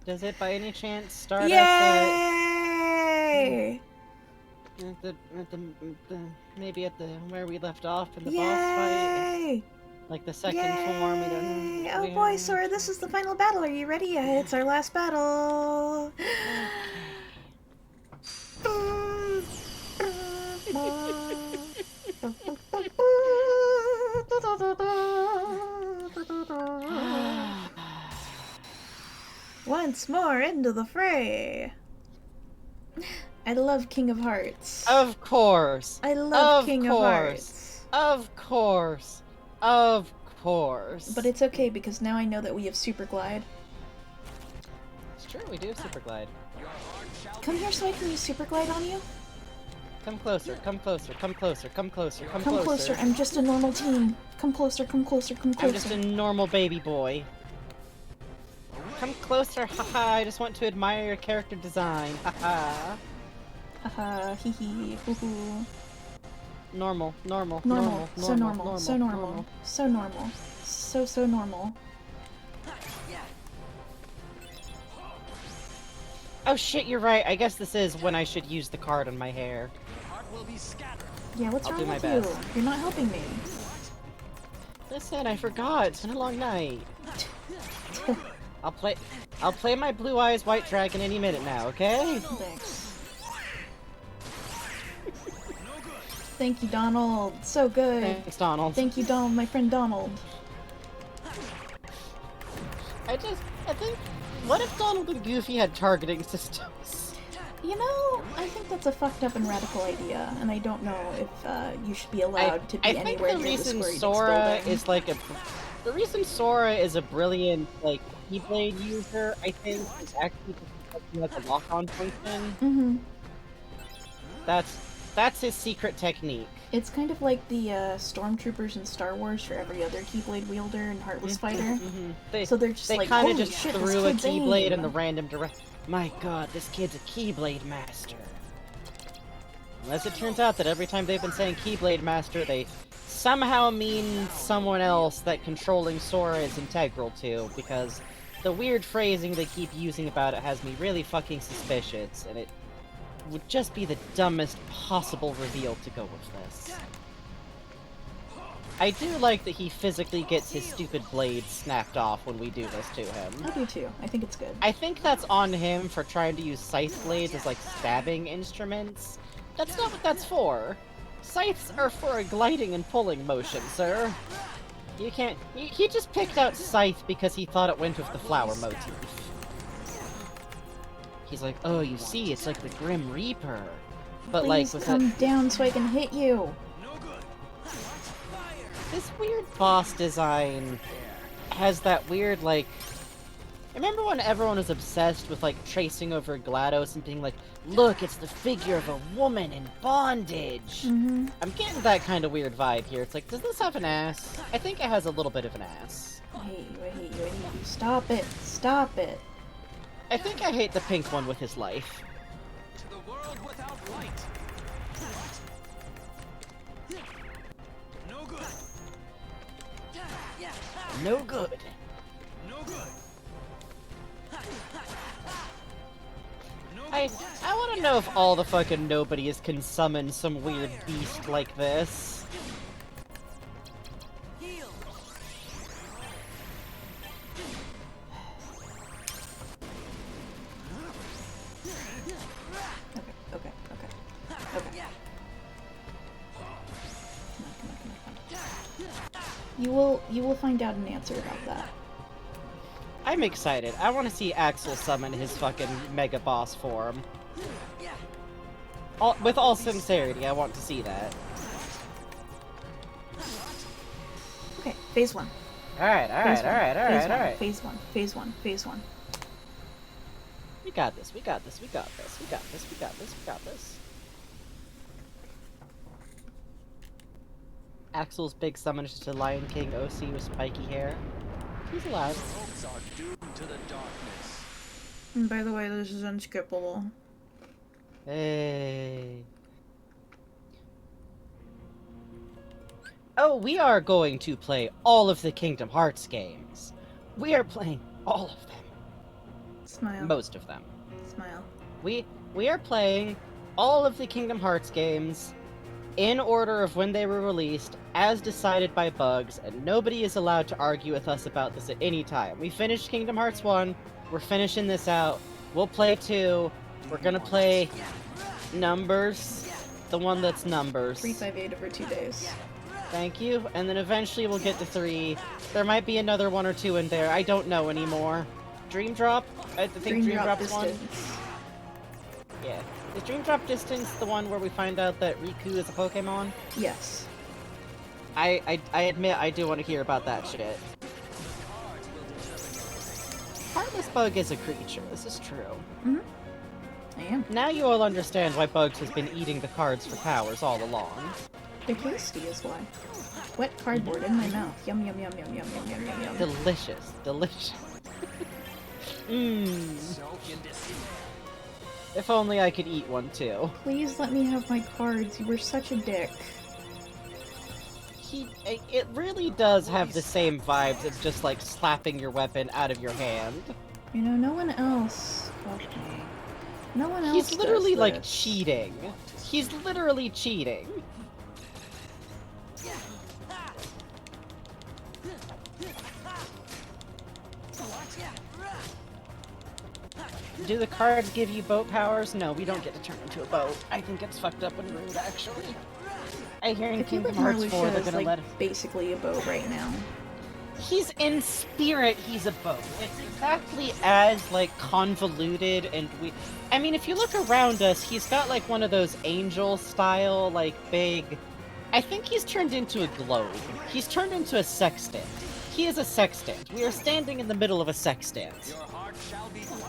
Does it by any chance start us Yay! at the maybe at the where we left off in the boss Yay! fight? Like the second form, we don't know. Oh boy, Sora, this is the final battle. Are you ready? It's our last battle. Once more into the fray. I love King of Hearts. Of course. I love King of Hearts. Of course. Of course. But it's okay because now I know that we have Super Glide. It's true, we do have Super Glide. Come here so I can use Super Glide on you. Come closer, come closer, come closer, come closer, come Come closer. I'm just a normal teen. Come closer, come closer, come closer. I'm just a normal baby boy. Come closer, haha, I just want to admire your character design, haha. Haha, hee hee, hoo hoo. Normal. So normal. So normal. So normal. So normal. Oh shit, you're right. I guess this is when I should use the card on my hair. Yeah, what's I'll wrong do my with best. you? You're not helping me. Listen, I forgot. It's been a long night. I'll play my Blue Eyes White Dragon any minute now, okay? Thanks. Thank you, Donald. So good. Thanks, Donald. Thank you, Donald, my friend Donald. I think, what if Donald and Goofy had targeting systems? You know, I think that's a fucked up and radical idea, and I don't know if you should be allowed to be anywhere near the Square Enix Sora building. is like the reason Sora is a brilliant like Keyblade user, I think, is actually because he has a lock-on function. Mm-hmm. That's his secret technique. It's kind of like the stormtroopers in Star Wars for every other Keyblade wielder and Heartless Fighter. So they're just like, kind of holy just shit, threw this a kid's Keyblade aim. in the random direction. My god, this kid's a Keyblade master. Unless it turns out that every time they've been saying Keyblade master, they somehow mean someone else that controlling Sora is integral to, because the weird phrasing they keep using about it has me really fucking suspicious, and it would just be the dumbest possible reveal to go with this. I do like that he physically gets his stupid blade snapped off when we do this to him. I do too. I think it's good. I think that's on him for trying to use scythe blades as like stabbing instruments. That's not what that's for. Scythes are for a gliding and pulling motion, sir. You can't... He just picked out scythe because he thought it went with the flower motif. He's like, oh, you see, it's like the Grim Reaper. But Please like, with come that... down so I can hit you. This weird boss design has that weird, like... Remember when everyone was obsessed with, like, tracing over GLaDOS and being like, look, it's the figure of a woman in bondage! Mm-hmm. I'm getting that kind of weird vibe here. It's like, does this have an ass? I think it has a little bit of an ass. I hate you, I hate you, I hate you. Stop it. Stop it. I think I hate the pink one with his life. To the world without light. No good. No good. No good. I want to know if all the fucking nobodies can summon some weird beast like this. Okay. You will find out an answer about that. I'm excited. I want to see Axel summon his fucking mega boss form. With all sincerity, I want to see that. Okay, phase one. Alright. Phase one. We got this. Axel's big summon is just a Lion King OC with spiky hair. He's alive. Folks are doomed to the darkness. And by the way, this is unskippable. Hey. Oh, we are going to play all of the Kingdom Hearts games. We are playing all of them. Smile. Most of them. Smile. We are playing all of the Kingdom Hearts games in order of when they were released, as decided by Bugs, and nobody is allowed to argue with us about this at any time. We finished Kingdom Hearts 1, we're finishing this out, we'll play 2, we're gonna play Numbers, the one that's Numbers. 358 over 2 days. Thank you, and then eventually we'll get to 3. There might be another 1 or 2 in there, I don't know anymore. Dream Drop? I think Dream Drop's one. Yeah. Is Dream Drop Distance the one where we find out that Riku is a Pokemon? Yes. I admit I do want to hear about that shit. Heartless Bug is a creature, this is true. Mm-hmm. I am. Now you all understand why Bugs has been eating the cards for powers all along. They're tasty is why. Wet cardboard in my mouth. Yum yum yum yum yum yum yum yum yum. Delicious. Delicious. Mmm. If only I could eat one too. Please let me have my cards. You were such a dick. It really does have the same vibes as just like slapping your weapon out of your hand. You know, no one else. Okay. No one else. He's literally does like this. cheating. He's literally cheating. Do the cards give you boat powers? No, we don't get to turn into a boat. I think it's fucked up and rude, actually. I hear in I feel Kingdom like Hearts 4 they're Marluxia is gonna like let him... basically a boat right now. He's in spirit, he's a boat. It's exactly as, like, convoluted and I mean, if you look around us, he's got, like, one of those angel-style, like, big... I think he's turned into a globe. He's turned into a sextant. He is a sextant. We are standing in the middle of a sextant. Your heart shall be what?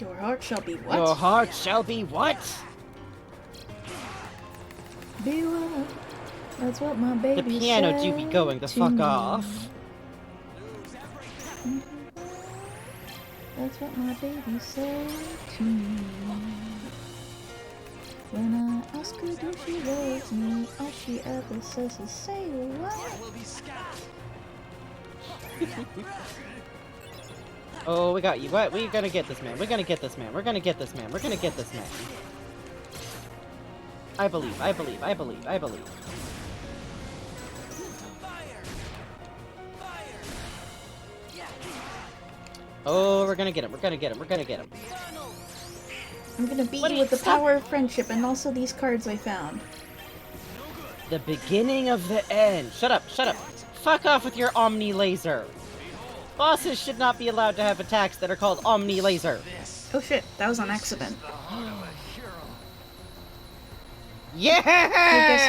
Your heart shall be what? Your heart shall be what? Be what? That's what my baby The piano said do be going the to fuck me. off. That's what my baby said to me. When I ask her do she loves me, all she ever says is say what? Oh, we got you. What? We're gonna get this man. We're gonna get this man. We're gonna get this man. We're gonna get this man. I believe. I believe. I believe. I believe. Oh, we're gonna get him. We're gonna get him. We're gonna get him. I'm gonna beat you with the power of friendship and also these cards I found. The beginning of the end. Shut up. Shut up. Fuck off with your Omni Laser. Bosses should not be allowed to have attacks that are called Omni Laser. Oh shit, that was on accident. Yeah! Hey, guess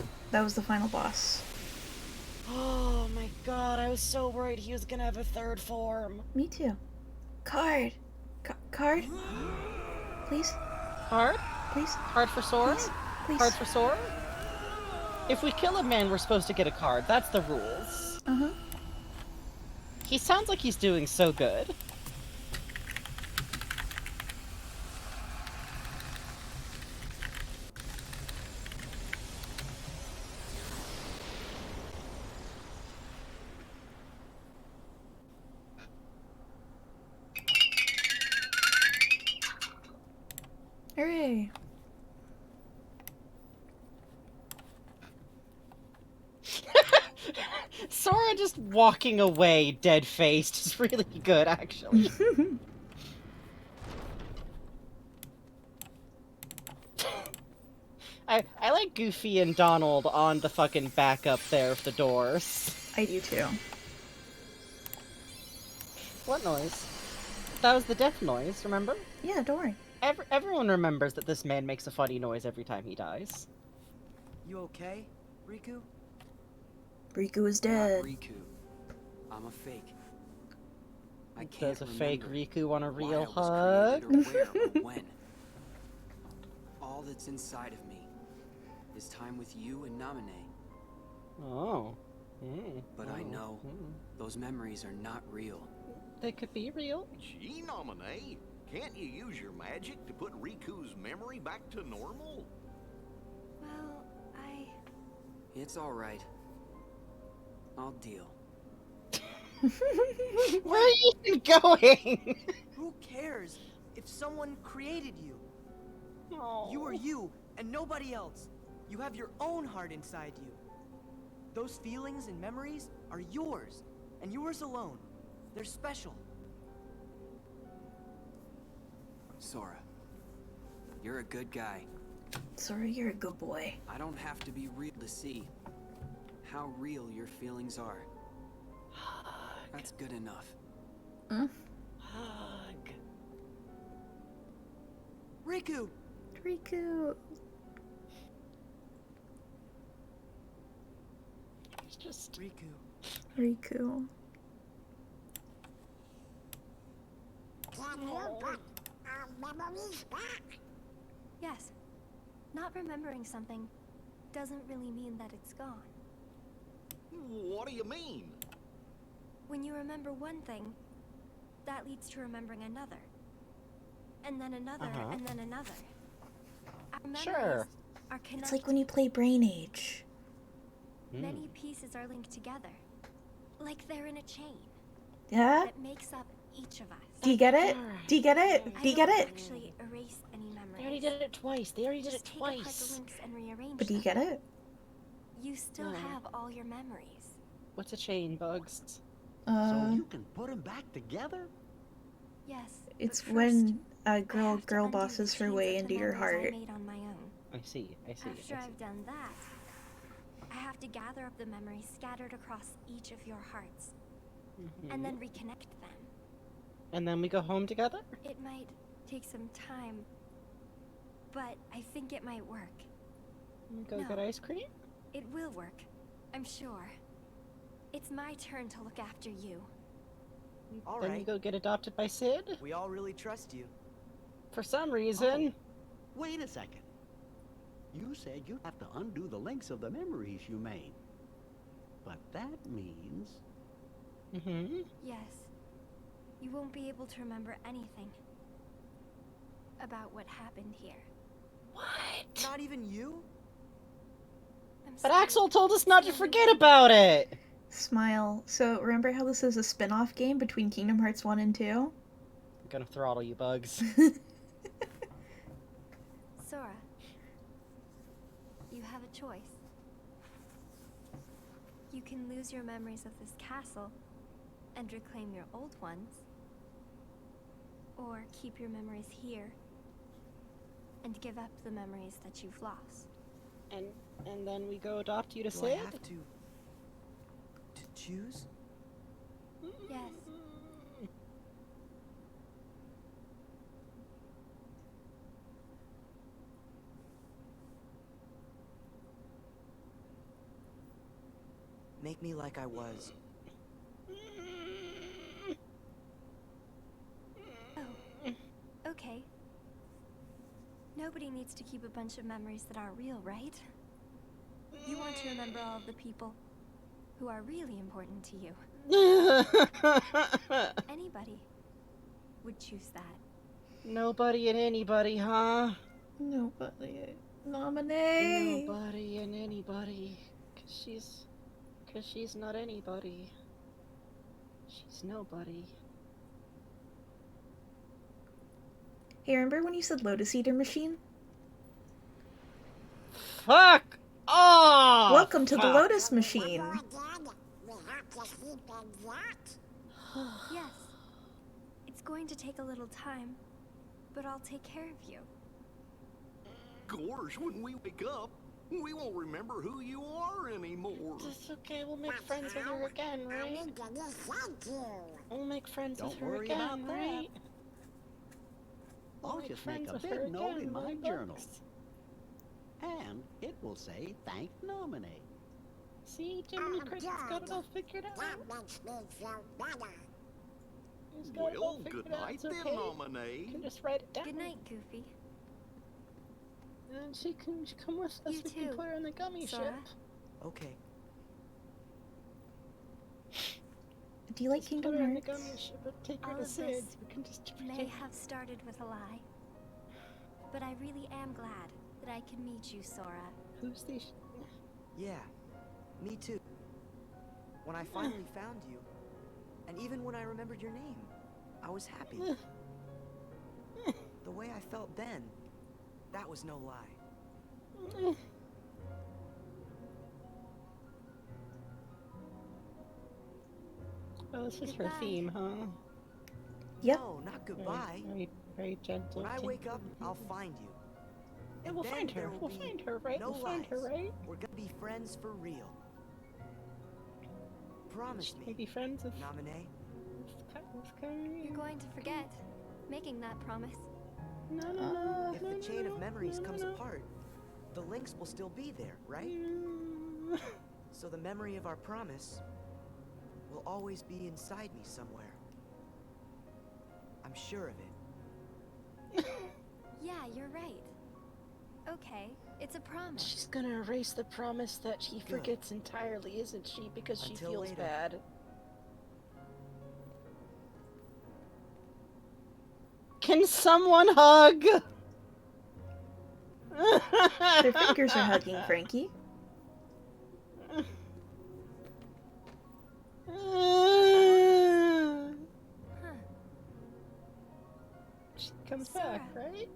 what? That was the final boss. Oh my god, I was so worried he was gonna have a third form. Me too. Card! Card? Please? Card? Please? Card for Sora? Please? Please? Card for Sora? If we kill a man, we're supposed to get a card. That's the rules. Uh-huh. He sounds like he's doing so good. Hooray! Sora just walking away dead-faced is really good, actually. I like Goofy and Donald on the fucking back up there of the doors. I do too. What noise? That was the death noise, remember? Yeah, don't worry. Everyone remembers that this man makes a funny noise every time he dies. You okay, Riku? Riku is dead. Not Riku. I'm a fake. I can't Does a fake remember Riku want a why real I was hug? created or where or when. All that's inside of me is time with you and Namine. Oh. Mm. But I know those memories are not real. They could be real. Gee, Namine, can't you use your magic to put Riku's memory back to normal? Well, It's alright. I'll deal. Where are you even going? Who cares if someone created you? Oh. You are you, and nobody else. You have your own heart inside you. Those feelings and memories are yours, and yours alone. They're special. Sora, you're a good guy. Sora, you're a good boy. I don't have to be real to see how real your feelings are. That's good enough. Mm? Hug. Riku! Riku. It's just Riku. Riku. Can you put our memories back? Yes. Not remembering something doesn't really mean that it's gone. What do you mean? When you remember one thing, that leads to remembering another. And then another, and then another. Our memories Sure. are connected. It's like when you play Brain Age. Many pieces are linked together. Like they're in a chain. Yeah? That makes up each of us. Do you get it? Do you get it? Do you get I don't it? actually erase any memories. They already did it twice. They already did Just it take apart the twice. links and rearrange But do you them. get it? You still have all your memories. What's a chain, Bugs? So you can put them back together? Yes. It's but when a first, I girl have to undo bosses the her way chains into of your memories heart. I made on my own. I see. After I've done that, I have to gather up the memories scattered across each of your hearts, and then reconnect them. And then we go home together? It might take some time, but I think it might work. We go No. get ice cream? It will work, I'm sure. It's my turn to look after you. All Then we right. go get adopted by Sid? We all really trust you. For some reason. Wait a second. You said you'd have to undo the links of the memories you made. But that means... Yes. You won't be able to remember anything about what happened here. What? Not even you? But Axel told us not to forget about it! Smile. So, remember how this is a spin-off game between Kingdom Hearts 1 and 2? I'm gonna throttle you, Bugs. Sora, you have a choice. You can lose your memories of this castle and reclaim your old ones, or keep your memories here and give up the memories that you've lost. And then we go adopt you to Do Sid? I have to choose? Yes. Make me like I was. Oh, okay. Nobody needs to keep a bunch of memories that aren't real, right? You want to remember all of the people who are really important to you. Anybody would choose that. Nobody and anybody, huh? Nobody. Nominee! Nobody and anybody. Cause she's not anybody. She's nobody. Hey, remember when you said Lotus Eater Machine? Fuck off! Welcome to the Lotus Machine. Yes. It's going to take a little time, but I'll take care of you. Gosh, when we wake up, we won't remember who you are anymore. It's okay, we'll make friends with her again, right? We'll make friends with Don't her worry again, about that. right? I'll Make just make friends a with her big note again, in my right, journal. Bugs? And it will say, thank Nominee. See, Jiminy Cricket's got it all figured out. That makes me feel better. He's got it all Well, figured good out. night It's then, okay. You Nominee. can just write it down. Good night, Goofy. And she can come with us. You We can too, put her on the gummy Sora. ship. Okay. Do you like Just Kingdom put her on the Hearts? gummy ship and take her All to of Sid. this We can just may have started with a lie, but I really am glad that I could meet you, Sora. Who's the? Yeah. Me too. When I finally found you, and even when I remembered your name, I was happy. The way I felt then, that was no lie. Oh, this is her theme, huh? Yep. No, not goodbye. Very gentle. When I wake up, I'll find you. Yeah, And we'll then find her. there will We'll be find her, right? No We'll find her, lies. right? We're gonna be friends for real. Promise me. Be friends with Naminé. You're going to forget making that promise. No. If the chain of memories comes apart, the links will still be there, right? So the memory of our promise will always be inside me somewhere. I'm sure of it. Yeah, you're right. Okay, it's a promise. She's gonna erase the promise that she forgets entirely, isn't she? Because she Until feels later. bad. Can someone hug? Their fingers are hugging, Frankie. She comes Sora, back, right?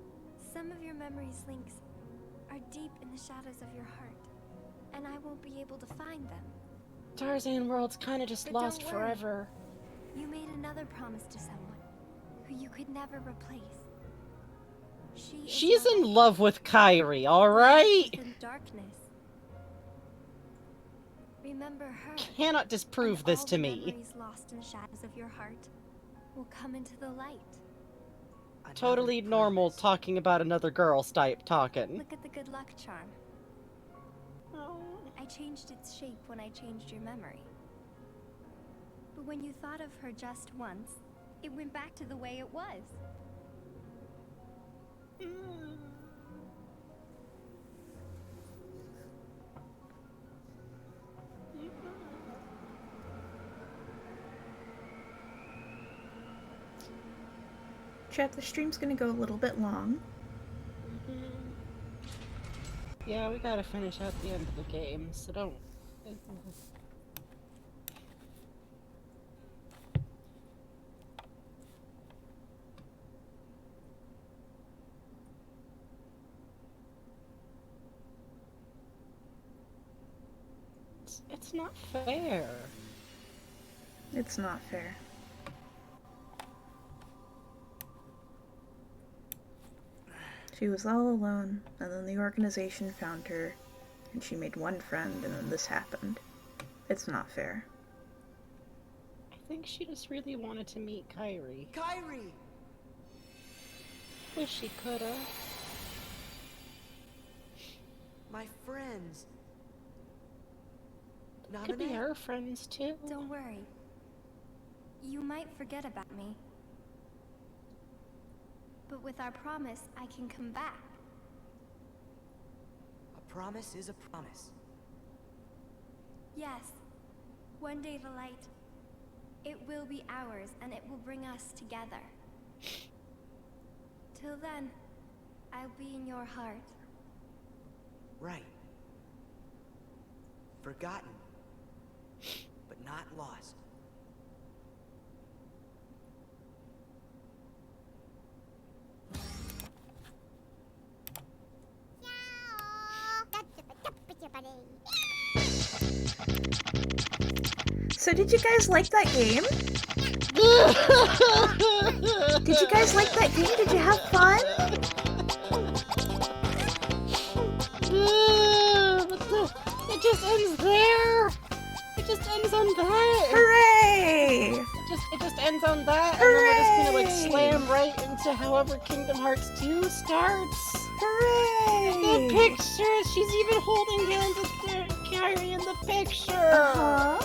Some of your memories' links are deep in the shadows of your heart, and I won't be able to find them. Tarzan World's kinda just But lost don't worry. forever. You made another promise to someone who you could never replace. She's in love with Kyrie, alright? In darkness. Remember her. Cannot disprove and this all to the me. memories lost in the shadows of your heart will come into the light. Totally normal talking about another girl type talking. Look at the good luck charm. Oh. I changed its shape when I changed your memory. But when you thought of her just once, it went back to the way it was. Chat, the stream's gonna go a little bit long. Yeah, we gotta finish out the end of the game, so don't... It's not fair. It's not fair. She was all alone, and then the organization found her, and she made one friend, and then this happened. It's not fair. I think she just really wanted to meet Kyrie. Kyrie! Wish she coulda. My friends. Could be Naminé? her friends too. Don't worry. You might forget about me. But with our promise, I can come back. A promise is a promise. Yes. One day the light, it will be ours, and it will bring us together. Till then, I'll be in your heart. Right. Forgotten, but not lost. So did you guys like that game? Did you guys like that game? Did you have fun? It just ends there. It just ends on that. Hooray! It just ends on that, and then we're just gonna like slam right into however Kingdom Hearts 2 starts. Hooray! The picture. She's even holding hands with Kyrie in the picture. Uh-huh.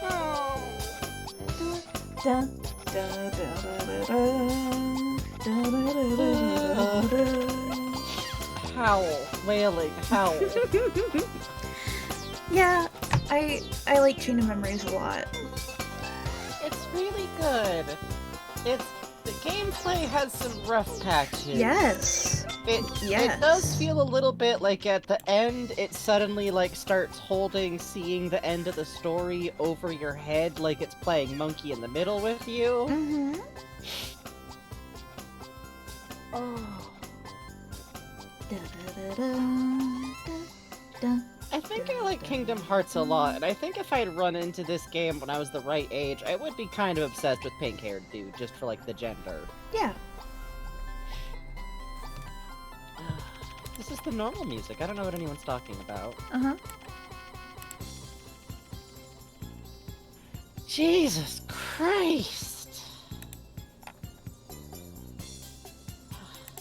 Oh. Da, da, da, da, da, da. Howl, wailing, howl. Yeah, I like Chain of Memories a lot. It's really good. The gameplay has some rough patches. Yes. Yes. It does feel a little bit like at the end, it suddenly like starts holding seeing the end of the story over your head like it's playing monkey in the middle with you. Mm-hmm. Oh. Da, da, da, da, da, I think I like Kingdom Hearts a lot, and I think if I'd run into this game when I was the right age, I would be kind of obsessed with pink-haired dude, just for like the gender. Yeah. This is the normal music. I don't know what anyone's talking about. Uh-huh. Jesus Christ!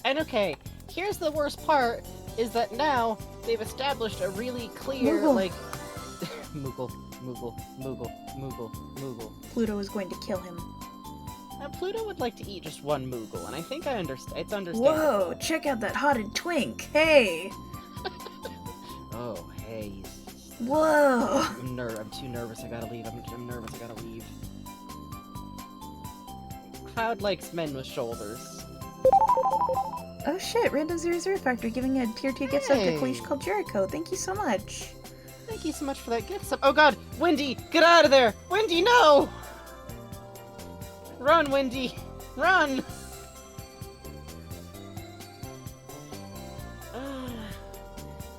And okay, here's the worst part, is that now they've established a really clear, Moogle. like... Moogle, Moogle, Moogle, Moogle, Moogle. Pluto is going to kill him. Pluto would like to eat just one Moogle, and I think I understand. It's understandable. Whoa, check out that hotted twink. Hey! Oh, hey. Whoa! I'm too nervous. I gotta leave. I'm nervous. I gotta leave. Cloud likes men with shoulders. Oh shit, Random 00 Factory giving a tier 2 gift sub to Kalish called Jericho. Thank you so much. Thank you so much for that gift sub. Oh god! Wendy! Get out of there! Wendy, no! Run, Wendy! Run!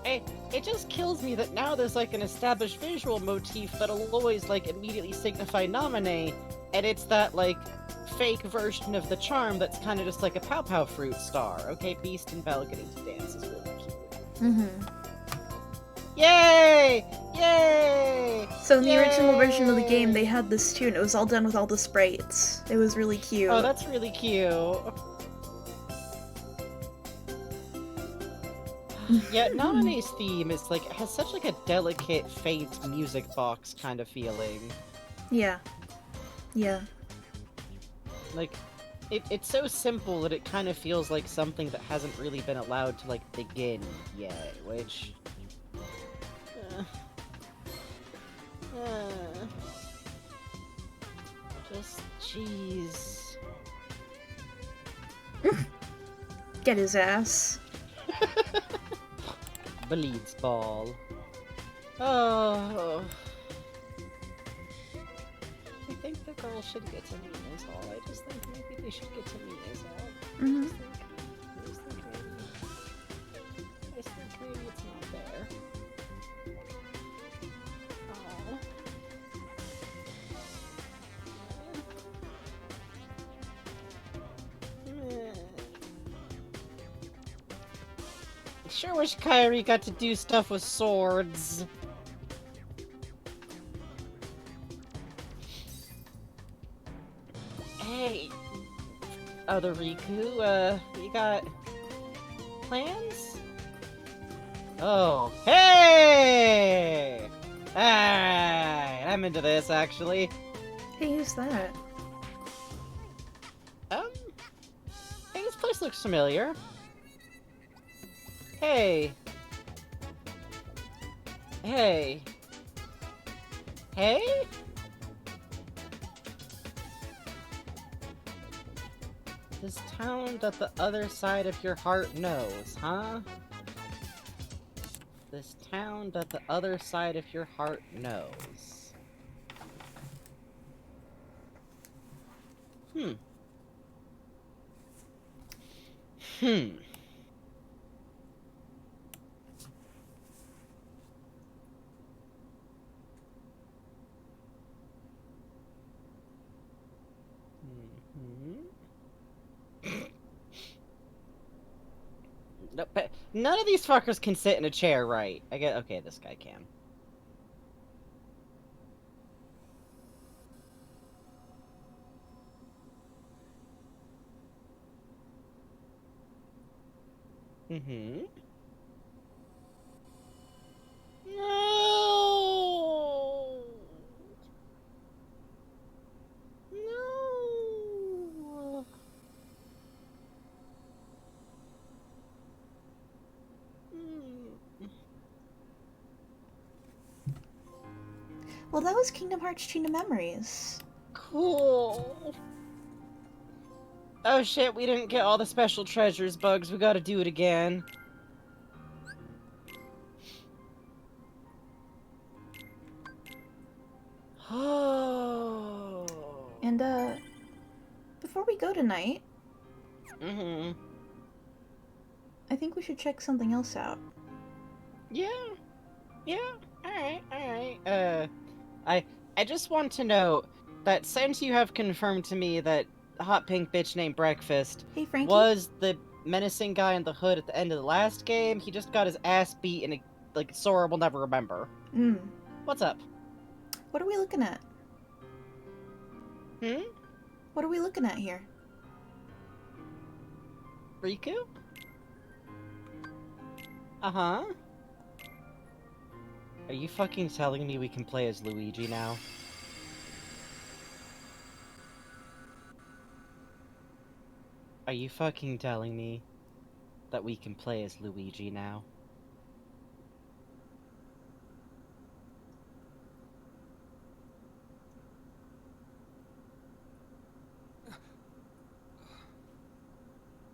It just kills me that now there's like an established visual motif that'll always like immediately signify nominee, and it's that like fake version of the charm that's kind of just like a Pow Pow Fruit star. Okay, Beast and Belle getting to dance is really cute. Mm-hmm. Yay! Yay! So in the original version of the game, they had this too, and it was all done with all the sprites. It was really cute. Oh, that's really cute. Yeah, Nominee's theme is like has such like a delicate, faint music box kind of feeling. Yeah. Yeah. Like, it's so simple that it kind of feels like something that hasn't really been allowed to like begin yet, which. Just jeez. Get his ass. Bleeds ball. Oh. I think the girl should get to meet us all. I just think maybe they should get to meet us all. Mm-hmm. I just think maybe it's not fair. Oh. I sure wish Kairi got to do stuff with swords. Hey, other Riku, you got plans? Oh, hey! Alright, I'm into this, actually. Hey, who's that? Hey, this place looks familiar. Hey. Hey. Hey? This town that the other side of your heart knows, huh? This town that the other side of your heart knows. Hmm. No, but none of these fuckers can sit in a chair right. I get okay, this guy can. Mm-hmm. No. No. Well, that was Kingdom Hearts Chain of Memories. Cool. Oh shit, we didn't get all the special treasures, Bugs. We gotta do it again. Oh. And, before we go tonight, Mm-hmm. I think we should check something else out. Yeah. Yeah. Alright. I just want to know that since you have confirmed to me that the hot pink bitch named Breakfast Hey, Frankie? was the menacing guy in the hood at the end of the last game, he just got his ass beat and like Sora will never remember. What's up? What are we looking at? What are we looking at here? Riku? Uh-huh. Are you fucking telling me we can play as Luigi now? Are you fucking telling me that we can play as Luigi now?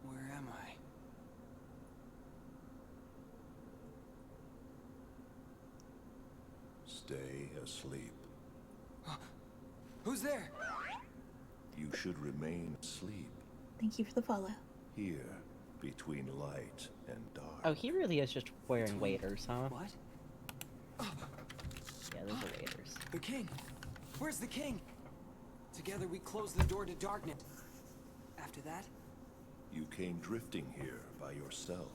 Where am I? Stay asleep. Who's there? You should remain asleep. Thank you for the follow. Here, between light and dark. Oh, he really is just wearing waders, huh? What? Yeah, those are waders. The king! Where's the king? Together we close the door to darkness. After that? You came drifting here by yourself.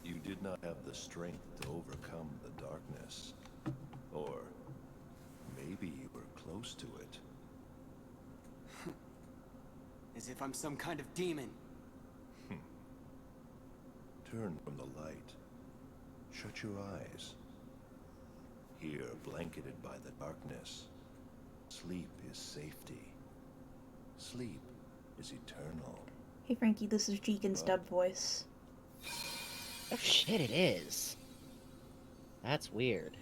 You did not have the strength to overcome the darkness. Or maybe you were close to it. As if I'm some kind of demon. Turn from the light. Shut your eyes. Here, blanketed by the darkness, sleep is safety. Sleep is eternal. Hey, Frankie, this is Jeegan's dubbed voice. Oh shit, it is. That's weird.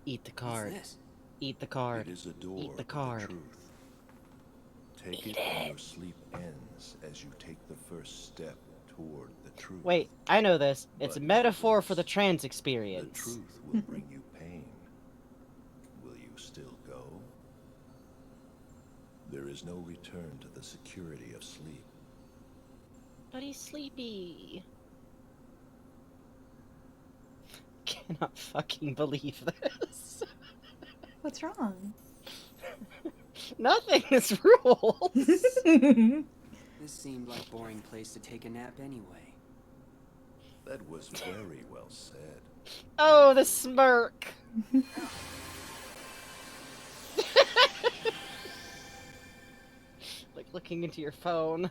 Eat the card. Eat the card. It is a door Eat the to card. truth. Take it when your sleep ends as you take the first step toward the truth. Wait, I know this. It's a But metaphor for the trans the experience. truth will bring you pain. Will you still go? There is no return to the security of sleep. But he's sleepy. Cannot fucking believe this. What's wrong? Nothing is rules. This seemed like a boring place to take a nap anyway. That was very well said. Oh, the smirk. Like looking into your phone.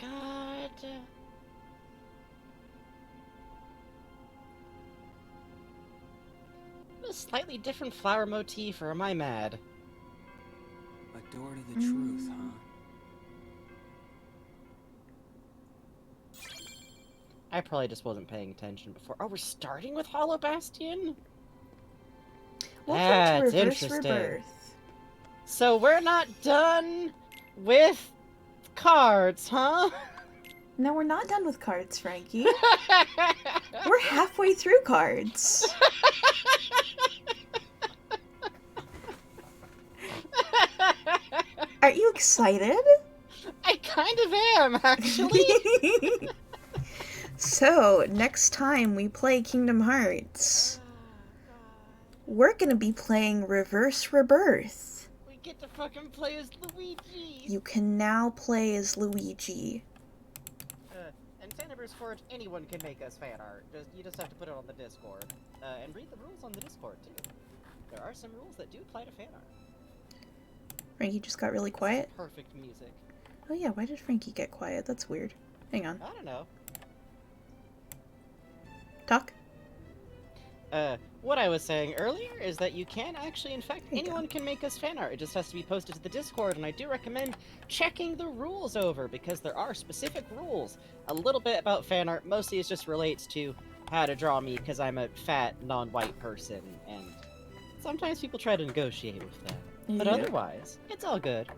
God. A slightly different flower motif, or am I mad? A door to the truth, huh? I probably just wasn't paying attention before. Oh, we're starting with Hollow Bastion? Welcome to That's Reverse interesting. Rebirth. So we're not done with cards, huh? No, we're not done with cards, Frankie. We're halfway through cards. Aren't you excited? I kind of am, actually. So, next time we play Kingdom Hearts, we're gonna be playing Reverse Rebirth. We get to fucking play as Luigi. You can now play as Luigi. And Xander's Forge, anyone can make us fan art. You just have to put it on the Discord. And read the rules on the Discord, too. There are some rules that do apply to fan art. Frankie just got really quiet. Perfect music. Oh yeah, why did Frankie get quiet? That's weird. Hang on. I don't know. Talk? what I was saying earlier is that you can actually, in fact, There you anyone can make us fan art. It just has to be posted to the Discord, and I do recommend checking the rules over, because there are specific rules. A little bit about fan art, mostly it just relates to how to draw me, because I'm a fat, non-white person, and sometimes people try to negotiate with that. But Yep. otherwise, it's all good.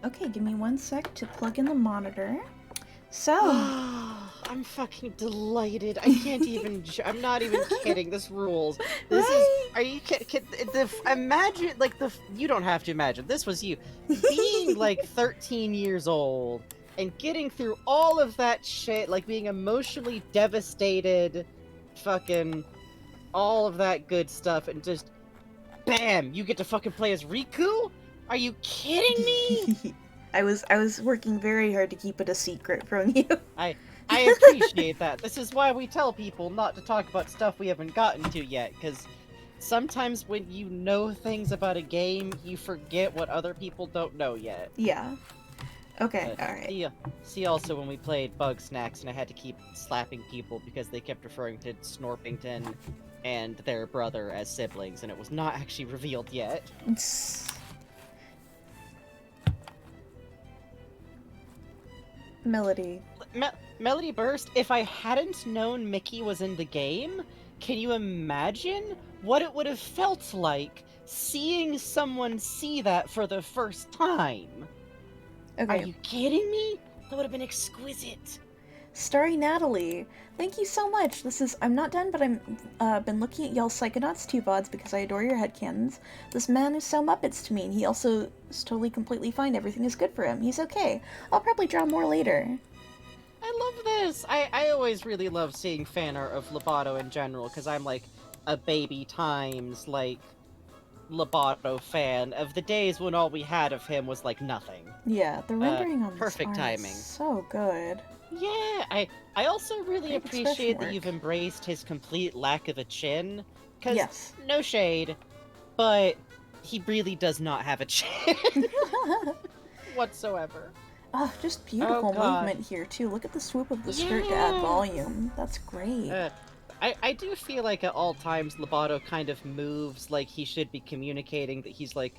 Okay, give me 1 sec to plug in the monitor. So, I'm fucking delighted. I can't even. I'm not even kidding. This rules. This right? is. Are you kidding? Imagine, like, you don't have to imagine. This was you. Being, like, 13 years old and getting through all of that shit, like, being emotionally devastated, fucking. All of that good stuff, and just. Bam! You get to fucking play as Riku? Are you kidding me? I was working very hard to keep it a secret from you. I appreciate that. This is why we tell people not to talk about stuff we haven't gotten to yet, because sometimes when you know things about a game, you forget what other people don't know yet. Yeah. Okay, alright. See also when we played Bug Snacks and I had to keep slapping people because they kept referring to Snorpington and their brother as siblings, and it was not actually revealed yet. Melody. Melody Burst, if I hadn't known Mickey was in the game, can you imagine what it would have felt like seeing someone see that for the first time? Okay. Are you kidding me? That would have been exquisite. Starry Natalie, thank you so much. I'm not done, but I'm been looking at y'all's Psychonauts 2 VODs because I adore your headcanons. This man is so Muppets to me, and he also is totally completely fine. Everything is good for him. He's okay. I'll probably draw more later. I love this. I always really love seeing fan art of Lobato in general, because I'm like a baby times, like, Lobato fan of the days when all we had of him was like nothing. Yeah, the rendering on this perfect art timing. is so good. Yeah, I also really Great appreciate expression that work. you've embraced his complete lack of a chin. Because, Yes. no shade, but he really does not have a chin whatsoever. Oh, just beautiful God. movement here, too. Look at the swoop of the skirt to add Yeah. volume. That's great. I do feel like at all times Lobato kind of moves like he should be communicating that he's like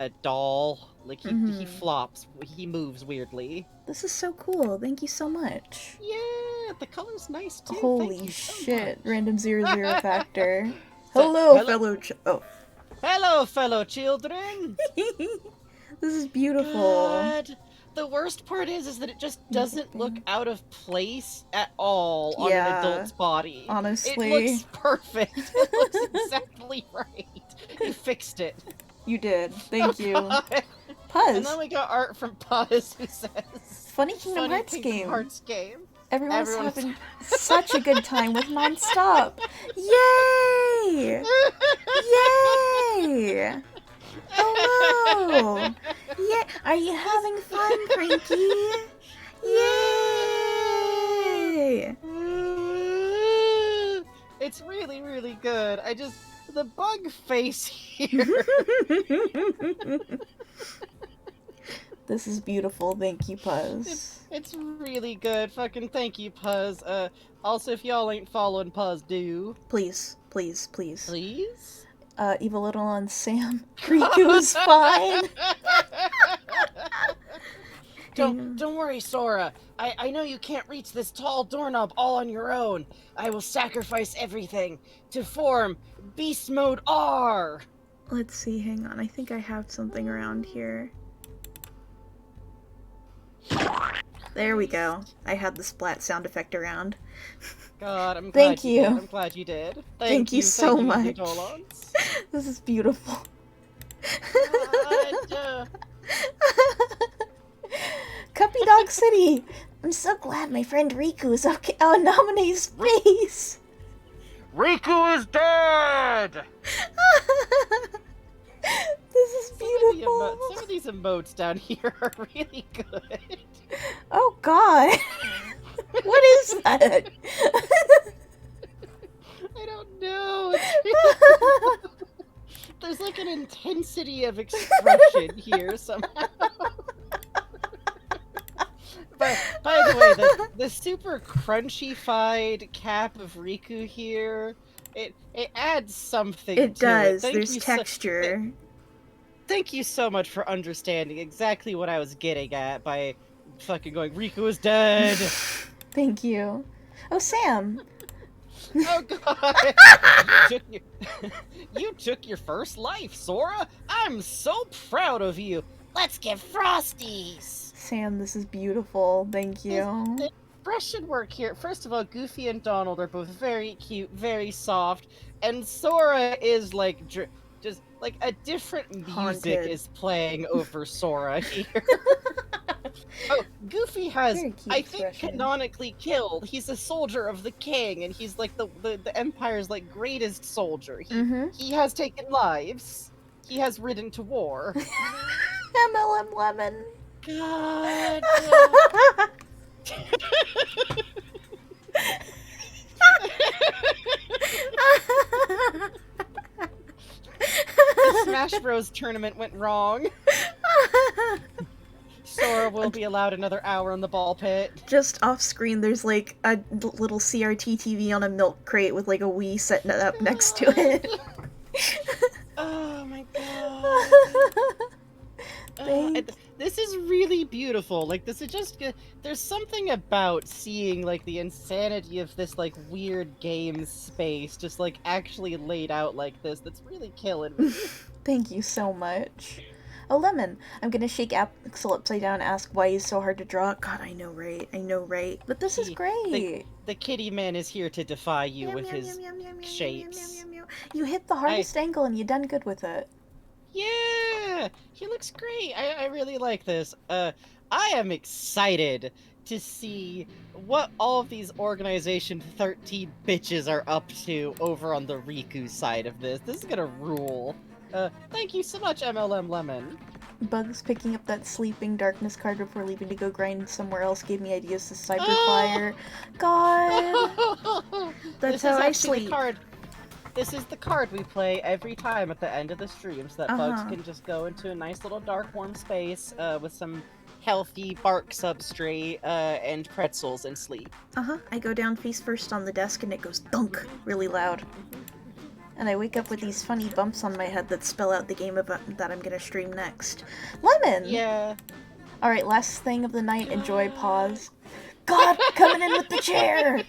a doll. Like he flops, he moves weirdly. This is so cool. Thank you so much. Yeah, the color's nice too. Thank Holy you so shit. much. Random 00 factor. Hello. Fellow Hello, fellow children! This is beautiful. God. The worst part is that it just doesn't look out of place at all on an adult's body. Honestly. It looks perfect. It looks exactly right. You fixed it. You did. Thank you. And Puzz. then we got art from Puzz who says... Funny Kingdom Hearts Kingdom game. Hearts game. Everyone's having such a good time with nonstop. Yay! Yay! Hello! Yeah, are you having fun, Cranky? Yay! It's really, really good. The bug face here. This is beautiful. Thank you, Puzz. It's really good. Fucking thank you, Puzz. Also, if y'all ain't following Puzz, do. Please, please, please. Please? Evil Little on Sam. Riku's fine. Don't worry, Sora. I know you can't reach this tall doorknob all on your own. I will sacrifice everything to form Beast Mode R. Let's see, hang on. I think I have something around here. There we go. I had the splat sound effect around. God, I'm glad Thank you. Did. I'm glad you did. Thank you so much. Eudolons. This is beautiful. Cuppy Dog City! I'm so glad my friend Riku is okay. Oh, Nominee's face! Riku is dead! This is beautiful. Some of these emotes down here are really good. Oh god. What is that? I don't know. There's like an intensity of expression here somehow. But by the way, the super crunchy-fied cap of Riku here it adds something It to does. Thank There's you texture. Thank you so much for understanding exactly what I was getting at by fucking going, Riku is dead! Thank you. Oh, Sam! Oh god! You took your first life, Sora! I'm so proud of you! Let's give Frosties! Sam, this is beautiful. Thank you. The expression work here. First of all, Goofy and Donald are both very cute, very soft, and Sora is like just like a different music Haunted. is playing over Sora here. Oh, Goofy has, Very cute I think, expression. canonically killed. He's a soldier of the king, and he's like the Empire's like greatest soldier. He has taken lives. He has ridden to war. MLM Lemon. God. The Smash Bros. Tournament went wrong. Sora will be allowed another hour in the ball pit. Just off screen, there's like a little CRT TV on a milk crate with like a Wii setting it up next to it. Oh my god. This is really beautiful. Like, this is just there's something about seeing like the insanity of this like weird game space just like actually laid out like this that's really killing me. Thank you so much. Oh, Lemon, I'm gonna shake Axel upside down and ask why he's so hard to draw. God, I know, right? I know, right? But this is great. The kitty man is here to defy you with his shapes. You hit the hardest angle and you done good with it. Yeah, he looks great. I really like this. I am excited to see what all of these Organization 13 bitches are up to over on the Riku side of this. This is gonna rule. Thank you so much, MLM Lemon. Bugs picking up that Sleeping Darkness card before leaving to go grind somewhere else gave me ideas to Cyberfire. God! That's how I sleep. This is the card we play every time at the end of the stream so that Bugs can just go into a nice little dark warm space with some healthy bark substrate and pretzels and sleep. I go down face first on the desk and it goes thunk really loud. And I wake up with these funny bumps on my head that spell out the game that I'm gonna stream next. Lemon! Yeah. Alright, last thing of the night, enjoy, pause. God, coming in with the chair!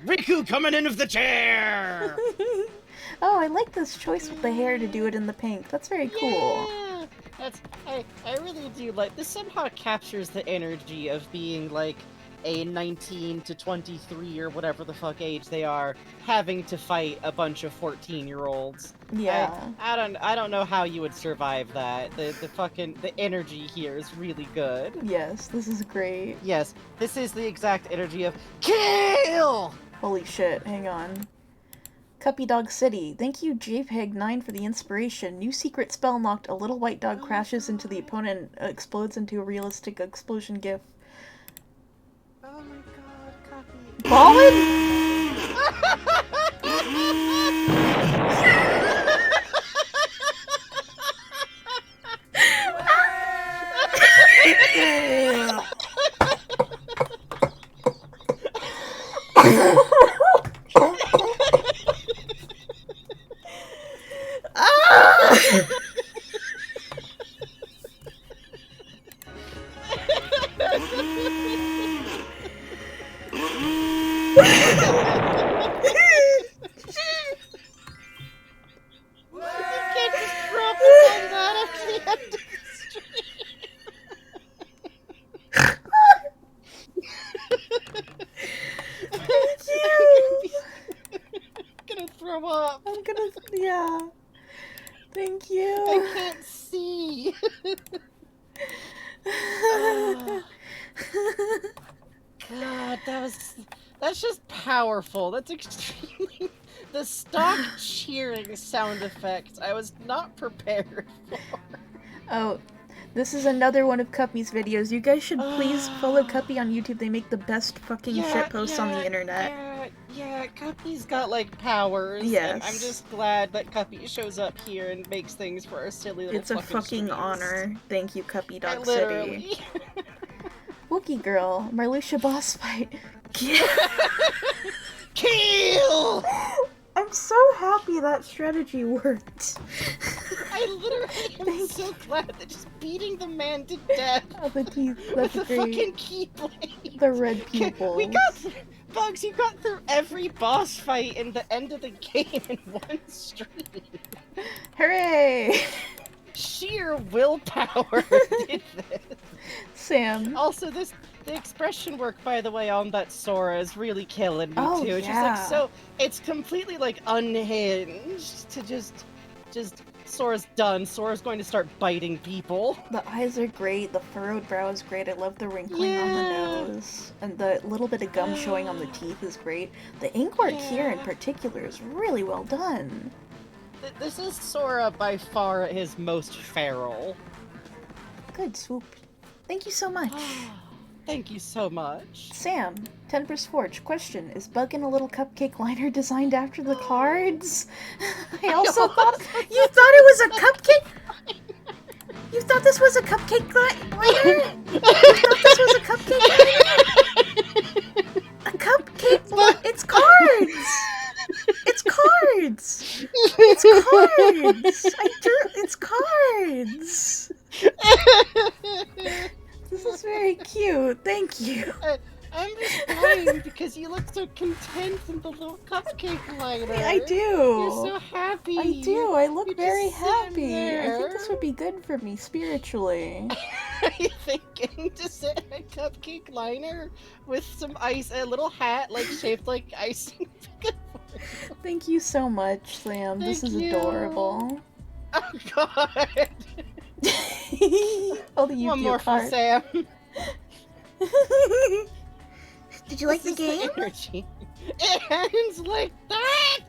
Riku coming in with the chair! Oh, I like this choice with the hair to do it in the pink. That's very cool. Yeah, I really do like this. Somehow captures the energy of being like a 19 to 23 or whatever the fuck age they are having to fight a bunch of 14-year-olds. Yeah. I don't know how you would survive that. The energy here is really good. Yes, this is great. Yes, this is the exact energy of KILL! Holy shit, hang on. Cuppy Dog City. Thank you, JPEG9, for the inspiration. New secret spell unlocked. A little white dog crashes into the opponent and explodes into a realistic explosion gif. Oh my god, Cuppy. Ballin'? Yeah. Thank you. I can't see. God, that's just powerful. That's extremely the stock cheering sound effects I was not prepared for. Oh, this is another one of Cuppy's videos. You guys should please follow Cuppy on YouTube. They make the best fucking shit posts on the internet. Yeah, Cuppy's got like powers. Yes. And I'm just glad that Cuppy shows up here and makes things for our silly little It's a fucking streams. honor. Thank you, Cuppy Dog Literally. City. Wookie Girl, Marluxia boss fight. Kill! I'm so happy that strategy worked. I literally am so glad that just beating the man to death Oh, the teeth, that's with a great. fucking keyblade. The red pupils. We got Bugs, you got through every boss fight in the end of the game in one stream. Hooray! Sheer willpower did this. Sam. Also, the expression work, by the way, on that Sora is really killing me Oh, too. It's yeah. just like it's completely like unhinged to just Sora's done. Sora's going to start biting people. The eyes are great, the furrowed brow is great, I love the wrinkling on the nose, and the little bit of gum showing on the teeth is great. The ink work here in particular is really well done. This is Sora by far his most feral. Good swoop. Thank you so much. Thank you so much. Sam, Tenper's Forge, question, is Bug in a little cupcake liner designed after the cards? I also thought- You thought it was a cupcake? You thought this was a cupcake liner? You thought this was a cupcake liner? A cupcake it's cards! It's cards! It's cards! It's cards! This is very cute. Thank you. I'm just crying because you look so content in the little cupcake liner. I do. You're so happy. I do. I look You're very just sitting happy. I think there. this would be good for me spiritually. Are you thinking to sit in a cupcake liner with some ice, a little hat like shaped like icing? Thank you so much, Sam. This is adorable. Oh God. Oh, the One more for card. Sam. Did you like the This is game? energy. It ends like that.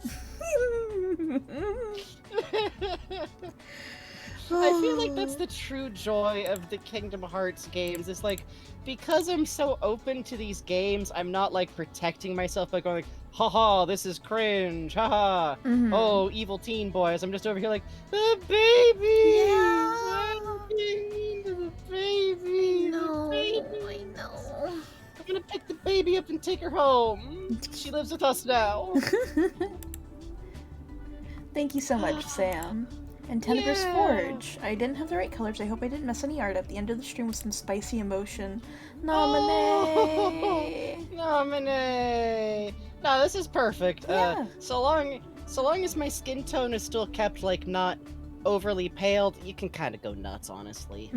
I feel like that's the true joy of the Kingdom Hearts games. It's like, because I'm so open to these games, I'm not like protecting myself by going, haha, this is cringe, haha. Oh, evil teen boys. I'm just over here like, the baby! Yeah. The baby! No, the baby! I know. I'm gonna pick the baby up and take her home. She lives with us now. Thank you so much, Sam. And Tenper's Forge. I didn't have the right colors. I hope I didn't mess any art up. The end of the stream with some spicy emotion. Nominee! Nominee! No, this is perfect. Yeah. So long as my skin tone is still kept like not overly pale, you can kind of go nuts, honestly.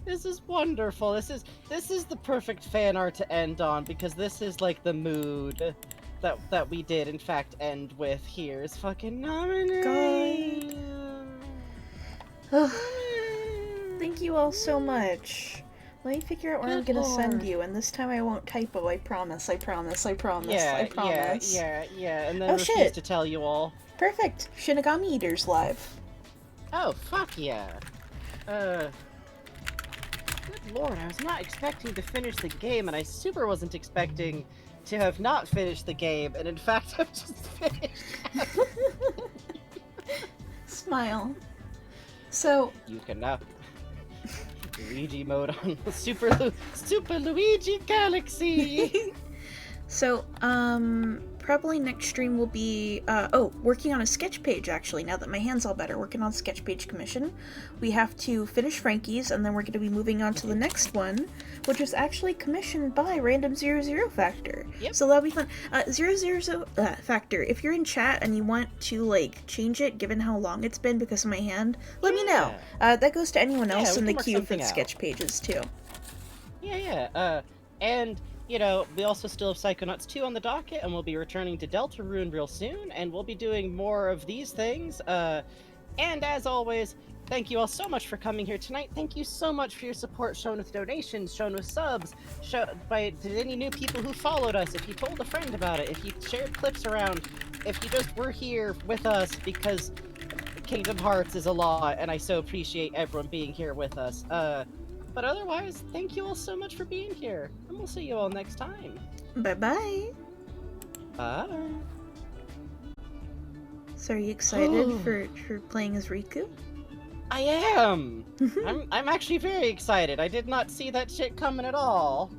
This is wonderful. This is the perfect fan art to end on, because this is like the mood that we did in fact end with. Here's fucking Nominee. God. Thank you all so much. Let me figure out where I'm gonna send you, and this time I won't typo. I promise. I promise. I promise. Yeah, I promise. yeah, and then Oh, refuse shit. to tell you all. Perfect. Shinigami Eaters live. Oh, fuck yeah. Good lord, I was not expecting to finish the game, and I super wasn't expecting to have not finished the game, and in fact I've just finished. Smile. So You can now Luigi mode on Super Luigi Galaxy. So, probably next stream will be, working on a sketch page, actually, now that my hand's all better, working on sketch page commission. We have to finish Frankie's, and then we're going to be moving on to the next one, which was actually commissioned by Random 00 Factor. Yep. So that'll be fun. 00 Factor, if you're in chat and you want to, like, change it, given how long it's been because of my hand, let me know. That goes to anyone else we in the can work queue for something the out. sketch pages, too. And, you know, we also still have Psychonauts 2 on the docket, and we'll be returning to Deltarune real soon, and we'll be doing more of these things. And as always, thank you all so much for coming here tonight. Thank you so much for your support, shown with donations, shown with subs, to any new people who followed us, if you told a friend about it, if you shared clips around, if you just were here with us because Kingdom Hearts is a lot, and I so appreciate everyone being here with us. But otherwise, thank you all so much for being here, and we'll see you all next time. Bye-bye. Bye. So are you excited for playing as Riku? I am! I'm actually very excited. I did not see that shit coming at all.